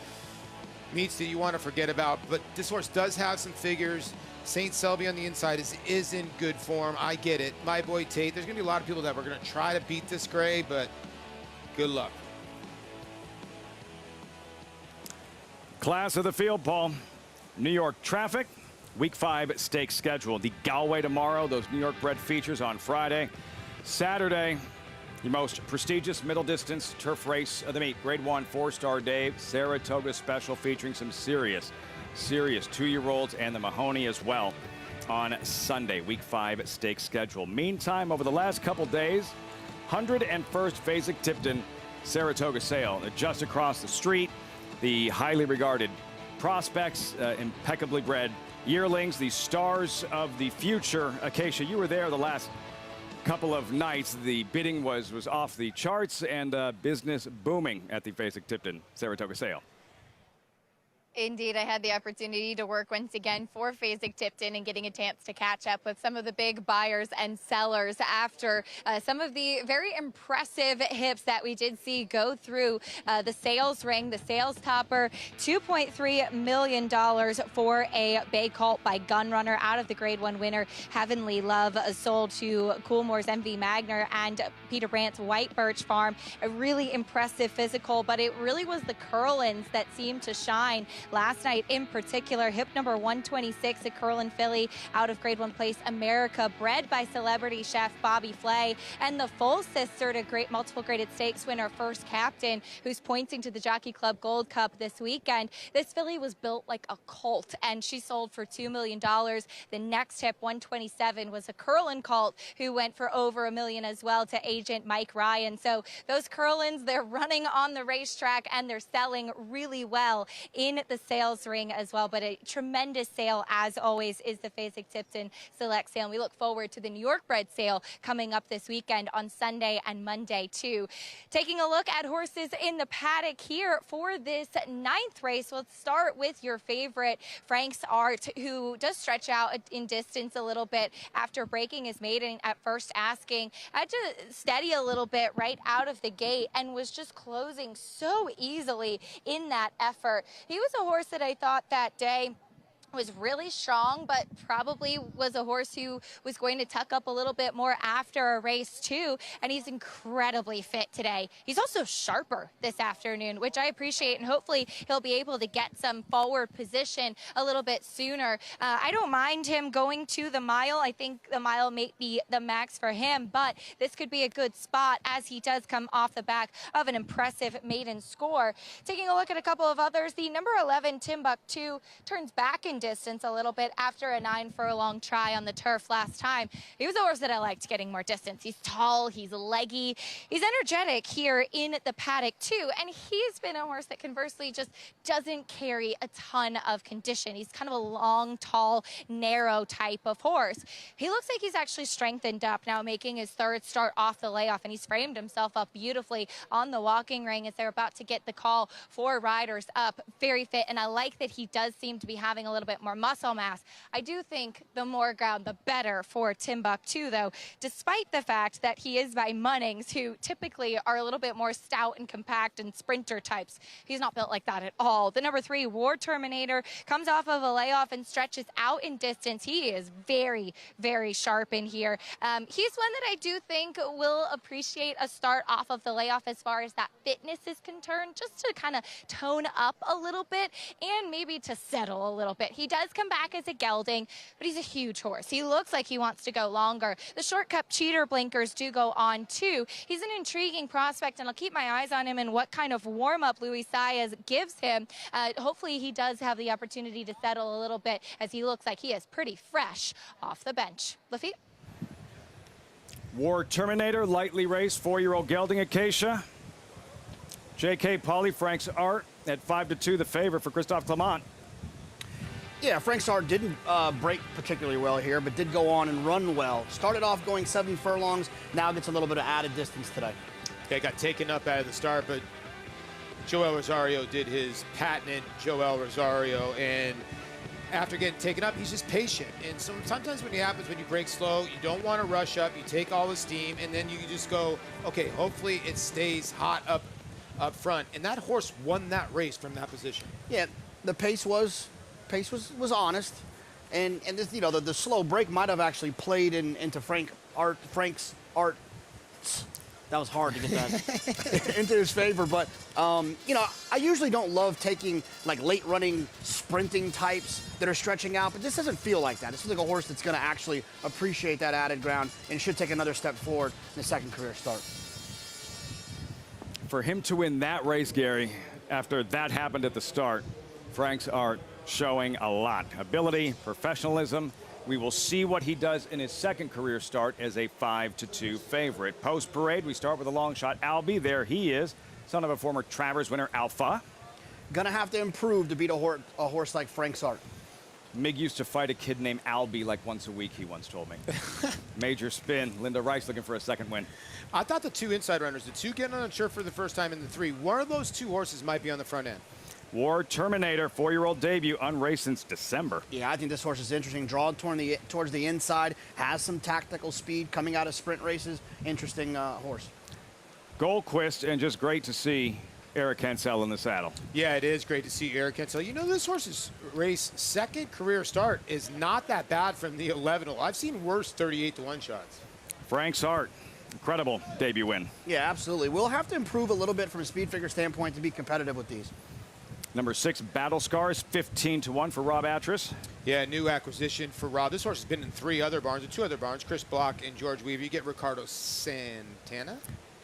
meets that you want to forget about, but this horse does have some figures. St. Selby on the inside is in good form. I get it. My boy Tate, there's going to be a lot of people that were going to try to beat this gray, but good luck. Class of the field, Paul. New York Traffic, Week 5 stakes schedule. The Galway tomorrow, those New York bred features on Friday. Saturday, your most prestigious middle distance turf race of the meet. Grade 1 Fourstardave, Saratoga special featuring some serious 2-year-olds and the Mahoney as well on Sunday. Week 5 stakes schedule. Meantime, over the last couple days, 101st Fasig-Tipton Saratoga sale. Just across the street, the highly regarded prospects, impeccably bred yearlings, the stars of the future. Acacia, you were there the last couple of nights, the bidding was off the charts and business booming at the Fasig-Tipton Saratoga sale. Indeed, I had the opportunity to work once again for Fasig-Tipton and getting a chance to catch up with some of the big buyers and sellers after some of the very impressive hips that we did see go through the sales ring, the sales topper, $2.3 million for a bay colt by Gunrunner out of the Grade 1 winner. Heavenly Love sold to Coolmore's MV Magner and Peter Brandt's White Birch Farm. A really impressive physical, but it really was the Curlins that seemed to shine last night in particular. Hip number 126, a Curlin filly out of Grade 1 Place America, bred by celebrity chef Bobby Flay, and the full sister to great multiple graded stakes winner First Captain, who's pointing to the Jockey Club Gold Cup this weekend. This filly was built like a colt, and she sold for $2 million. The next hip, 127, was a Curlin colt who went for over $1 million as well to agent Mike Ryan. So those Curlins, they're running on the racetrack and they're selling really well in the sales ring as well. But a tremendous sale, as always, is the Fasig-Tipton Select Sale. And we look forward to the New York bred sale coming up this weekend on Sunday and Monday, too. Taking a look at horses in the paddock here for this 9th race, let's start with your favorite, Frank's Art, who does stretch out in distance a little bit after breaking his maiden at first asking. Had to steady a little bit right out of the gate and was just closing so easily in that effort. He was a horse that I thought that day was really strong, but probably was a horse who was going to tuck up a little bit more after a race too, and he's incredibly fit today. He's also sharper this afternoon, which I appreciate, and hopefully he'll be able to get some forward position a little bit sooner. I don't mind him going to the mile. I think the mile may be the max for him, but this could be a good spot as he does come off the back of an impressive maiden score. Taking a look at a couple of others, the number 11 Timbuktu turns back in distance a little bit after a 9-furlong try on the turf last time. He was a horse that I liked getting more distance. He's tall, he's leggy, he's energetic here in the paddock too, and he's been a horse that conversely just doesn't carry a ton of condition. He's kind of a long, tall, narrow type of horse. He looks like he's actually strengthened up now, making his 3rd start off the layoff, and he's framed himself up beautifully on the walking ring as they're about to get the call for riders up. Very fit, and I like that he does seem to be having a little bit more muscle mass. I do think the more ground, the better for Timbuktu, though, despite the fact that he is by Munnings, who typically are a little bit more stout and compact and sprinter types. He's not built like that at all. The number 3, War Terminator, comes off of a layoff and stretches out in distance. He is very, very sharp in here. He's one that I do think will appreciate a start off of the layoff as far as that fitness is concerned, just to kind of tone up a little bit and maybe to settle a little bit. He does come back as a gelding, but he's a huge horse. He looks like he wants to go longer. The short cup cheater blinkers do go on too. He's an intriguing prospect, and I'll keep my eyes on him and what kind of warm-up Luis Saez gives him. Hopefully he does have the opportunity to settle a little bit, as he looks like he is pretty fresh off the bench. Lafitte? War Terminator, lightly raced, 4-year-old gelding Acacia. J.K. Pauly, Frank's Art at 5-2, the favorite for Christophe Clement. Yeah, Frank's Art didn't break particularly well here, but did go on and run well. Started off going 7 furlongs, now gets a little bit of added distance today. Yeah, got taken up out of the start, but Joel Rosario did his patented Joel Rosario, and after getting taken up, he's just patient. And sometimes when it happens, when you break slow, you don't want to rush up, you take all the steam, and then you just go, okay, hopefully it stays hot up front. And that horse won that race from that position. Yeah, the pace was honest, and this, you know, the slow break might have actually played into Frank's Art. That was hard to get that into his favor, but you know, I usually don't love taking like late running sprinting types that are stretching out, but this doesn't feel like that. This feels like a horse that's going to actually appreciate that added ground and should take another step forward in his 2nd career start. For him to win that race, Gary, after that happened at the start, Frank's Art showing a lot. Ability, professionalism. We will see what he does in his 2nd career start as a 5-2 favorite. Post parade, we start with a long shot. Albie, there he is, son of a former Travers winner, Alpha. Gonna have to improve to beat a horse like Frank's Art. Mig used to fight a kid named Albie like once a week, he once told me. Major spin. Linda Rice looking for a second win. I thought the 2 inside runners, the 2 getting on the turf for the first time in the 3, one of those 2 horses might be on the front end. War Terminator, 4-year-old debut, unraced since December. Yeah, I think this horse is interesting. Drawn towards the inside, has some tactical speed coming out of sprint races. Interesting horse. Goldquist, and just great to see Eric Hensel in the saddle. Yeah, it is great to see Eric Hensel. You know, this horse's race second career start is not that bad from the 11. I've seen worse 38-1 shots. Frank's Art, incredible debut win. Yeah, absolutely. We'll have to improve a little bit from a speed figure standpoint to be competitive with these. Number 6, Battle Scars, 15-1 for Rob Atras. Yeah, new acquisition for Rob. This horse has been in 3 other barns, or 2 other barns, Chris Block and George Weaver. You get Ricardo Santana.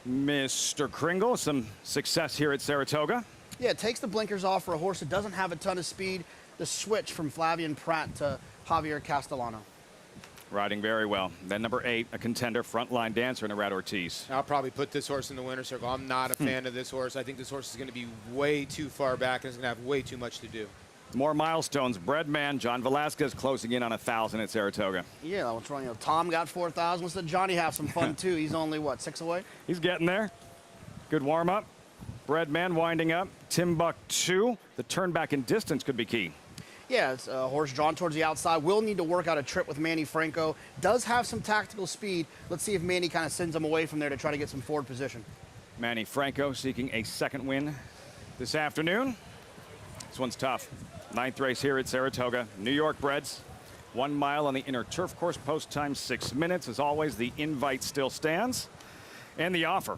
Mr. Kringle, some success here at Saratoga. Yeah, it takes the blinkers off for a horse that doesn't have a ton of speed. The switch from Flavian Pratt to Javier Castellano. Riding very well. Then number 8, a contender, frontline dancer in Arad Ortiz. I'll probably put this horse in the winner's circle. I'm not a fan of this horse. I think this horse is going to be way too far back and is going to have way too much to do. More milestones. Breadman John Velasquez closing in on 1,000 at Saratoga. Yeah, what's wrong? You know, Tom got 4,000. Let's let Johnny have some fun too. He's only what, 6 away? He's getting there. Good warm up. Breadman winding up. Timbuktu. The turn back in distance could be key. Yeah, it's a horse drawn towards the outside. Will need to work out a trip with Manny Franco. Does have some tactical speed. Let's see if Manny kind of sends him away from there to try to get some forward position. Manny Franco seeking a second win this afternoon. This one's tough. 9th race here at Saratoga. New York breds. 1 mile on the inner turf course. Post time 6 minutes. As always, the invite still stands. And the offer.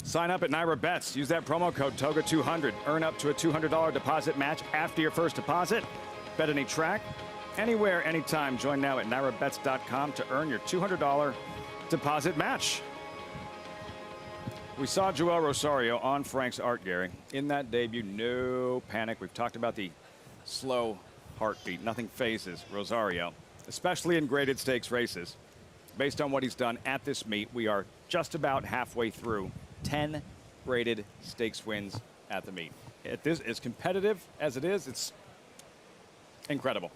Sign up at Naira Bets. Use that promo code TOGA200. Earn up to a $200 deposit match after your first deposit. Bet any track, anywhere, anytime. Join now at NairaBets.com to earn your $200 deposit match. We saw Joel Rosario on Frank's Art, Gary. In that debut, no panic. We've talked about the slow heartbeat. Nothing phases Rosario, especially in graded stakes races. Based on what he's done at this meet, we are just about halfway through 10 graded stakes wins at the meet. As competitive as it is, it's incredible.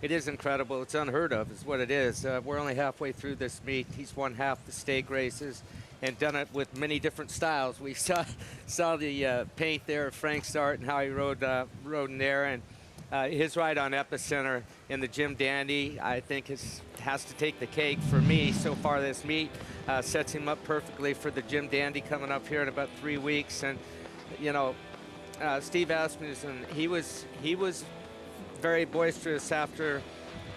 It is incredible. It's unheard of is what it is. We're only halfway through this meet. He's won half the stake races and done it with many different styles. We saw the paint there of Frank's Art and how he rode in there. And his ride on Epicenter in the Jim Dandy, I think, has to take the cake for me so far this meet. Sets him up perfectly for the Jim Dandy coming up here in about 3 weeks. And, you know, Steve Asmussen, he was very boisterous after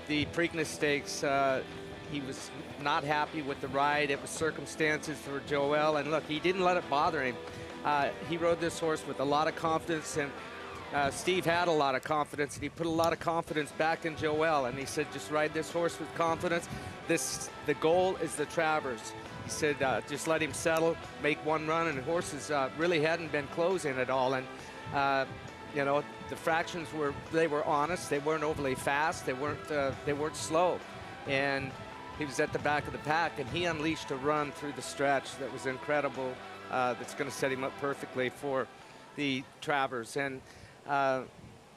the Preakness Stakes. He was not happy with the ride. It was circumstances for Joel, and look, he didn't let it bother him. He rode this horse with a lot of confidence, and Steve had a lot of confidence, and he put a lot of confidence back in Joel, and he said, just ride this horse with confidence. The goal is the Travers. He said, just let him settle, make one run, and the horses really hadn't been closing at all. And you know, the fractions were honest. They weren't overly fast. They weren't slow. And he was at the back of the pack, and he unleashed a run through the stretch that was incredible. That's going to set him up perfectly for the Travers. And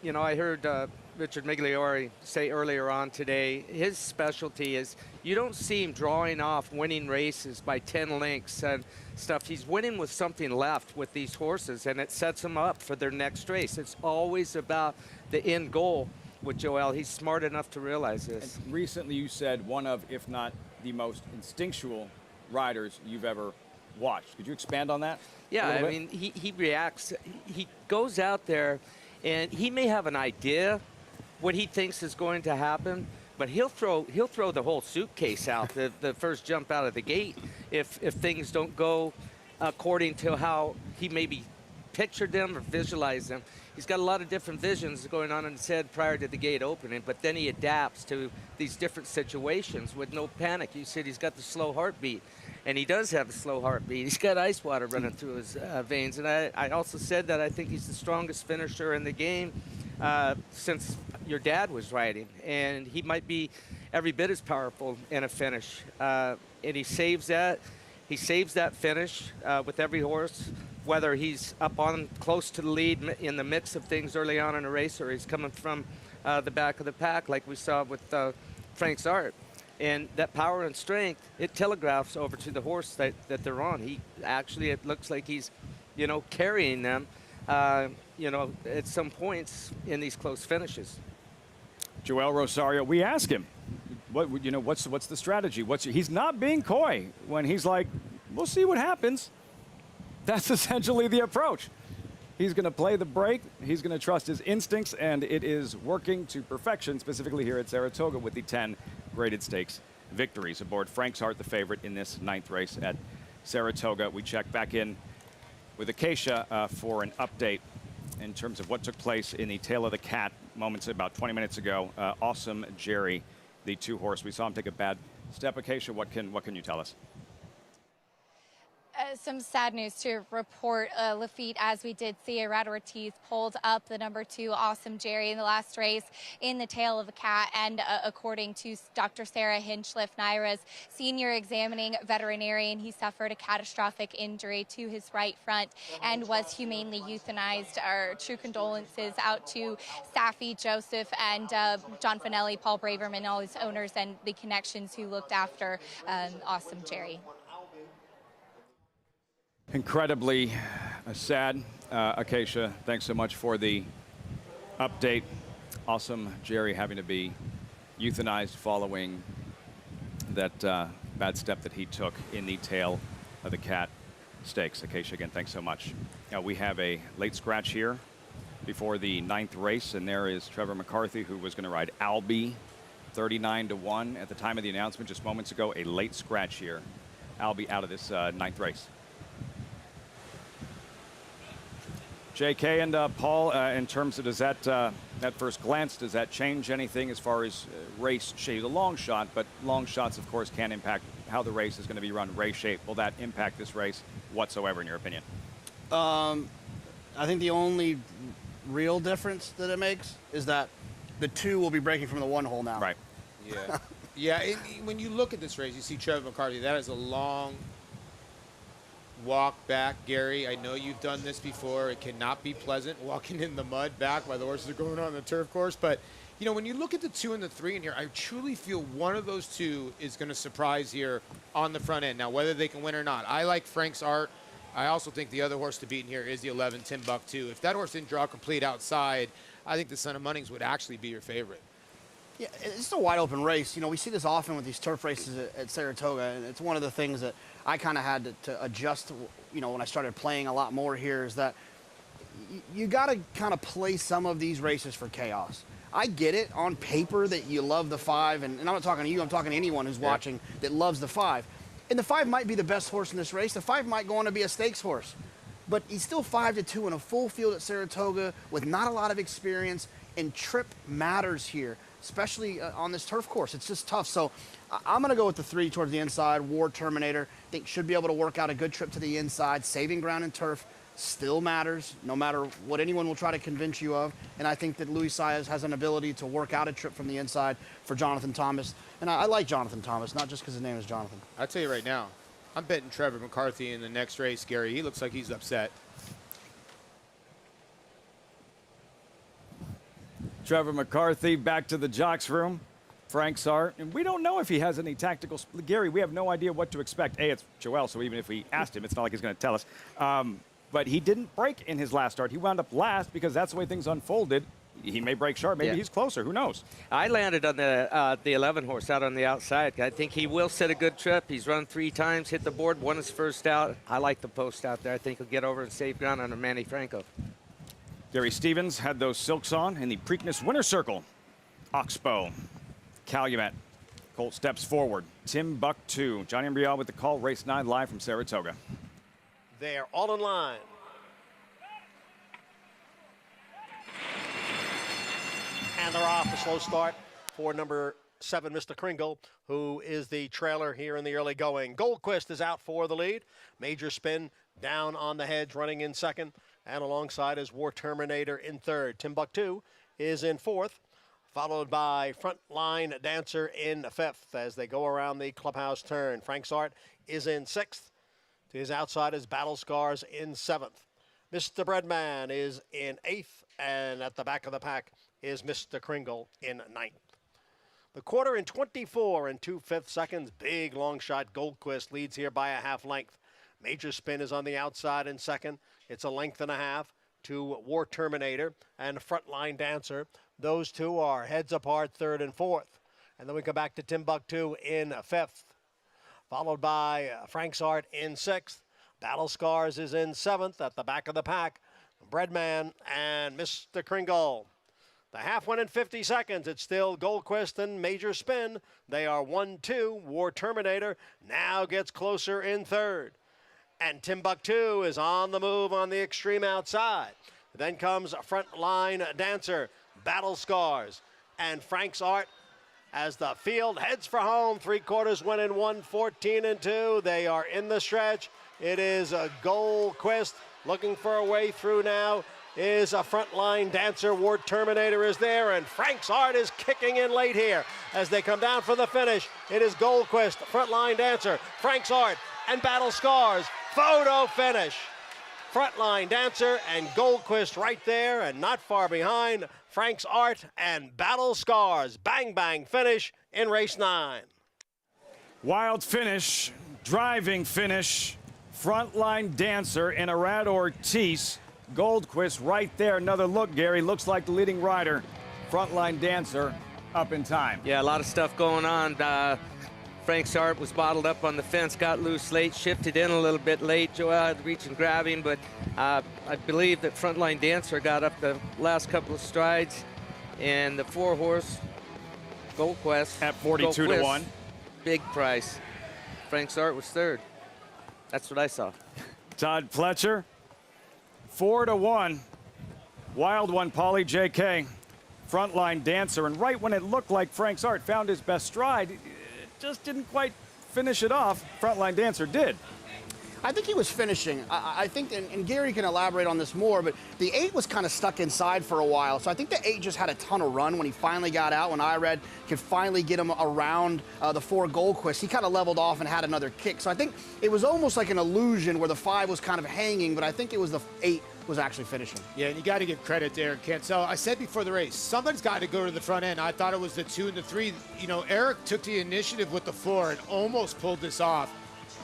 you know, I heard Richard Migliore say earlier on today, his specialty is you don't see him drawing off winning races by 10 lengths and stuff. He's winning with something left with these horses, and it sets him up for their next race. It's always about the end goal with Joel. He's smart enough to realize this. And recently you said one of, if not the most instinctual riders you've ever watched. Could you expand on that? Yeah, I mean, he reacts. He goes out there, and he may have an idea what he thinks is going to happen, but he'll throw the whole suitcase out the first jump out of the gate if things don't go according to how he maybe pictured them or visualized them. He's got a lot of different visions going on in his head prior to the gate opening, but then he adapts to these different situations with no panic. You said he's got the slow heartbeat, and he does have a slow heartbeat. He's got ice water running through his veins, and I also said that I think he's the strongest finisher in the game since your dad was riding, and he might be every bit as powerful in a finish. And he saves that finish with every horse, whether he's up on close to the lead in the mix of things early on in a race, or he's coming from the back of the pack, like we saw with Frank's Art. And that power and strength, it telegraphs over to the horse that they're on. He actually, it looks like he's, you know, carrying them, you know, at some points in these close finishes. Joel Rosario, we ask him, what, you know, what's the strategy? He's not being coy when he's like, we'll see what happens. That's essentially the approach. He's going to play the break. He's going to trust his instincts, and it is working to perfection, specifically here at Saratoga with the 10 graded stakes victories aboard Frank's Heart, the favorite in this 9th race at Saratoga. We check back in with Acacia for an update in terms of what took place in the Tail of the Cat moments about 20 minutes ago. Awesome Jerry, the 2-horse. We saw him take a bad step. Acacia, what can you tell us? Some sad news to report, Lafitte, as we did see, Irad Ortiz pulled up the number 2, Awesome Jerry, in the last race in the Tail of the Cat. And according to Dr. Sarah Hinchliff, Naira's senior examining veterinarian, he suffered a catastrophic injury to his right front and was humanely euthanized. Our true condolences out to Safi, Joseph, and John Finelli, Paul Braverman, all his owners, and the connections who looked after Awesome Jerry. Incredibly sad. Acacia, thanks so much for the update. Awesome Jerry having to be euthanized following that bad step that he took in the Tail of the Cat stakes. Acacia, again, thanks so much. We have a late scratch here before the 9th race, and there is Trevor McCarthy, who was going to ride Albie 39-1 at the time of the announcement just moments ago. A late scratch here. Albie out of this 9th race. JK and Paul, in terms of, does that at first glance, does that change anything as far as race shape? A long shot, but long shots, of course, can impact how the race is going to be run race shape. Will that impact this race whatsoever, in your opinion? I think the only real difference that it makes is that the 2 will be breaking from the 1 hole now. Right. Yeah. Yeah, when you look at this race, you see Trevor McCarthy. That is a long walk back. Gary, I know you've done this before. It cannot be pleasant walking in the mud back while the horses are going on the turf course. But, you know, when you look at the 2 and the 3 in here, I truly feel one of those 2 is going to surprise here on the front end. Now, whether they can win or not, I like Frank's Art. I also think the other horse to beat in here is the 11, Timbuktu. If that horse didn't draw complete outside, I think the Son of Munnings would actually be your favorite. Yeah, it's a wide open race. You know, we see this often with these turf races at Saratoga, and it's one of the things that I kind of had to adjust, you know, when I started playing a lot more here, is that you got to kind of play some of these races for chaos. I get it on paper that you love the 5, and I'm not talking to you, I'm talking to anyone who's watching that loves the 5. And the 5 might be the best horse in this race. The 5 might go on to be a stakes horse. But he's still 5-2 in a full field at Saratoga with not a lot of experience, and trip matters here, especially on this turf course. It's just tough. So I'm going to go with the 3 towards the inside. War Terminator, I think, should be able to work out a good trip to the inside. Saving ground and turf still matters, no matter what anyone will try to convince you of. And I think that Luis Saez has an ability to work out a trip from the inside for Jonathan Thomas. And I like Jonathan Thomas, not just because his name is Jonathan. I'll tell you right now, I'm betting Trevor McCarthy in the next race, Gary. He looks like he's upset. Trevor McCarthy back to the jocks room. Frank's Art, and we don't know if he has any tactical. Gary, we have no idea what to expect. It's Joel, so even if we asked him, it's not like he's going to tell us. But he didn't break in his last start. He wound up last because that's the way things unfolded. He may break sharp. Maybe he's closer. Who knows? I landed on the 11 horse out on the outside. I think he will set a good trip. He's run 3 times, hit the board, won his first out. I like the post out there. I think he'll get over and save ground under Manny Franco. Gary Stevens had those silks on in the Preakness Winner's Circle. Oxbow, Calumet. Colt steps forward. Timbuktu. Johnny Embrial with the call. Race 9 live from Saratoga. They're all in line. And they're off. A slow start for number 7, Mr. Kringle, who is the trailer here in the early going. Goldquist is out for the lead. Major Spin down on the hedge, running in second. And alongside is War Terminator in third. Timbuktu is in fourth, followed by Frontline Dancer in fifth as they go around the clubhouse turn. Frank's Art is in sixth. To his outside is Battle Scars in seventh. Mr. Breadman is in eighth, and at the back of the pack, is Mr. Kringle in ninth. The quarter in 24 and 2/5 seconds. Big long shot. Goldquist leads here by a half length. Major Spin is on the outside in second. It's a length and a half to War Terminator and Frontline Dancer. Those two are heads apart, third and fourth. And then we come back to Timbuktu in fifth, followed by Frank's Art in sixth. Battle Scars is in seventh at the back of the pack. Breadman and Mr. Kringle. The half went in 50 seconds. It's still Goldquist and Major Spin. They are 1-2. War Terminator now gets closer in third. And Timbuktu is on the move on the extreme outside. Then comes Frontline Dancer, Battle Scars, and Frank's Art as the field heads for home. 3/4 went in 1, 14 and 2. They are in the stretch. It is a Goldquist looking for a way through now. Is a Frontline Dancer. War Terminator is there, and Frank's Art is kicking in late here as they come down for the finish. It is Goldquist, Frontline Dancer, Frank's Art, and Battle Scars. Photo finish. Frontline Dancer and Goldquist right there, and not far behind, Frank's Art and Battle Scars. Bang, bang finish in race 9. Wild finish, driving finish. Frontline Dancer and Arad Ortiz. Goldquist right there. Another look, Gary. Looks like the leading rider. Frontline Dancer up in time. Yeah, a lot of stuff going on. Frank's Art was bottled up on the fence, got loose late, shifted in a little bit late. Joel had to reach and grab him, but I believe that Frontline Dancer got up the last couple of strides. And the 4-horse Goldquest at 42-1. Big price. Frank's Art was third. That's what I saw. Todd Pletcher, 4-1. Wild one, Paulie JK. Frontline Dancer, and right when it looked like Frank's Art found his best stride, it just didn't quite finish it off. Frontline Dancer did. I think he was finishing. I think, and Gary can elaborate on this more, but the 8 was kind of stuck inside for a while. So I think the 8 just had a ton of run when he finally got out, when Irad could finally get him around the 4 Goldquist. He kind of leveled off and had another kick. So I think it was almost like an illusion where the 5 was kind of hanging, but I think it was the 8 was actually finishing. Yeah, and you got to give credit to Eric Cancel. I said before the race, somebody's got to go to the front end. I thought it was the 2 and the 3. You know, Eric took the initiative with the 4 and almost pulled this off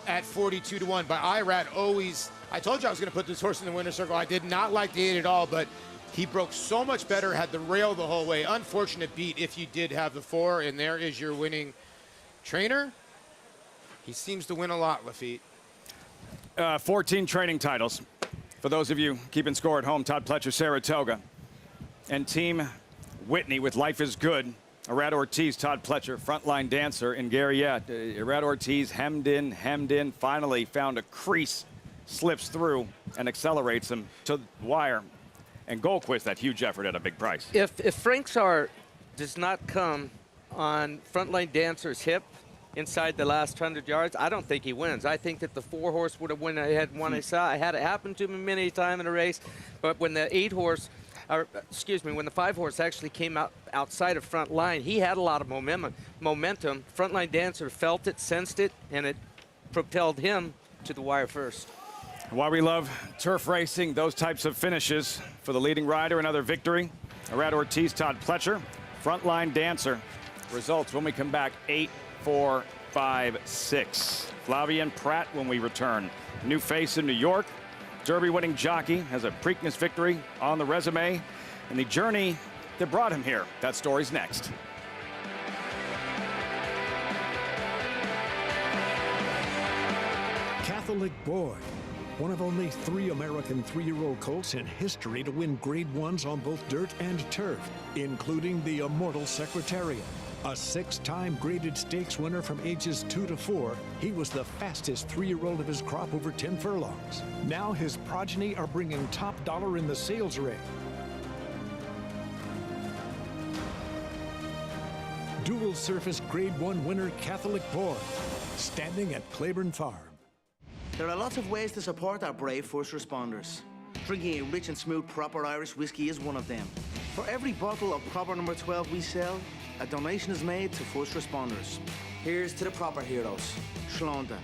at 42-1. But Irad always, I told you I was going to put this horse in the winner's circle. I did not like the 8 at all, but he broke so much better, had the rail the whole way. Unfortunate beat if you did have the 4, and there is your winning trainer. He seems to win a lot, Lafitte. 14 training titles. For those of you keeping score at home, Todd Pletcher, Saratoga. And Team Whitney with Life is Good. Arad Ortiz, Todd Pletcher, Frontline Dancer, and Gary Arad Ortiz hemmed in, finally found a crease, slips through, and accelerates him to the wire. And Goldquist, that huge effort at a big price. If Frank's Art does not come on Frontline Dancer's hip inside the last 100 yards, I don't think he wins. I think that the 4-horse would have won ahead one. I had it happen to him many times in a race, but when the 8-horse, or excuse me, when the 5-horse actually came out outside of Frontline, he had a lot of momentum. Frontline Dancer felt it, sensed it, and it propelled him to the wire first. Why we love turf racing, those types of finishes for the leading rider, another victory. Arad Ortiz, Todd Pletcher, Frontline Dancer. Results when we come back, 8, 4, 5, 6. Flavian Pratt when we return. New face in New York. Derby-winning jockey has a Preakness victory on the resume, and the journey that brought him here. That story's next. Catholic Boy, one of only 3 American 3-year-old colts in history to win Grade 1s on both dirt and turf, including the immortal Secretariat. A 6-time graded stakes winner from ages 2 to 4, he was the fastest 3-year-old of his crop over 10 furlongs. Now his progeny are bringing top dollar in the sales ring. Dual surface Grade 1 winner Catholic Boy, standing at Claiborne Farm. There are lots of ways to support our brave first responders. Drinking a rich and smooth proper Irish whiskey is one of them. For every bottle of proper number 12 we sell, a donation is made to first responders. Here's to the proper heroes. Shlonda.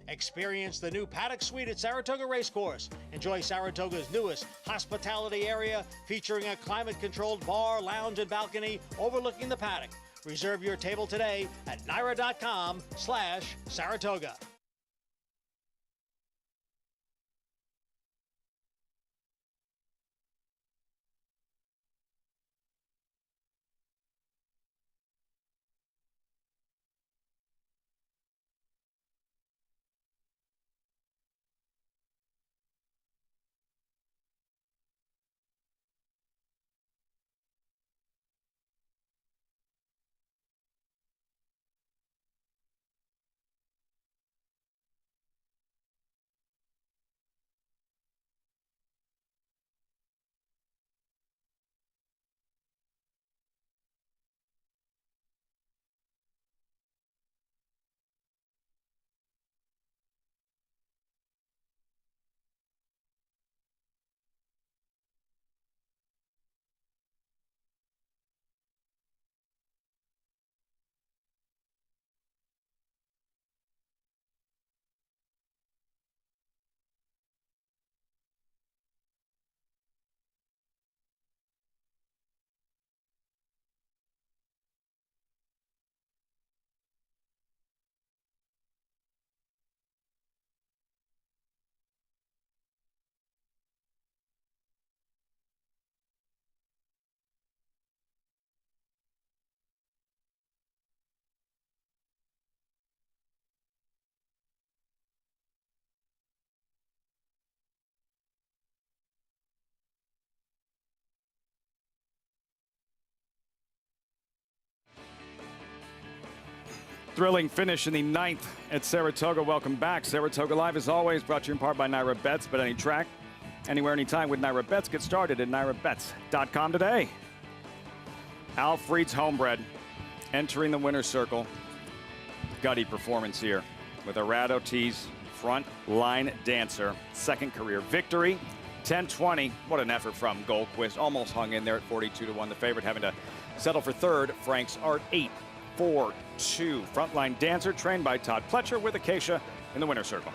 Experience the new Paddock Suite at Saratoga Racecourse. Enjoy Saratoga's newest hospitality area featuring a climate-controlled bar, lounge, and balcony overlooking the paddock. Reserve your table today at naira.com/Saratoga. Thrilling finish in the 9th at Saratoga. Welcome back. Saratoga Live, as always, brought to you in part by Naira Bets. Bet any track, anywhere, anytime with Naira Bets. Get started at nairabets.com today. Al Fried's Homebred entering the winner's circle. Gutty performance here with Arado T's front line dancer. Second career victory. 10-20. What an effort from Goldquist. Almost hung in there at 42-1. The favorite having to settle for third. Frank's Art 8-4-2. Frontline dancer trained by Todd Pletcher with Acacia in the winner's circle.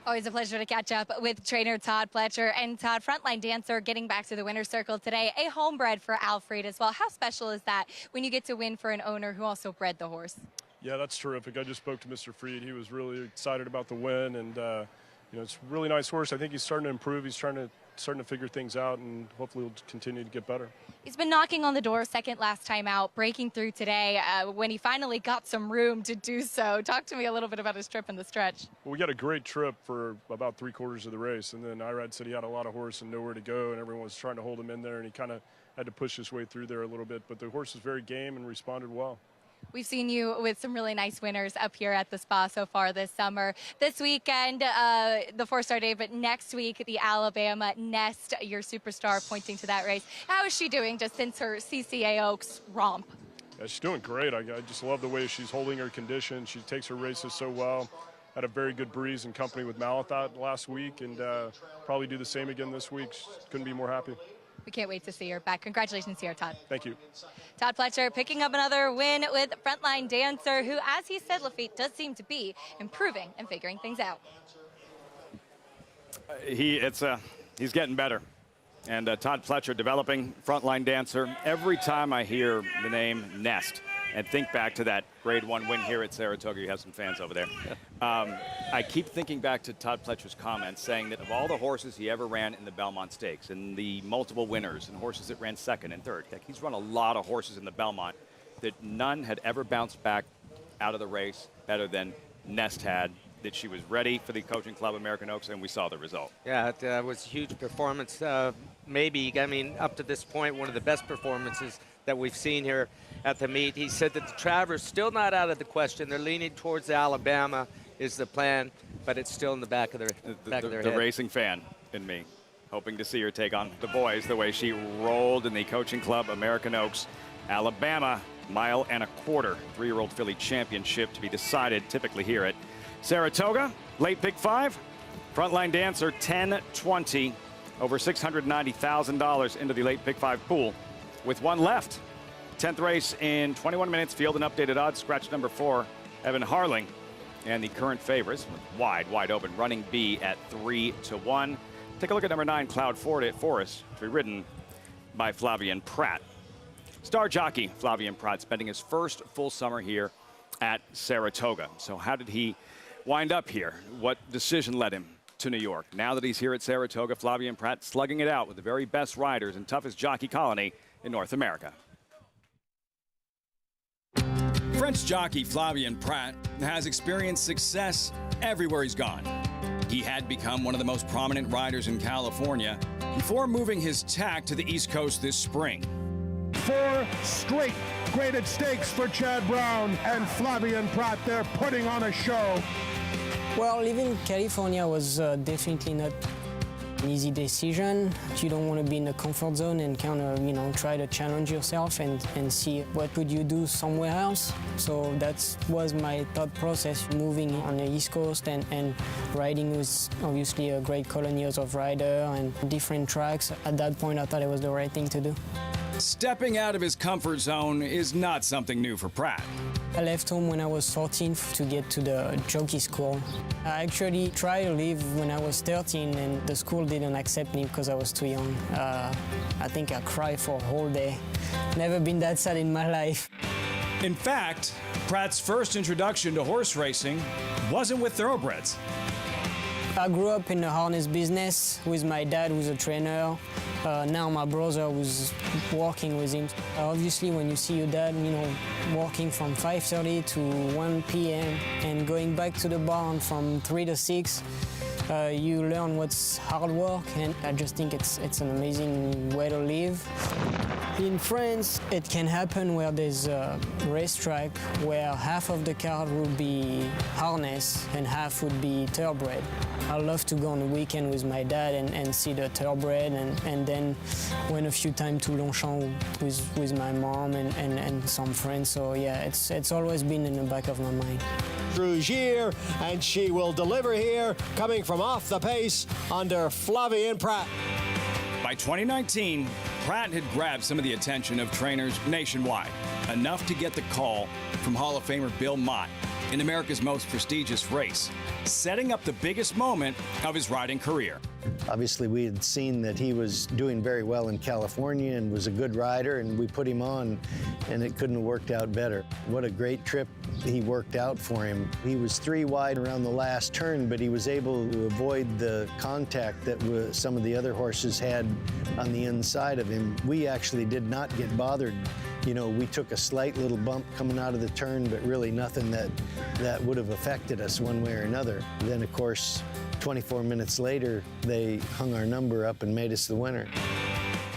Always a pleasure to catch up with trainer Todd Pletcher. And Todd, frontline dancer, getting back to the winner's circle today. A homebred for Alfred as well. How special is that when you get to win for an owner who also bred the horse? Yeah, that's terrific. I just spoke to Mr. Fried. He was really excited about the win, and you know, it's a really nice horse. I think he's starting to improve. He's starting to figure things out, and hopefully he'll continue to get better. He's been knocking on the door second last time out, breaking through today when he finally got some room to do so. Talk to me a little bit about his trip in the stretch. Well, we got a great trip for about 3/4 of the race, and then Irad said he had a lot of horse and nowhere to go, and everyone was trying to hold him in there, and he kind of had to push his way through there a little bit. But the horse was very game and responded well. We've seen you with some really nice winners up here at the spa so far this summer. This weekend, the Fourstardave, but next week, the Alabama Nest, your superstar, pointing to that race. How is she doing just since her CCA Oaks romp? Yeah, she's doing great. I just love the way she's holding her condition. She takes her races so well. Had a very good breeze in company with Malathat last week, and probably do the same again this week. Couldn't be more happy. We can't wait to see her back. Congratulations here, Todd. Thank you. Todd Pletcher picking up another win with frontline dancer, who, as he said, Lafitte, does seem to be improving and figuring things out. He's getting better. And Todd Pletcher developing frontline dancer. Every time I hear the name Nest and think back to that grade 1 win here at Saratoga, you have some fans over there. I keep thinking back to Todd Pletcher's comments saying that of all the horses he ever ran in the Belmont Stakes and the multiple winners and horses that ran second and third, heck, he's run a lot of horses in the Belmont, that none had ever bounced back out of the race better than Nest had. That she was ready for the Coaching Club American Oaks, and we saw the result. Yeah, it was a huge performance. Maybe, I mean, up to this point, one of the best performances that we've seen here at the meet. He said that the Travers still not out of the question. They're leaning towards Alabama is the plan, but it's still in the back of their head. The racing fan in me, hoping to see her take on the boys the way she rolled in the Coaching Club American Oaks. Alabama, 1.25 mile, 3-year-old filly championship to be decided typically here at Saratoga. Late pick 5, frontline dancer 10-20, over $690,000 into the late pick 5 pool with one left. 10th race in 21 minutes. Field and updated odds. Scratch number 4, Evan Harling and the current favorites with wide open running B at 3-1. Take a look at number 9, Cloud Forest, to be ridden by Flavien Prat. Star jockey Flavien Prat spending his first full summer here at Saratoga. So how did he wind up here? What decision led him to New York? Now that he's here at Saratoga, Flavien Prat slugging it out with the very best riders and toughest jockey colony in North America. French jockey Flavien Prat has experienced success everywhere he's gone. He had become one of the most prominent riders in California before moving his tack to the East Coast this spring. 4 straight graded stakes for Chad Brown and Flavien Prat. They're putting on a show. Well, living in California was definitely not an easy decision. You don't want to be in the comfort zone and kind of, try to challenge yourself and see what could you do somewhere else. So that was my thought process, moving on the East Coast and riding with obviously a great colony of riders and different tracks. At that point, I thought it was the right thing to do. Stepping out of his comfort zone is not something new for Prat. I left home when I was 14 to get to the jockey school. I actually tried to leave when I was 13 and the school didn't accept me because I was too young. I think I cried for a whole day. Never been that sad in my life. In fact, Prat's first introduction to horse racing wasn't with thoroughbreds. I grew up in the harness business with my dad, who's a trainer. Now my brother was working with him. Obviously, when you see your dad, working from 5:30 to 1 p.m. and going back to the barn from 3 to 6, you learn what's hard work, and I just think it's an amazing way to live. In France, it can happen where there's a racetrack where half of the card will be harness and half would be thoroughbred. I love to go on the weekend with my dad and see the thoroughbred, and then went a few times to Longchamp with my mom and some friends. So yeah, it's always been in the back of my mind. Rougier, and she will deliver here, coming from off the pace under Flavien Prat. By 2019, Prat had grabbed some of the attention of trainers nationwide, enough to get the call from Hall of Famer Bill Mott in America's most prestigious race, setting up the biggest moment of his riding career. Obviously, we had seen that he was doing very well in California and was a good rider, and we put him on, and it couldn't have worked out better. What a great trip he worked out for him. He was 3 wide around the last turn, but he was able to avoid the contact that some of the other horses had on the inside of him. We actually did not get bothered. We took a slight little bump coming out of the turn, but really nothing that would have affected us one way or another. Then, of course, 24 minutes later, they hung our number up and made us the winner.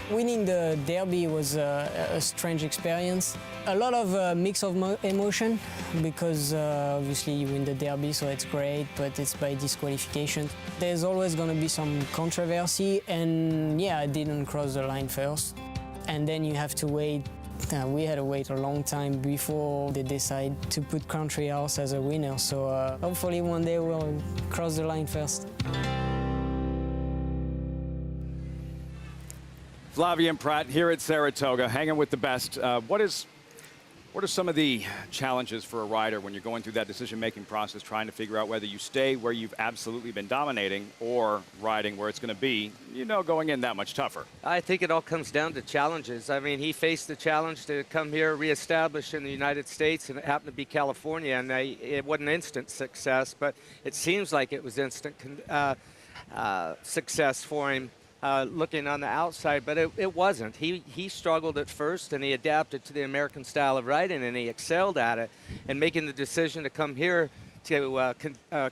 Winning the Derby was a strange experience. A lot of mix of emotion because obviously you win the Derby, so it's great, but it's by disqualification. There's always going to be some controversy, and yeah, I didn't cross the line first. And then you have to wait. We had to wait a long time before they decide to put Country House as a winner, so hopefully one day we'll cross the line first. Flavien Prat here at Saratoga, hanging with the best. What are some of the challenges for a rider when you're going through that decision-making process, trying to figure out whether you stay where you've absolutely been dominating or riding where it's going to be, going in that much tougher? I think it all comes down to challenges. I mean, he faced the challenge to come here, reestablish in the United States, and it happened to be California, and it wasn't instant success, but it seems like it was instant success for him. Looking on the outside, but it wasn't. He struggled at first, and he adapted to the American style of riding, and he excelled at it. And making the decision to come here to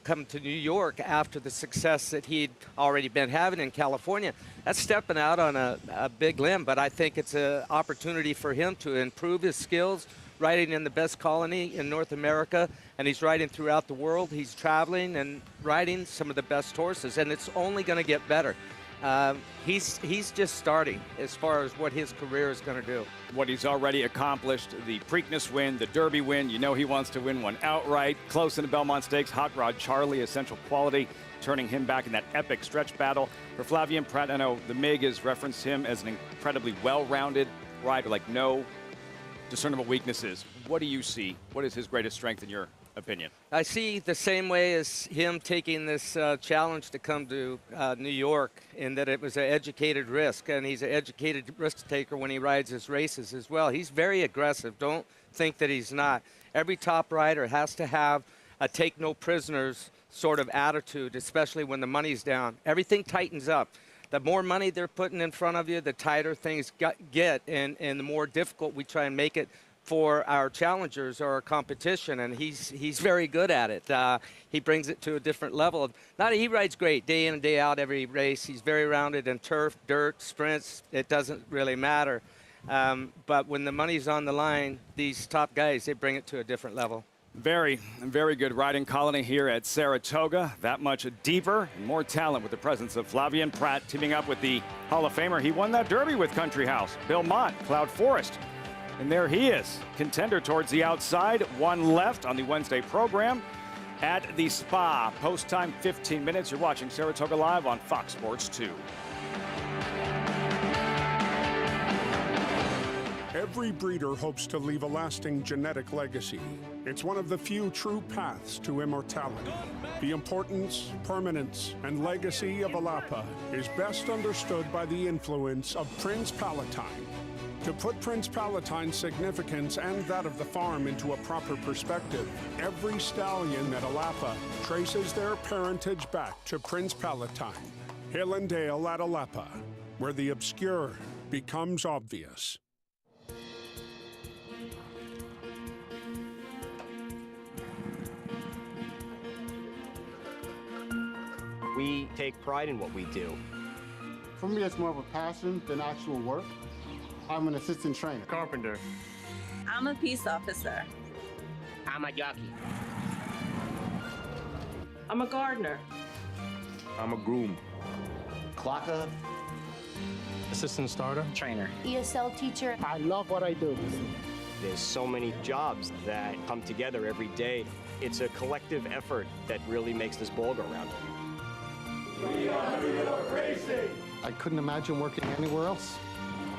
come to New York after the success that he'd already been having in California, that's stepping out on a big limb. But I think it's an opportunity for him to improve his skills, riding in the best colony in North America, and he's riding throughout the world. He's traveling and riding some of the best horses, and it's only going to get better. He's just starting as far as what his career is going to do. What he's already accomplished, the Preakness win, the Derby win, he wants to win one outright. Close in the Belmont Stakes, Hot Rod Charlie, Essential Quality, turning him back in that epic stretch battle. For Flavien Prat, I know the Mig has referenced him as an incredibly well-rounded rider, like no discernible weaknesses. What do you see? What is his greatest strength in your opinion? I see the same way as him taking this challenge to come to New York, in that it was an educated risk, and he's an educated risk taker when he rides his races as well. He's very aggressive. Don't think that he's not. Every top rider has to have a take no prisoners sort of attitude, especially when the money's down. Everything tightens up. The more money they're putting in front of you, the tighter things get, and the more difficult we try and make it for our challengers or our competition, and he's very good at it. He brings it to a different level. He rides great day in and day out every race. He's very rounded in turf, dirt, sprints. It doesn't really matter. But when the money's on the line, these top guys, they bring it to a different level. Very, very good riding colony here at Saratoga. That much deeper and more talent with the presence of Flavien Prat teaming up with the Hall of Famer. He won that Derby with Country House. Bill Mott, Cloud Forest. And there he is, contender towards the outside. One left on the Wednesday program at the Spa. Post time 15 minutes. You're watching Saratoga Live on Fox Sports 2. Every breeder hopes to leave a lasting genetic legacy. It's one of the few true paths to immortality. The importance, permanence, and legacy of Alapa is best understood by the influence of Prince Palatine. To put Prince Palatine's significance and that of the farm into a proper perspective, every stallion at Alapa traces their parentage back to Prince Palatine. Hill and Dale at Alapa, where the obscure becomes obvious. We take pride in what we do. For me, it's more of a passion than actual work. I'm an assistant trainer. Carpenter. I'm a peace officer. I'm a jockey. I'm a gardener. I'm a groom. Clocker. Assistant starter. Trainer. ESL teacher. I love what I do. There's so many jobs that come together every day. It's a collective effort that really makes this ball go round. We are New York Racing! I couldn't imagine working anywhere else.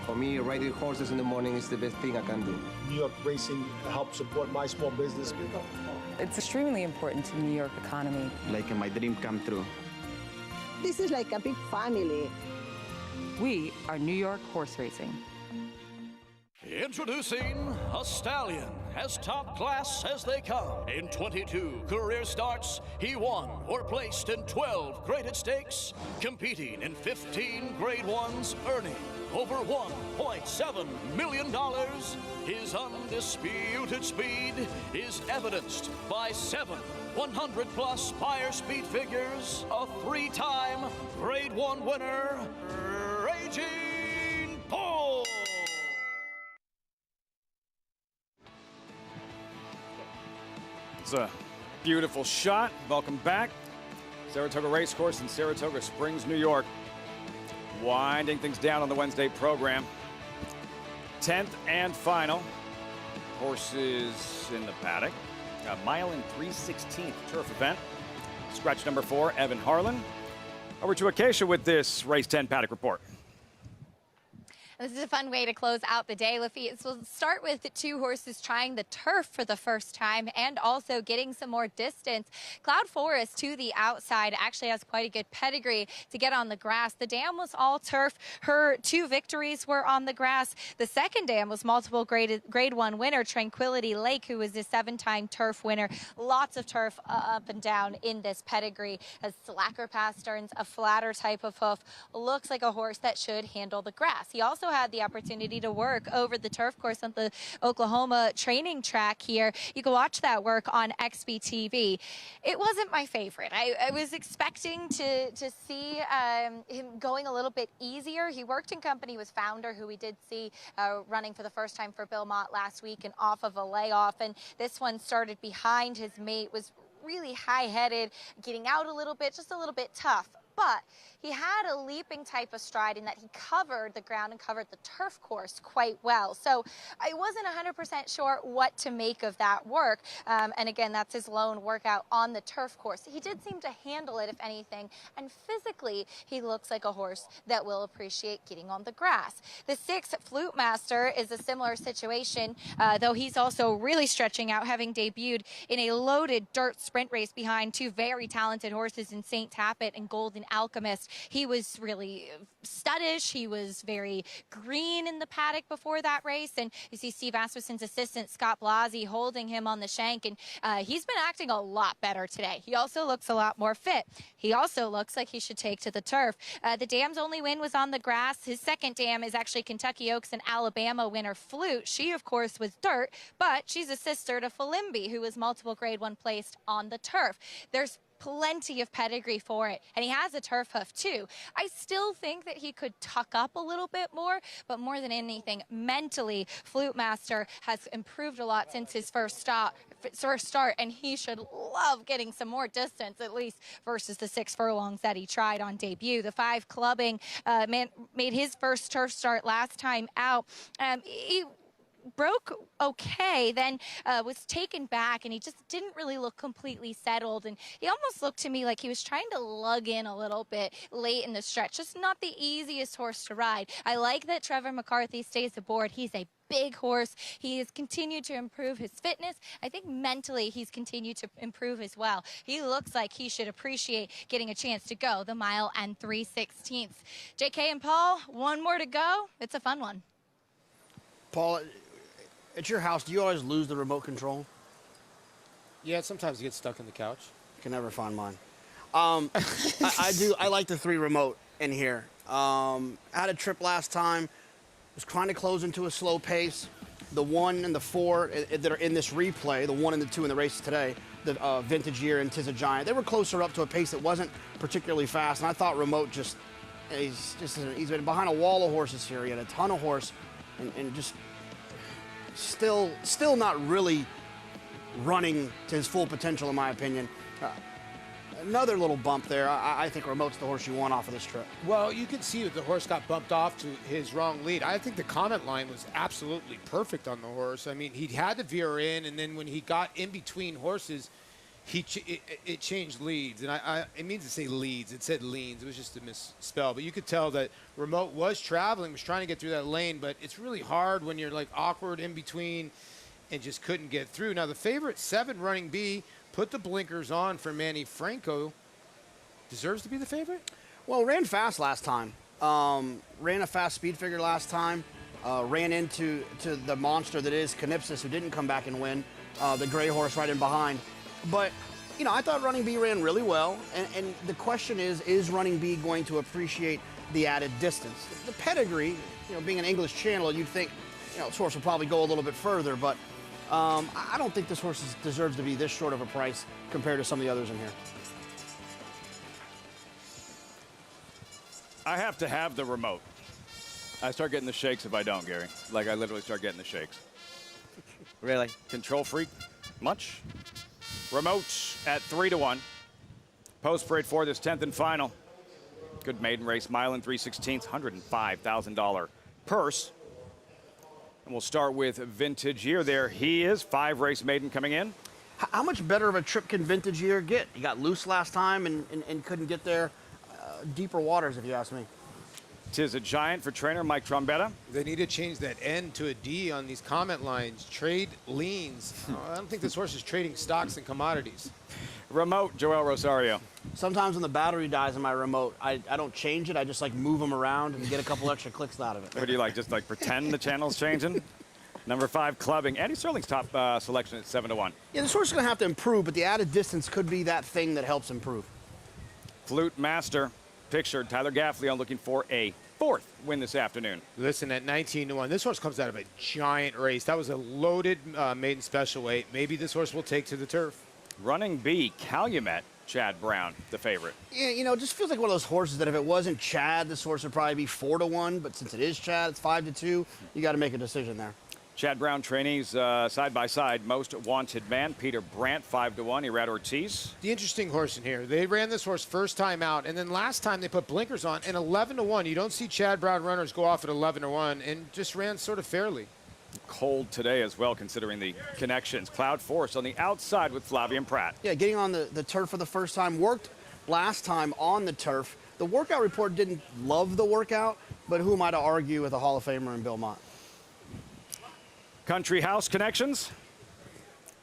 For me, riding horses in the morning is the best thing I can do. New York Racing helps support my small business. It's extremely important to the New York economy. Like my dream come true. This is like a big family. We are New York Horse Racing. Introducing a stallion as top class as they come. In 22 career starts, he won or placed in 12 graded stakes, competing in 15 grade ones, earning over $1.7 million. His undisputed speed is evidenced by 7 100-plus Spire speed figures, a 3-time grade 1 winner, Raging Bull. It's a beautiful shot. Welcome back. Saratoga Racecourse in Saratoga Springs, New York. Winding things down on the Wednesday program. 10th and final. Horses in the paddock. A mile and 3/16 turf event. Scratch number 4, Evan Harlan. Over to Acacia with this Race 10 paddock report. This is a fun way to close out the day, Lafitte. So we'll start with the 2 horses trying the turf for the first time and also getting some more distance. Cloud Forest to the outside actually has quite a good pedigree to get on the grass. The dam was all turf. Her 2 victories were on the grass. The second dam was multiple grade 1 winner, Tranquility Lake, who was a 7-time turf winner. Lots of turf up and down in this pedigree. Has slacker pasterns, a flatter type of hoof. Looks like a horse that should handle the grass. He also had the opportunity to work over the turf course on the Oklahoma training track here. You can watch that work on XBTV. It wasn't my favorite. I was expecting to see him going a little bit easier. He worked in company with Founder, who we did see running for the first time for Bill Mott last week and off of a layoff. And this one started behind his mate, was really high-headed, getting out a little bit, just a little bit tough. But he had a leaping type of stride in that he covered the ground and covered the turf course quite well. So I wasn't 100% sure what to make of that work. And again, that's his lone workout on the turf course. He did seem to handle it, if anything, and physically he looks like a horse that will appreciate getting on the grass. The 6, Flute Master, is a similar situation, though he's also really stretching out, having debuted in a loaded dirt sprint race behind 2 very talented horses in St. Tappet and Golden Alchemist. He was really studdish. He was very green in the paddock before that race, and you see Steve Asmussen's assistant Scott Blasi holding him on the shank, and he's been acting a lot better today. He also looks a lot more fit. He also looks like he should take to the turf. The dam's only win was on the grass. His second dam is actually Kentucky Oaks and Alabama winner Flute. She, of course, was dirt, but she's a sister to Falimbi, who was multiple Grade 1 placed on the turf. There's plenty of pedigree for it, and he has a turf hoof too. I still think that he could tuck up a little bit more, but more than anything, mentally, Flute Master has improved a lot since his first start, and he should love getting some more distance, at least versus the 6 furlongs that he tried on debut. The 5 Clubbing made his first turf start last time out. He broke okay, then was taken back, and he just didn't really look completely settled, and he almost looked to me like he was trying to lug in a little bit late in the stretch. Just not the easiest horse to ride. I like that Trevor McCarthy stays aboard. He's a big horse. He has continued to improve his fitness. I think mentally he's continued to improve as well. He looks like he should appreciate getting a chance to go the mile and 3/16. JK and Paul, one more to go. It's a fun one. Paul, at your house, do you always lose the remote control? Yeah, sometimes you get stuck in the couch. I can never find mine. I do. I like the 3 remote in here. I had a trip last time. Was trying to close into a slow pace. The 1 and the 4 that are in this replay, the 1 and the 2 in the race today, the Vintage Year and Tis a Giant, they were closer up to a pace that wasn't particularly fast. And I thought Remote he's been behind a wall of horses here. He had a ton of horse, and just still not really running to his full potential, in my opinion. Another little bump there. I think Remote's the horse you want off of this trip. Well, you can see that the horse got bumped off to his wrong lead. I think the comment line was absolutely perfect on the horse. I mean, he had to veer in, and then when he got in between horses, it changed leads. And it means to say leads. It said leans. It was just a misspell. But you could tell that Remote was traveling, was trying to get through that lane, but it's really hard when you're like awkward in between and just couldn't get through. Now, the favorite 7, Running B, put the blinkers on for Manny Franco. Deserves to be the favorite? Well, ran fast last time. Ran a fast speed figure last time. Ran into the monster that is Canipsis, who didn't come back and win. The gray horse right in behind. But, I thought Running B ran really well. And the question is Running B going to appreciate the added distance? The pedigree, being an English channel, you'd think, this horse will probably go a little bit further, but I don't think this horse deserves to be this short of a price compared to some of the others in here. I have to have the Remote. I start getting the shakes if I don't, Gary. Like, I literally start getting the shakes. Really? Control freak? Much? Remote at 3-1. Post parade for this 10th and final. Good maiden race, mile and 3/16, $105,000 purse. And we'll start with Vintage Year there. He is 5 race maiden coming in. How much better of a trip can Vintage Year get? He got loose last time and couldn't get there. Deeper waters, if you ask me. Tis a Giant for trainer Mike Trombetta. They need to change that N to a D on these comment lines. Trade leans. I don't think this horse is trading stocks and commodities. Remote, Joel Rosario. Sometimes when the battery dies in my Remote, I don't change it. I just move them around and get a couple extra clicks out of it. What do you like? Just pretend the channel's changing? Number 5, Clubbing. Andy Sterling's top selection at 7-1. Yeah, this horse is going to have to improve, but the added distance could be that thing that helps improve. Flute Master. Pictured Tyler Gaffleon looking for a 4th win this afternoon. Listen, at 19-1, this horse comes out of a giant race. That was a loaded maiden special weight. Maybe this horse will take to the turf. Running B, Calumet, Chad Brown, the favorite. Yeah, it just feels like one of those horses that if it wasn't Chad, this horse would probably be 4-1. But since it is Chad, it's 5-2. You got to make a decision there. Chad Brown trainees side by side. Most wanted man, Peter Brandt, 5-1. Irad Ortiz. The interesting horse in here, they ran this horse first time out, and then last time they put blinkers on, and 11-1. You don't see Chad Brown runners go off at 11-1, and just ran sort of fairly. Cold today as well, considering the connections. Cloud Force on the outside with Flavien Prat. Yeah, getting on the turf for the first time. Worked last time on the turf. The workout report didn't love the workout, but who am I to argue with a Hall of Famer in Bill Mott? Country House connections.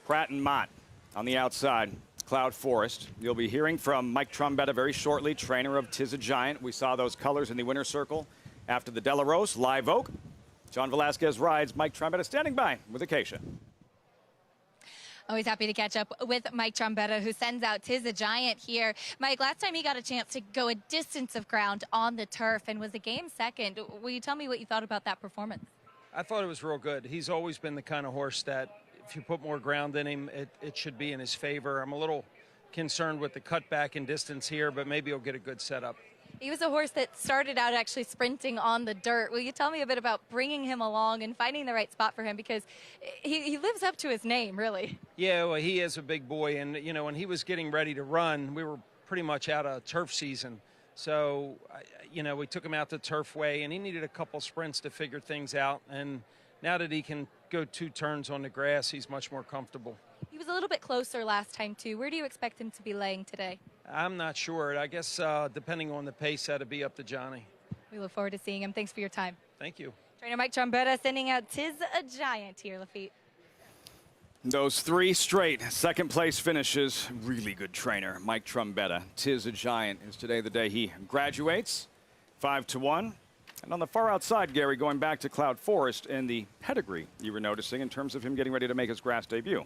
Pratt and Mott on the outside. Cloud Forest. You'll be hearing from Mike Trombetta very shortly, trainer of Tiz a Giant. We saw those colors in the winner's circle after the De La Rose Live Oak. John Velasquez rides. Mike Trombetta standing by with Acacia. Always happy to catch up with Mike Trombetta, who sends out Tiz a Giant here. Mike, last time he got a chance to go a distance of ground on the turf and was a game second. Will you tell me what you thought about that performance? I thought it was real good. He's always been the kind of horse that if you put more ground in him, it should be in his favor. I'm a little concerned with the cutback in distance here, but maybe he'll get a good setup. He was a horse that started out actually sprinting on the dirt. Will you tell me a bit about bringing him along and finding the right spot for him? Because he lives up to his name, really. Yeah, well, he is a big boy. And, you know, when he was getting ready to run, we were pretty much out of turf season. So, you know, we took him out the Turfway, and he needed a couple sprints to figure things out. And now that he can go 2 turns on the grass, he's much more comfortable. He was a little bit closer last time, too. Where do you expect him to be laying today? I'm not sure. I guess depending on the pace, that'd be up to Johnny. We look forward to seeing him. Thanks for your time. Thank you. Trainer Mike Trombetta sending out Tiz a Giant here, Lafitte. Those 3 straight second place finishes. Really good trainer, Mike Trombetta. Tiz a Giant is today the day he graduates. 5-1. And on the far outside, Gary, going back to Cloud Forest and the pedigree you were noticing in terms of him getting ready to make his grass debut.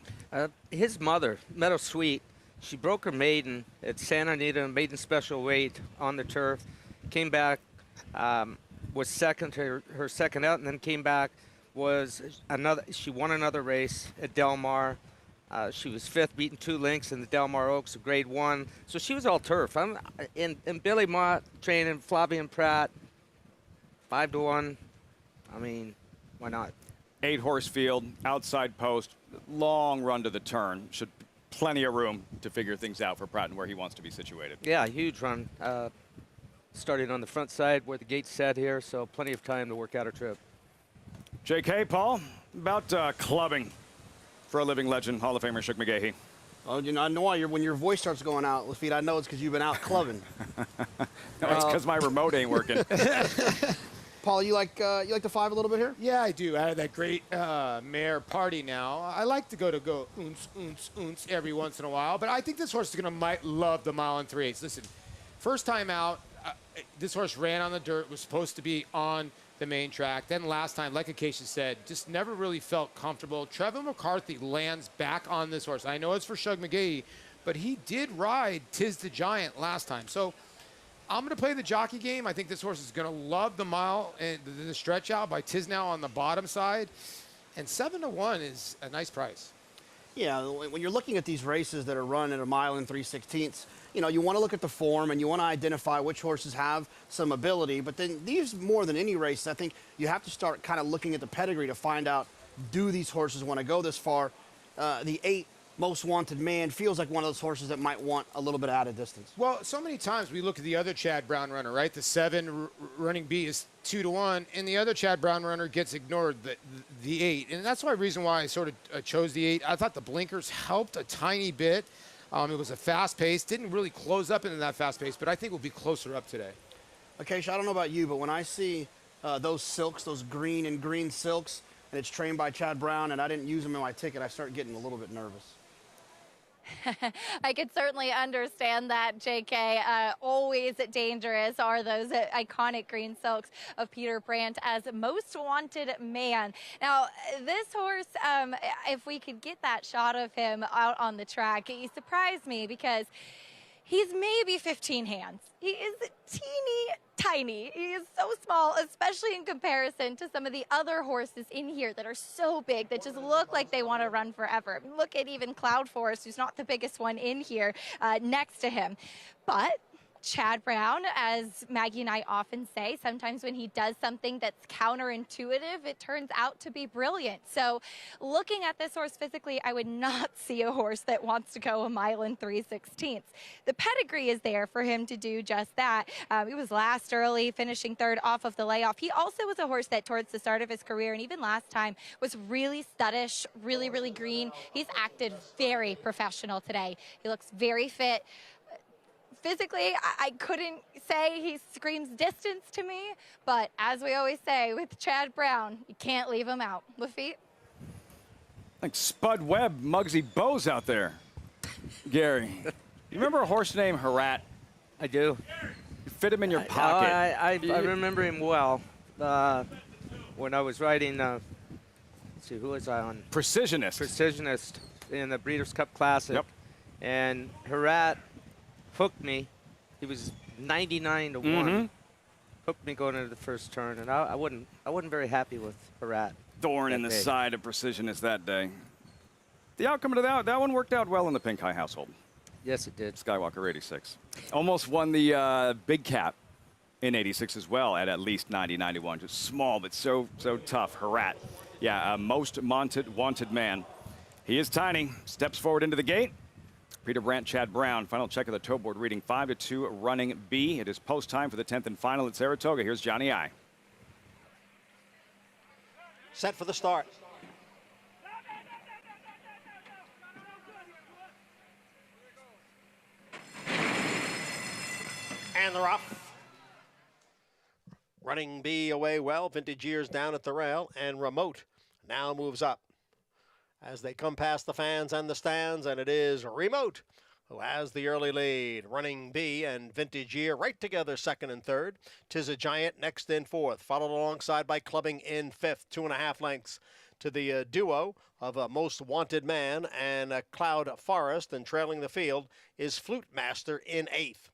His mother, Meadow Sweet, she broke her maiden at Santa Anita, maiden special weight on the turf. Came back, was second, her second out, and then came back. She won another race at Del Mar. She was 5th, beating 2 lengths in the Del Mar Oaks, Grade 1. So she was all turf. And Billy Mott training Flavien Prat, 5-1. I mean, why not? 8-horse field, outside post, long run to the turn. Should plenty of room to figure things out for Pratt and where he wants to be situated. Yeah, huge run. Starting on the front side where the gate's set here, so plenty of time to work out a trip. JK, Paul, about clubbing for a living legend, Hall of Famer Shook McGahee. Oh, you know, I know why when your voice starts going out, Lafitte, I know it's because you've been out clubbing. No, it's because my remote ain't working. Paul, you like the 5 a little bit here? Yeah, I do. I had that great mare Party now. I like to go oons, oons, oons every once in a while, but I think this horse is going to might love the 1 3/8. Listen, first time out, this horse ran on the dirt, was supposed to be on the main track. Then last time, like Acacia said, just never really felt comfortable. Trevor McCarthy lands back on this horse. I know it's for Shug McGahee, but he did ride Tiz the Giant last time. So I'm going to play the jockey game. I think this horse is going to love the mile and the stretch out by Tiz now on the bottom side. And 7-1 is a nice price. Yeah, when you're looking at these races that are run at 1 3/16, you know, you want to look at the form and you want to identify which horses have some ability. But then these, more than any race, I think you have to start kind of looking at the pedigree to find out, do these horses want to go this far? The 8 Most Wanted Man feels like one of those horses that might want a little bit out of distance. Well, so many times we look at the other Chad Brown runner, right? The 7 running B is 2-1, and the other Chad Brown runner gets ignored, the 8. And that's why reason why I sort of chose the 8. I thought the blinkers helped a tiny bit. It was a fast pace, didn't really close up into that fast pace, but I think we'll be closer up today. Okay, I don't know about you, but when I see those silks, those green and green silks, and it's trained by Chad Brown, and I didn't use them in my ticket, I start getting a little bit nervous. I could certainly understand that, JK. Always dangerous are those iconic green silks of Peter Brandt as Most Wanted Man. Now, this horse, if we could get that shot of him out on the track, he surprised me because he's maybe 15 hands. He is teeny tiny. He is so small, especially in comparison to some of the other horses in here that are so big, that just look like they want to run forever. Look at even Cloud Forest, who's not the biggest one in here, next to him. But Chad Brown, as Maggie and I often say, sometimes when he does something that's counterintuitive, it turns out to be brilliant. So looking at this horse physically, I would not see a horse that wants to go 1 mile and 3/16. The pedigree is there for him to do just that. He was last early, finishing third off of the layoff. He also was a horse that towards the start of his career, and even last time, was really studdish, really, really green. He's acted very professional today. He looks very fit. Physically, I couldn't say he screams distance to me, but as we always say with Chad Brown, you can't leave him out. Lafitte? Like Spud Webb, Muggsy Bogues out there. Gary, you remember a horse named Herat? I do. You fit him in your pocket. I remember him well. When I was riding, let's see, who was I on? Precisionist. Precisionist in the Breeders' Cup Classic. Yep. And Herat hooked me. He was 99 to 1. Hooked me going into the first turn, and I wasn't very happy with Herat. Thorn in the side of Precisionist that day. The outcome of that one worked out well in the Pink High household. Yes, it did. Skywalker 86. Almost won the Big Cap in 86 as well at least 90-91. Just small, but so tough. Herat. Yeah, most wanted man. He is tiny. Steps forward into the gate. Peter Brandt, Chad Brown. Final check of the toe board reading 5-2 running B. It is post time for the 10th and final at Saratoga. Here's Johnny I. Set for the start. And they're off. Running B away well. Vintage Years down at the rail. And Remote now moves up as they come past the fans and the stands, and it is Remote who has the early lead. Running B and Vintage Year right together, second and third. Tis a Giant next in fourth, followed alongside by Clubbing in fifth, 2.5 lengths to the duo of Most Wanted Man and Cloud Forest, and trailing the field is Flute Master in eighth.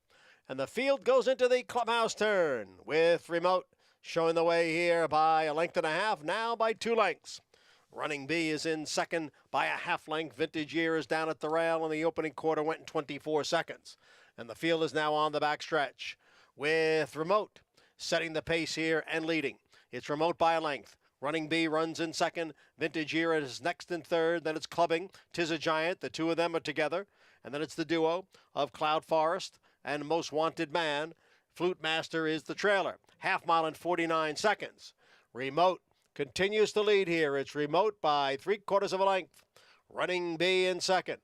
And the field goes into the clubhouse turn with Remote showing the way here by 1.5 lengths, now by 2 lengths. Running B is in second by 1/2 length. Vintage Year is down at the rail, and the opening quarter went in 24 seconds. And the field is now on the back stretch with Remote setting the pace here and leading. It's Remote by a length. Running B runs in second. Vintage Year is next in third. Then it's Clubbing. Tis a Giant. The two of them are together. And then it's the duo of Cloud Forest and Most Wanted Man. Flute Master is the trailer. 1/2 mile and 49 seconds. Remote continues to lead here. It's Remote by 3/4 of a length. Running B in second.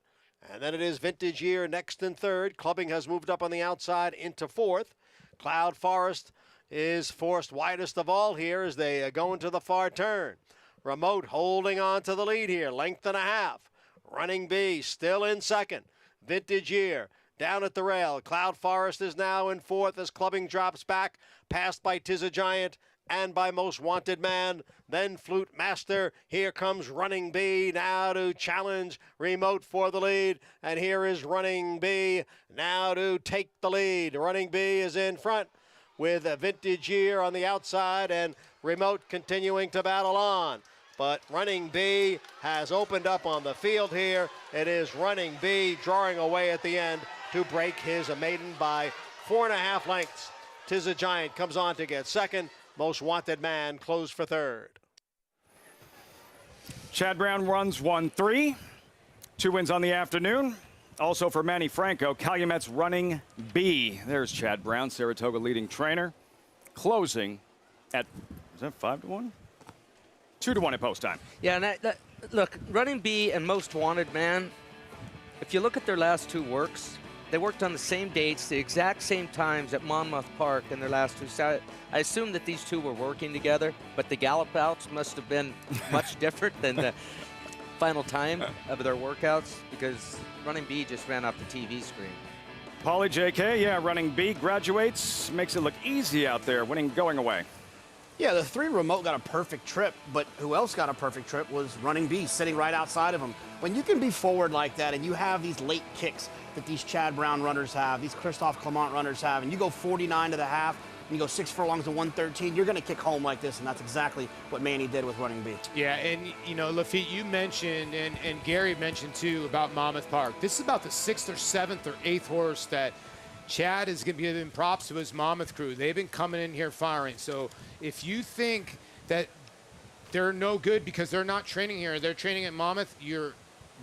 And then it is Vintage Year next in third. Clubbing has moved up on the outside into fourth. Cloud Forest is forced widest of all here as they go into the far turn. Remote holding on to the lead here, 1.5 lengths. Running B still in second. Vintage Year down at the rail. Cloud Forest is now in fourth as Clubbing drops back, passed by Tis a Giant and by Most Wanted Man. Then Flute Master. Here comes Running B now to challenge Remote for the lead. And here is Running B now to take the lead. Running B is in front with a Vintage Year on the outside and Remote continuing to battle on. But Running B has opened up on the field here. It is Running B drawing away at the end to break his maiden by 4.5 lengths. Tis a Giant comes on to get second. Most Wanted Man closed for third. Chad Brown runs 1-3. 2 wins on the afternoon. Also for Manny Franco, Calumet's Running B. There's Chad Brown, Saratoga leading trainer. Closing at, is that 5-1? 2-1 at post time. Yeah, and look, Running B and Most Wanted Man, if you look at their last 2 works, they worked on the same dates, the exact same times at Monmouth Park in their last 2. So I assume that these two were working together, but the gallop outs must have been much different than the final time of their workouts, because Running B just ran off the TV screen. Paulie JK, yeah, Running B graduates, makes it look easy out there, winning going away. Yeah, the 3 Remote got a perfect trip, but who else got a perfect trip was Running B, sitting right outside of him. When you can be forward like that and you have these late kicks that these Chad Brown runners have, these Christophe Clement runners have, and you go 49 to the half, and you go 6 furlongs to 113, you're going to kick home like this, and that's exactly what Manny did with Running B. Yeah, and, you know, Lafitte, you mentioned, and Gary mentioned, too, about Monmouth Park. This is about the 6th or 7th or 8th horse that Chad is going to give him props to his Monmouth crew. They've been coming in here firing. So if you think that they're no good because they're not training here, they're training at Monmouth, you're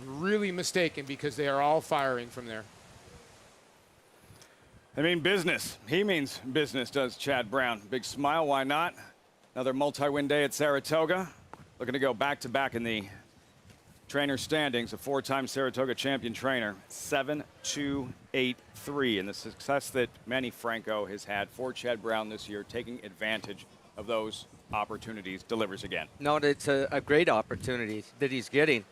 really mistaken because they are all firing from there. I mean business. He means business, does Chad Brown. Big smile, why not? Another multi-win day at Saratoga. Looking to go back-to-back in the trainer standings. A four-time Saratoga champion trainer. 7-2-8-3. And the success that Manny Franco has had for Chad Brown this year, taking advantage of those opportunities, delivers again. No, it's a great opportunity that he's getting.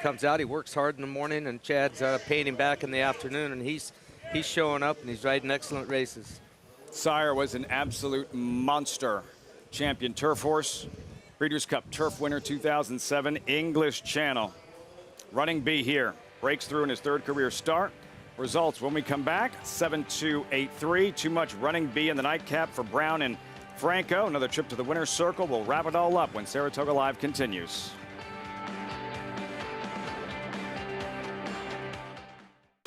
Comes out, he works hard in the morning, and Chad's paying him back in the afternoon, and he's showing up, and he's riding excellent races. Sire was an absolute monster. Champion turf horse, Breeders' Cup Turf winner 2007, English Channel. Running B here, breaks through in his third career start. Results when we come back, 7-2-8-3. Too much running B in the nightcap for Brown and Franco. Another trip to the winner's circle. We'll wrap it all up when Saratoga Live continues.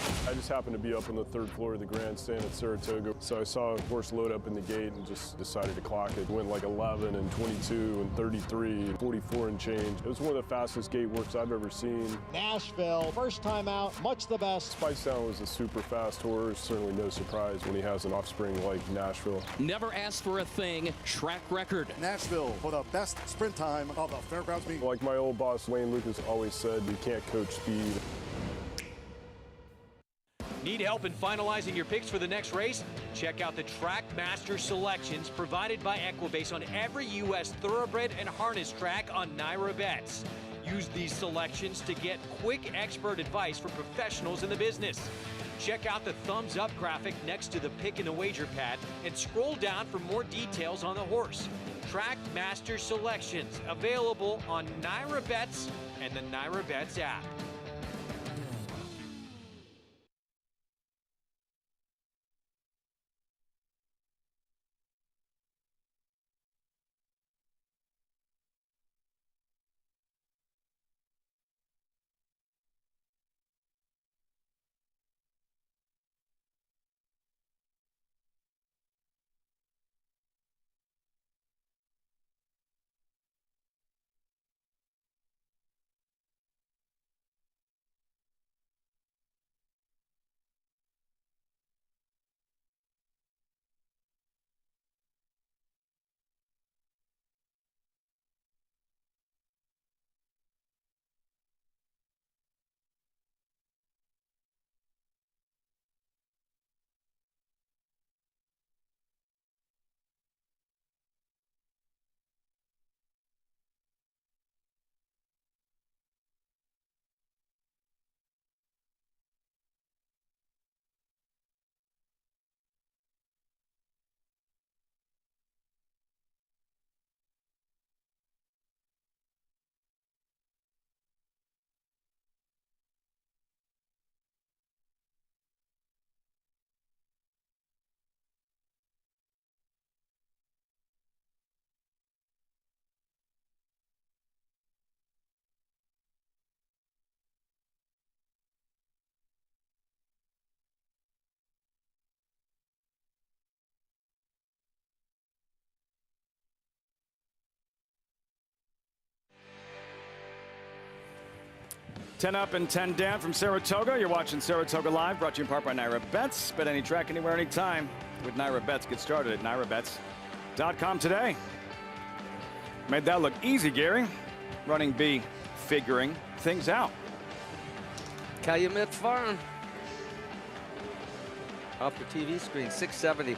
I just happened to be up on the third floor of the grandstand at Saratoga, so I saw a horse load up in the gate and just decided to clock it. Went like 11 and 22 and 33 and 44 and change. It was one of the fastest gate works I've ever seen. Nashville, first time out, much the best. Spice Down was a super fast horse, certainly no surprise when he has an offspring like Nashville. Never asked for a thing, track record. Nashville for the best sprint time of the Fairgrounds meet. Like my old boss Wayne Lucas always said, you can't coach speed. Need help in finalizing your picks for the next race? Check out the Track Master selections provided by Equibase on every U.S. thoroughbred and harness track on Naira Bets. Use these selections to get quick expert advice from professionals in the business. Check out the thumbs up graphic next to the pick in the wager pad and scroll down for more details on the horse. Track Master selections available on Naira Bets and the Naira Bets app. Ten up and 10 down from Saratoga. You're watching Saratoga Live, brought to you in part by Naira Bets. Bet any track, anywhere, anytime with Naira Bets. Get started at nairabets.com today. Made that look easy, Running B figuring things out. Calumet Farm. Off the TV screen, 670.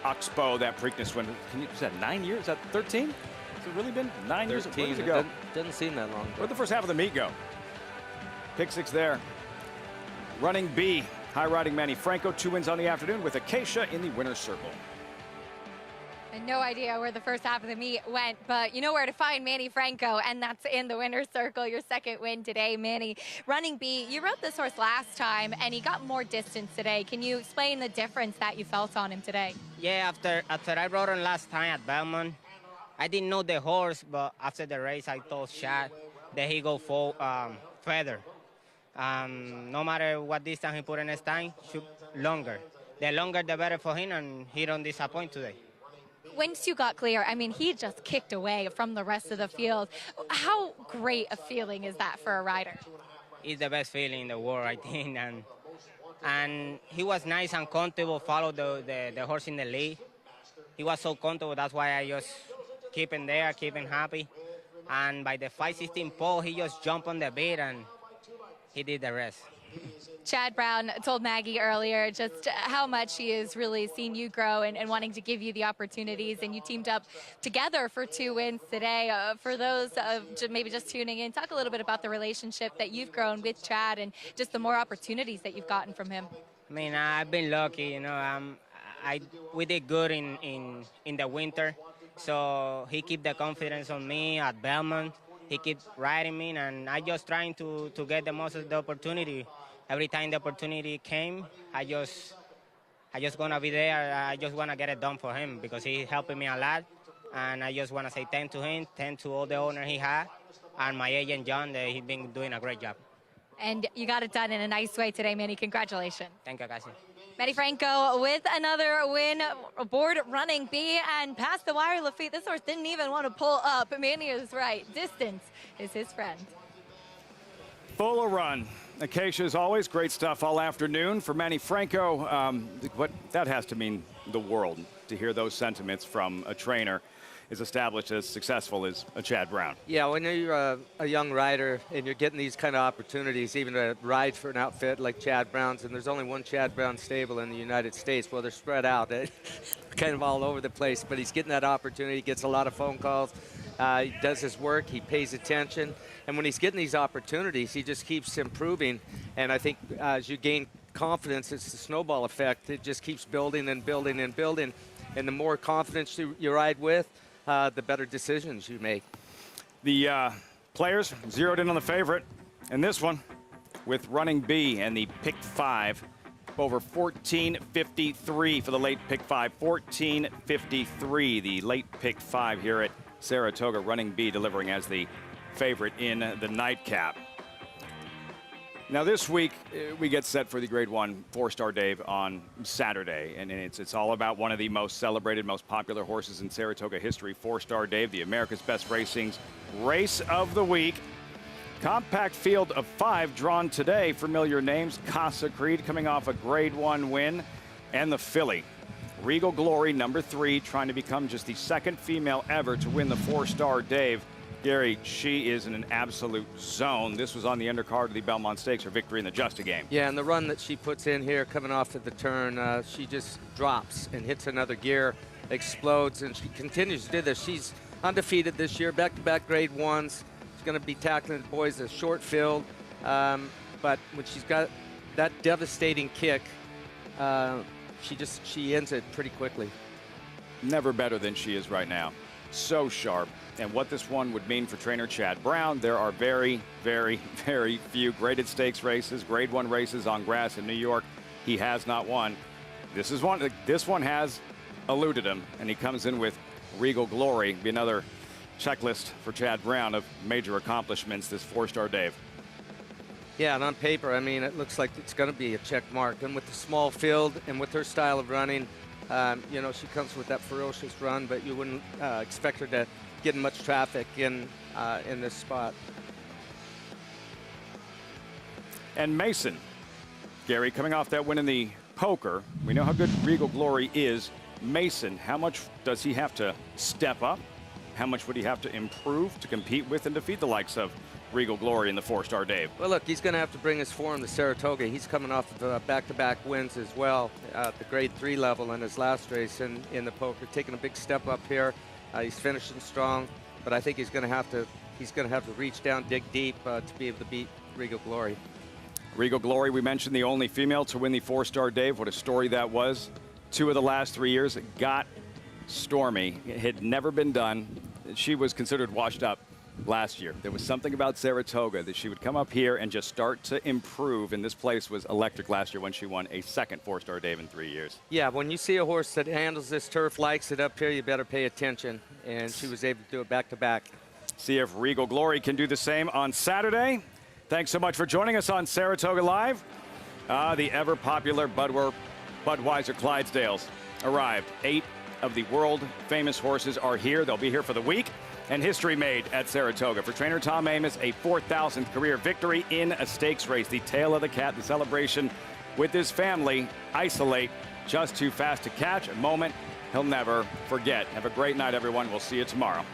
Oxbow, that Preakness win. Is that 9 years? Is that 13? Has it really been 9 years? 13 years ago? Doesn't seem that long ago. Where'd the first half of the meet go? Pick six there. Running B, high riding Manny Franco, 2 wins on the afternoon with Acacia in the winner's circle. I had no idea where the first half of the meet went, but you know where to find Manny Franco, and that's in the winner's circle. Your second win today, Manny. Running B, you rode this horse last time, and he got more distance today. Can you explain the difference that you felt on him today? Yeah, after I rode him last time at Belmont, I didn't know the horse, but after the race, I told Chad that he go full feather. No matter what distance he put in his time, shoot longer. The longer, the better for him, and he don't disappoint today. Once you got clear, I mean, he just kicked away from the rest of the field. How great a feeling is that for a rider? It's the best feeling in the world, I think. And he was nice and comfortable, followed the horse in the lead. He was so comfortable, that's why I just keep him there, keep him happy. And by the 5:16 pole, he just jumped on the beat and he did the rest. Chad Brown told Maggie earlier just how much he has really seen you grow and wanting to give you the opportunities, and you teamed up together for 2 wins today. For those maybe just tuning in, talk a little bit about the relationship that you've grown with Chad and just the more opportunities that you've gotten from him. I mean, I've been lucky, you know. We did good in the winter, so he kept the confidence on me at Belmont. He kept riding me, and I just trying to get the most of the opportunity. Every time the opportunity came, I just gonna be there. I just wanna get it done for him because he's helping me a lot, and I just wanna say thank to him, thank to all the owners he had, and my agent John. That he's been doing a great job. And you got it done in a nice way today, Manny. Congratulations. Thank you, guys. Manny Franco with another win aboard Running B, and past the wire, Lafitte. This horse didn't even want to pull up. Manny is right. Distance is his friend. Full of run. Acacia is always great stuff all afternoon for Manny Franco. What that has to mean the world to hear those sentiments from a trainer is established as successful as a Chad Brown. Yeah, when you're a young rider and you're getting these kind of opportunities, even to ride for an outfit like Chad Brown's, and there's only one Chad Brown stable in the United States. Well, they're spread out, kind of all over the place, but he's getting that opportunity. He gets a lot of phone calls. He does his work. He pays attention. And when he's getting these opportunities, he just keeps improving. And I think as you gain confidence, it's the snowball effect. It just keeps building and building and building. And the more confidence you ride with, the better decisions you make. The players zeroed in on the favorite in this one with Running B and the pick 5 over 14.53 for the late pick 5. 14.53, the late pick 5 here at Saratoga. Running B delivering as the favorite in the Nightcap. Now this week we get set for the Grade 1 Fourstardave on Saturday, and it's all about one of the most celebrated, most popular horses in Saratoga history, Fourstardave, the America's Best Racing's race of the week. Compact field of 5 drawn today. Familiar names: Casa Creed coming off a Grade 1 win, and the filly Regal Glory, number 3, trying to become just the second female ever to win the Fourstardave. Gary, she is in an absolute zone. This was on the undercard of the Belmont Stakes, her victory in the Justa game. Yeah, and the run that she puts in here coming off at the turn, she just drops and hits another gear, explodes, and she continues to do this. She's undefeated this year, back-to-back Grade 1s. She's going to be tackling the boys a short field, but when she's got that devastating kick, she ends it pretty quickly. Never better than she is right now. So sharp. And what this one would mean for trainer Chad Brown, there are very, very, very few graded stakes races, Grade 1 races on grass in New York he has not won. This one has eluded him, and he comes in with Regal Glory. Be another checklist for Chad Brown of major accomplishments this Fourstardave. Yeah, and on paper, I mean, it looks like it's going to be a check mark. And with the small field and with her style of running, you know, she comes with that ferocious run, but you wouldn't expect her to get much traffic in this spot. And Mason, Gary, coming off that win in the poker, we know how good Regal Glory is. Mason, how much does he have to step up? How much would he have to improve to compete with and defeat the likes of Regal Glory in the Fourstardave? Well, look, he's going to have to bring his form to Saratoga. He's coming off of back-to-back wins as well at the Grade 3 level in his last race in the poker, taking a big step up here. He's finishing strong, but I think he's going to have to reach down, dig deep to be able to beat Regal Glory. Regal Glory, we mentioned, the only female to win the Fourstardave. What a story that was. 2 of the last 3 years, it got stormy. It had never been done. She was considered washed up last year. There was something about Saratoga that she would come up here and just start to improve, and this place was electric last year when she won a second Fourstardave in 3 years. Yeah, when you see a horse that handles this turf, likes it up here, you better pay attention, and she was able to do it back-to-back. See if Regal Glory can do the same on Saturday. Thanks so much for joining us on Saratoga Live. The ever-popular Budweiser Clydesdales arrived. 8 of the world-famous horses are here. They'll be here for the week. And history made at Saratoga. For trainer Tom Amoss, a 4,000th career victory in a stakes race. The tail of the cat, the celebration with his family. Isolate, just too fast to catch. A moment he'll never forget. Have a great night, everyone. We'll see you tomorrow.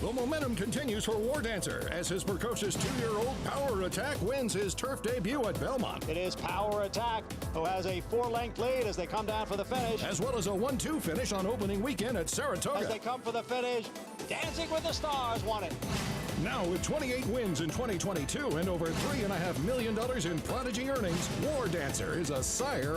The momentum continues for War Dancer as his precocious 2-year-old Power Attack wins his turf debut at Belmont. It is Power Attack who has a 4-length lead as they come down for the finish. As well as a 1-2 finish on opening weekend at Saratoga. As they come for the finish, Dancing with the Stars won it. Now with 28 wins in 2022 and over $3.5 million in Prodigy earnings, War Dancer is a sire